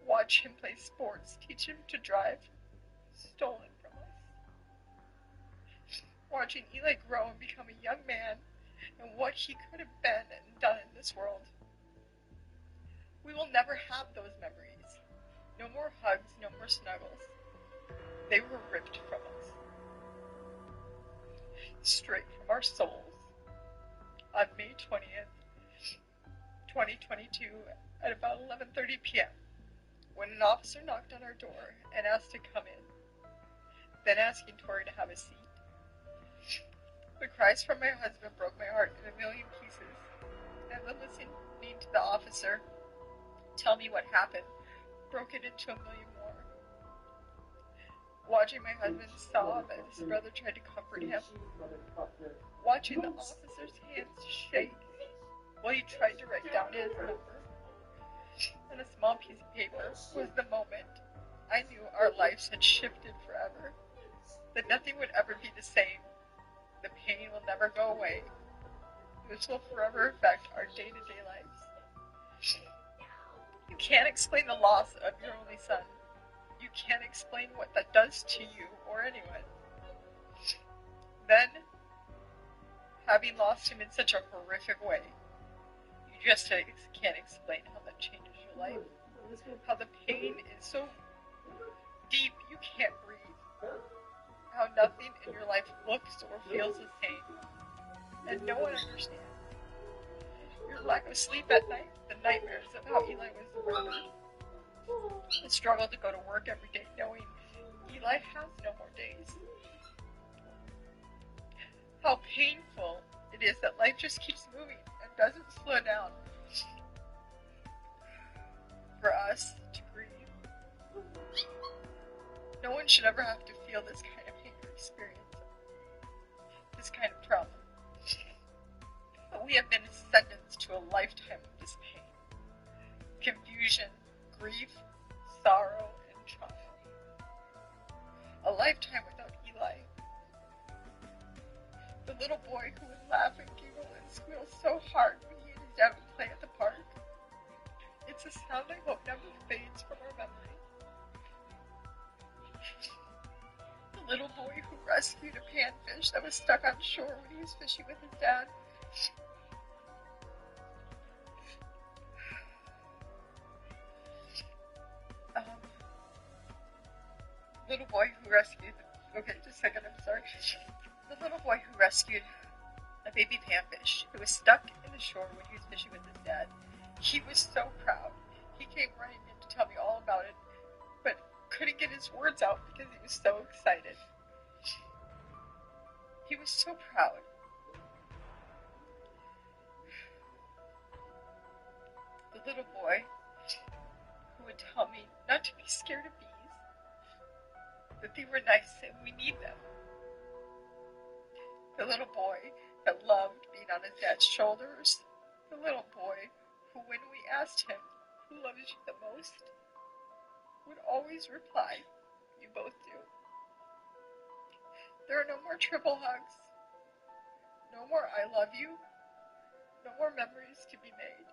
S13: watch him play sports, teach him to drive, stolen from us. Watching Eli grow and become a young man and what he could have been and done in this world. We will never have those memories. No more hugs, no more snuggles. They were ripped from us. Straight from our souls. On May 20th, 2022, at about 11:30 p.m., when an officer knocked on our door and asked to come in, then asking Torrey to have a seat. The cries from my husband broke my heart in a million pieces, and then listening to the officer tell me what happened broke it into a million more. Watching my husband sob as his brother tried to comfort him. Watching the officer's hands shake while he tried to write down his number on a small piece of paper was the moment I knew our lives had shifted forever. That nothing would ever be the same. The pain will never go away. This will forever affect our day-to-day lives. You can't explain the loss of your only son. You can't explain what that does to you or anyone. Then, having lost him in such a horrific way, you just can't explain how that changes your life. How the pain is so deep you can't breathe. How nothing in your life looks or feels the same. And no one understands. Your lack of sleep at night, the nightmares of how Eli was murdered. The struggle to go to work every day knowing Eli has no more days. How painful it is that life just keeps moving and doesn't slow down. For us to grieve. No one should ever have to feel this kind of pain or experience this kind of trauma. But we have been sentenced to a lifetime of this pain, confusion, grief, sorrow, and trauma. A lifetime without Eli. The little boy who would laugh and giggle and squeal so hard when he and his dad would play at the park. It's a sound I hope never fades from our memory. The little boy who rescued a panfish that was stuck on shore when he was fishing with his dad. Little boy who rescued... Okay, just a second, I'm sorry. The little boy who rescued a baby panfish who was stuck in the shore when he was fishing with his dad. He was so proud. He came running in to tell me all about it, but couldn't get his words out because he was so excited. He was so proud. The little boy who would tell me not to be scared of bees, that they were nice and we need them. The little boy that loved being on his dad's shoulders. The little boy who, when we asked him, who loves you the most, would always reply, you both do. There are no more triple hugs. No more I love you. No more memories to be made.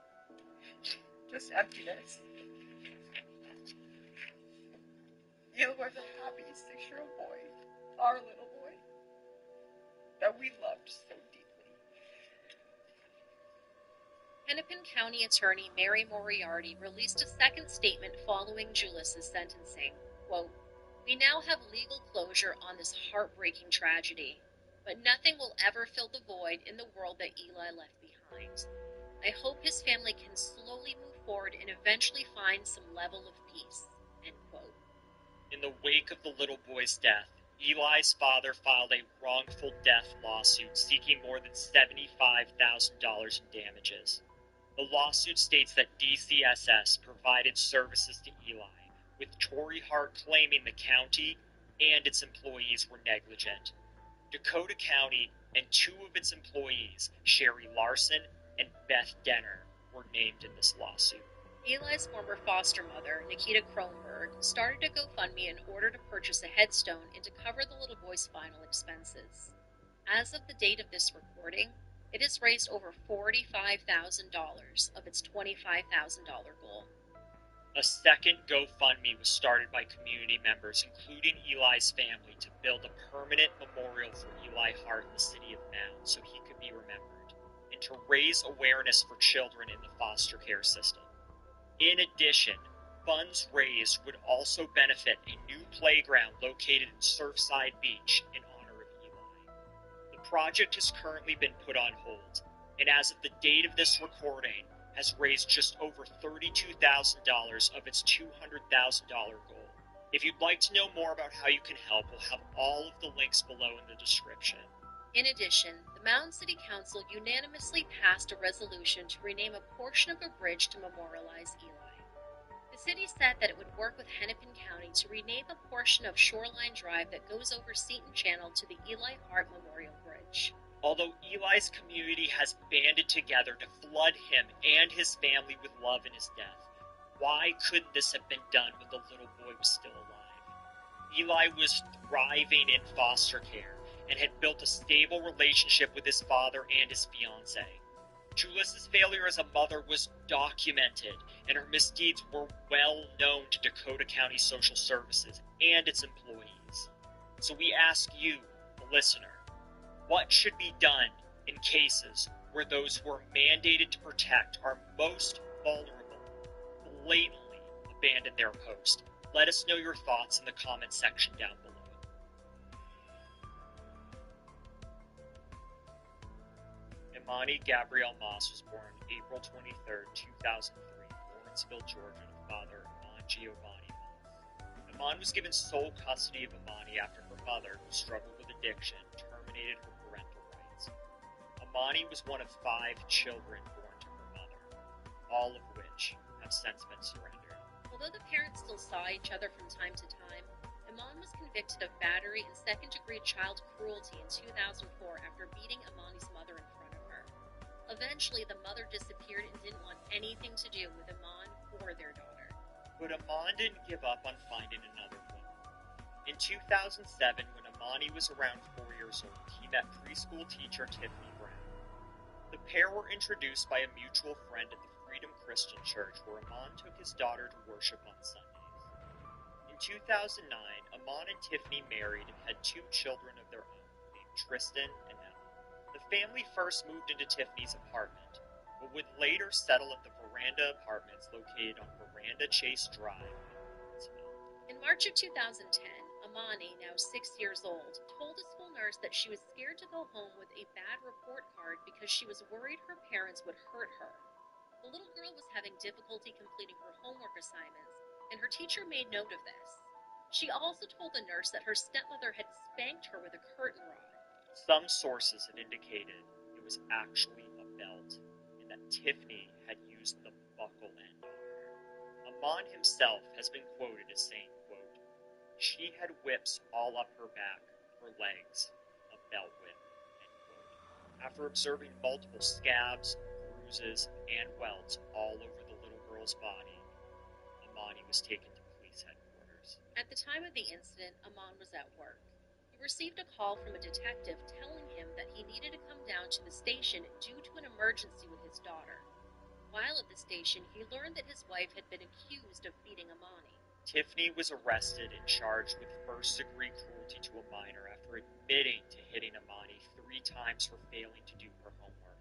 S13: Just emptiness. Eli was a happy 6-year-old boy, our little boy, that we loved so deeply.
S22: Hennepin County Attorney Mary Moriarty released a second statement following Julius's sentencing. Quote, "We now have legal closure on this heartbreaking tragedy, but nothing will ever fill the void in the world that Eli left behind. I hope his family can slowly move forward and eventually find some level of peace." End quote.
S24: In the wake of the little boy's death, Eli's father filed a wrongful death lawsuit seeking more than $75,000 in damages. The lawsuit states that DCSS provided services to Eli, with Torrey Hart claiming the county and its employees were negligent. Dakota County and 2 of its employees, Sherry Larson and Beth Denner, were named in this lawsuit.
S22: Eli's former foster mother, Nikita Kronberg, started a GoFundMe in order to purchase a headstone and to cover the little boy's final expenses. As of the date of this recording, it has raised over $45,000 of its $25,000 goal.
S24: A second GoFundMe was started by community members, including Eli's family, to build a permanent memorial for Eli Hart in the city of Mound so he could be remembered, and to raise awareness for children in the foster care system. In addition, funds raised would also benefit a new playground located in Surfside Beach in honor of Eli. The project has currently been put on hold, and as of the date of this recording, has raised just over $32,000 of its $200,000 goal. If you'd like to know more about how you can help, we'll have all of the links below in the description.
S22: In addition, the Mound City Council unanimously passed a resolution to rename a portion of a bridge to memorialize Eli. The city said that it would work with Hennepin County to rename a portion of Shoreline Drive that goes over Seton Channel to the Eli Hart Memorial Bridge.
S24: Although Eli's community has banded together to flood him and his family with love in his death, why couldn't this have been done when the little boy was still alive? Eli was thriving in foster care and had built a stable relationship with his father and his fiancée. Julius's failure as a mother was documented, and her misdeeds were well known to Dakota County Social Services and its employees. So we ask you, the listener, what should be done in cases where those who are mandated to protect our most vulnerable blatantly abandon their post. Let us know your thoughts in the comment section down below. Imani Gabrielle Moss was born April 23, 2003, in Lawrenceville, Georgia, to father Iman Giovanni Moss. Iman was given sole custody of Imani after her mother, who struggled with addiction, terminated her parental rights. Imani was one of 5 children born to her mother, all of which have since been surrendered.
S22: Although the parents still saw each other from time to time, Iman was convicted of battery and second-degree child cruelty in 2004 after beating Imani's mother in front of her. Eventually, the mother disappeared and didn't want anything to do with Iman or their daughter.
S24: But Iman didn't give up on finding another woman. In 2007, when Imani was around 4 years old, he met preschool teacher Tiffany Brown. The pair were introduced by a mutual friend at the Freedom Christian Church, where Iman took his daughter to worship on Sundays. In 2009, Iman and Tiffany married and had 2 children of their own, named Tristan and Emma. The family first moved into Tiffany's apartment, but would later settle at the Veranda Apartments located on Veranda Chase Drive in Lawrenceville.
S22: In March of 2010, Imani, now 6 years old, told a school nurse that she was scared to go home with a bad report card because she was worried her parents would hurt her. The little girl was having difficulty completing her homework assignments, and her teacher made note of this. She also told the nurse that her stepmother had spanked her with a curtain rod.
S24: Some sources have indicated it was actually a belt, and that Tiffany had used the buckle end on her. Iman himself has been quoted as saying, quote, "She had whips all up her back, her legs, a belt whip," end quote. After observing multiple scabs, bruises, and welts all over the little girl's body, Imani was taken to police headquarters.
S22: At the time of the incident, Iman was at work. He received a call from a detective telling him that he needed to come down to the station due to an emergency with his daughter. While at the station, he learned that his wife had been accused of beating Imani.
S24: Tiffany was arrested and charged with first-degree cruelty to a minor after admitting to hitting Imani 3 times for failing to do her homework.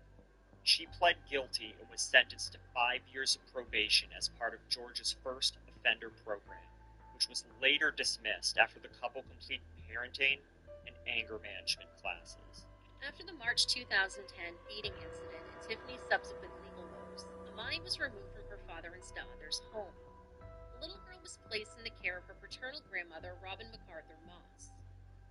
S24: She pled guilty and was sentenced to 5 years of probation as part of Georgia's first offender program, which was later dismissed after the couple completed parenting and anger management classes.
S22: After the March 2010 beating incident and Tiffany's subsequent legal woes, Imani was removed from her father and stepmother's home. The little girl was placed in the care of her paternal grandmother, Robin MacArthur Moss.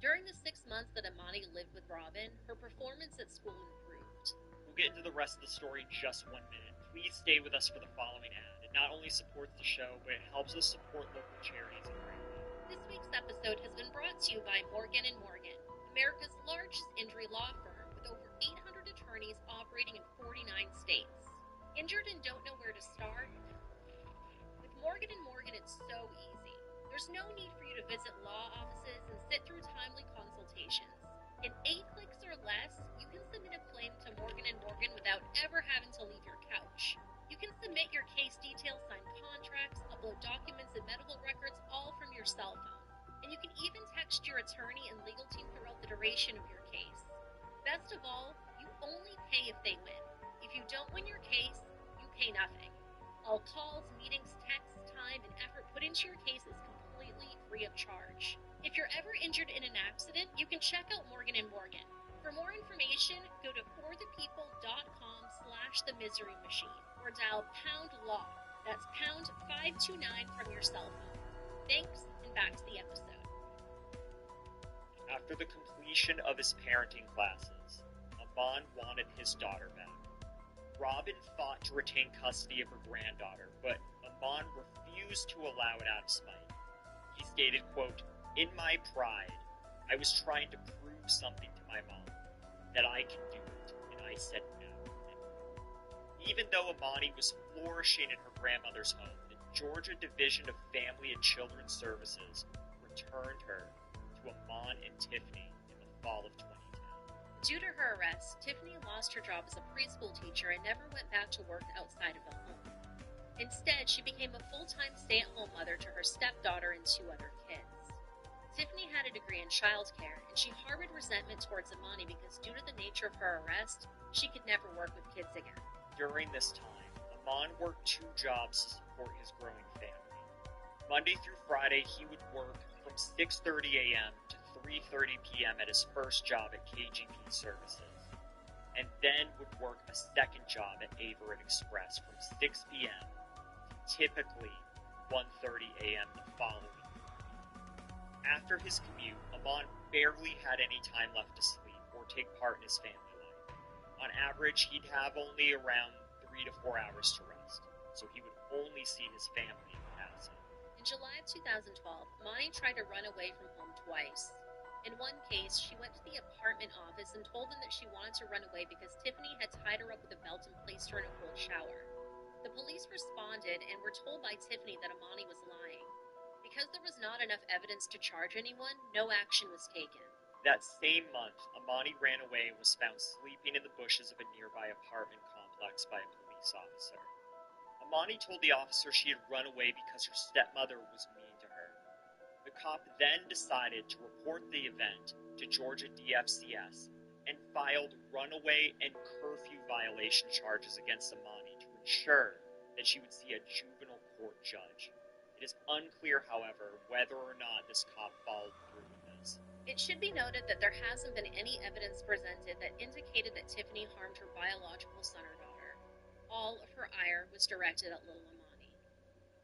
S22: During the 6 months that Imani lived with Robin, her performance at school improved.
S24: We'll get into the rest of the story in just 1 minute. Please stay with us for the following ad. It not only supports the show, but it helps us support local charities in Greenville.
S22: This week's episode has been brought to you by Morgan & Morgan, America's largest injury law firm with over 800 attorneys operating in 49 states. Injured and don't know where to start? With Morgan & Morgan, it's so easy. There's no need for you to visit law offices and sit through timely consultations. In 8 clicks or less, you can submit a claim to Morgan & Morgan without ever having to leave your couch. You can submit your case details, sign contracts, upload documents and medical records all from your cell phone. And you can even text your attorney and legal team throughout the duration of your case. Best of all, you only pay if they win. If you don't win your case, you pay nothing. All calls, meetings, texts, time, and effort put into your case is completely free of charge. If you're ever injured in an accident, you can check out Morgan & Morgan. For more information, go to forthepeople.com/themiserymachine or dial #LAW. That's pound 529 from your cell phone. Thanks, and back to the episode.
S24: After the completion of his parenting classes, Iman wanted his daughter back. Robin fought to retain custody of her granddaughter, but Iman refused to allow it out of spite. He stated, quote, "In my pride, I was trying to prove something to my mom, that I can do it, and I said no." Even though Imani was flourishing in her grandmother's home, the Georgia Division of Family and Children's Services returned her to Iman and Tiffany in the fall of 2010.
S22: Due to her arrest, Tiffany lost her job as a preschool teacher and never went back to work outside of the home. Instead, she became a full-time stay-at-home mother to her stepdaughter and 2 other kids. Tiffany had a degree in childcare, and she harbored resentment towards Imani because due to the nature of her arrest, she could never work with kids again.
S24: During this time, Iman worked 2 jobs to support his growing family. Monday through Friday, he would work from 6:30 a.m. to 3:30 p.m. at his first job at KGP Services, and then would work a second job at Averett Express from 6 p.m. to typically 1:30 a.m. the following week. After his commute, Amon barely had any time left to sleep or take part in his family life. On average, he'd have only around 3 to 4 hours to rest, so he would only see his family in passing.
S22: In July of 2012, Monty tried to run away from home twice. In one case, she went to the apartment office and told them that she wanted to run away because Tiffany had tied her up with a belt and placed her in a cold shower. The police responded and were told by Tiffany that Amani was lying. Because there was not enough evidence to charge anyone, no action was taken.
S24: That same month, Amani ran away and was found sleeping in the bushes of a nearby apartment complex by a police officer. Amani told the officer she had run away because her stepmother was mean to her. The cop then decided to report the event to Georgia DFCS and filed runaway and curfew violation charges against Amani to ensure that she would see a juvenile court judge. It is unclear, however, whether or not this cop followed through with this.
S22: It should be noted that there hasn't been any evidence presented that indicated that Tiffany harmed her biological son or daughter. All of her ire was directed at little Amani.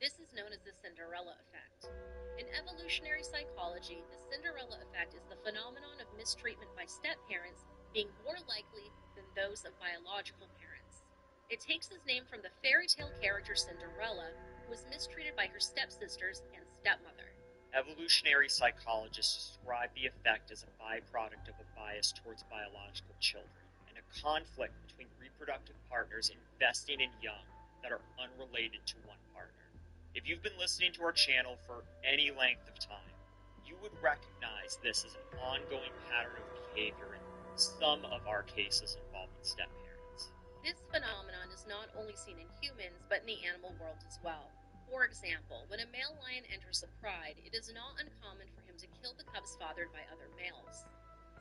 S22: This is known as the Cinderella effect. In evolutionary psychology, the Cinderella effect is the phenomenon of mistreatment by step-parents being more likely than those of biological parents. It takes its name from the fairy tale character Cinderella, who was mistreated by her stepsisters and stepmother.
S24: Evolutionary psychologists describe the effect as a byproduct of a bias towards biological children and a conflict between reproductive partners investing in young that are unrelated to one partner. If you've been listening to our channel for any length of time, you would recognize this as an ongoing pattern of behavior in some of our cases involving step-parents.
S22: This phenomenon is not only seen in humans, but in the animal world as well. For example, when a male lion enters a pride, it is not uncommon for him to kill the cubs fathered by other males.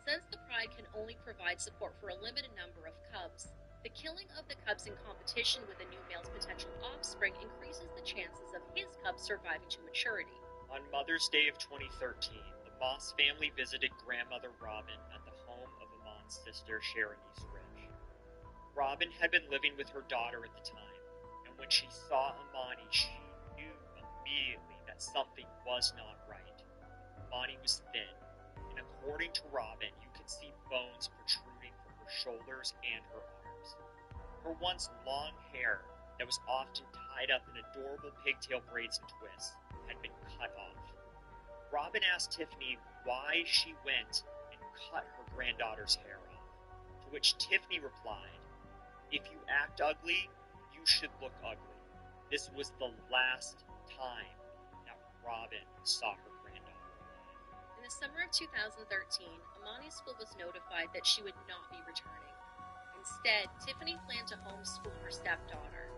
S22: Since the pride can only provide support for a limited number of cubs, the killing of the cubs in competition with a new male's potential offspring increases the chances of his cubs surviving to maturity.
S24: On Mother's Day of 2013, the Moss family visited grandmother Robin at the home of Amon's sister, Sharonice Rich. Robin had been living with her daughter at the time, and when she saw Amani, she knew immediately that something was not right. Amani was thin, and according to Robin, you could see bones protruding from her shoulders and her arms. Her once long hair, that was often tied up in adorable pigtail braids and twists, had been cut off. Robin asked Tiffany why she went and cut her granddaughter's hair off, to which Tiffany replied, "If you act ugly, you should look ugly." This was the last time that Robin saw her granddaughter.
S22: In the summer of 2013, Amani's school was notified that she would not be returning. Instead, Tiffany planned to homeschool her stepdaughter.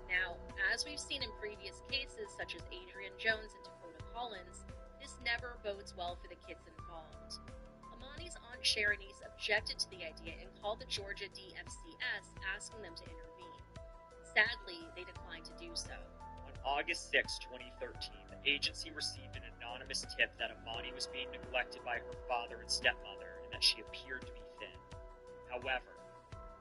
S22: Now, as we've seen in previous cases such as Adrian Jones and Dakota Collins, this never bodes well for the kids involved. Amani's aunt Sharonice objected to the idea and called the Georgia DFCS asking them to intervene. Sadly, they declined to do so.
S24: On August 6, 2013, the agency received an anonymous tip that Amani was being neglected by her father and stepmother and that she appeared to be thin. However,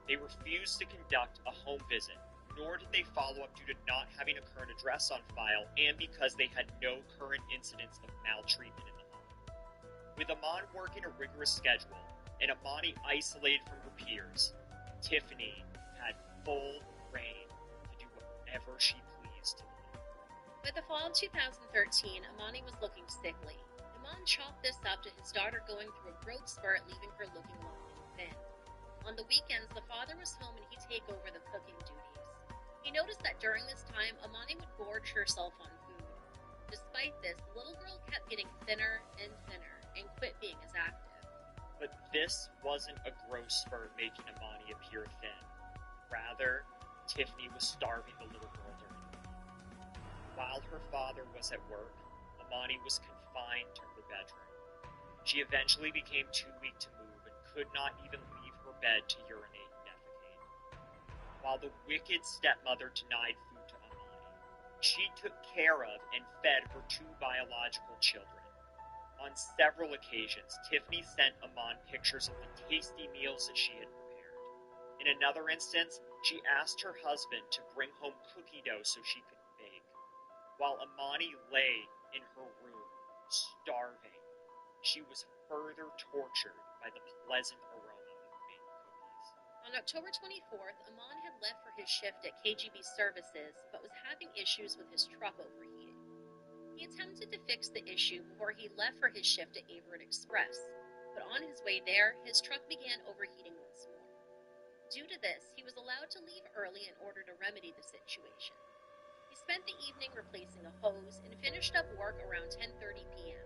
S24: they refused to conduct a home visit, nor did they follow up due to not having a current address on file and because they had no current incidents of maltreatment in the home. With Amon working a rigorous schedule and Amani isolated from her peers, Tiffany had full reign to do whatever she pleased to the little girl.
S22: By the fall of 2013, Amani was looking sickly. Amon chalked this up to his daughter going through a growth spurt, leaving her looking long and thin. On the weekends, the father was home and he'd take over the cooking duties. He noticed that during this time, Amani would gorge herself on food. Despite this, the little girl kept getting thinner and thinner and quit being as active.
S24: But this wasn't a growth spurt making Amani appear thin. Rather, Tiffany was starving the little girl during the week. While her father was at work, Amani was confined to her bedroom. She eventually became too weak to move and could not even leave her bed to urinate and defecate. While the wicked stepmother denied food to Amani, She took care of and fed her 2 biological children. On several occasions, Tiffany sent Amon pictures of the tasty meals that she had prepared. In another instance, she asked her husband to bring home cookie dough so she could bake, while Amani lay in her room, starving. She was further tortured by the pleasant aroma of baked cookies.
S22: On October 24th, Amon had left for his shift at KGB Services, but was having issues with his truck overheating. He attempted to fix the issue before he left for his shift at Everett Express, but on his way there, his truck began overheating once more. Due to this, he was allowed to leave early in order to remedy the situation. He spent the evening replacing a hose and finished up work around 10:30 p.m.,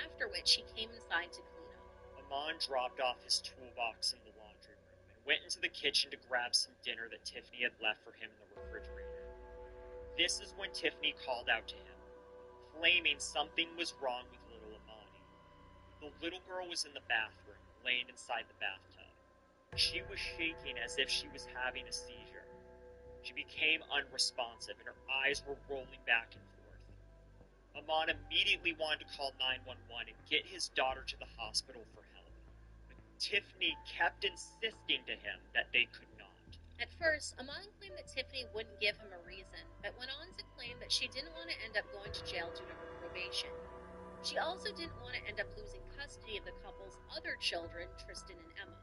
S22: after which he came inside to clean up.
S24: Amon dropped off his toolbox in the laundry room and went into the kitchen to grab some dinner that Tiffany had left for him in the refrigerator. This is when Tiffany called out to him, claiming something was wrong with little Amani. The little girl was in the bathroom, laying inside the bathtub. She was shaking as if she was having a seizure. She became unresponsive and her eyes were rolling back and forth. Amon immediately wanted to call 911 and get his daughter to the hospital for help. But Tiffany kept insisting to him that they could not.
S22: At first, Amon claimed that Tiffany wouldn't give him a reason, but went on to claim that she didn't want to end up going to jail due to her probation. She also didn't want to end up losing custody of the couple's other children, Tristan and Emma.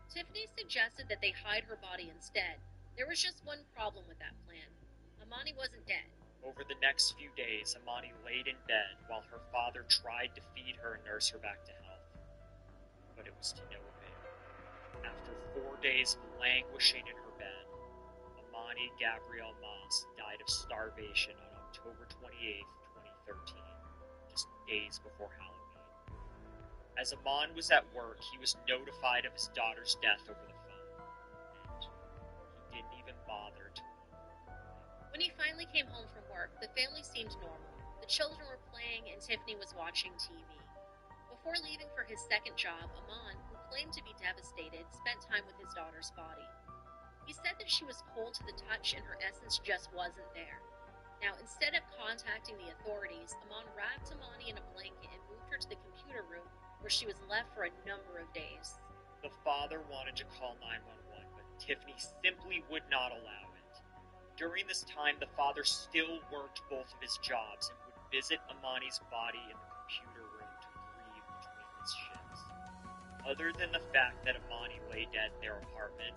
S22: Tiffany suggested that they hide her body instead. There was just one problem with that plan. Amani wasn't dead.
S24: Over the next few days, Amani laid in bed while her father tried to feed her and nurse her back to health. But it was to no avail. After 4 days of languishing in her bed, Amani Gabrielle Moss died of starvation on October 28, 2013, just days before Halloween. As Amon was at work, he was notified of his daughter's death over the phone, and he didn't even bother to leave.
S22: When he finally came home from work, the family seemed normal. The children were playing and Tiffany was watching TV. Before leaving for his second job, Amon, who claimed to be devastated, spent time with his daughter's body. He said that she was cold to the touch and her essence just wasn't there. Now, instead of contacting the authorities, Amon wrapped Amani in a blanket and moved her to the computer room, where she was left for a number of days.
S24: The father wanted to call 911, but Tiffany simply would not allow it. During this time, the father still worked both of his jobs and would visit Amani's body in the computer room to grieve between his shifts. Other than the fact that Amani lay dead in their apartment,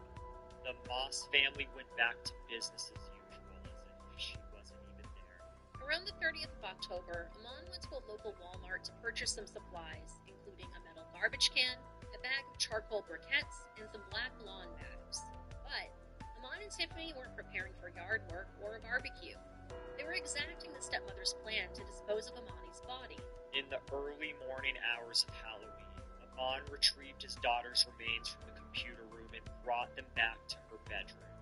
S24: the Moss family went back to business as usual, as if she wasn't even there.
S22: Around the 30th of October, Amon went to a local Walmart to purchase some supplies, including a metal garbage can, a bag of charcoal briquettes, and some black lawn bags. But Amon and Tiffany weren't preparing for yard work or a barbecue. They were exacting the stepmother's plan to dispose of Amani's body.
S24: In the early morning hours of Halloween, Amon retrieved his daughter's remains from the computer room and brought them back to her bedroom.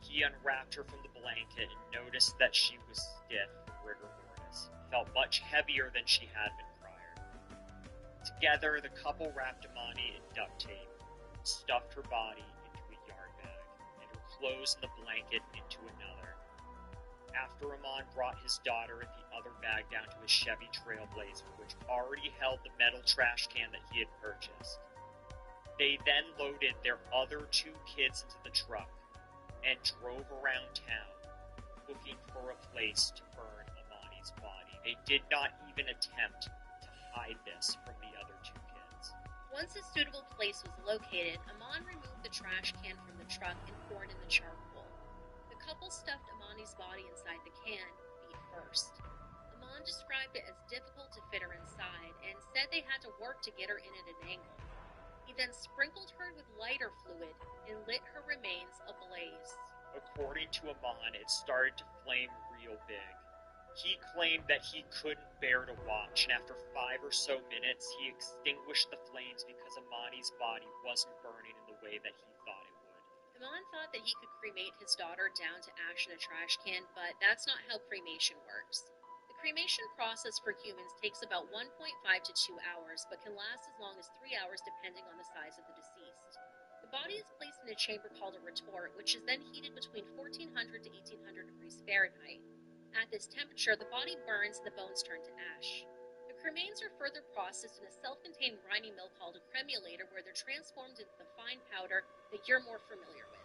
S24: He unwrapped her from the blanket and noticed that she was stiff from rigor mortis, felt much heavier than she had been prior. Together, the couple wrapped Amani in duct tape, stuffed her body into a yard bag, and her clothes in the blanket into another. After Amon brought his daughter and the other bag down to his Chevy Trailblazer, which already held the metal trash can that he had purchased, they then loaded their other 2 kids into the truck and drove around town, looking for a place to burn Amani's body. They did not even attempt to hide this from the other 2 kids.
S22: Once a suitable place was located, Amon removed the trash can from the truck and poured in the charcoal. The couple stuffed Amani's body inside the can, feet first. Amon described it as difficult to fit her inside and said they had to work to get her in at an angle. He then sprinkled her with lighter fluid and lit her remains ablaze.
S24: According to Amon, it started to flame real big. He claimed that he couldn't bear to watch, and after 5 or so minutes, he extinguished the flames because Amani's body wasn't burning in the way that he thought it would.
S22: Amon thought that he could cremate his daughter down to ash in a trash can, but that's not how cremation works. The cremation process for humans takes about 1.5 to 2 hours, but can last as long as 3 hours depending on the size of the deceased. The body is placed in a chamber called a retort, which is then heated between 1400 to 1800 degrees Fahrenheit. At this temperature, the body burns and the bones turn to ash. The cremains are further processed in a self-contained grinding mill called a cremulator, where they're transformed into the fine powder that you're more familiar with.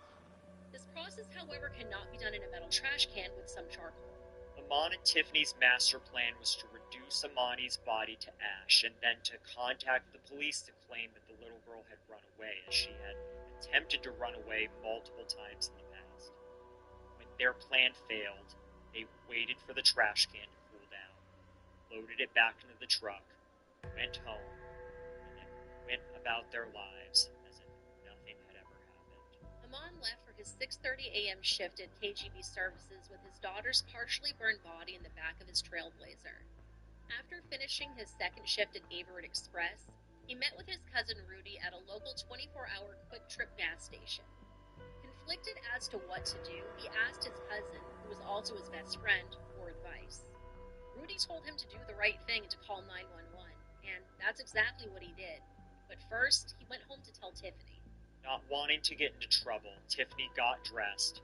S22: This process, however, cannot be done in a metal trash can with some charcoal.
S24: Amon and Tiffany's master plan was to reduce Amani's body to ash and then to contact the police to claim that the little girl had run away, as she had attempted to run away multiple times in the past. When their plan failed, they waited for the trash can to cool down, loaded it back into the truck, went home, and then went about their lives as if nothing had ever happened.
S22: Amon left for his 6:30 a.m. shift at KGB Services with his daughter's partially burned body in the back of his Trailblazer. After finishing his second shift at Averett Express, he met with his cousin Rudy at a local 24-hour Quick Trip gas station. Conflicted as to what to do, he asked his cousin, who was also his best friend, for advice. Rudy told him to do the right thing and to call 911, and that's exactly what he did. But first, he went home to tell Tiffany.
S24: Not wanting to get into trouble, Tiffany got dressed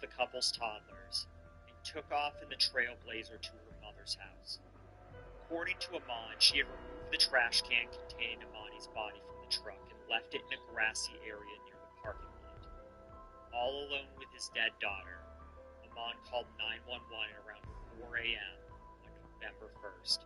S24: the couple's toddlers, and took off in the Trailblazer to her mother's house. According to Amon, she had removed the trash can containing Amani's body from the truck and left it in a grassy area near the parking lot. All alone with his dead daughter, Amon called 911 at around 4 a.m. on November 1st,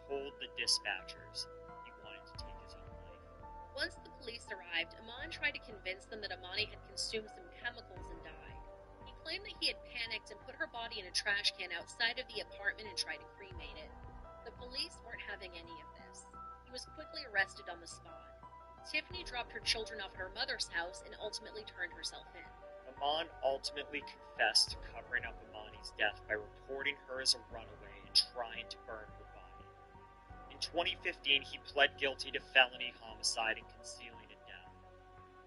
S24: told the dispatchers he wanted to take his own life.
S22: Once the police arrived, Amon tried to convince them that Amani had consumed some chemicals and died. He claimed that he had panicked and put her body in a trash can outside of the apartment and tried to cremate it. The police weren't having any of this. He was quickly arrested on the spot. Tiffany dropped her children off at her mother's house and ultimately turned herself in.
S24: Amon ultimately confessed to covering up Amani's death by reporting her as a runaway and trying to burn her body. In 2015, he pled guilty to felony homicide and concealing a death.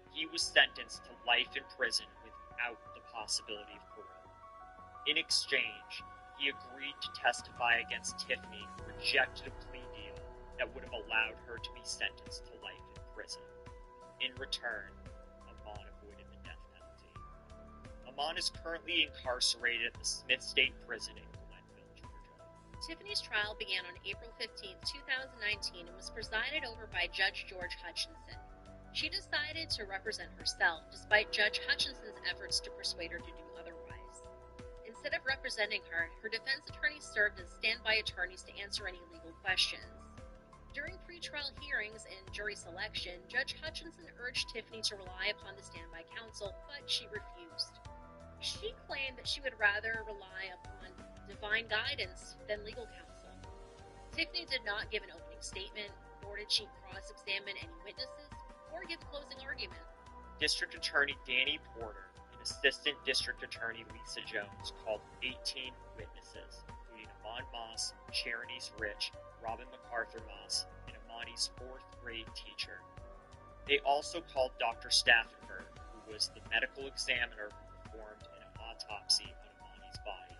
S24: He was sentenced to life in prison without the possibility of parole. In exchange, he agreed to testify against Tiffany, who rejected a plea deal that would have allowed her to be sentenced to life in prison. In return, Amon avoided the death penalty. Amon is currently incarcerated at the Smith State Prison in Glenville, Georgia.
S22: Tiffany's trial began on April 15, 2019, and was presided over by Judge George Hutchinson. She decided to represent herself, despite Judge Hutchinson's efforts to persuade her to do otherwise. Instead of representing her, her defense attorney served as standby attorneys to answer any legal questions. During pretrial hearings and jury selection, Judge Hutchinson urged Tiffany to rely upon the standby counsel, but she refused. She claimed that she would rather rely upon divine guidance than legal counsel. Tiffany did not give an opening statement, nor did she cross-examine any witnesses or give a closing argument.
S24: District Attorney Danny Porter and Assistant District Attorney Lisa Jones called 18 witnesses, including Amon Moss, Cheronice Rich, Robin MacArthur Moss, and Amani's 4th grade teacher. They also called Dr. Staffenberg, who was the medical examiner who performed an autopsy on Amani's body.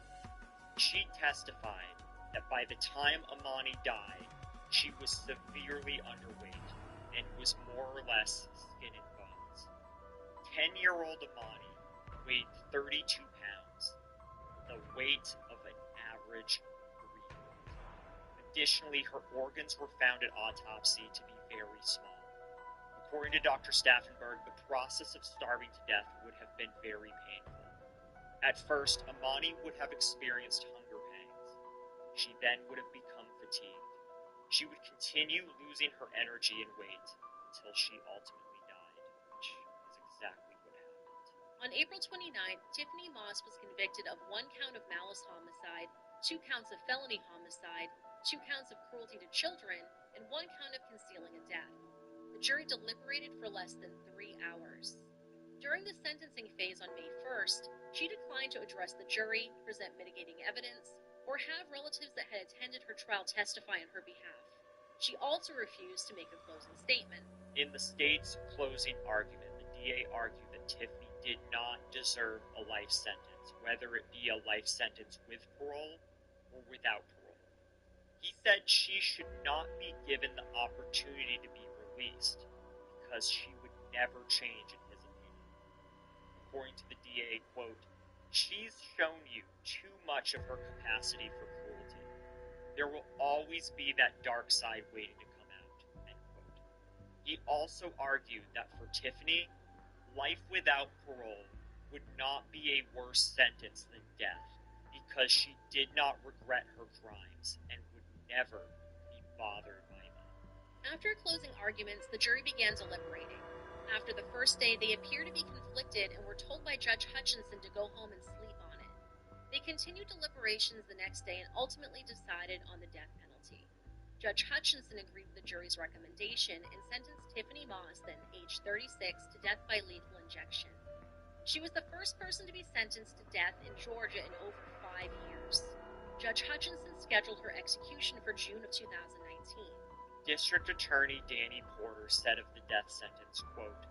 S24: She testified that by the time Amani died, she was severely underweight and was more or less skin and bones. 10-year-old Amani weighed 32 pounds, the weight of an average 3-year-old. Additionally, her organs were found at autopsy to be very small. According to Dr. Staffenberg, the process of starving to death would have been very painful. At first, Amani would have experienced hunger pangs. She then would have become fatigued. She would continue losing her energy and weight until she ultimately died, which is exactly what happened.
S22: On April 29th, Tiffany Moss was convicted of 1 count of malice homicide, 2 counts of felony homicide, 2 counts of cruelty to children, and 1 count of concealing a death. The jury deliberated for less than 3 hours. During the sentencing phase on May 1st, she declined to address the jury, present mitigating evidence, or have relatives that had attended her trial testify on her behalf. She also refused to make a closing statement.
S24: In the state's closing argument, the DA argued that Tiffany did not deserve a life sentence, whether it be a life sentence with parole or without parole. He said she should not be given the opportunity to be released because she would never change in his opinion. According to the DA, quote, She's shown you too much of her capacity for cruelty. There will always be that dark side waiting to come out, end quote. He also argued that for Tiffany, life without parole would not be a worse sentence than death because she did not regret her crimes and would never be bothered by them.
S22: After closing arguments, the jury began deliberating. After the first day, they appeared to be conflicted and were told by Judge Hutchinson to go home and sleep on it. They continued deliberations the next day and ultimately decided on the death penalty. Judge Hutchinson agreed with the jury's recommendation and sentenced Tiffany Boston, age 36, to death by lethal injection. She was the first person to be sentenced to death in Georgia in over 5 years. Judge Hutchinson scheduled her execution for June of 2019.
S24: District Attorney Danny Porter said of the death sentence, quote,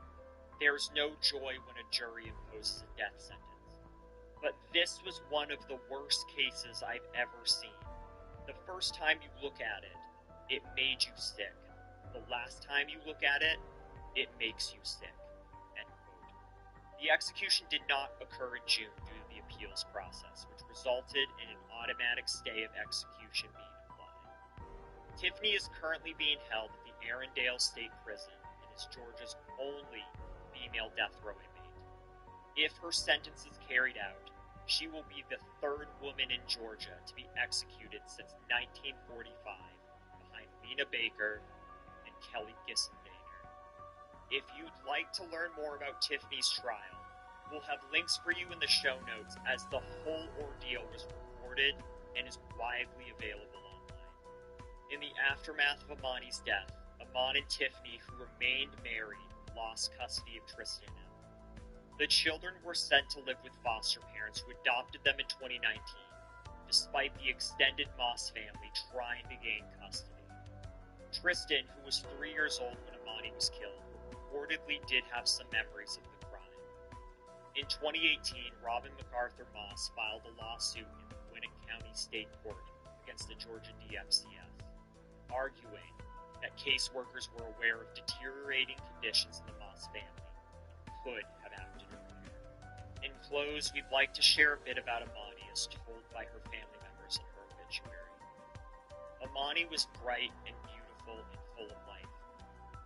S24: "There's no joy when a jury imposes a death sentence. But this was one of the worst cases I've ever seen. The first time you look at it, it made you sick. The last time you look at it, it makes you sick." End quote. The execution did not occur in June due to the appeals process, which resulted in an automatic stay of execution being applied. Tiffany is currently being held at the Arendelle State Prison and is Georgia's only female death row inmate. If her sentence is carried out, she will be the third woman in Georgia to be executed since 1945, behind Lena Baker and Kelly Gissendaner. If you'd like to learn more about Tiffany's trial, we'll have links for you in the show notes as the whole ordeal was recorded and is widely available online. In the aftermath of Amani's death, Aman and Tiffany, who remained married, lost custody of Tristan and Emma. The children were sent to live with foster parents who adopted them in 2019, despite the extended Moss family trying to gain custody. Tristan, who was 3 years old when Amani was killed, reportedly did have some memories of the crime. In 2018, Robin MacArthur Moss filed a lawsuit in the Gwinnett County State Court against the Georgia DFCS, arguing that caseworkers were aware of deteriorating conditions in the Moss family and could have acted earlier. In close, we'd like to share a bit about Amani as told by her family members in her obituary. Amani was bright and beautiful and full of life.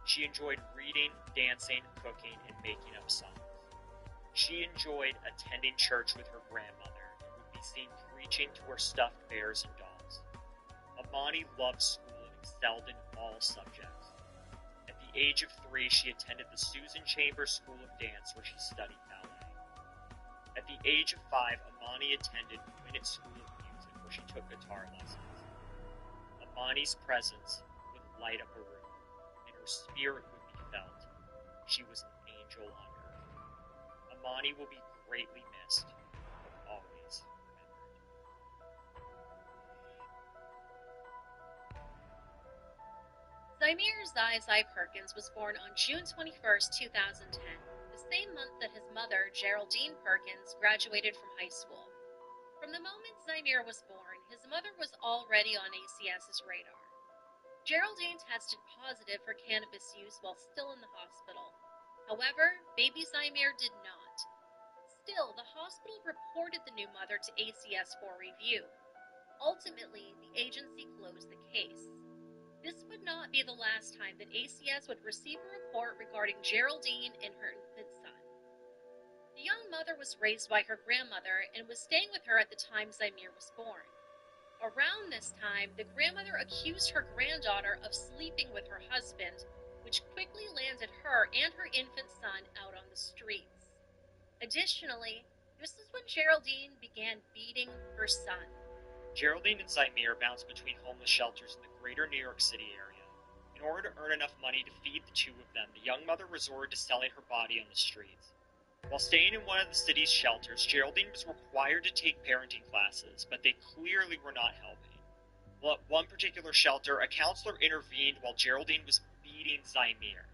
S24: She enjoyed reading, dancing, cooking, and making up songs. She enjoyed attending church with her grandmother and would be seen preaching to her stuffed bears and dolls. Amani loved school and excelled in all subjects. At the age of 3, she attended the Susan Chambers School of Dance, where she studied ballet. At the age of 5, Amani attended Gwinnett School of Music, where she took guitar lessons. Amani's presence would light up a room, and her spirit would be felt. She was an angel on earth. Amani will be greatly missed, but always remembered.
S22: Zymir Zai Perkins was born on June 21st, 2010, the same month that his mother, Geraldine Perkins, graduated from high school. From the moment Zymir was born, his mother was already on ACS's radar. Geraldine tested positive for cannabis use while still in the hospital. However, baby Zymir did not. Still, the hospital reported the new mother to ACS for review. Ultimately, the agency closed the case. This would not be the last time that ACS would receive a report regarding Geraldine and her infant son. The young mother was raised by her grandmother and was staying with her at the time Zymir was born. Around this time, the grandmother accused her granddaughter of sleeping with her husband, which quickly landed her and her infant son out on the streets. Additionally, this is when Geraldine began beating her son.
S24: Geraldine and Zymir bounced between homeless shelters in the greater New York City area. In order to earn enough money to feed the two of them, the young mother resorted to selling her body on the streets. While staying in one of the city's shelters, Geraldine was required to take parenting classes, but they clearly were not helping. Well, at one particular shelter, a counselor intervened while Geraldine was beating Zymir.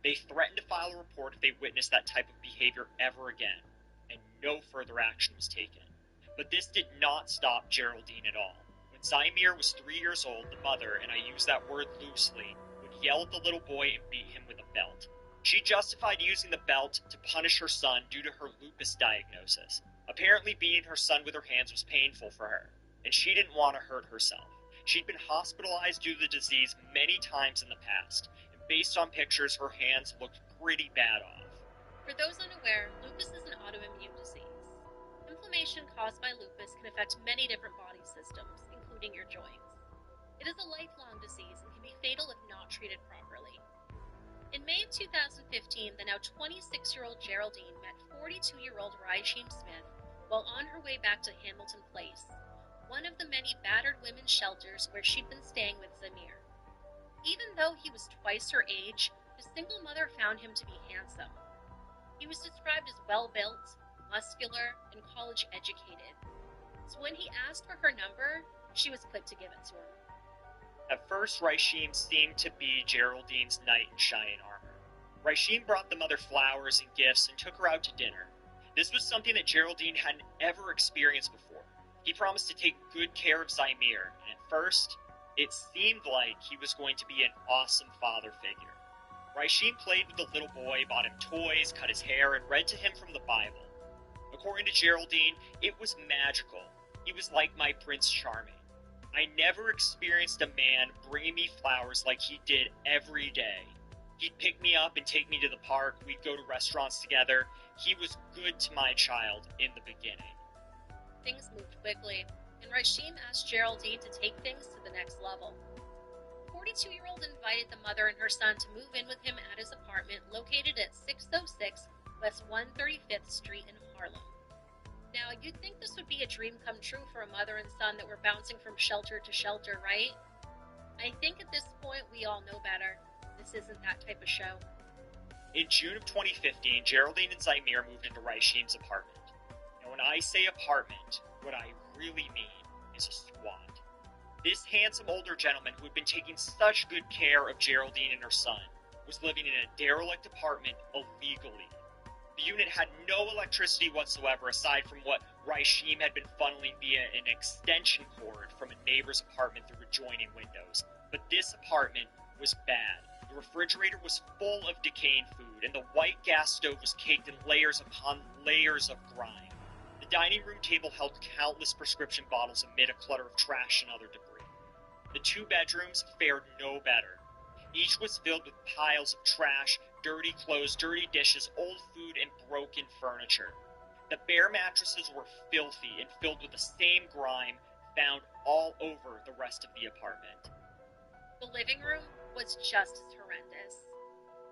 S24: They threatened to file a report if they witnessed that type of behavior ever again, and no further action was taken. But this did not stop Geraldine at all. When Zymir was 3 years old, the mother, and I use that word loosely, would yell at the little boy and beat him with a belt. She justified using the belt to punish her son due to her lupus diagnosis, a Apparently, beating her son with her hands was painful for her, and she didn't want to hurt herself. She'd been hospitalized due to the disease many times in the past, and based on pictures, her hands looked pretty bad off.
S22: For those unaware, lupus is an autoimmune disease. Inflammation caused by lupus can affect many different body systems, including your joints. It is a lifelong disease and can be fatal if not treated properly. In May of 2015, the now 26-year-old Geraldine met 42-year-old Raishim Smith while on her way back to Hamilton Place, one of the many battered women's shelters where she'd been staying with Zamir. Even though he was twice her age, the single mother found him to be handsome. He was described as well-built, muscular, and college-educated. So when he asked for her number, she was quick to give it to him.
S24: At first, Raishim seemed to be Geraldine's knight in shining armor. Raishim brought the mother flowers and gifts and took her out to dinner. This was something that Geraldine hadn't ever experienced before. He promised to take good care of Zamir, and at first, it seemed like he was going to be an awesome father figure. Raishim played with the little boy, bought him toys, cut his hair, and read to him from the Bible. According to Geraldine, it was magical. He was like my Prince Charming. I never experienced a man bringing me flowers like he did every day. He'd pick me up and take me to the park. We'd go to restaurants together. He was good to my child in the beginning.
S22: Things moved quickly, and Raishim asked Geraldine to take things to the next level. The 42-year-old invited the mother and her son to move in with him at his apartment located at 606 West 135th Street in Harlem. Now, you'd think this would be a dream come true for a mother and son that were bouncing from shelter to shelter, right? I think at this point we all know better. This isn't that type of show.
S24: In June of 2015, Geraldine and Zamir moved into Raishim's apartment. Now, when I say apartment, what I really mean is a squat. This handsome older gentleman who had been taking such good care of Geraldine and her son was living in a derelict apartment illegally. The unit had no electricity whatsoever aside from what Raishim had been funneling via an extension cord from a neighbor's apartment through adjoining windows. But this apartment was bad. The refrigerator was full of decaying food, and the white gas stove was caked in layers upon layers of grime. The dining room table held countless prescription bottles amid a clutter of trash and other debris. The two bedrooms fared no better. Each was filled with piles of trash, dirty clothes, dirty dishes, old food, and broken furniture. The bare mattresses were filthy and filled with the same grime found all over the rest of the apartment.
S22: The living room was just as horrendous.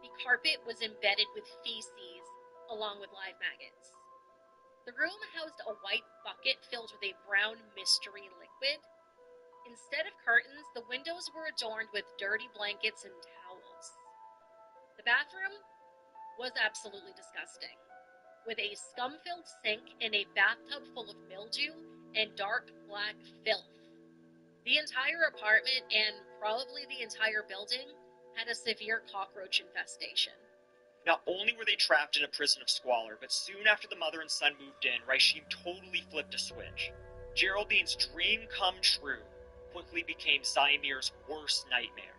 S22: The carpet was embedded with feces, along with live maggots. The room housed a white bucket filled with a brown mystery liquid. Instead of curtains, the windows were adorned with dirty blankets and towels. The bathroom was absolutely disgusting, with a scum-filled sink and a bathtub full of mildew and dark black filth. The entire apartment, and probably the entire building, had a severe cockroach infestation.
S24: Not only were they trapped in a prison of squalor, but soon after the mother and son moved in, Raishim totally flipped a switch. Geraldine's dream come true quickly became Zamir's worst nightmare.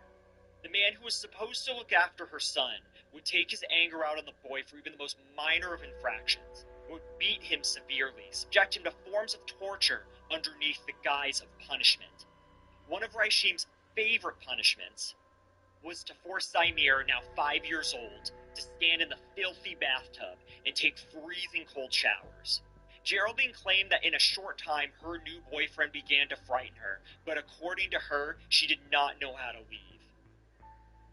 S24: The man who was supposed to look after her son would take his anger out on the boy for even the most minor of infractions, would beat him severely, subject him to forms of torture underneath the guise of punishment. One of Raishim's favorite punishments was to force Zamir, now 5 years old, to stand in the filthy bathtub and take freezing cold showers. Geraldine claimed that in a short time her new boyfriend began to frighten her, but according to her, she did not know how to leave.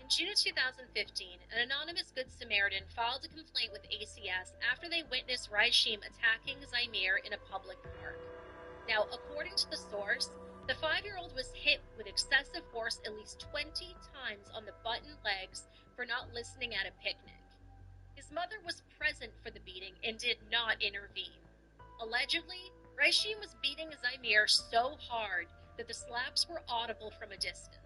S22: In June of 2015, an anonymous Good Samaritan filed a complaint with ACS after they witnessed Raishim attacking Zamir in a public park. Now, according to the source, the 5-year-old was hit with excessive force at least 20 times on the butt and legs for not listening at a picnic. His mother was present for the beating and did not intervene. Allegedly, Raishim was beating Zamir so hard that the slaps were audible from a distance.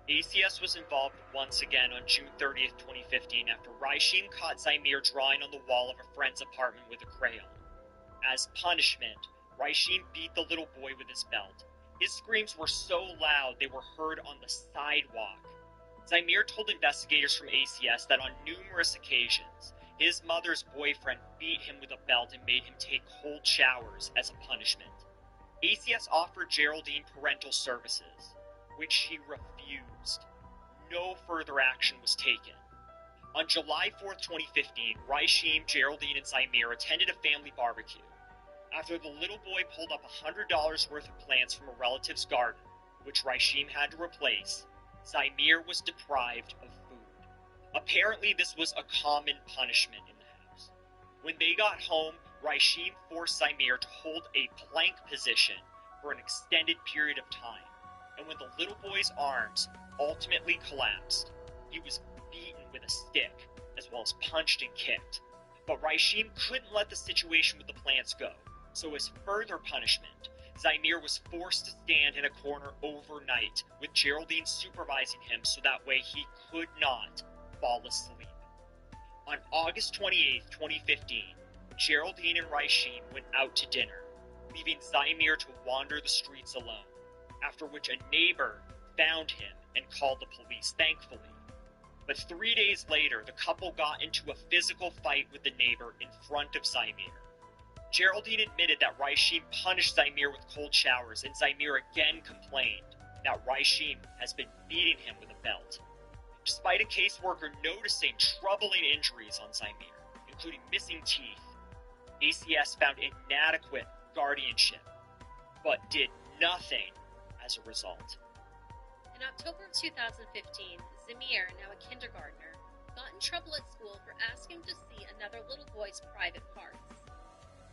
S24: ACS was involved once again on June 30th, 2015, after Raishim caught Zamir drawing on the wall of a friend's apartment with a crayon. As punishment, Raishim beat the little boy with his belt. His screams were so loud they were heard on the sidewalk. Zamir told investigators from ACS that on numerous occasions, His mother's boyfriend beat him with a belt and made him take cold showers as a punishment. ACS offered Geraldine parental services, which she refused. No further action was taken. On July 4th, 2015, Raishim, Geraldine, and Zymir attended a family barbecue. After the little boy pulled up $100 worth of plants from a relative's garden, which Raishim had to replace, Zymir was deprived of food. Apparently, this was a common punishment in the house. When they got home, Raishim forced Zymir to hold a plank position for an extended period of time, and when the little boy's arms ultimately collapsed, he was beaten with a stick, as well as punched and kicked. But Raishim couldn't let the situation with the plants go, so as further punishment, Zymir was forced to stand in a corner overnight, with Geraldine supervising him so that way he could not fall asleep. On August 28, 2015, Geraldine and Raishim went out to dinner, leaving Zymir to wander the streets alone, after which a neighbor found him and called the police, thankfully. But 3 days later, the couple got into a physical fight with the neighbor in front of Zymir. Geraldine admitted that Raishim punished Zymir with cold showers, and Zymir again complained that Raishim has been beating him with a belt. Despite a caseworker noticing troubling injuries on Zymir, including missing teeth, ACS found inadequate guardianship, but did nothing as a result.
S22: In October of 2015, Zymir, now a kindergartner, got in trouble at school for asking to see another little boy's private parts.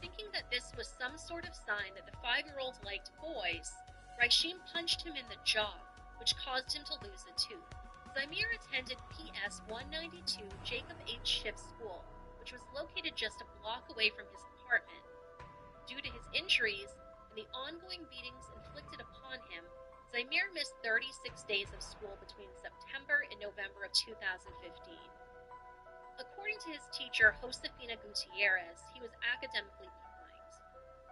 S22: Thinking that this was some sort of sign that the 5-year-old liked boys, Raishim punched him in the jaw, which caused him to lose a tooth. Zymir attended PS 192 Jacob H. Schiff School, which was located just a block away from his apartment. Due to his injuries and the ongoing beatings inflicted upon him, Zymir missed 36 days of school between September and November of 2015. According to his teacher, Josefina Gutierrez, he was academically behind.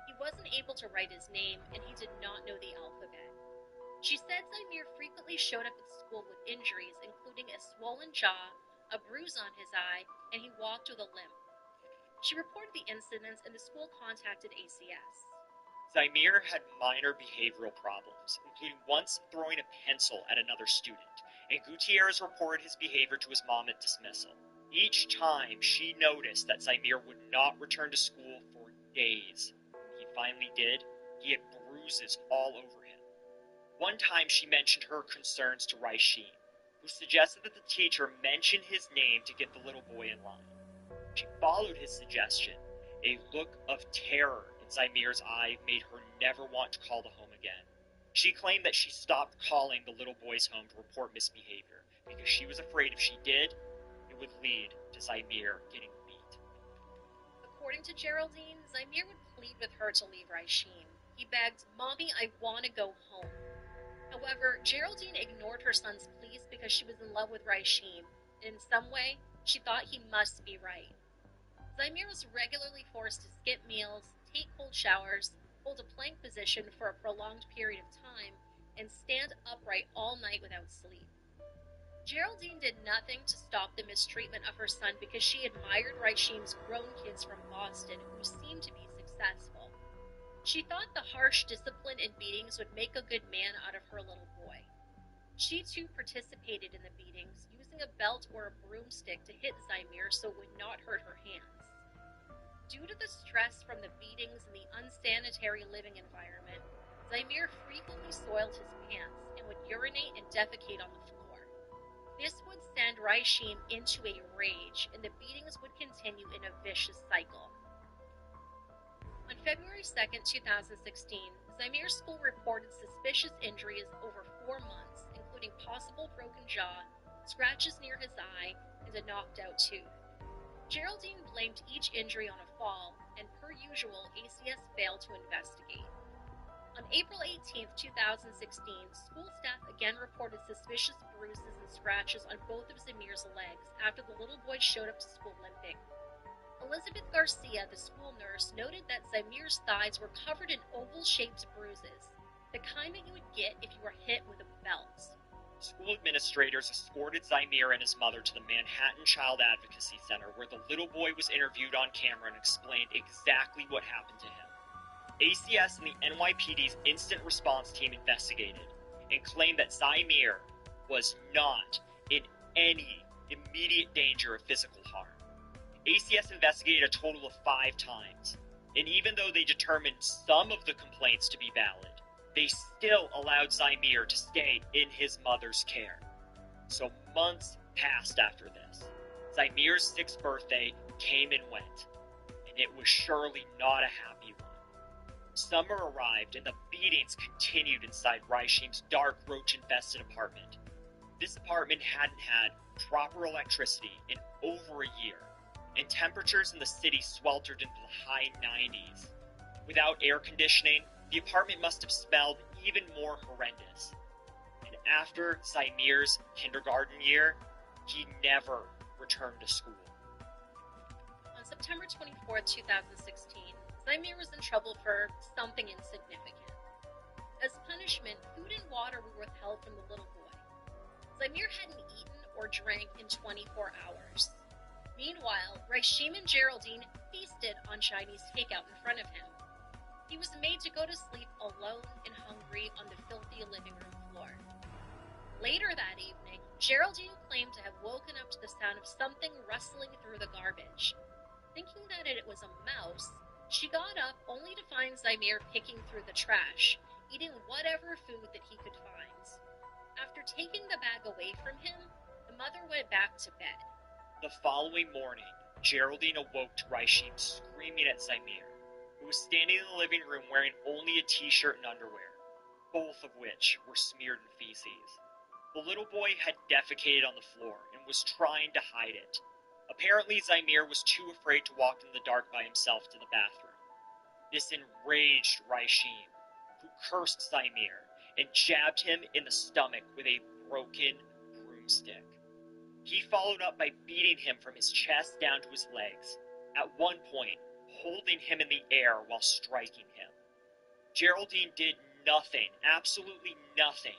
S22: He wasn't able to write his name, and he did not know the alphabet. She said Zymir frequently showed up at school with injuries, including a swollen jaw, a bruise on his eye, and he walked with a limp. She reported the incidents, and the school contacted ACS.
S24: Zymir had minor behavioral problems, including once throwing a pencil at another student, and Gutierrez reported his behavior to his mom at dismissal. Each time, she noticed that Zymir would not return to school for days. When he finally did, he had bruises all over him. One time, she mentioned her concerns to Raishim, who suggested that the teacher mention his name to get the little boy in line. She followed his suggestion. A look of terror in Zymir's eye made her never want to call the home again. She claimed that she stopped calling the little boy's home to report misbehavior because she was afraid if she did, it would lead to Zymir getting beat.
S22: According to Geraldine, Zymir would plead with her to leave Raishim. He begged, "Mommy, I want to go home." However, Geraldine ignored her son's pleas because she was in love with Raishim. In some way, she thought he must be right. Zymir was regularly forced to skip meals, take cold showers, hold a plank position for a prolonged period of time, and stand upright all night without sleep. Geraldine did nothing to stop the mistreatment of her son because she admired Raishim's grown kids from Boston who seemed to be successful. She thought the harsh discipline and beatings would make a good man out of her little boy. She too participated in the beatings, using a belt or a broomstick to hit Zymir so it would not hurt her hands. Due to the stress from the beatings and the unsanitary living environment, Zymir frequently soiled his pants and would urinate and defecate on the floor. This would send Raishim into a rage, and the beatings would continue in a vicious cycle. On February 2nd, 2016, Zymir's school reported suspicious injuries over 4 months, including possible broken jaw, scratches near his eye, and a knocked-out tooth. Geraldine blamed each injury on a fall, and per usual, ACS failed to investigate. On April 18, 2016, school staff again reported suspicious bruises and scratches on both of Zymir's legs after the little boy showed up to school limping. Elizabeth Garcia, the school nurse, noted that Zymir's thighs were covered in oval-shaped bruises, the kind that you would get if you were hit with a belt.
S24: School administrators escorted Zymir and his mother to the Manhattan Child Advocacy Center, where the little boy was interviewed on camera and explained exactly what happened to him. ACS and the NYPD's instant response team investigated and claimed that Zymir was not in any immediate danger of physical harm. ACS investigated a total of 5 times, and even though they determined some of the complaints to be valid, they still allowed Zymir to stay in his mother's care. So months passed after this. Zymir's 6th birthday came and went, and it was surely not a happy one. Summer arrived, and the beatings continued inside Raishim's dark, roach-infested apartment. This apartment hadn't had proper electricity in over a year, and temperatures in the city sweltered into the high 90s. Without air conditioning, the apartment must have smelled even more horrendous. And after Zymir's kindergarten year, he never returned to school.
S22: On September 24, 2016, Zymir was in trouble for something insignificant. As punishment, food and water were withheld from the little boy. Zymir hadn't eaten or drank in 24 hours. Meanwhile, Raishim and Geraldine feasted on Chinese takeout in front of him. He was made to go to sleep alone and hungry on the filthy living room floor. Later that evening, Geraldine claimed to have woken up to the sound of something rustling through the garbage. Thinking that it was a mouse, she got up only to find Zymir picking through the trash, eating whatever food that he could find. After taking the bag away from him, the mother went back to bed.
S24: The following morning, Geraldine awoke to Raishim screaming at Zymir, who was standing in the living room wearing only a t-shirt and underwear, both of which were smeared in feces. The little boy had defecated on the floor and was trying to hide it. Apparently, Zymir was too afraid to walk in the dark by himself to the bathroom. This enraged Raishim, who cursed Zymir and jabbed him in the stomach with a broken broomstick. He followed up by beating him from his chest down to his legs, at one point holding him in the air while striking him. Geraldine did nothing, absolutely nothing,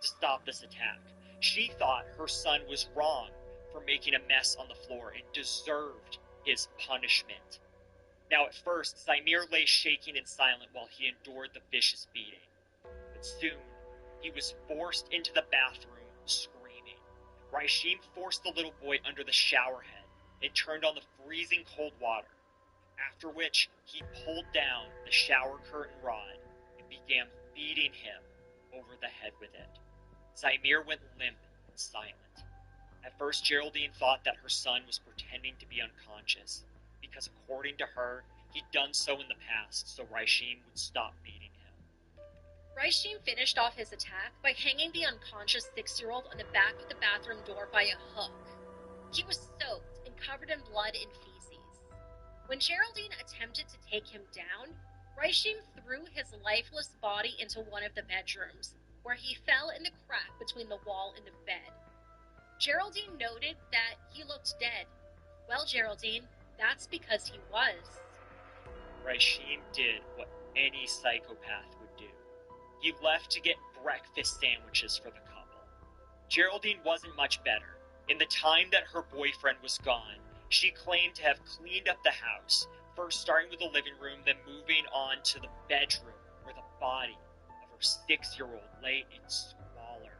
S24: to stop this attack. She thought her son was wrong for making a mess on the floor and deserved his punishment. Now at first, Zymir lay shaking and silent while he endured the vicious beating. But soon, he was forced into the bathroom screaming. Raishim forced the little boy under the shower head and turned on the freezing cold water, after which he pulled down the shower curtain rod and began beating him over the head with it. Zymir went limp and silent. At first, Geraldine thought that her son was pretending to be unconscious, because according to her, he'd done so in the past, so Raishim would stop beating him.
S22: Raishim finished off his attack by hanging the unconscious 6-year-old on the back of the bathroom door by a hook. He was soaked and covered in blood and feces. When Geraldine attempted to take him down, Raishim threw his lifeless body into one of the bedrooms, where he fell in the crack between the wall and the bed. Geraldine noted that he looked dead. Well, Geraldine, that's because he was.
S24: Raishim did what any psychopath would do. He left to get breakfast sandwiches for the couple. Geraldine wasn't much better. In the time that her boyfriend was gone, she claimed to have cleaned up the house, first starting with the living room, then moving on to the bedroom, where the body of her 6-year-old lay in squalor.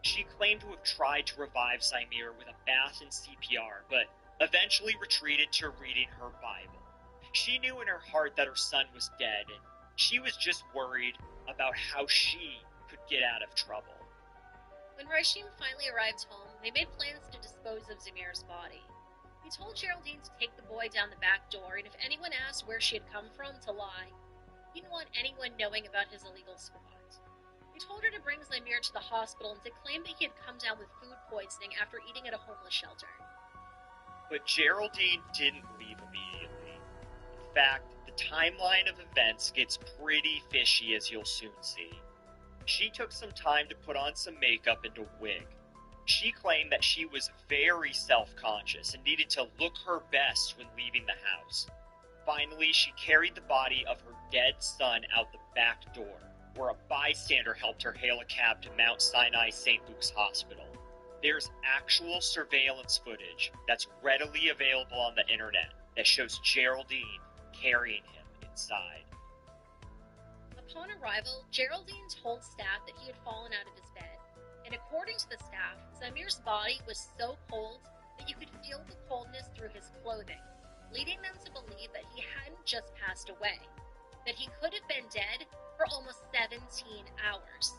S24: She claimed to have tried to revive Zymir with a bath and CPR, but eventually retreated to reading her Bible. She knew in her heart that her son was dead, and she was just worried about how she could get out of trouble.
S22: When Raishim finally arrived home, they made plans to dispose of Zymir's body. He told Geraldine to take the boy down the back door, and if anyone asked where she had come from, to lie. He didn't want anyone knowing about his illegal squat. He told her to bring Zymir to the hospital and to claim that he had come down with food poisoning after eating at a homeless shelter.
S24: But Geraldine didn't leave immediately. In fact, the timeline of events gets pretty fishy, as you'll soon see. She took some time to put on some makeup and a wig. She claimed that she was very self-conscious and needed to look her best when leaving the house. Finally, she carried the body of her dead son out the back door where a bystander helped her hail a cab to Mount Sinai St. Luke's Hospital. There's actual surveillance footage that's readily available on the internet that shows Geraldine carrying him inside.
S22: Upon arrival, Geraldine told staff that he had fallen out of his bed, and according to the staff, Zamir's body was so cold that you could feel the coldness through his clothing, leading them to believe that he hadn't just passed away, that he could have been dead for almost 17 hours.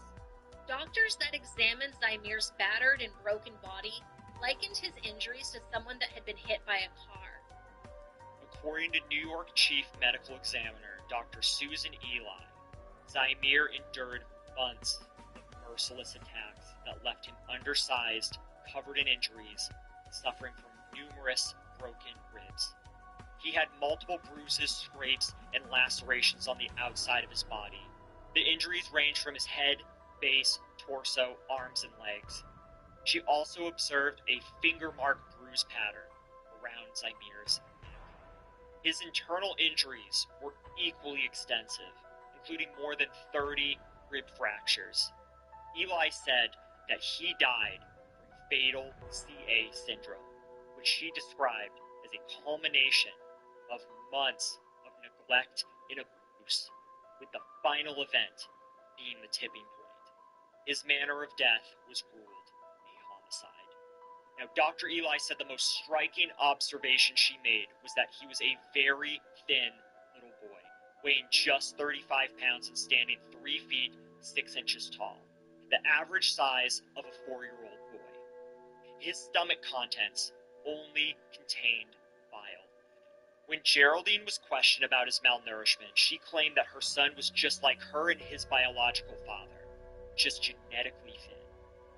S22: Doctors that examined Zamir's battered and broken body likened his injuries to someone that had been hit by a car.
S24: According to New York Chief Medical Examiner Dr. Susan Eli, Zamir endured months of merciless attacks that left him undersized, covered in injuries, suffering from numerous broken ribs. He had multiple bruises, scrapes, and lacerations on the outside of his body. The injuries ranged from his head, base, torso, arms, and legs. She also observed a finger mark bruise pattern around Zamir's neck. His internal injuries were equally extensive, including more than 30 rib fractures. Eli said that he died from fatal CA syndrome, which she described as a culmination of months of neglect and abuse, with the final event being the tipping point. His manner of death was ruled a homicide. Now, Dr. Eli said the most striking observation she made was that he was a very thin little boy, weighing just 35 pounds and standing 3 feet 6 inches tall, the average size of a 4-year-old boy. His stomach contents only contained bile. When Geraldine was questioned about his malnourishment, she claimed that her son was just like her and his biological father, just genetically thin.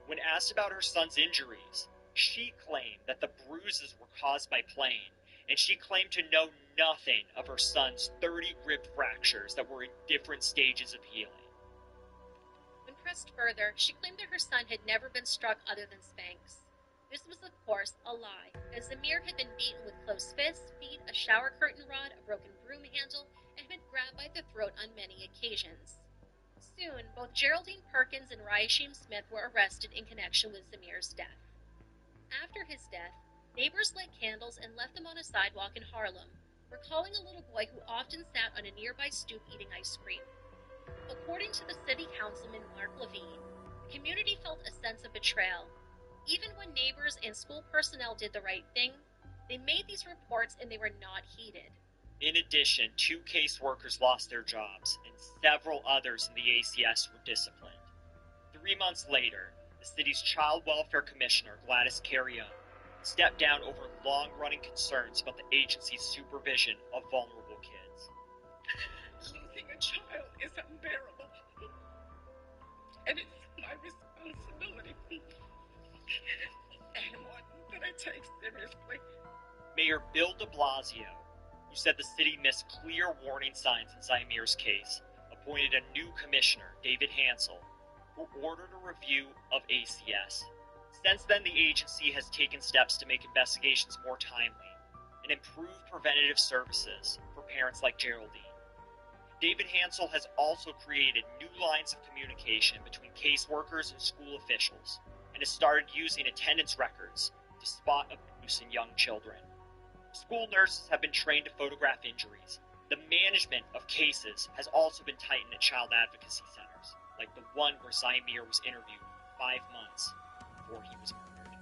S24: When asked about her son's injuries, she claimed that the bruises were caused by playing, and she claimed to know nothing of her son's 30 rib fractures that were in different stages of healing.
S22: When pressed further, she claimed that her son had never been struck other than spanks. This was, of course, a lie, as Zamir had been beaten with closed fists, feet, a shower curtain rod, a broken broom handle, and had been grabbed by the throat on many occasions. Soon, both Geraldine Perkins and Ryashim Smith were arrested in connection with Zamir's death. After his death, neighbors lit candles and left them on a sidewalk in Harlem, recalling a little boy who often sat on a nearby stoop eating ice cream. According to the city councilman Mark Levine, the community felt a sense of betrayal. Even when neighbors and school personnel did the right thing, they made these reports and they were not heeded.
S24: In addition, 2 caseworkers lost their jobs, and several others in the ACS were disciplined. 3 months later, the city's Child Welfare Commissioner, Gladys Carrion, stepped down over long-running concerns about the agency's supervision of vulnerable kids.
S14: Losing a child is unbearable, and it's my responsibility, and one that I take seriously.
S24: Mayor Bill de Blasio, who said the city missed clear warning signs in Zamir's case, appointed a new commissioner, David Hansel, who ordered a review of ACS. Since then, the agency has taken steps to make investigations more timely and improve preventative services for parents like Geraldine. David Hansel has also created new lines of communication between caseworkers and school officials, and has started using attendance records to spot abuse in young children. School nurses have been trained to photograph injuries. The management of cases has also been tightened at child advocacy centers, like the one where Zamir was interviewed 5 months before he was murdered.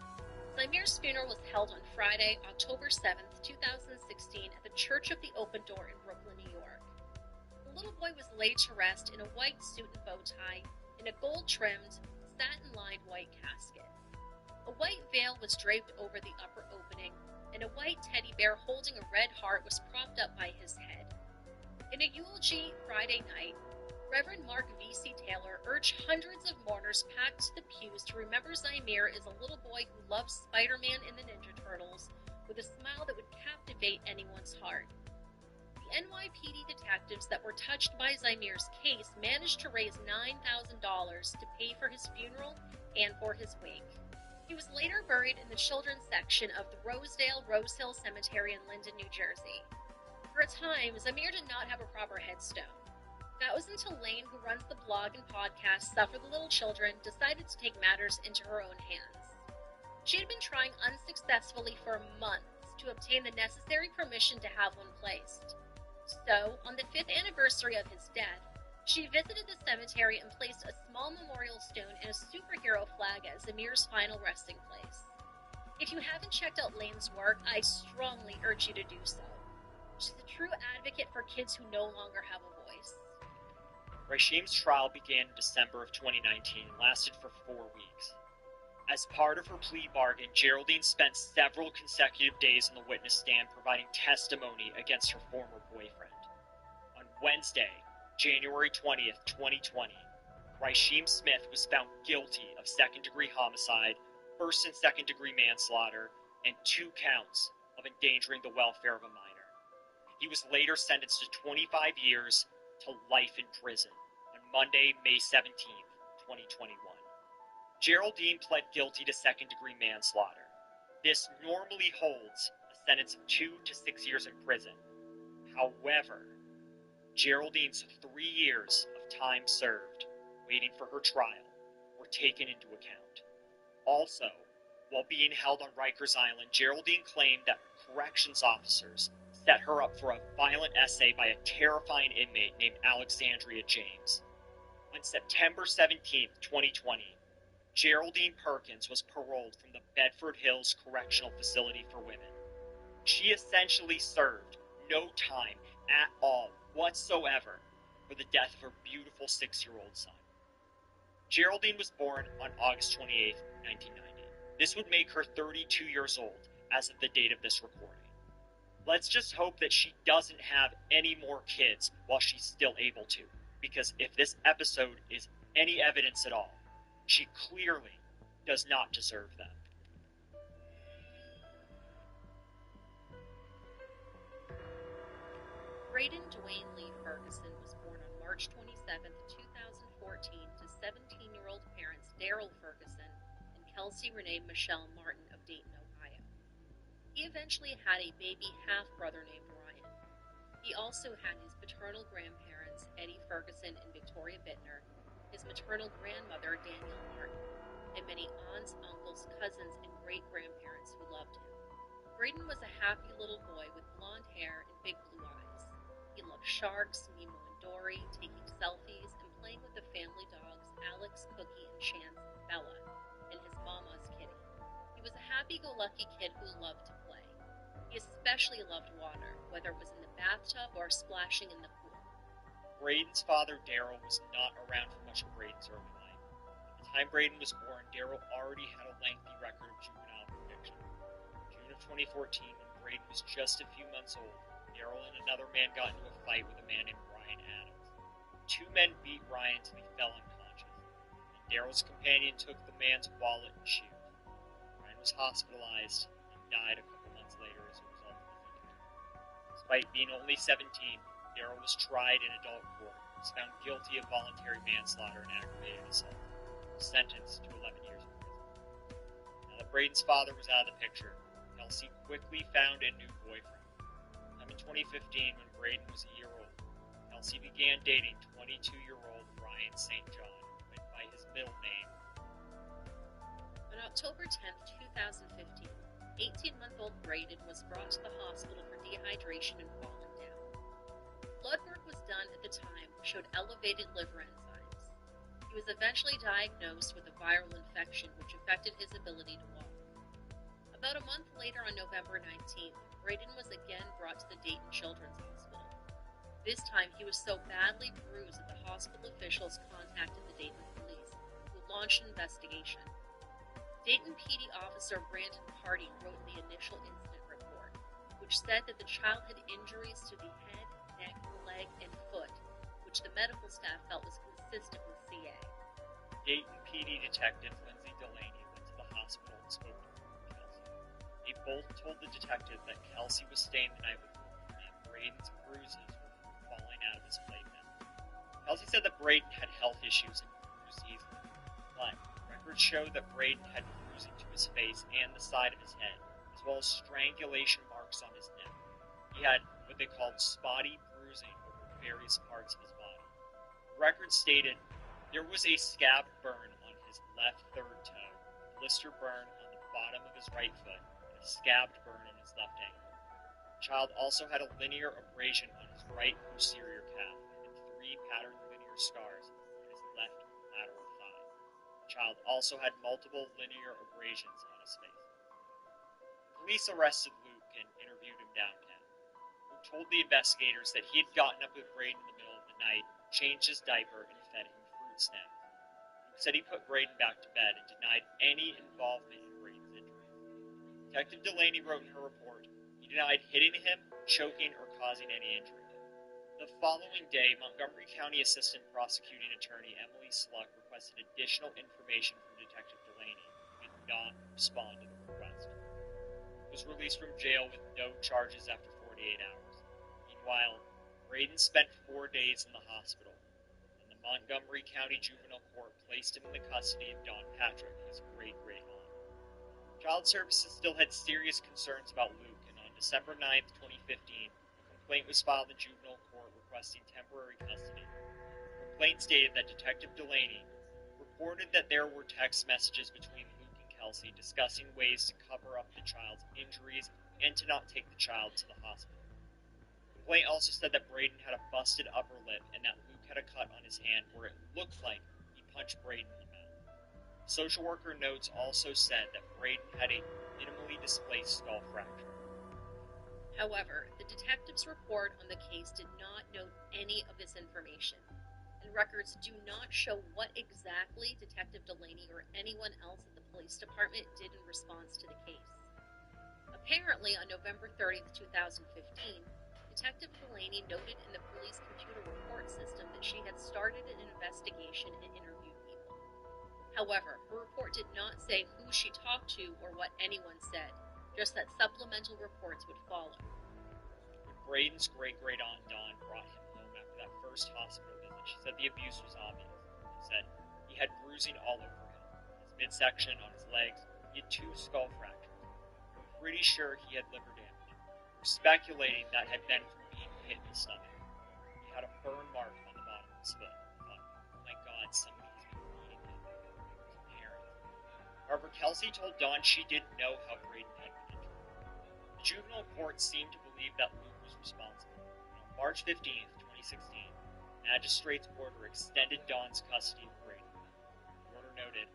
S22: Zamir's funeral was held on Friday, October 7th, 2016, at the Church of the Open Door in Brooklyn, New York. The little boy was laid to rest in a white suit and bow tie, in a gold-trimmed, satin-lined white casket. A white veil was draped over the upper opening, and a white teddy bear holding a red heart was propped up by his head. In a eulogy Friday night, Reverend Mark V.C. Taylor urged hundreds of mourners packed to the pews to remember Zamir as a little boy who loved Spider-Man and the Ninja Turtles with a smile that would captivate anyone's heart. The NYPD detectives that were touched by Zamir's case managed to raise $9,000 to pay for his funeral and for his wake. He was later buried in the children's section of the Rosedale Rose Hill Cemetery in Linden, New Jersey. For a time, Zamir did not have a proper headstone. That was until Lane, who runs the blog and podcast Suffer the Little Children, decided to take matters into her own hands. She had been trying unsuccessfully for months to obtain the necessary permission to have one placed. So, on the 5th anniversary of his death, she visited the cemetery and placed a small memorial stone and a superhero flag at Zamir's final resting place. If you haven't checked out Lane's work, I strongly urge you to do so. She's a true advocate for kids who no longer have a voice.
S24: Raishim's trial began in December of 2019 and lasted for 4 weeks. As part of her plea bargain, Geraldine spent several consecutive days on the witness stand providing testimony against her former boyfriend. On Wednesday, January 20th, 2020, Raishim Smith was found guilty of second-degree homicide, first and second-degree manslaughter, and 2 counts of endangering the welfare of a minor. He was later sentenced to 25 years to life in prison on Monday, May 17th, 2021. Geraldine pled guilty to second-degree manslaughter. This normally holds a sentence of 2 to 6 years in prison. However, Geraldine's 3 years of time served, waiting for her trial, were taken into account. Also, while being held on Rikers Island, Geraldine claimed that corrections officers set her up for a violent essay by a terrifying inmate named Alexandria James. On September 17, 2020, Geraldine Perkins was paroled from the Bedford Hills Correctional Facility for Women. She essentially served no time at all whatsoever for the death of her beautiful 6-year-old son. Geraldine was born on August 28, 1990. This would make her 32 years old as of the date of this recording. Let's just hope that she doesn't have any more kids while she's still able to, because if this episode is any evidence at all, she clearly does not deserve them.
S22: Braden Dwayne Lee Ferguson was born on March 27, 2014 to 17-year-old parents Daryl Ferguson and Kelsey Renee Michelle Martin of Dayton, Ohio. He eventually had a baby half-brother named Ryan. He also had his paternal grandparents Eddie Ferguson and Victoria Bittner, his maternal grandmother Danielle Martin, and many aunts, uncles, cousins, and great-grandparents who loved him. Braden was a happy little boy with blonde hair and big blue eyes. He loved sharks, Nemo and Dory, taking selfies, and playing with the family dogs Alex, Cookie, and Chance, and Bella, and his mama's kitty. He was a happy-go-lucky kid who loved to play. He especially loved water, whether it was in the bathtub or splashing in the pool.
S24: Braden's father, Daryl, was not around for much of Braden's early life. At the time Braden was born, Daryl already had a lengthy record of juvenile conviction. In June of 2014, when Braden was just a few months old, Daryl and another man got into a fight with a man named Ryan Adams. 2 men beat Ryan till he fell unconscious, and Daryl's companion took the man's wallet and shoes. Ryan was hospitalized and died a couple months later as a result of his injuries. Despite being only 17, Daryl was tried in adult court, was found guilty of voluntary manslaughter and aggravated assault, sentenced to 11 years in prison. Now that Braden's father was out of the picture, Kelsey quickly found a new boyfriend. In 2015, when Braden was a year old, Kelsey began dating 22-year-old Ryan St. John, who went by his middle name.
S22: On October 10, 2015, 18-month-old Braden was brought to the hospital for dehydration and fallen down. Blood work was done at the time showed elevated liver enzymes. He was eventually diagnosed with a viral infection which affected his ability to walk. About a month later, on November 19th, Braden was again brought to the Dayton Children's Hospital. This time, he was so badly bruised that the hospital officials contacted the Dayton police, who launched an investigation. Dayton PD officer Brandon Hardy wrote the initial incident report, which said that the child had injuries to the head, neck, leg, and foot, which the medical staff felt was consistent with CA.
S24: Dayton PD detective Lindsay Delaney went to the hospital and spoke to Kelsey. They both told the detective that Kelsey was staying the night with them and that Braden's bruises were from falling out of his playpen. Kelsey said that Braden had health issues and bruised easily, but records show that Braden had bruising to his face and the side of his head, as well as strangulation marks on his neck. He had what they called spotty bruising over various parts of his body. The record stated there was a scab burn on his left third toe, a blister burn on the bottom of his right foot, and a scabbed burn on his left ankle. The child also had a linear abrasion on his right posterior calf and 3 patterned linear scars on his left lateral thigh. The child also had multiple linear abrasions on his face. Police arrested Luke and interviewed him downtown. Luke told the investigators that he had gotten up with Braden in the middle of the night, changed his diaper, and fed him fruit snacks. Luke said he put Braden back to bed and denied any involvement in Braden's injuries. Detective Delaney wrote in her report, he denied hitting him, choking, or causing any injury. The following day, Montgomery County Assistant Prosecuting Attorney Emily Sluck requested additional information from Detective Delaney, who did not respond to the request. He was released from jail with no charges after 48 hours. Meanwhile, Braden spent 4 days in the hospital, and the Montgomery County Juvenile Court placed him in the custody of Don Patrick, his great-great-aunt. Child Services still had serious concerns about Luke, and on December 9, 2015, a complaint was filed in juvenile court requesting temporary custody. The complaint stated that Detective Delaney reported that there were text messages between Luke and Kelsey discussing ways to cover up the child's injuries and to not take the child to the hospital. The complaint also said that Braden had a busted upper lip and that Luke had a cut on his hand where it looked like he punched Braden in the mouth. Social worker notes also said that Braden had a minimally displaced skull fracture.
S22: However, the detective's report on the case did not note any of this information, and records do not show what exactly Detective Delaney or anyone else at the police department did in response to the case. Apparently, on November 30th, 2015, Detective Delaney noted in the police computer report system that she had started an investigation and interviewed people. However, her report did not say who she talked to or what anyone said, just that supplemental reports would follow.
S24: When Braden's great-great-aunt Dawn brought him home after that first hospital visit, she said the abuse was obvious. She said he had bruising all over him, his midsection, on his legs. He had 2 skull fractures. We were pretty sure he had liver damage. We were speculating that had been from being hit in the stomach. He had a burn mark on the bottom of his foot. I thought, oh my God, somebody's been beating him. It was apparent. However, Kelsey told Dawn she didn't know how Braden had been injured. The juvenile court seemed to believe that Luke was responsible. And on March 15th, 2016, magistrate's order extended Dawn's custody of Braden. The order noted,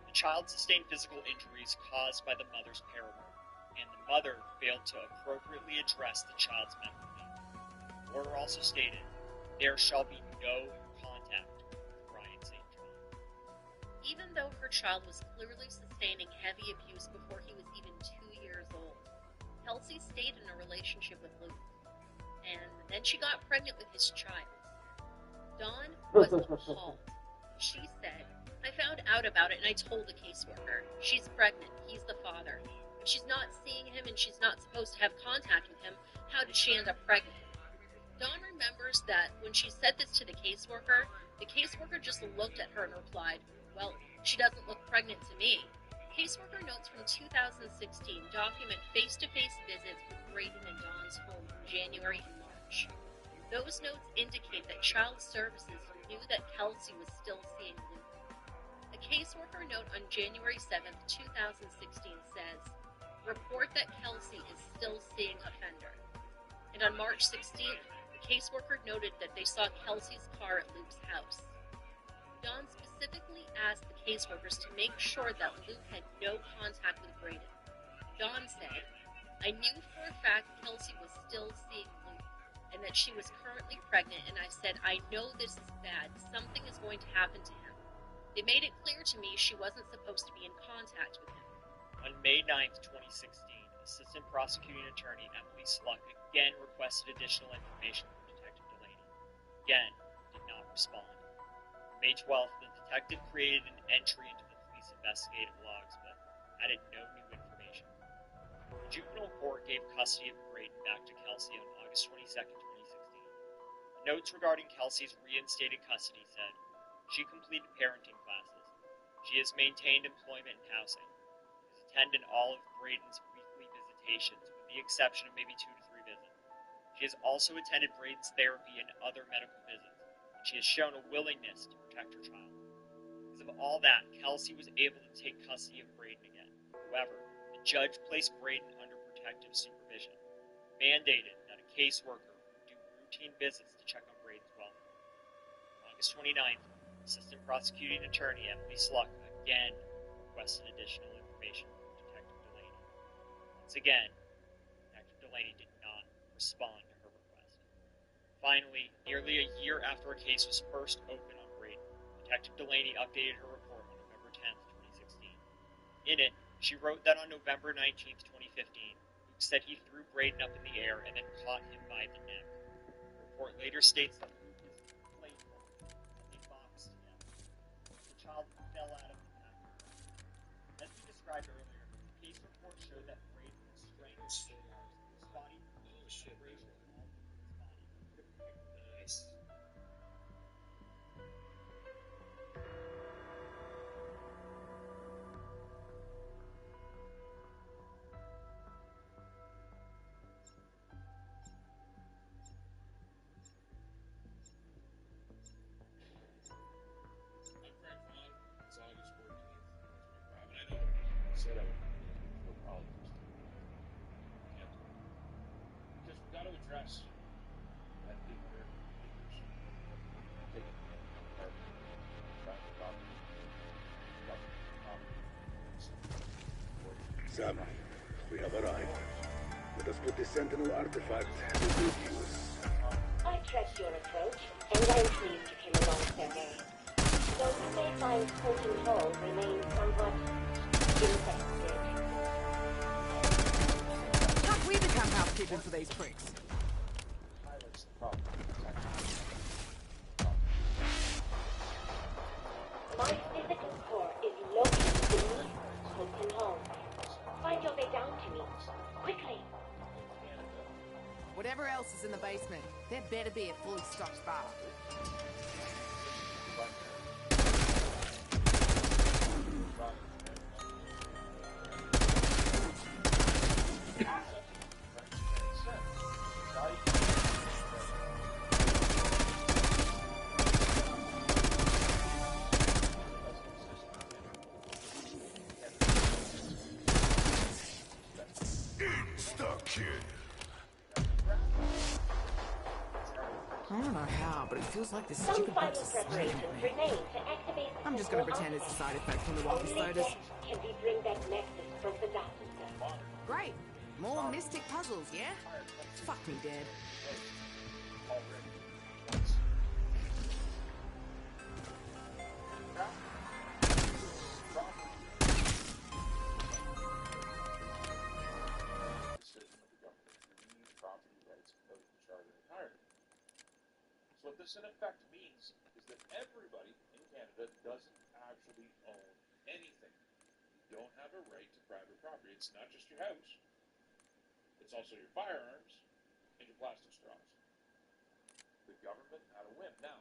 S24: the child sustained physical injuries caused by the mother's paramour, and the mother failed to appropriately address the child's mental needs. The order also stated, there shall be no contact with Brian St. John.
S22: Even though her child was clearly sustaining heavy abuse before he was even 2 years old, Kelsey stayed in a relationship with Luke, and then she got pregnant with his child. Dawn was appalled. She said, I found out about it and I told the caseworker. She's pregnant. He's the father. If she's not seeing him and she's not supposed to have contact with him, how did she end up pregnant? Dawn remembers that when she said this to the caseworker just looked at her and replied, well, she doesn't look pregnant to me. Caseworker notes from 2016 document face-to-face visits with Braden and Dawn's home in January and March. Those notes indicate that Child Services knew that Kelsey was still seeing Luke. A caseworker note on January 7th, 2016 says, report that Kelsey is still seeing offender. And on March 16th, the caseworker noted that they saw Kelsey's car at Luke's house. Dawn specifically asked the caseworkers to make sure that Luke had no contact with Braden. Dawn said, I knew for a fact Kelsey was still seeing Luke, and that she was currently pregnant, and I said, I know this is bad. Something is going to happen to him. They made it clear to me she wasn't supposed to be in contact with him.
S24: On May 9th, 2016, Assistant Prosecuting Attorney Emily Sluck again requested additional information from Detective Delaney. Again, did not respond. On May 12th, the detective created an entry into the police investigative logs, but added no new information. The juvenile court gave custody of Braden back to Kelsey on August 22nd, 2016. The notes regarding Kelsey's reinstated custody said, she completed parenting classes. She has maintained employment and housing. Has attended all of Braden's weekly visitations, with the exception of maybe 2 to 3 visits. She has also attended Braden's therapy and other medical visits, She has shown a willingness to protect her child. Because of all that, Kelsey was able to take custody of Braden again. However, the judge placed Braden under protective supervision, mandated that a caseworker do routine visits to check on Braden's welfare. On August 29th, Assistant Prosecuting Attorney Emily Sluck again requested additional information from Detective Delaney. Once again, Detective Delaney did not respond to her request. Finally, nearly a year after a case was first opened on Braden, Detective Delaney updated her report on November 10th, 2016. In it, she wrote that on November 19th, 2015, Luke said he threw Braden up in the air and then caught him by the neck. The report later states that Luke is playful and they boxed together. The child fell out of the back. As we described earlier, the case report showed that Braden was strangled with his body, abrasion all over his body. Nice.
S8: Said I would no problem. Can't do it. Because we got to address that 800 acres taken apart, private property.
S5: Sam, we have arrived. Let us put the Sentinel artifact to good use.
S3: I trust your approach, and I'm pleased you came along so early. Though you may find Colton Hall remains somewhat infested.
S26: Can't we become housekeeping for these pricks?
S8: Highlights the problem.
S3: My physical core is located beneath Colton Hall. Find your way down to me. Quickly.
S26: Whatever else is in the basement, there better be a fully stocked bar. I don't know how, but it feels like this stupid box is smiling at me. I'm just gonna pretend it's a side effect from the walkie sodas.
S3: Can we bring that nexus from the doctor?
S26: Great! More mystic puzzles, yeah? Fuck me dead.
S8: So what this in effect means is that everybody in Canada doesn't actually own anything. You don't have a right to private property. It's not just your house. It's also your firearms and your plastic straws. The government had a whim. Now,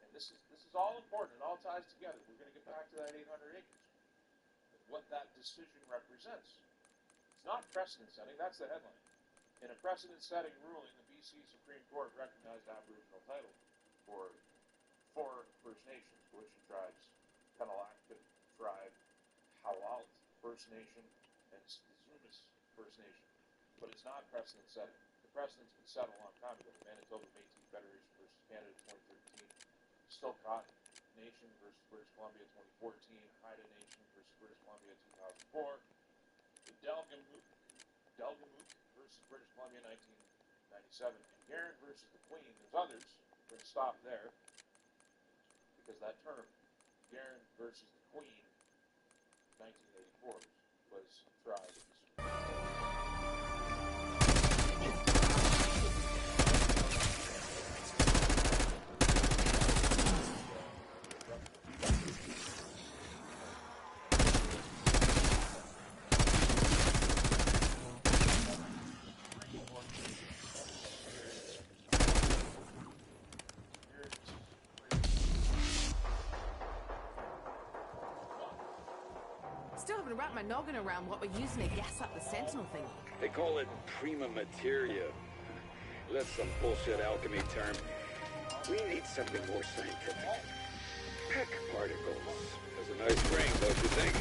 S8: and this is all important. It all ties together. We're going to get back to that 800 acres. And what that decision represents. It's not precedent setting. That's the headline. In a precedent-setting ruling, the BC Supreme Court recognized Aboriginal title for 4 First Nations, Gwich'in tribes, Penelakut tribe, Howalt First Nation, and Zumas First Nation. But it's not precedent-setting. The precedent's been set a long time ago. Manitoba Métis Federation versus Canada 2013, Stilcot Nation versus British Columbia 2014, Haida Nation versus British Columbia 2004, the Delgamuukw versus British Columbia 1997, and Garen versus the Queen. There's others. We're going to stop there because that term, Garen versus the Queen, 1984, was tried.
S26: Still haven't wrapped my noggin around what we're using to gas up the Sentinel thing.
S5: They call it prima materia. That's some bullshit alchemy term. We need something more scientific. Peck particles. Has a nice ring, don't you think?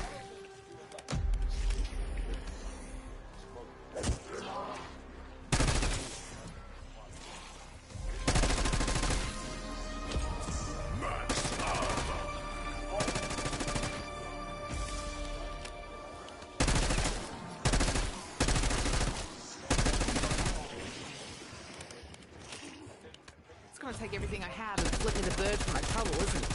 S26: It's gonna take everything I have and flip me the bird for my trouble, isn't it?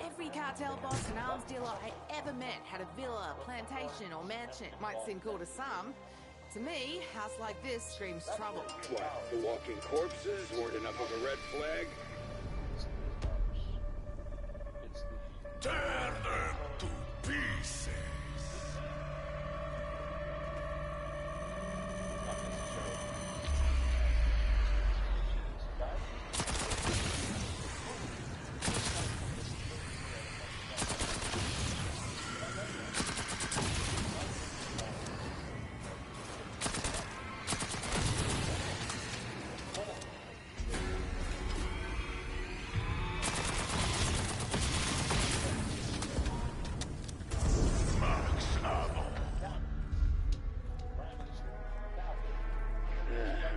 S26: Every cartel boss and arms dealer I ever met had a villa, plantation, or mansion. Might seem cool to some. To me, house like this screams trouble.
S5: What, the walking corpses weren't enough of a red flag?
S4: Tear them to pieces.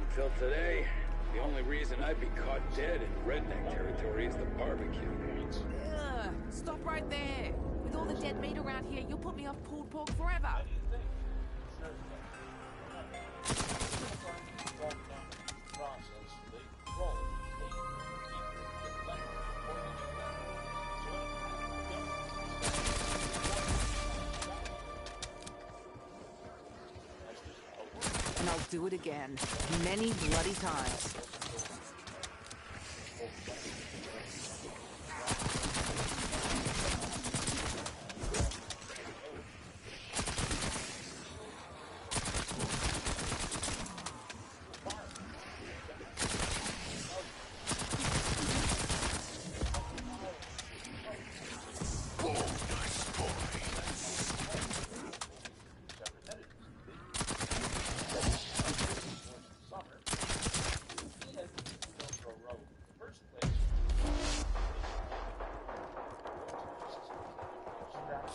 S5: Until today, the only reason I'd be caught dead in redneck territory is the barbecue.
S26: Ugh, stop right there. With all the dead meat around here, you'll put me off pulled pork forever. And I'll do it again, many bloody times.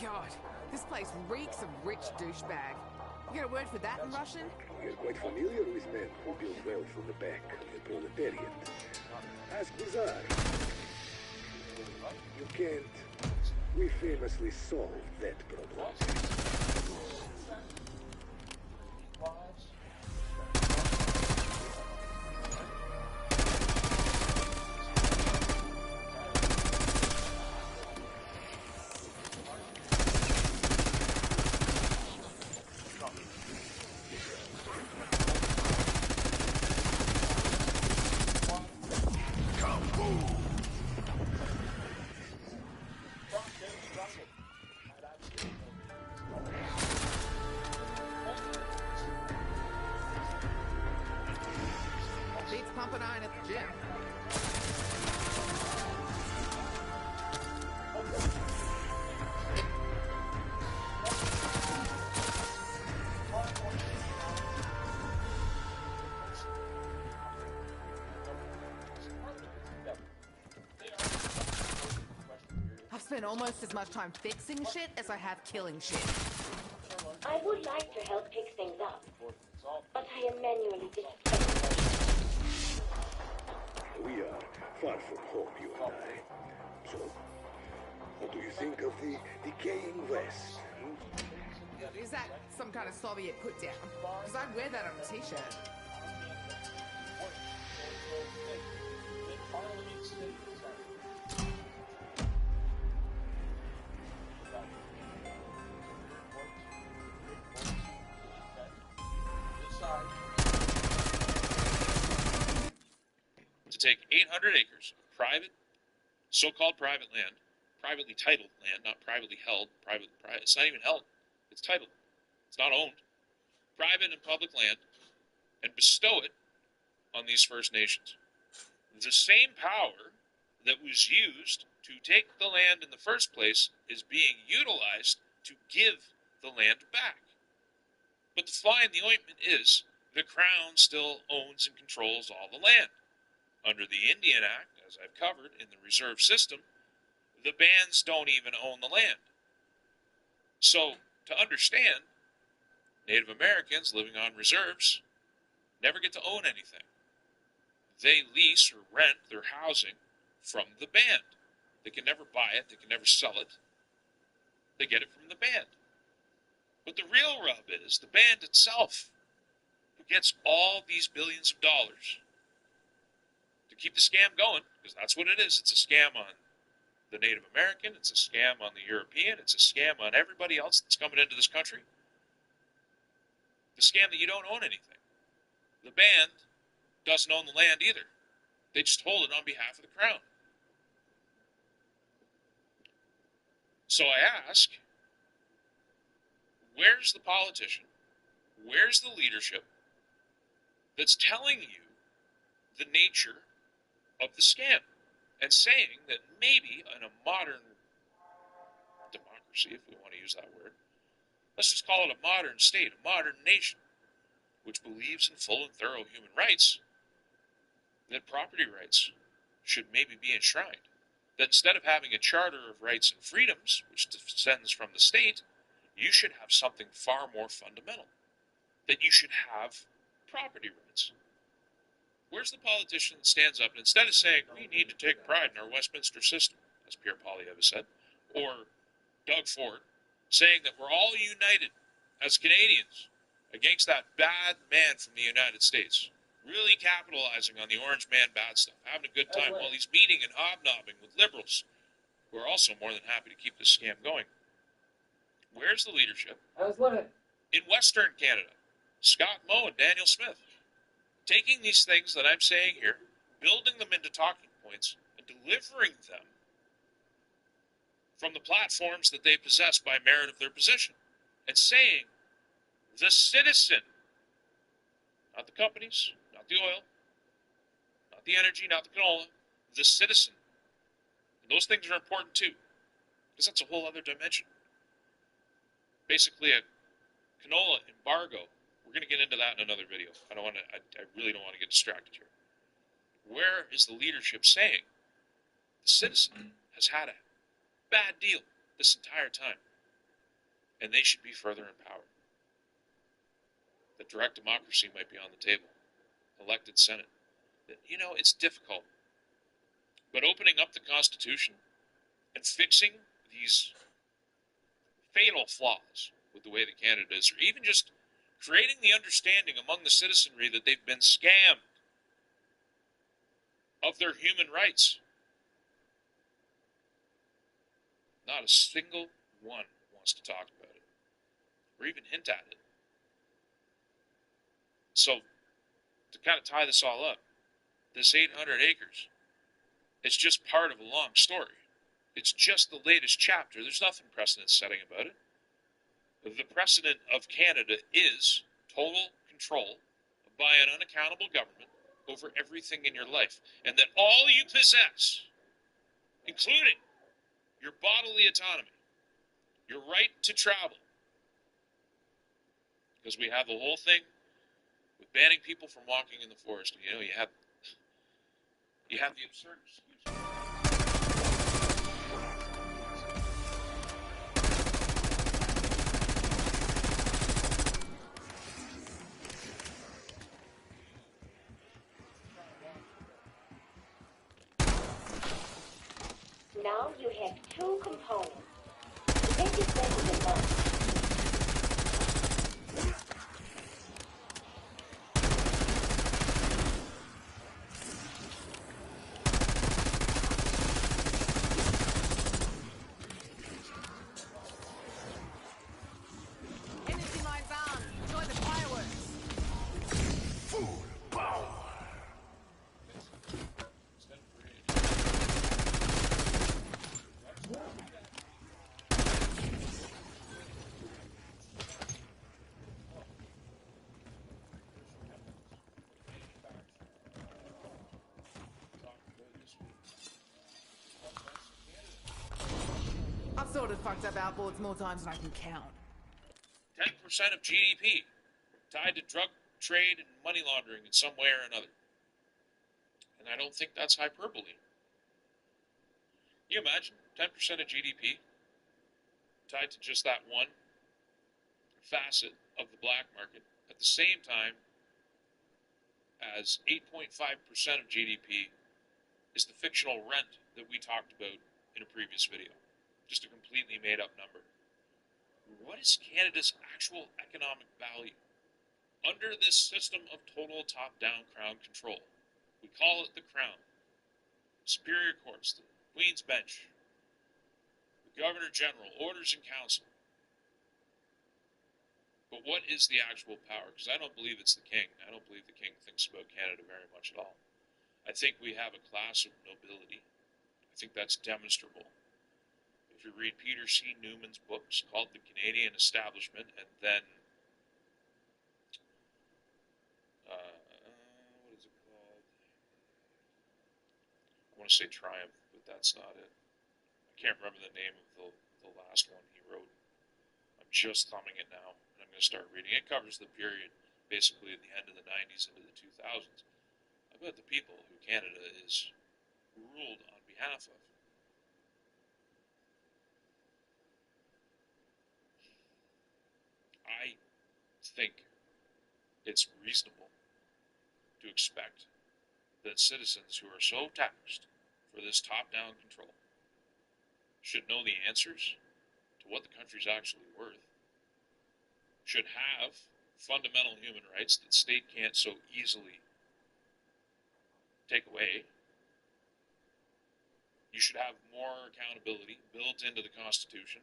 S26: God, this place reeks of rich douchebag. You got a word for that in Russian?
S5: We are quite familiar with men who build wealth from the back of the proletariat. Ask Bazaar. You can't. We famously solved that problem.
S26: Beats pumping iron at the gym. I've spent almost as much time fixing shit as I have killing shit.
S3: I would like to help pick things up, but I am manually disappointed.
S5: We are far from home, you and I. So, what do you think of the decaying West?
S26: Is that some kind of Soviet put down? Because I'd wear that on a t-shirt.
S8: To take 800 acres of private, so-called private land, privately titled land, not privately held, it's not even held, it's titled, it's not owned, private and public land and bestow it on these First Nations. The same power that was used to take the land in the first place is being utilized to give the land back. But the fly in the ointment is the Crown still owns and controls all the land. Under the Indian Act, as I've covered in the reserve system, the bands don't even own the land. So, to understand, Native Americans living on reserves never get to own anything. They lease or rent their housing from the band. They can never buy it. They can never sell it. They get it from the band. But the real rub is the band itself, who gets all these billions of dollars to keep the scam going, because that's what it is. It's a scam on the Native American. It's a scam on the European. It's a scam on everybody else that's coming into this country. The scam that you don't own anything. The band doesn't own the land either. They just hold it on behalf of the Crown. So I ask, where's the politician? Where's the leadership that's telling you the nature of the scam and saying that maybe in a modern democracy, if we want to use that word, let's just call it a modern state, a modern nation, which believes in full and thorough human rights, that property rights should maybe be enshrined. That instead of having a charter of rights and freedoms, which descends from the state, you should have something far more fundamental. That you should have property rights. Where's the politician that stands up and instead of saying, we need to take pride in our Westminster system, as Pierre Poilievre has said, or Doug Ford, saying that we're all united as Canadians against that bad man from the United States, really capitalizing on the orange man bad stuff, having a good time while he's meeting and hobnobbing with liberals who are also more than happy to keep this scam going. Where's the leadership? In Western Canada, Scott Moe and Daniel Smith, taking these things that I'm saying here, building them into talking points, and delivering them from the platforms that they possess by merit of their position, and saying, the citizen, not the companies, not the oil, not the energy, not the canola, the citizen. And those things are important too, because that's a whole other dimension. Basically, a canola embargo. We're going to get into that in another video. I really don't want to get distracted here. Where is the leadership saying the citizen has had a bad deal this entire time, and they should be further empowered? That direct democracy might be on the table. Elected Senate. It's difficult. But opening up the Constitution and fixing these fatal flaws with the way that Canada is, or even just creating the understanding among the citizenry that they've been scammed of their human rights. Not a single one wants to talk about it, or even hint at it. So, to kind of tie this all up, this 800 acres, it's just part of a long story. It's just the latest chapter. There's nothing precedent-setting about it. The precedent of Canada is total control by an unaccountable government over everything in your life. And that all you possess, including your bodily autonomy, your right to travel, because we have the whole thing with banning people from walking in the forest. You have the absurd excuse.
S3: Now you have two components. This is better than none.
S26: sorted fucked up outboards more times than I can count.
S8: 10% of GDP tied to drug trade and money laundering in some way or another. And I don't think that's hyperbole. Can you imagine 10% of GDP tied to just that one facet of the black market at the same time as 8.5% of GDP is the fictional rent that we talked about in a previous video. Just a completely made up number. What is Canada's actual economic value? Under this system of total top-down Crown control, we call it the Crown. Superior Courts, the Queen's Bench, the Governor General, Orders in Council. But what is the actual power? Because I don't believe it's the King. I don't believe the King thinks about Canada very much at all. I think we have a class of nobility. I think that's demonstrable. If you read Peter C. Newman's books called The Canadian Establishment, and then what is it called? I want to say Triumph, but that's not it. I can't remember the name of the last one he wrote. I'm just thumbing it now, and I'm going to start reading. It covers the period basically at the end of the 90s into the 2000s about the people who Canada is ruled on behalf of. I think it's reasonable to expect that citizens who are so taxed for this top-down control should know the answers to what the country's actually worth, should have fundamental human rights that the state can't so easily take away. You should have more accountability built into the Constitution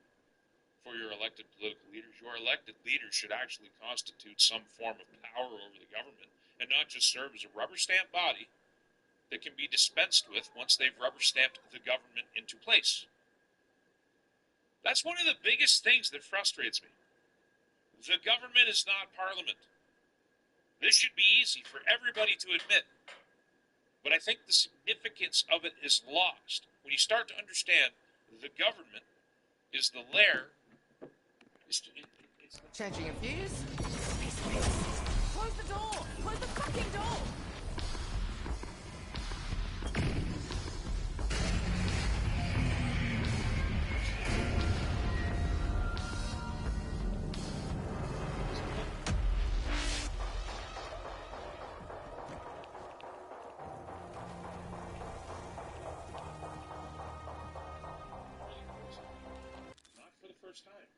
S8: for your elected political leaders. Your elected leaders should actually constitute some form of power over the government and not just serve as a rubber stamp body that can be dispensed with once they've rubber stamped the government into place. That's one of the biggest things that frustrates me. The government is not Parliament. This should be easy for everybody to admit. But I think the significance of it is lost when you start to understand the government is the lair.
S26: Changing a fuse? Close the door! Close the fucking door!
S8: First time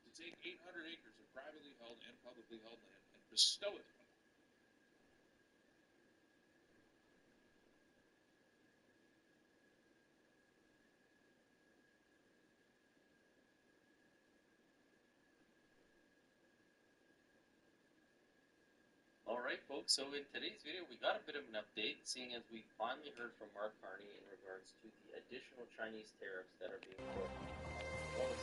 S8: to take 800 acres of privately held and publicly held land and bestow it.
S15: Alright folks, so in today's video we got a bit of an update, seeing as we finally heard from Mark Carney in regards to the additional Chinese tariffs that are being put on the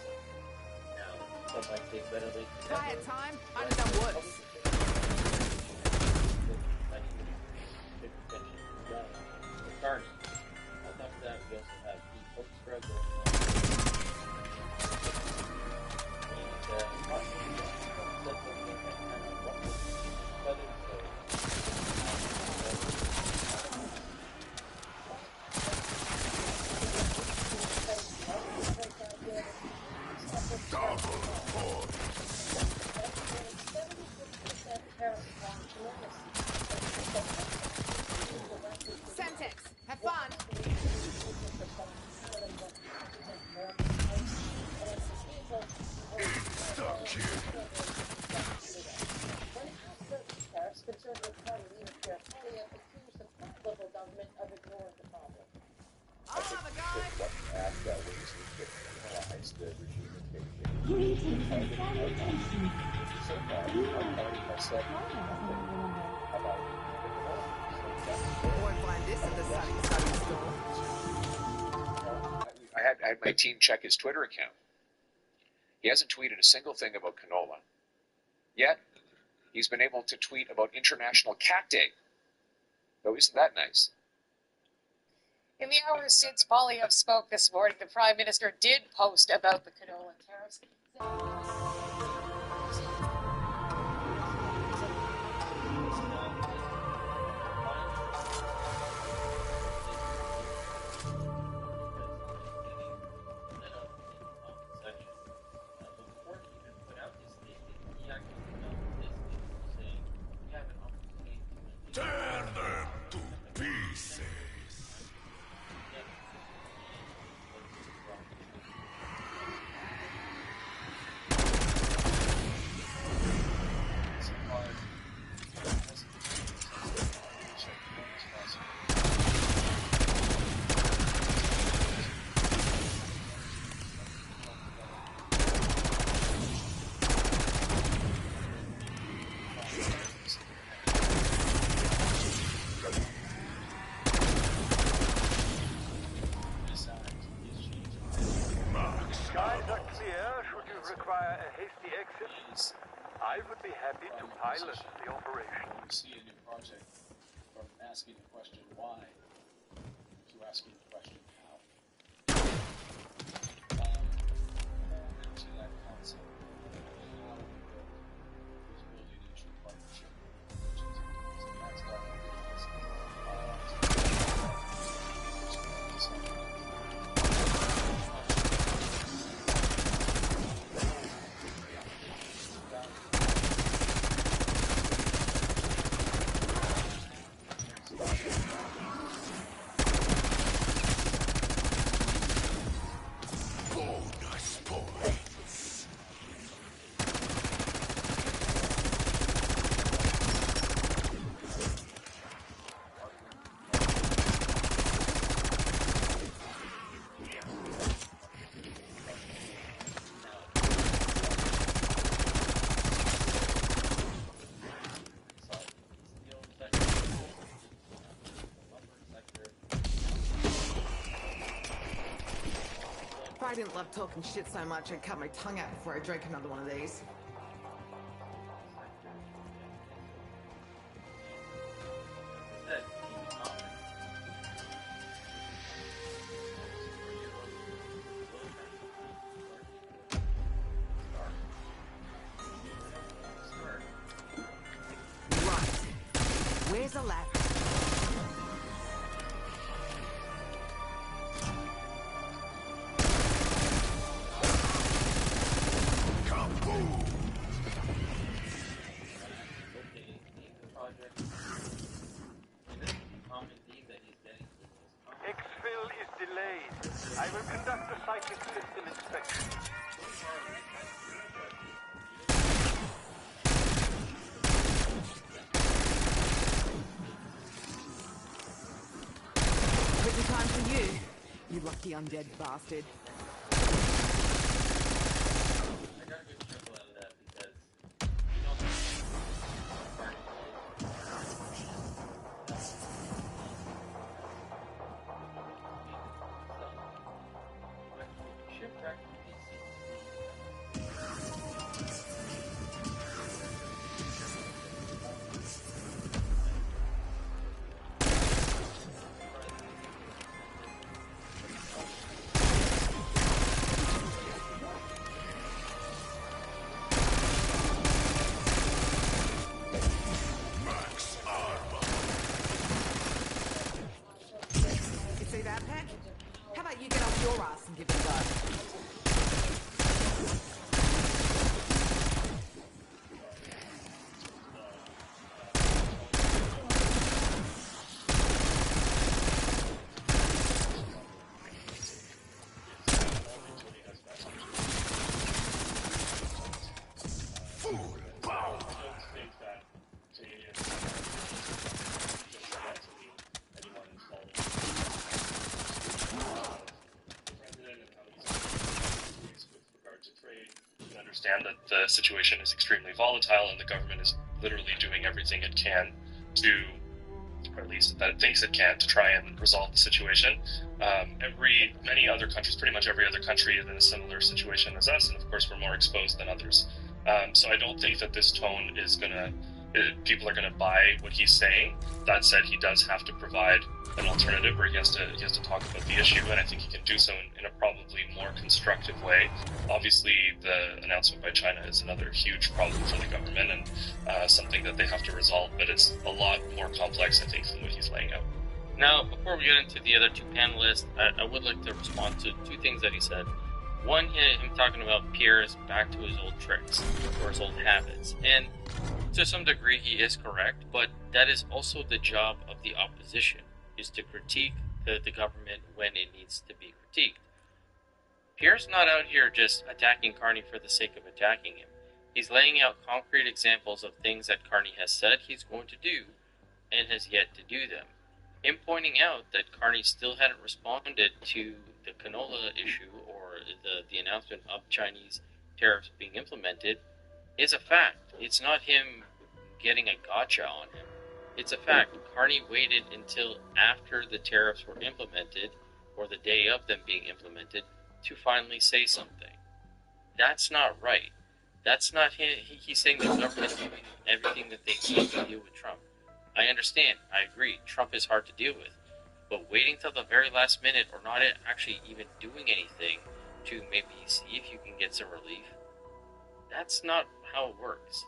S15: now, some might say better late than never.
S26: Quiet time, I know worse.
S15: Carney. On top of that, we also have the Coke struggle.
S26: Semtex, have fun.
S17: Greetings and salutations.
S15: So far, Mark Carney has said about
S26: Won't find this in the sunny store.
S6: I had my team check his Twitter account. He hasn't tweeted a single thing about canola. Yet, he's been able to tweet about International Cat Day. So isn't that nice?
S7: In the hours since Poilievre spoke this morning, the Prime Minister did post about the canola tariffs.
S4: Tear them to pieces.
S9: Skies are clear. Should you require a hasty exit, I would be happy to pilot the operation.
S8: You see a new project from asking the question why to asking the question how. To that concept of how we build is building a true partnership. So that's why we're doing this.
S4: Bonus points.
S26: If I didn't love talking shit so much, I'd cut my tongue out before I drank another one of these. Right. Where's the ladder?
S9: Exfil is delayed. I will conduct a psychic system inspection.
S26: Pretty time for you, you lucky undead bastard. You get off your ass and give it a go.
S19: Understand that the situation is extremely volatile and the government is literally doing everything it can to, or at least that it thinks it can, to try and resolve the situation. Many other countries, pretty much every other country is in a similar situation as us, and of course we're more exposed than others. So I don't think that this tone is people are going to buy what he's saying. That said, he does have to provide an alternative, where he has to talk about the issue, and I think he can do so in a probably more constructive way. Obviously, the announcement by China is another huge problem for the government, and something that they have to resolve, but it's a lot more complex, I think, than what he's laying out.
S15: Now, before we get into the other two panelists, I would like to respond to two things that he said. One, him talking about Pierre's back to his old tricks, or his old habits, and to some degree he is correct, but that is also the job of the opposition, is to critique the government when it needs to be critiqued. Pierre's not out here just attacking Carney for the sake of attacking him. He's laying out concrete examples of things that Carney has said he's going to do, and has yet to do them. Him pointing out that Carney still hadn't responded to the canola issue, or the announcement of Chinese tariffs being implemented, is a fact. It's not him getting a gotcha on him. It's a fact. Carney waited until after the tariffs were implemented, or the day of them being implemented, to finally say something. That's not right. That's not him. He's saying the government's doing everything that they can to deal with Trump. I understand. I agree. Trump is hard to deal with. But waiting till the very last minute, or not actually even doing anything to maybe see if you can get some relief, that's not how it works.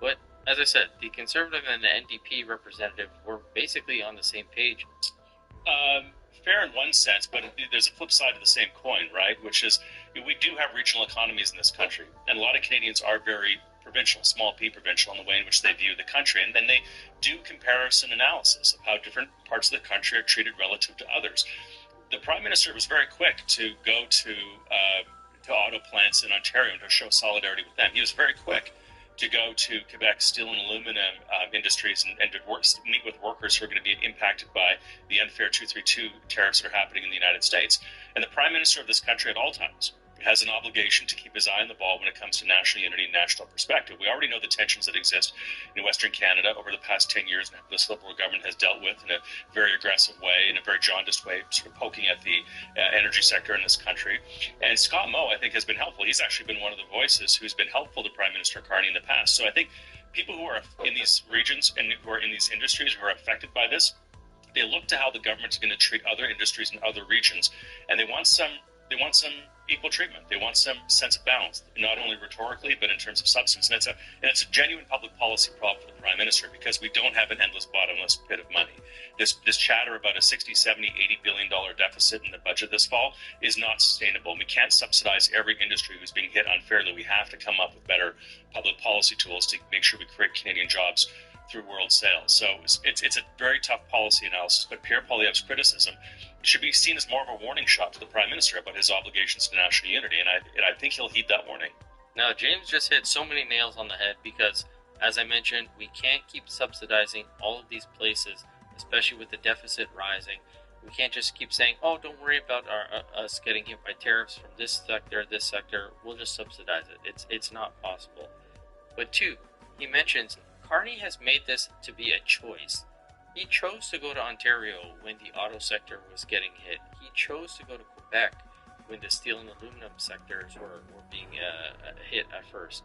S15: But, as I said, the Conservative and the NDP representative were basically on the same page.
S16: Fair in one sense, but there's a flip side of the same coin, right? Which is, we do have regional economies in this country, and a lot of Canadians are very provincial, small p provincial, in the way in which they view the country, and then they do comparison analysis of how different parts of the country are treated relative to others. The Prime Minister was very quick to go to auto plants in Ontario and to show solidarity with them. He was very quick to go to Quebec steel and aluminum industries and to meet with workers who are going to be impacted by the unfair 232 tariffs that are happening in the United States. And the Prime Minister of this country at all times has an obligation to keep his eye on the ball when it comes to national unity and national perspective. We already know the tensions that exist in Western Canada over the past 10 years, and this Liberal government has dealt with in a very aggressive way, in a very jaundiced way, sort of poking at the energy sector in this country. And Scott Moe, I think, has been helpful. He's actually been one of the voices who's been helpful to Prime Minister Carney in the past. So I think people who are in these regions and who are in these industries who are affected by this, they look to how the government is going to treat other industries in other regions, and they want some equal treatment. They want some sense of balance, not only rhetorically, but in terms of substance. And it's a genuine public policy problem for the Prime Minister, because we don't have an endless, bottomless pit of money. This chatter about a $60, $70, $80 billion deficit in the budget this fall is not sustainable. We can't subsidize every industry who's being hit unfairly. We have to come up with better public policy tools to make sure we create Canadian jobs through world sales. So it's a very tough policy analysis, but Pierre Poilievre's criticism should be seen as more of a warning shot to the Prime Minister about his obligations to national unity, and I think he'll heed that warning.
S15: Now, James just hit so many nails on the head, because, as I mentioned, we can't keep subsidizing all of these places, especially with the deficit rising. We can't just keep saying, oh, don't worry about us getting hit by tariffs from this sector, we'll just subsidize it. It's not possible. But two, he mentions Carney has made this to be a choice. He chose to go to Ontario when the auto sector was getting hit. He chose to go to Quebec when the steel and aluminum sectors were being hit at first.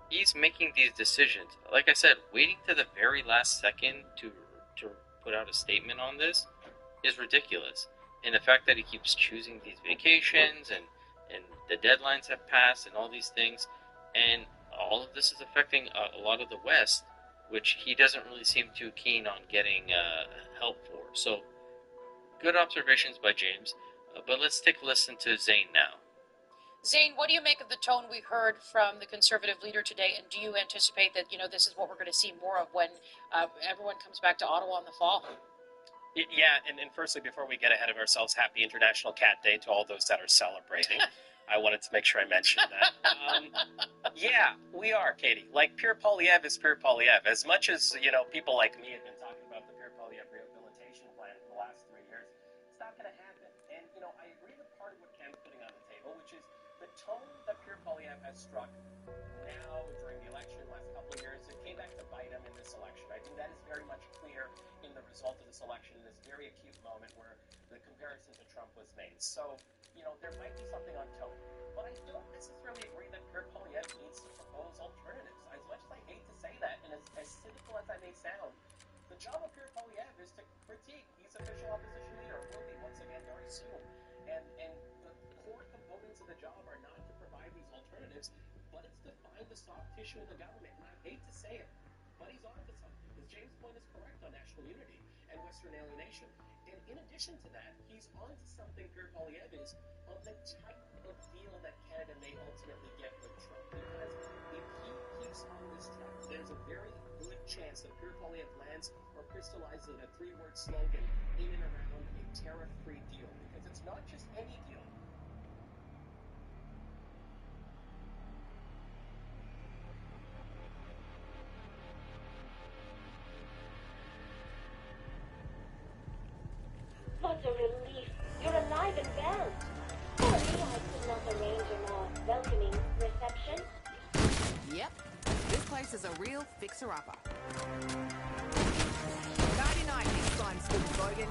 S15: He's making these decisions. Like I said, waiting to the very last second to put out a statement on this is ridiculous. And the fact that he keeps choosing these vacations, and the deadlines have passed, and all these things, and all of this is affecting a lot of the West, which he doesn't really seem too keen on getting help for. So, good observations by James, but let's take a listen to Zane now.
S7: Zane, what do you make of the tone we heard from the Conservative leader today, and do you anticipate that, this is what we're going to see more of when everyone comes back to Ottawa in the fall?
S18: Yeah, and firstly, before we get ahead of ourselves, happy International Cat Day to all those that are celebrating. I wanted to make sure I mentioned that. Yeah, we are, Katie. Like, Pierre Poilievre is Pierre Poilievre. As much as, people like me have been talking about the Pierre Poilievre rehabilitation plan for the last 3 years, it's not going to happen. And, I agree with part of what Ken's putting on the table, which is the tone that Pierre Poilievre has struck now during the election, the last couple of years. It came back to bite him in this election. I think that is very much clear in the result of this election, in this very acute moment where the comparison to Trump was made. So, there might be something on tone. But I don't necessarily agree that Pierre Poilievre needs to propose alternatives. As much as I hate to say that, and as job of Pierre Poilievre is to critique these official opposition leader, will be once again very soon. And the core components of the job are not to provide these alternatives, but it's to find the soft tissue of the government. And I hate to say it, but he's on to something, because James' point is correct on national unity and Western alienation. And in addition to that, he's on to something, Pierre Poilievre is, on the type of deal that Canada may ultimately get with Trump. Because if he keeps on this track, there's a very good chance that Pierre Poilievre lands or crystallizes in a three-word slogan in and around a tariff-free deal. Because it's not just any deal.
S3: What a relief. You're alive and well. Poor me, I could not arrange a more welcoming reception.
S26: Yep, this place is a real fixer-upper. Nighty-night this time, Scooby Bogan.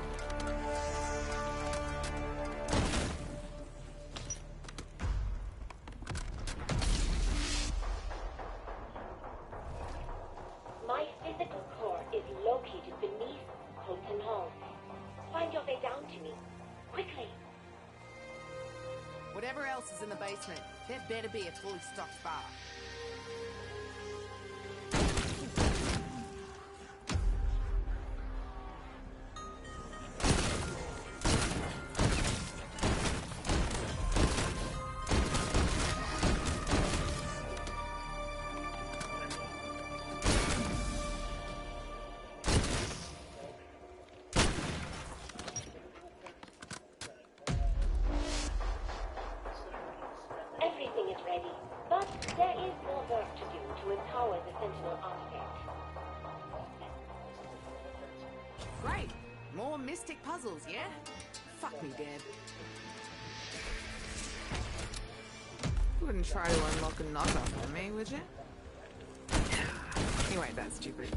S3: My physical core is located beneath Colton Hall. Find your way down to me. Quickly.
S26: Whatever else is in the basement, there better be a fully stocked bar.
S3: Everything is ready, but there is more work to do to empower the Sentinel artifact.
S26: Great! More mystic puzzles, yeah? Fuck me, Deb. You wouldn't try to unlock a knockoff on me, would you? You ain't that stupid.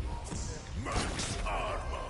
S4: Max armor.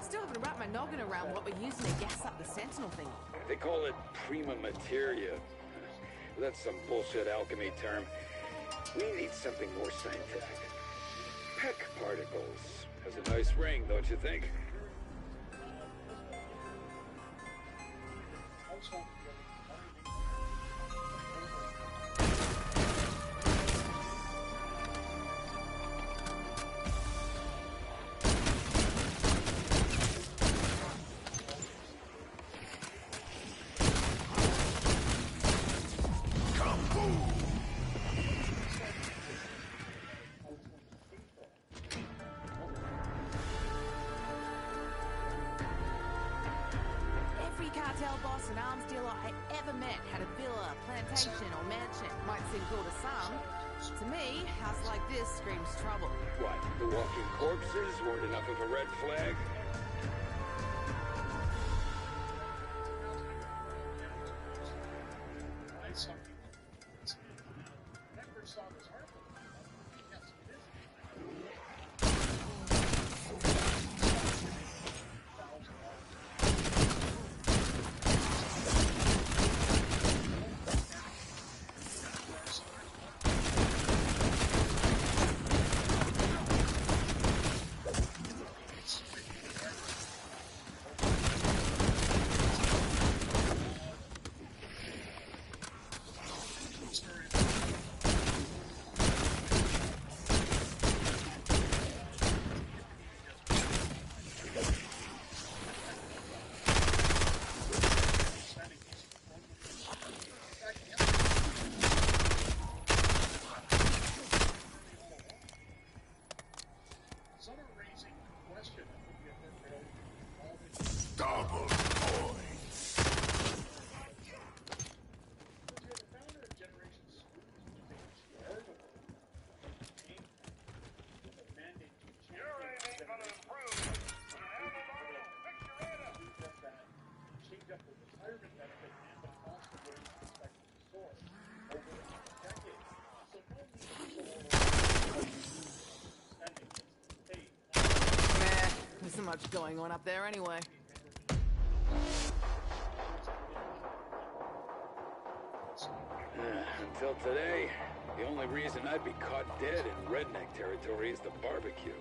S26: Still haven't wrapped my noggin around what we're using to gas up the Sentinel thing.
S5: They call it prima materia. That's some bullshit alchemy term. We need something more scientific. Peck particles. Has a nice ring, don't you think?
S26: Every cartel boss and arms dealer I ever met had a villa, plantation, or mansion. Might seem cool to some. To me, a house like this screams trouble.
S5: What, the walking corpses weren't enough of a red flag?
S8: I saw people. Never saw this article. Yes, it is.
S4: Double points.
S9: You're anything but an improvement. Change up with this.
S8: retirement benefit and the cost of living is expected to soar over the coming decades. So no need to go all over spending gets paid.
S26: Meh, there's so much going on up there anyway.
S5: Until today, the only reason I'd be caught dead in redneck territory is the barbecue.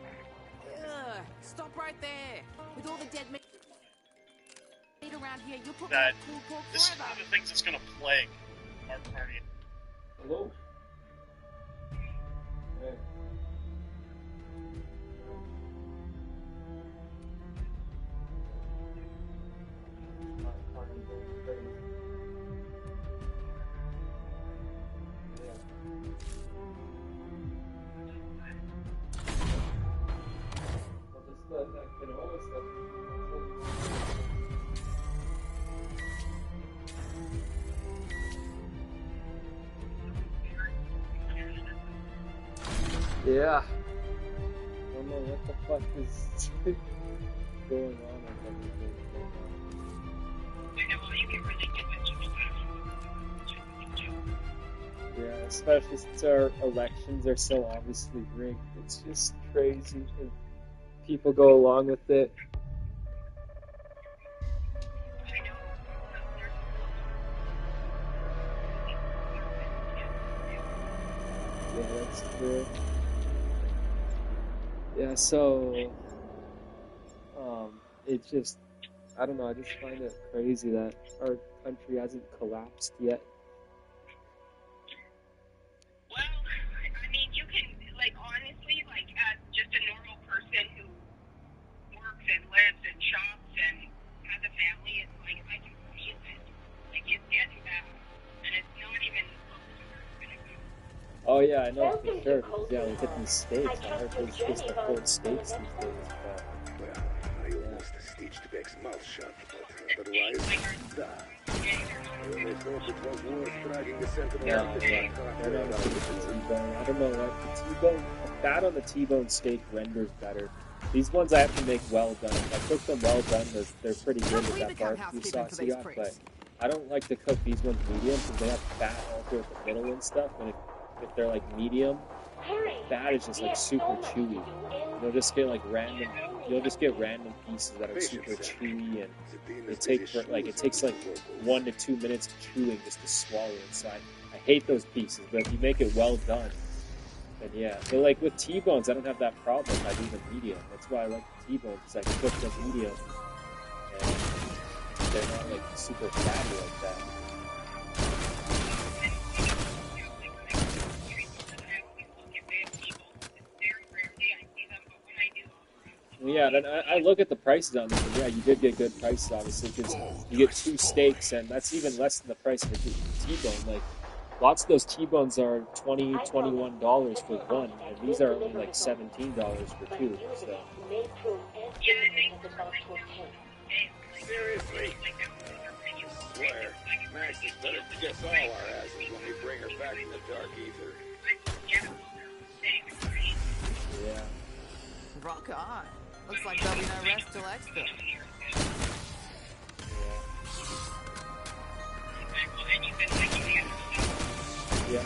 S26: Ugh, stop right there. With all the dead meat around here, you'll probably
S16: That
S26: have cool pork
S16: this is
S26: forever.
S16: one of the things that's going to plague Mark Carney.
S10: Hello? Hey. Yeah. I don't know what the fuck is going on with everything. Yeah, especially since our elections are so obviously rigged. It's just crazy if people go along with it. Yeah, that's true. Yeah, so it's just, I don't know, I just find it crazy that our country hasn't collapsed yet.
S14: Well, I mean, you can, like, honestly, like, as just a normal person who works and lives and shops and has a family, it's like, I can feel it. Like, it's getting bad. And it's not even close to where it's going to go.
S10: Oh yeah, I know for sure. Yeah, look at these states. I heard there's just the 4 states these days. But
S5: Well, I almost stitched Beck's mouth shut, but otherwise, I thought it was worth dragging the sentinel
S10: yeah,
S5: out the
S10: yeah, they're not gonna get the T-bone. I don't know what the T-bone. That on the T-bone steak renders better. These ones I have to make well done. If I cook them well done, they're pretty good with that barbecue sauce you got. But I don't like to cook these ones medium because they have fat all through the middle and stuff. And if they're like medium, fat is just like super chewy. You'll just get like random. You'll just get random pieces that are super chewy, and it takes like 1 to 2 minutes of chewing just to swallow inside. I hate those pieces, but if you make it well done, then yeah. But like with T-bones, I don't have that problem if I do them medium. That's why I like the T-bones, because I can cook them medium, and they're not like super fatty like that. Yeah, then I look at the prices on this, and yeah, you did get good prices, obviously, because you get 2 steaks, and that's even less than the price of a T-bone. Like, lots of those T-bones are $20, $21 for one, and these are only like $17 for 2, so.
S5: Seriously? I swear, Max is better to kiss all our asses when we bring her back from the dark ether.
S10: Yeah.
S26: Rock on. Looks like there'll be no rest till extra.
S10: Yeah.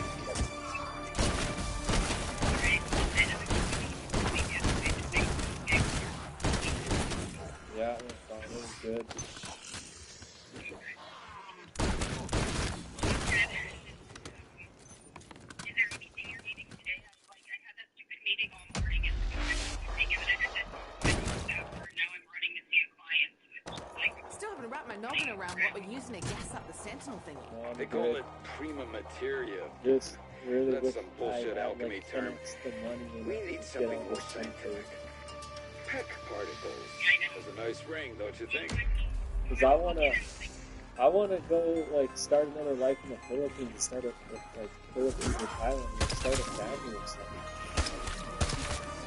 S10: Yeah, it was good.
S26: Still haven't wrapped my noggin around what we're using to gas up the Sentinel thingy.
S5: They call it prima materia.
S10: Just really
S5: That's some bullshit alchemy
S10: like,
S5: term.
S10: The money
S5: We need something more scientific. Peck particles. Has a nice ring, don't you think?
S10: Because I wanna go like start another life in the Philippines and start like Philippines or Thailand and start a family or something.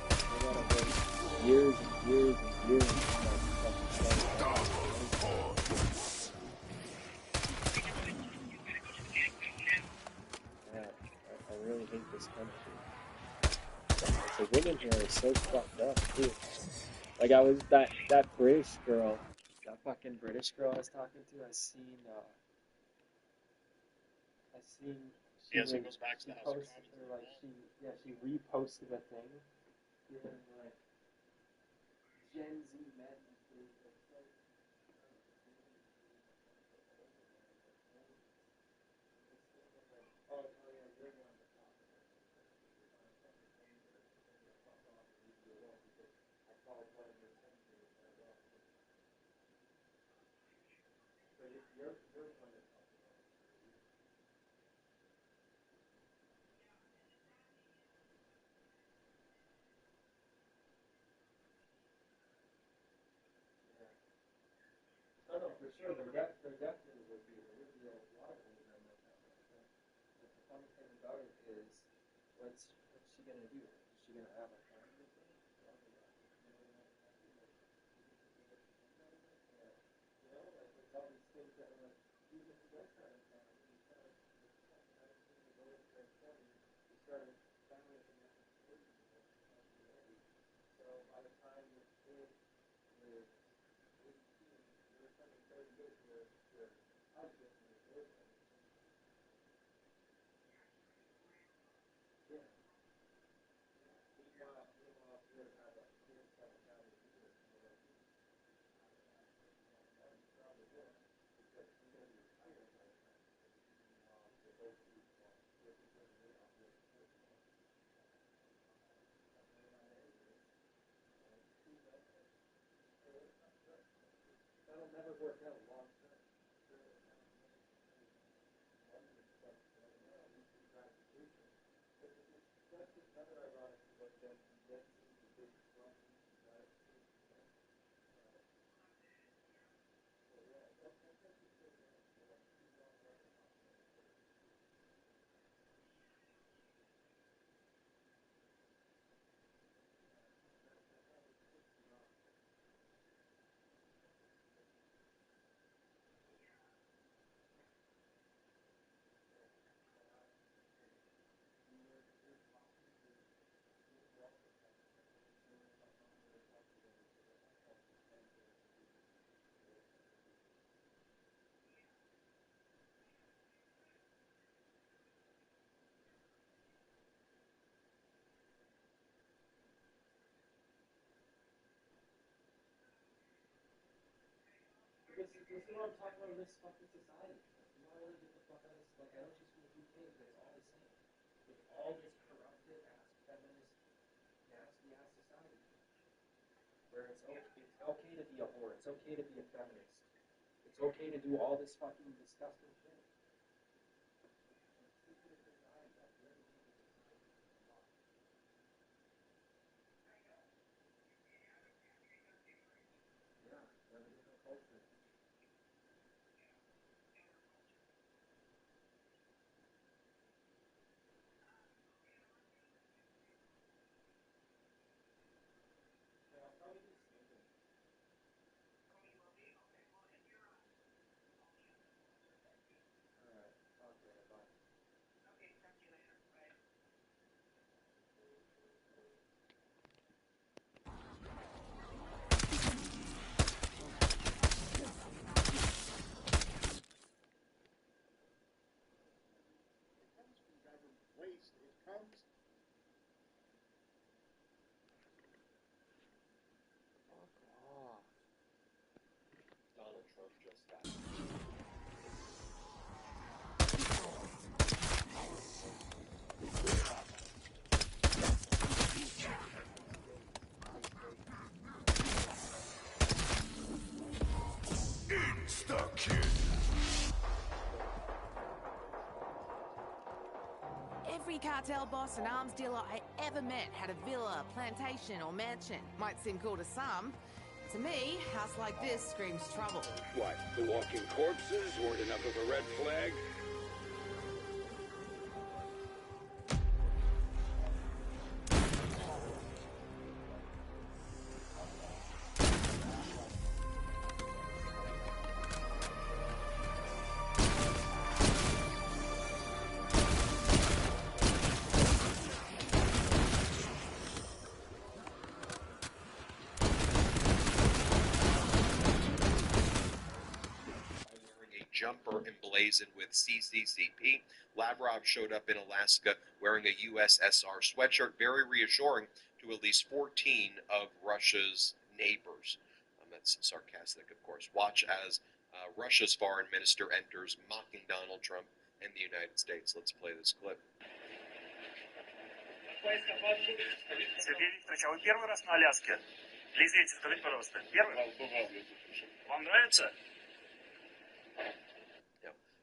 S10: I gotta wait years and years and years and fucking start a family. Yeah, I really hate this country. The women here are so fucked up too. Like I was that British girl, that fucking British girl I was talking to, I seen she
S19: so it goes back to the House of
S10: posted, or like she reposted a thing giving like Gen Z men is like oh yeah, you're the one to talk about it. You're on a fucking thing or fuck off and leave me alone because I called one of your 10-years that wrong. So you're the one to talk about it. No, for sure. There definitely would be. There would be a lot of old men like that. But the funny thing about it is, what's she gonna do? Is she gonna have a family with him? Probably not. You know what I mean? Like, you know, like there's all these things that are like, even if he does start a family, he's not like fucking 19 years old or 20. He started a family when he was 30 years old. He's not even married. So by the time your kid is 18, you're spending 30 years with your husband and your boyfriend. Yeah. Meanwhile, if you were to have a kid, start a family with you, it's more like, you probably would, because you're going to be retired by the time you're 16. Meanwhile, you're both working for the rate off your work. That'll never work out long term. That's another ironic thing about Gen Z. Gen Z is big grumpy, gratification. So yeah, that's actually so nice. So like, she's not going to talk about it. This is what I'm talking about in this fucking society. Like, you want to really get the fuck out of this? Like, I know she's from the UK, but it's all the same. It's all this corrupted ass, feminist, nasty ass society. Where it's okay to be a whore. It's okay to be a feminist. It's okay to do all this fucking disgusting shit. Yeah, they're a different culture. Yeah, I'll probably be sleeping. Alright, talk later, bye.
S2: Waste. It comes.
S10: Fuck off.
S19: Donald Trump just died.
S4: Insta-kill.
S26: Every cartel boss and arms dealer I ever met had a villa, plantation, or mansion. Might seem cool to some. To me, a house like this screams trouble.
S5: What, the walking corpses weren't enough of a red flag?
S11: jumper emblazoned with CCCP. Lavrov showed up in Alaska wearing a USSR sweatshirt, very reassuring to at least 14 of Russia's neighbors. That's sarcastic, of course. Watch as Russia's foreign minister enters, mocking Donald Trump and the United States. Let's play this clip.
S12: Сергей Викторович, а вы первый раз на Аляске? Извините, скажите, пожалуйста, первый? Вам нравится?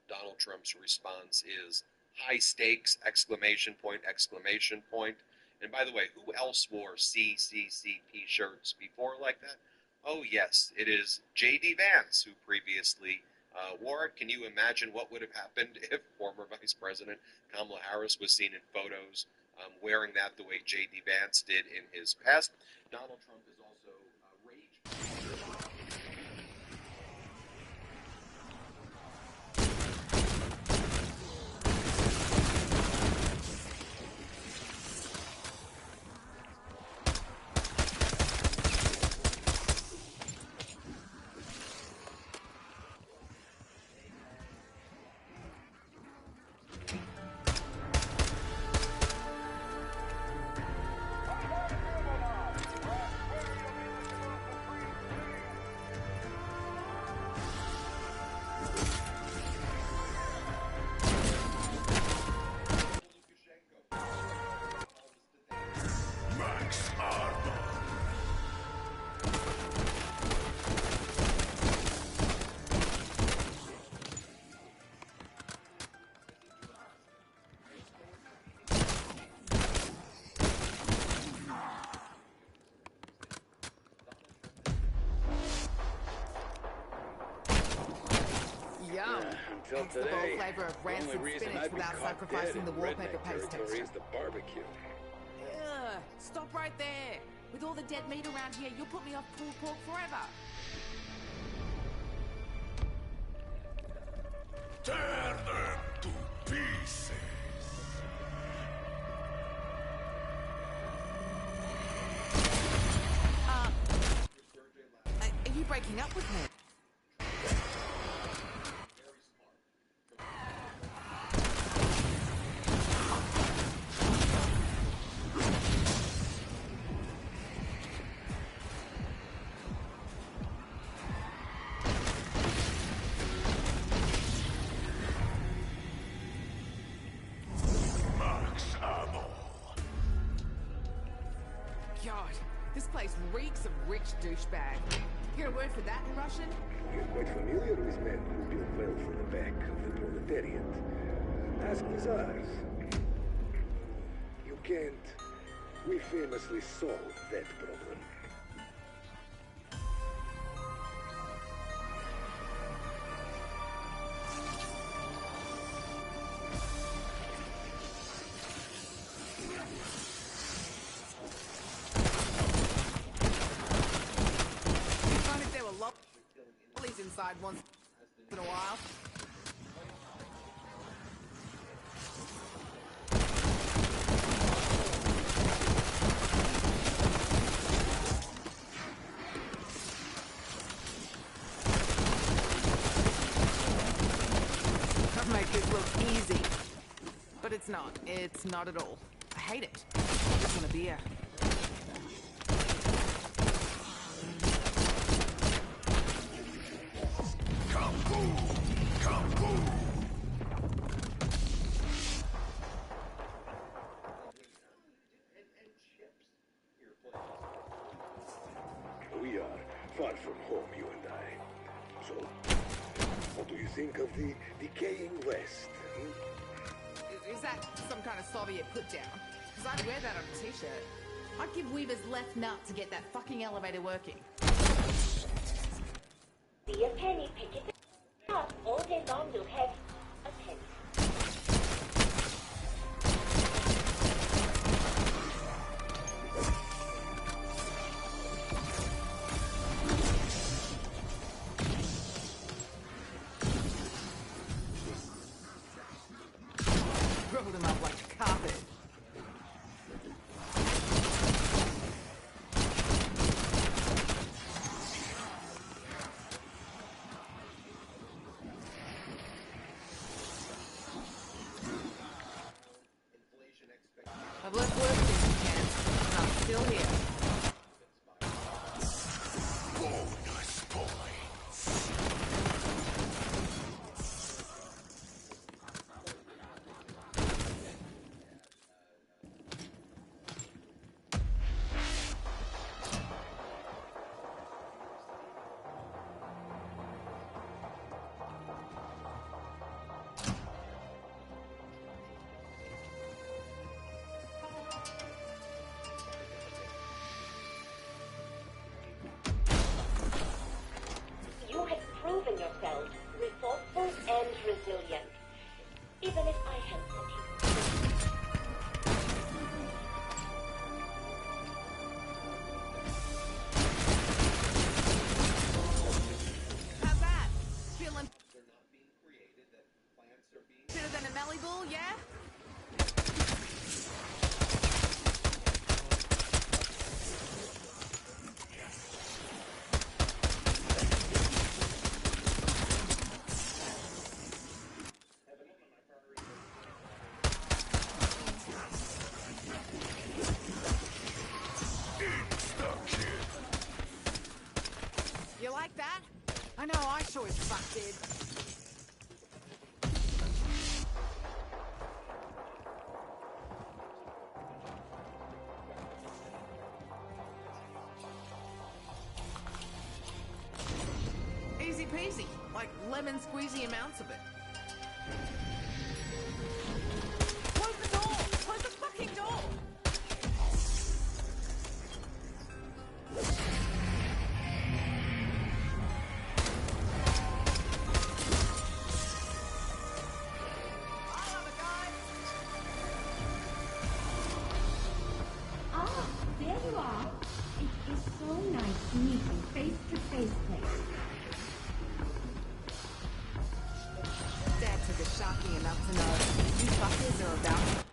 S11: Donald Trump's response is high stakes, exclamation point, exclamation point. And by the way, who else wore CCCP shirts before like that? Oh yes, it is J.D. Vance, who previously wore it. Can you imagine what would have happened if former Vice President Kamala Harris was seen in photos wearing that the way J.D. Vance did in his past? Donald Trump is also
S26: Yum.
S5: Until
S26: That's the bold
S5: today,
S26: flavor of
S5: the only
S26: rancid
S5: reason
S26: spinach
S5: I'd be
S26: without
S5: caught
S26: sacrificing
S5: dead
S26: the
S5: in
S26: wallpaper
S5: redneck
S26: paste
S5: territory
S26: texture.
S5: is the barbecue.
S26: Ugh, stop right there. With all the dead meat around here, you'll put me off pulled pork forever.
S4: Tear them to pieces.
S26: Are you breaking up with me?
S4: Max ammo.
S26: God, this place reeks of rich douchebag. You got a word for that in Russian?
S5: You're quite familiar with men who build well for the back of the proletariat. Ask the Tsars. You can't. We famously solved that problem.
S26: Fun if there were lollies inside once in a while. That make this look easy. But it's not. It's not at all. I hate it. I just want a beer.
S5: We are far from home, you and I. So, what do you think of the decaying West?
S26: Is that some kind of Soviet put-down? Because I'd wear that on a t-shirt. I'd give Weaver's left nut to get that fucking elevator working.
S3: See a penny, pick it up. All day long you'll have a penny.
S26: Roll them up like carpet. Melly Bull, yeah? You like that? I know, I sure as fuck did. Easy peasy, like lemon squeezy amounts of it. Close the door! Close the fucking door!
S17: Ah, there you are. It is so nice to meet you face to face, Claire.
S26: Dad took a sharky enough to know you fuckers are about.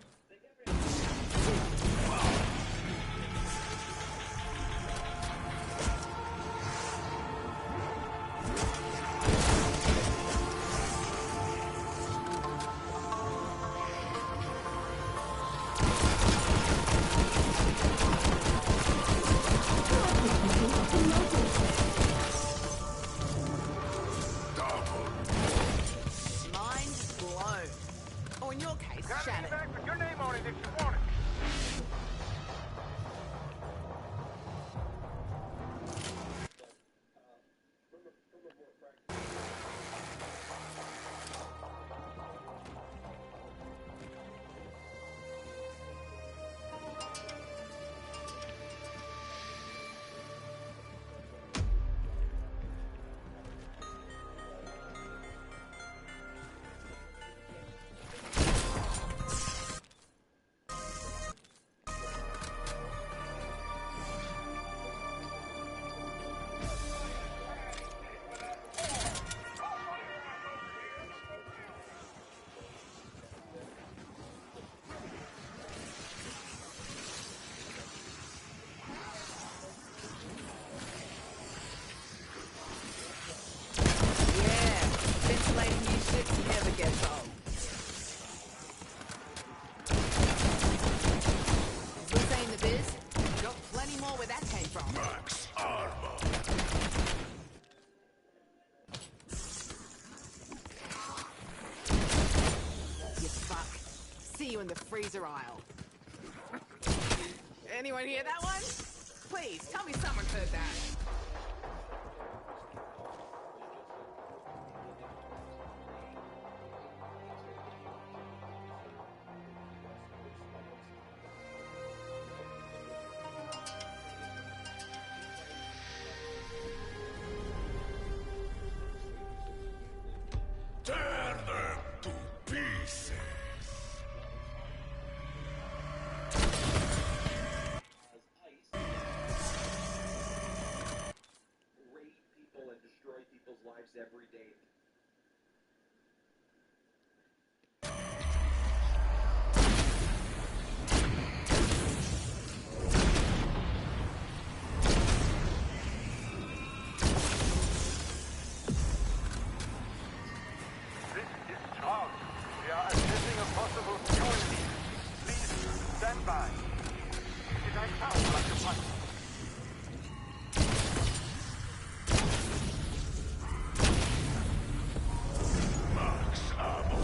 S26: Mind blown. Or in your case, shattered.
S9: With your name on it if you want it.
S26: Yeah, ventilating new ships never gets old. Who's in the biz? Got plenty more where that came from.
S4: Max armor.
S26: You fuck. See you in the freezer aisle. Anyone hear that one? Please, tell me someone heard that.
S4: Tear them to pieces.
S11: Raid people and destroy people's lives every day.
S9: This is Charles. We are assessing a possible fuel leak. Please stand by. Did I sound like a punch?
S4: Max ammo.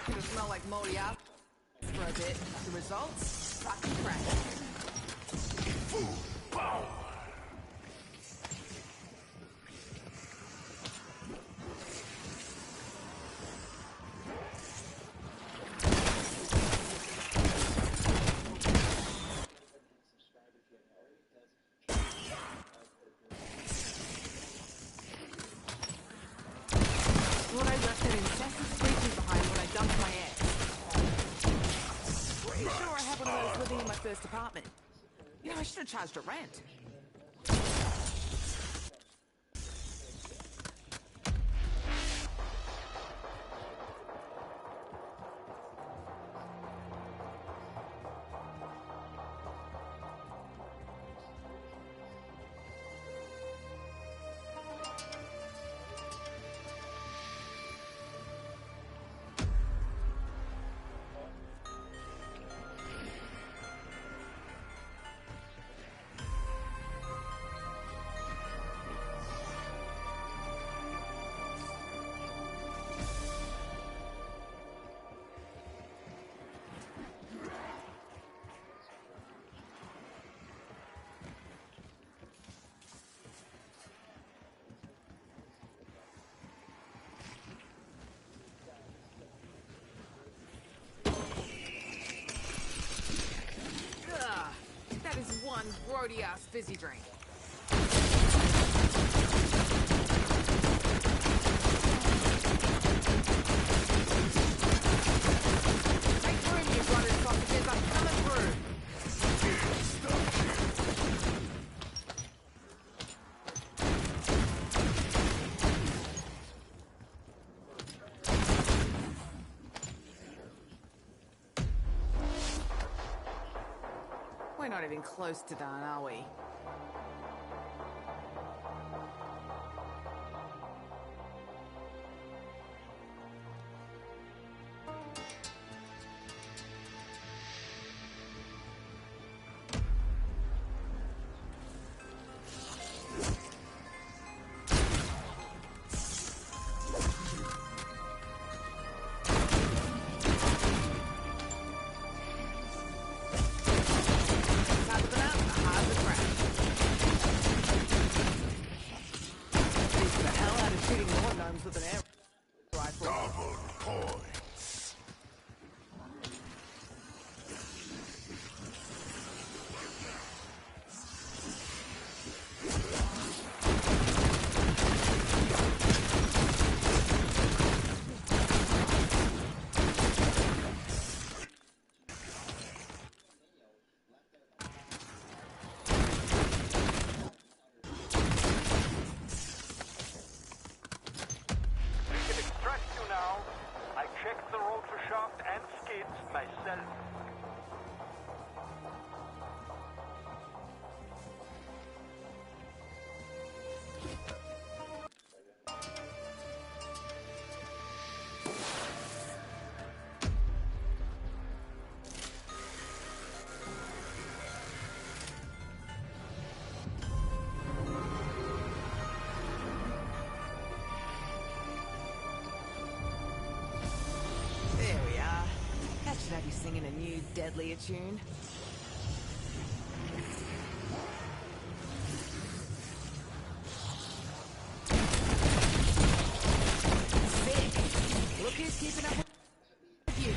S26: It'll smell like Moriarty for a bit. The results? fucking crash.
S4: Full power.
S26: Thought I left that incessant screeching behind when I dumped my ass. Pretty sure I had one of those living in my first apartment. You know, I should have charged a rent. That is one grody ass fizzy drink. Make room, you brothers sausages, I'm coming through. We're not even close to done, are we? With an air rifle.
S4: Double points.
S26: There we are. That should have you singing a new, deadlier tune. Sick. Look who's keeping up with you.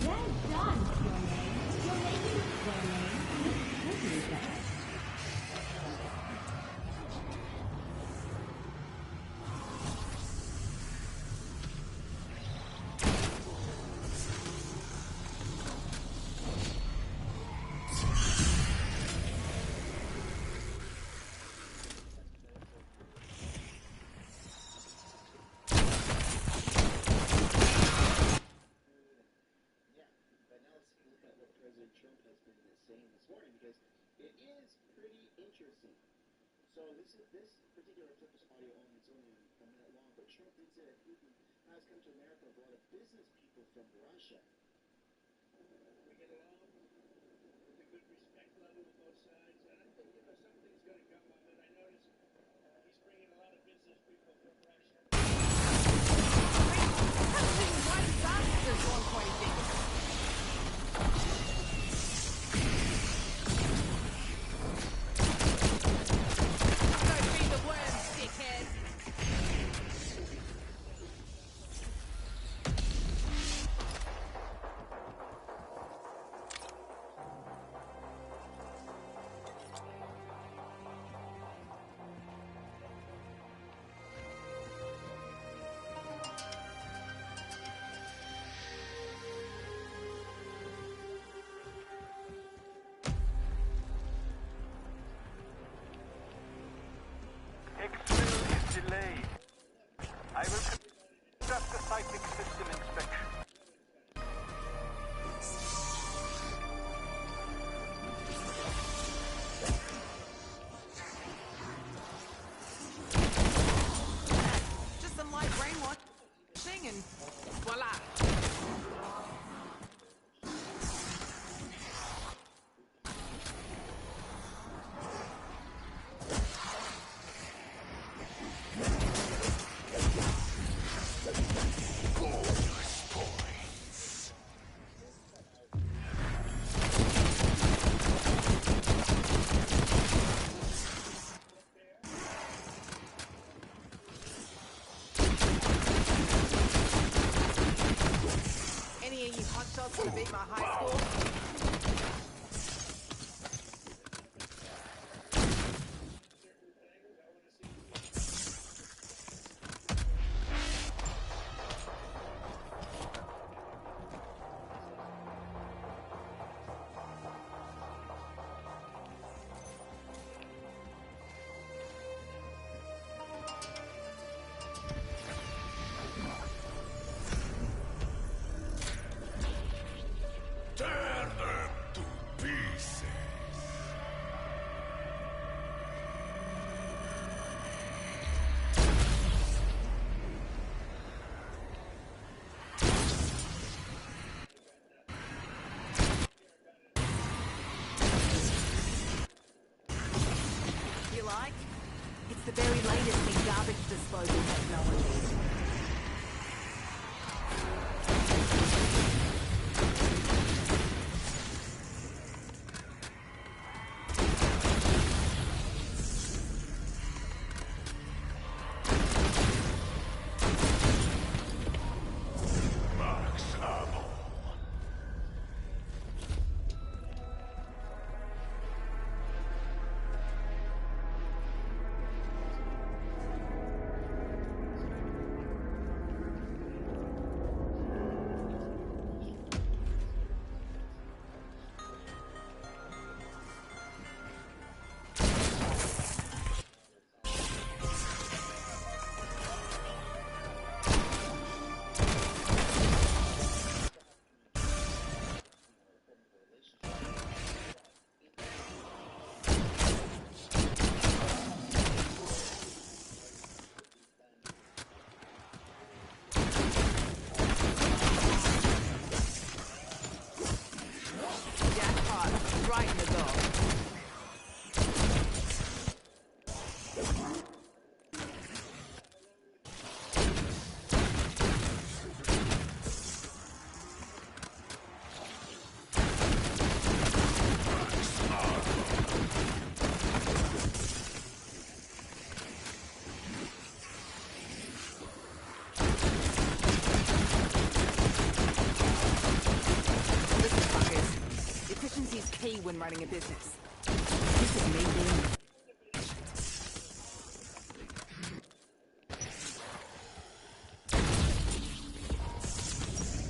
S17: Well done, Florlane. Your name is Florlane. You could be better.
S2: So this particular clip is audio only. It's only a minute long. But Trump did say that Putin has come to America with a lot of business people from Russia. We get along with a good respect level with both sides. And I think, something's going to come of it. I noticed he's bringing a lot of business people from Russia.
S26: Why is that? There's one pointy finger. mugshots to beat my high score?
S4: Tear them to pieces.
S26: You like? It's the very latest in garbage disposal technology.
S4: Max ammo.
S26: Jackpot, right in the door. Listen, fuckers. Efficiency's key when running a business. This is me being...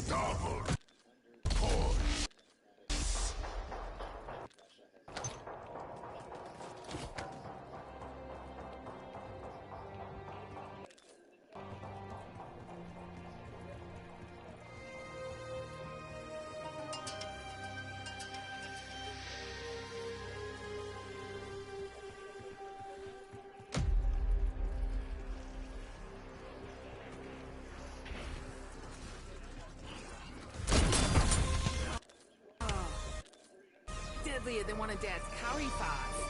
S4: Double point.
S26: Deadlier than one of Dad's curry farts.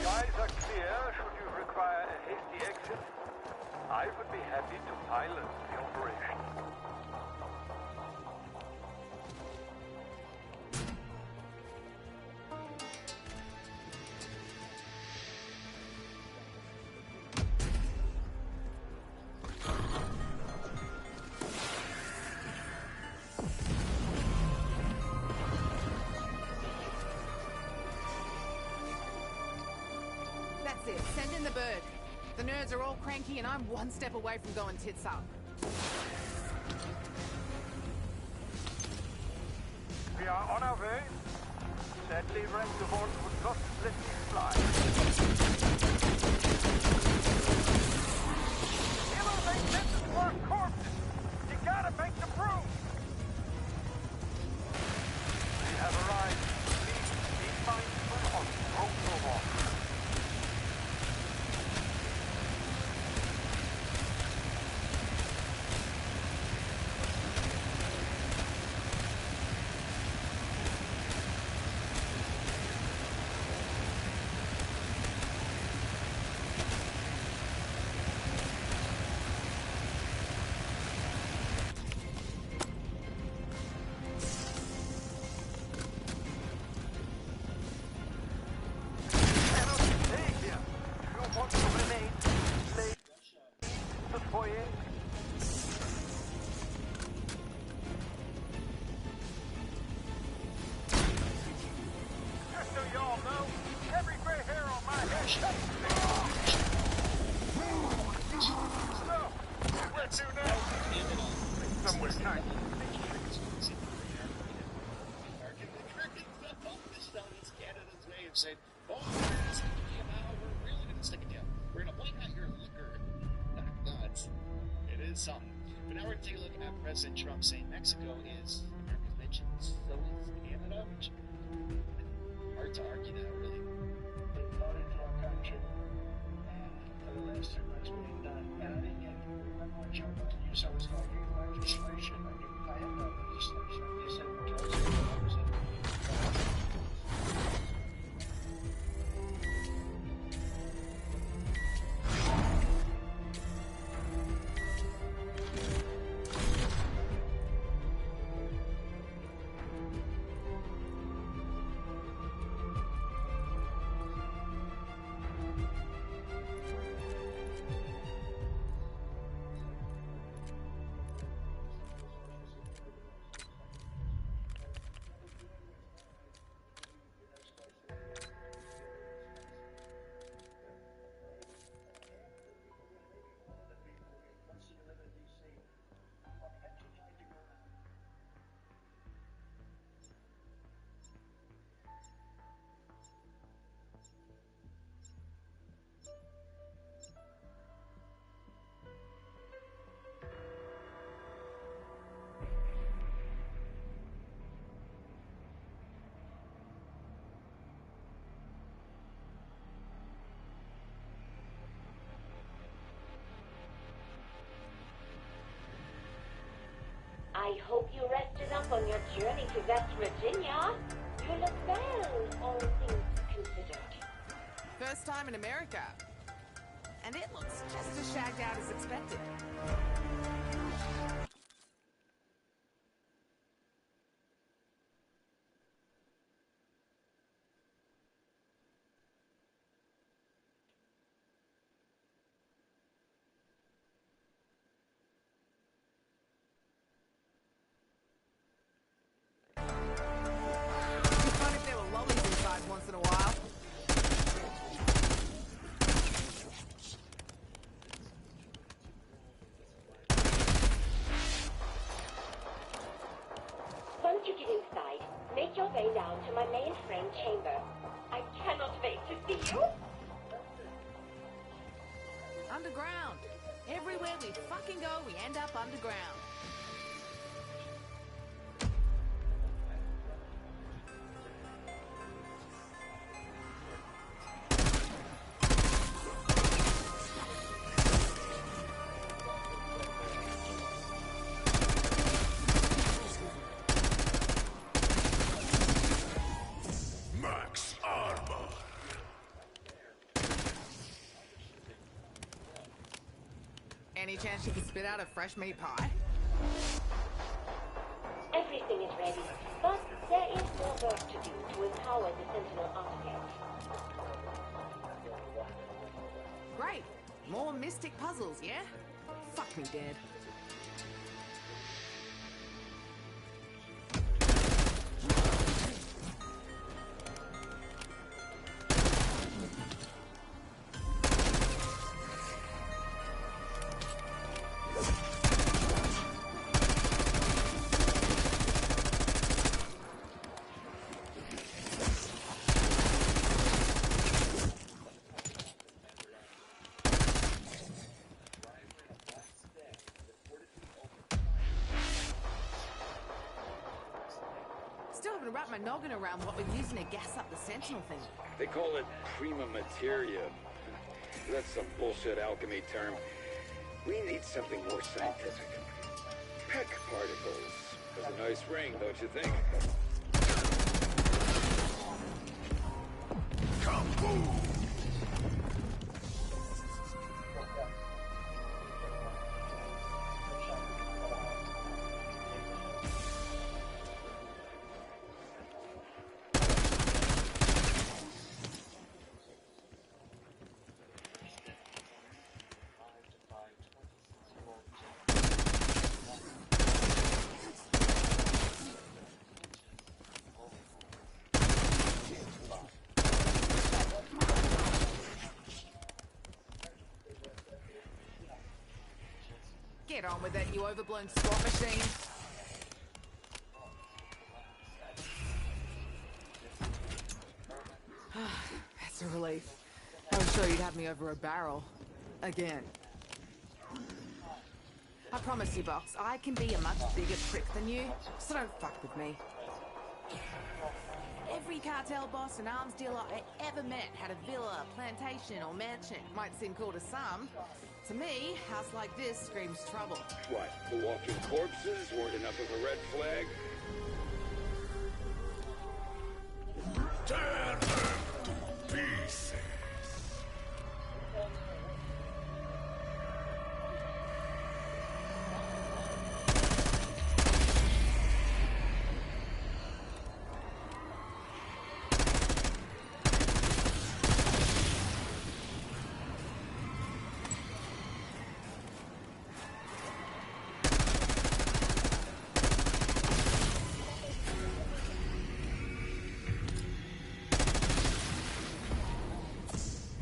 S9: Skies are clear should you require a hasty exit. I would be happy to pilot the operation.
S26: That's it. Send in the bird. The nerds are all cranky and I'm one step away from going tits up.
S9: We are on our way. Deadly reservoirs would not let me fly. Killers ain't meant to spark corpses. You gotta make the proof. We have arrived. Please be mindful of protocol.
S2: Said, oh, we're sticking you out. We're really going to stick it to you. We're going to boycott your liquor. Nuts. It is something. But now we're going to take a look at President Trump saying Mexico is America's mention, so is Canada. Which, hard to argue that, really.
S1: They brought into our country, and for the last 2 months we've done. And I didn't get remember what Joe Biden, you said was going to be legislation. I mean, I have no legislation. You said
S3: I hope you rested up on your journey to West Virginia. You look well, all things considered.
S26: First time in America. And it looks just as shagged out as expected. Once in a while.
S3: Once you get inside, make your way down to my mainframe chamber. I cannot wait to see you.
S26: Underground. Everywhere we fucking go, we end up underground. Any chance you could spit out a fresh meat pie?
S3: Everything is ready, but there is more work to do to empower the Sentinel architect.
S26: Great. More mystic puzzles, yeah? Fuck me dead. wrap my noggin around what we're using to gas up the Sentinel thing.
S5: They call it prima materia. That's some bullshit alchemy term. We need something more scientific. Peck particles. Has a nice ring, don't you think?
S4: Kaboom!
S26: Get on with it, you overblown slot machine. That's a relief. I was sure you'd have me over a barrel. Again. I promise you, Box, I can be a much bigger prick than you, so don't fuck with me. Every cartel boss and arms dealer I ever met had a villa, plantation, or mansion. Might seem cool to some. To me, a house like this screams trouble.
S5: What, the walking corpses weren't enough of a red flag?
S4: Tear them to pieces.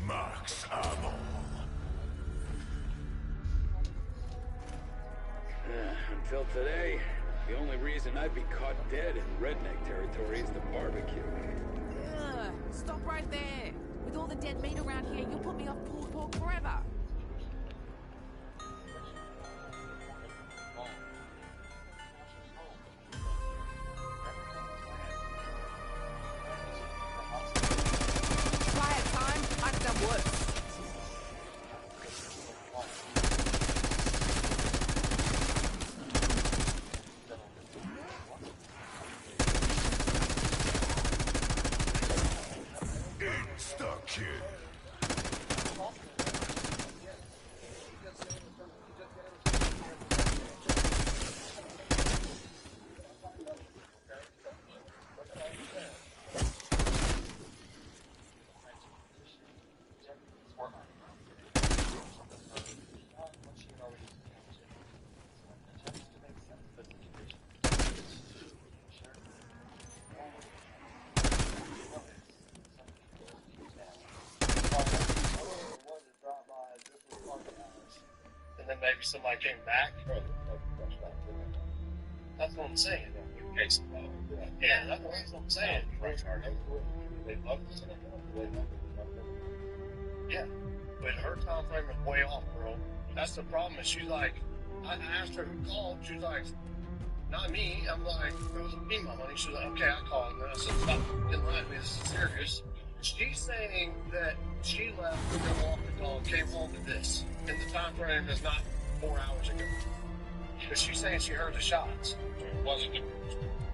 S4: Max ammo.
S5: Until today, the only reason I'd be caught dead in redneck territory is the barbecue.
S26: Ugh, stop right there. With all the dead meat around here, you'll put me off pulled pork forever. Quiet time, I've done worse.
S4: Insta-kill.
S19: And then maybe somebody came back. That's what I'm saying. Yeah, that's what I'm saying. Yeah, but her time frame is way off, bro. That's the problem. Is she's like, I asked her who called. She's like, not me. I'm like, it was me, my money. She's like, okay, I called. And I said, stop getting lie to me. This is serious. She's saying that she left to go off the call, came home to this, and the time frame is not 4 hours ago. But she's saying she heard the shots. It wasn't.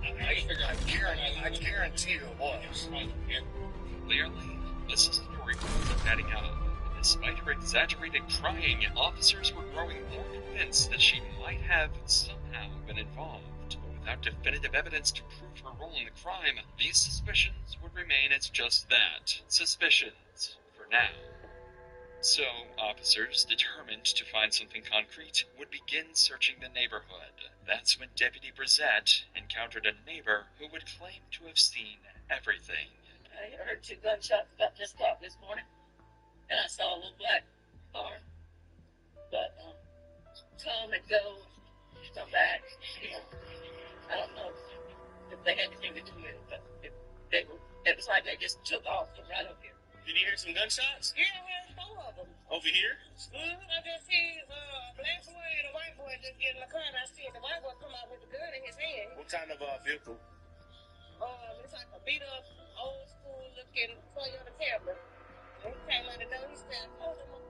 S19: I guarantee you it was.
S16: Clearly, this is a story worth netting out. Despite her exaggerated crying, officers were growing more convinced that she might have somehow been involved. But without definitive evidence to prove her role in the crime, these suspicions would remain as just that, suspicions, for now. So, officers, determined to find something concrete, would begin searching the neighborhood. That's when Deputy Brissette encountered a neighbor who would claim to have seen everything.
S13: I heard 2 gunshots about this clock this morning, and I saw a little black car. But come and go, come back. You know, I don't know if they had anything to do with it, but it was like they just took off from right up here.
S19: Did you hear some gunshots?
S13: Yeah, I heard 4 of them.
S19: Over here?
S13: I just see a black boy and a white boy just get in the car, and I see the white boy come out with a gun in his hand.
S19: What kind of vehicle?
S13: It's like a beat up, old school looking Toyota Camry. When he came out the door, he said, "Oh, the motherfucker."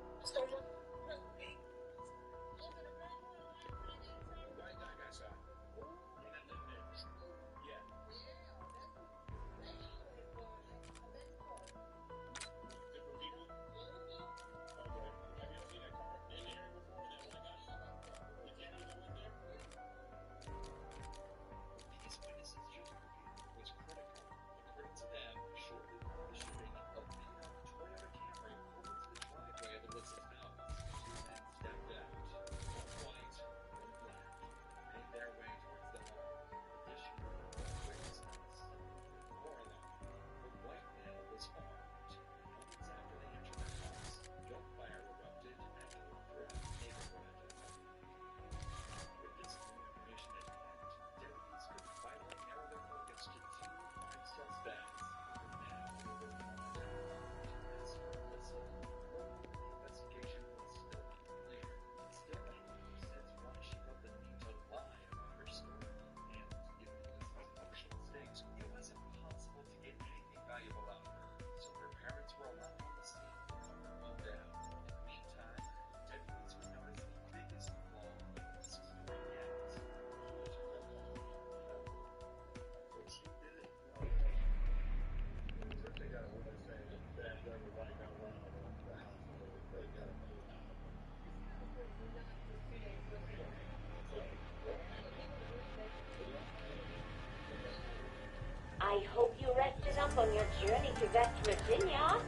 S3: I hope you rested up on your journey to West Virginia.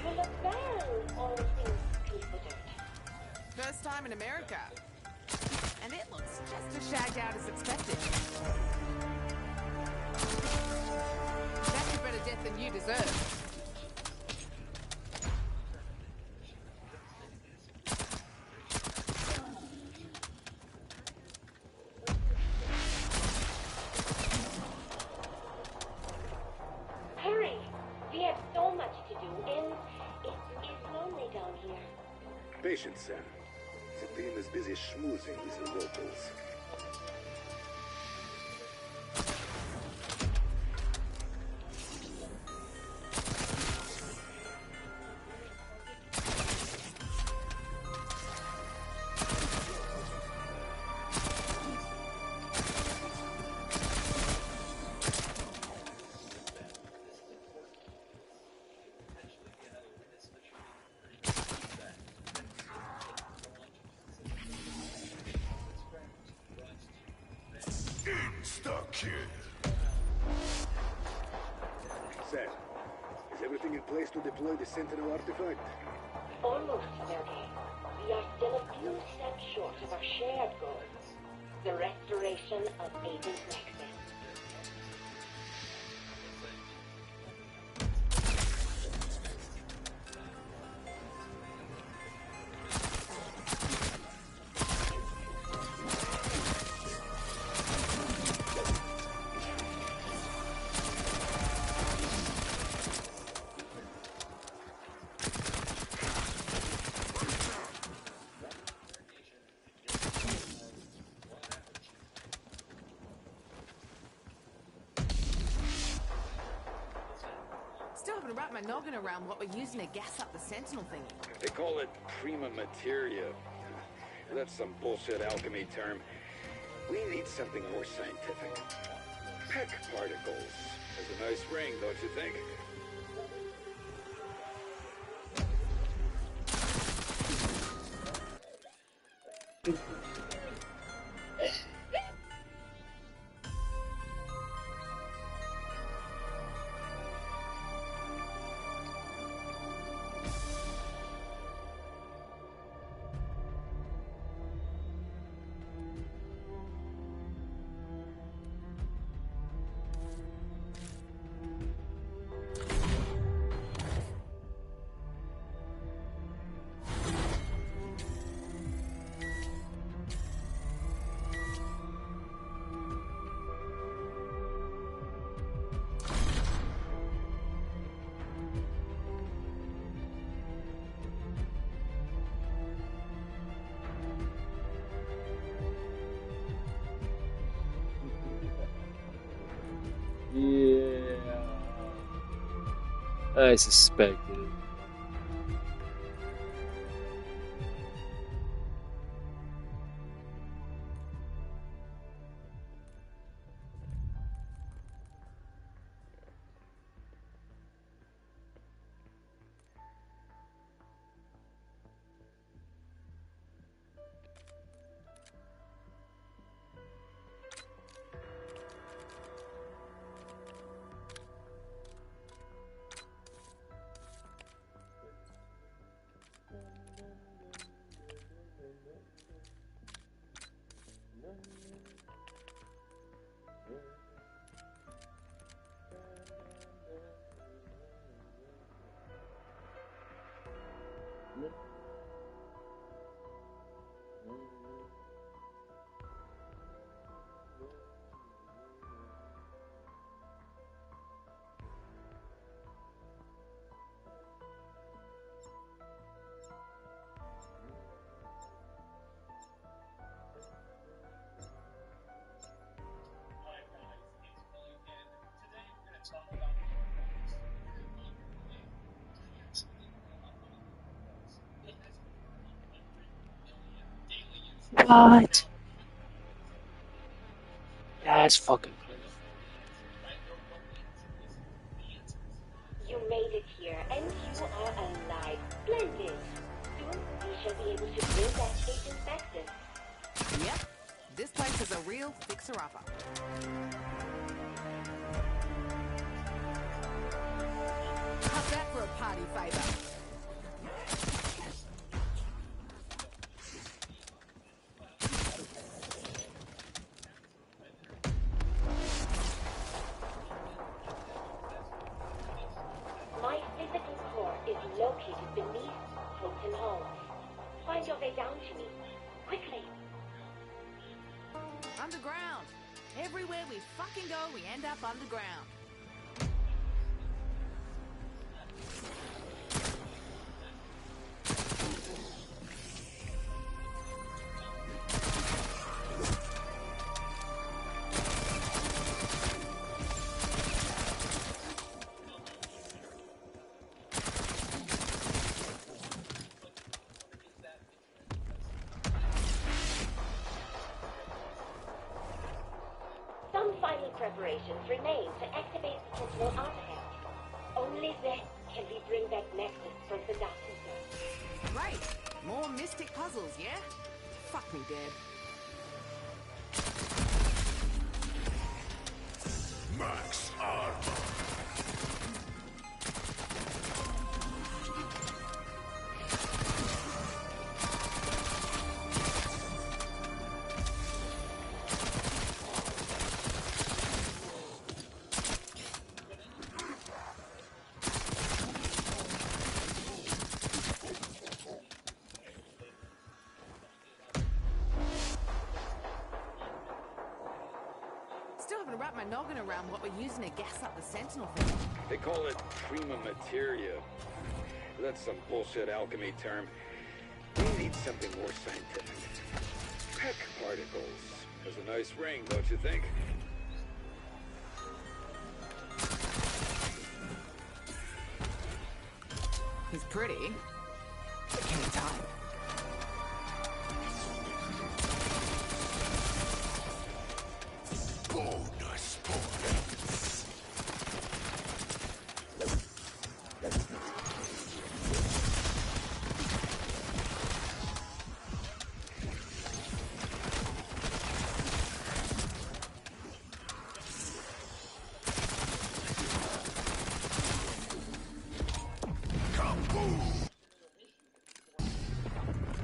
S3: You look well, all things considered.
S26: First time in America. And it looks just as shagged out as expected. That's a better death than you deserve.
S3: Hurry! We have so much to do, and it is lonely down here.
S4: Patience, Sam. The team is busy schmoozing with the locals. Insta-kill. Sam, is everything in place to deploy the Sentinel artifact?
S3: Almost, Sergei. We are still a few steps short of our shared goal. The restoration of Agent Nexus.
S26: Still haven't wrapped my noggin around what we're using to gas up the Sentinel thingy.
S5: They call it prima materia. That's some bullshit alchemy term. We need something more scientific. Peck particles. Has a nice ring, don't you think?
S10: I suspected it. What? That's fucking crazy.
S3: You made it here, and you are alive. Splendid. Soon we shall be able to bring back Agent Nexus.
S26: Yep. This place is a real fixer-upper. How's that for a party favor?
S3: My physical core is located beneath Fulton Hall. Find your way down to me. Quickly.
S26: Underground. Everywhere we fucking go, we end up underground.
S3: Some final preparations remain to activate the Sentinel artifact. Only then can we bring back Nexus from the darkness.
S26: Right. More mystic puzzles, yeah? Fuck me dead.
S9: Max armor.
S26: Still haven't wrapped my noggin around what we're using to gas up the Sentinel thing.
S5: They call it prima materia. That's some bullshit alchemy term. We need something more scientific. Peck particles. Has a nice ring, don't you think?
S26: He's pretty. But can he type?
S9: Bonus points.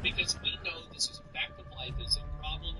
S18: Because we know this is a fact of life, is a problem.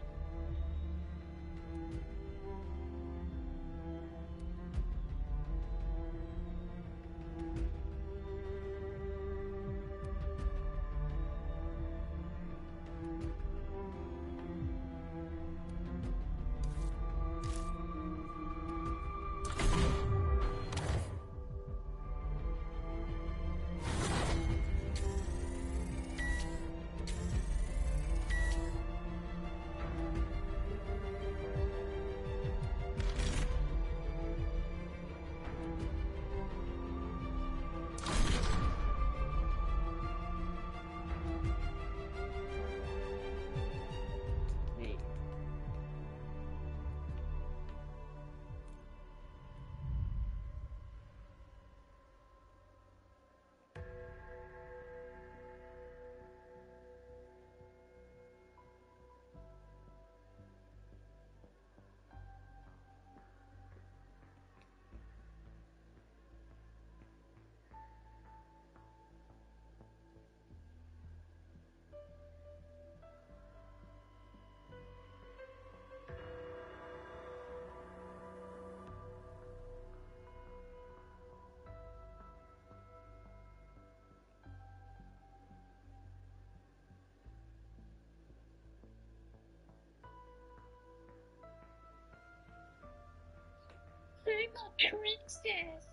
S13: I'm a princess.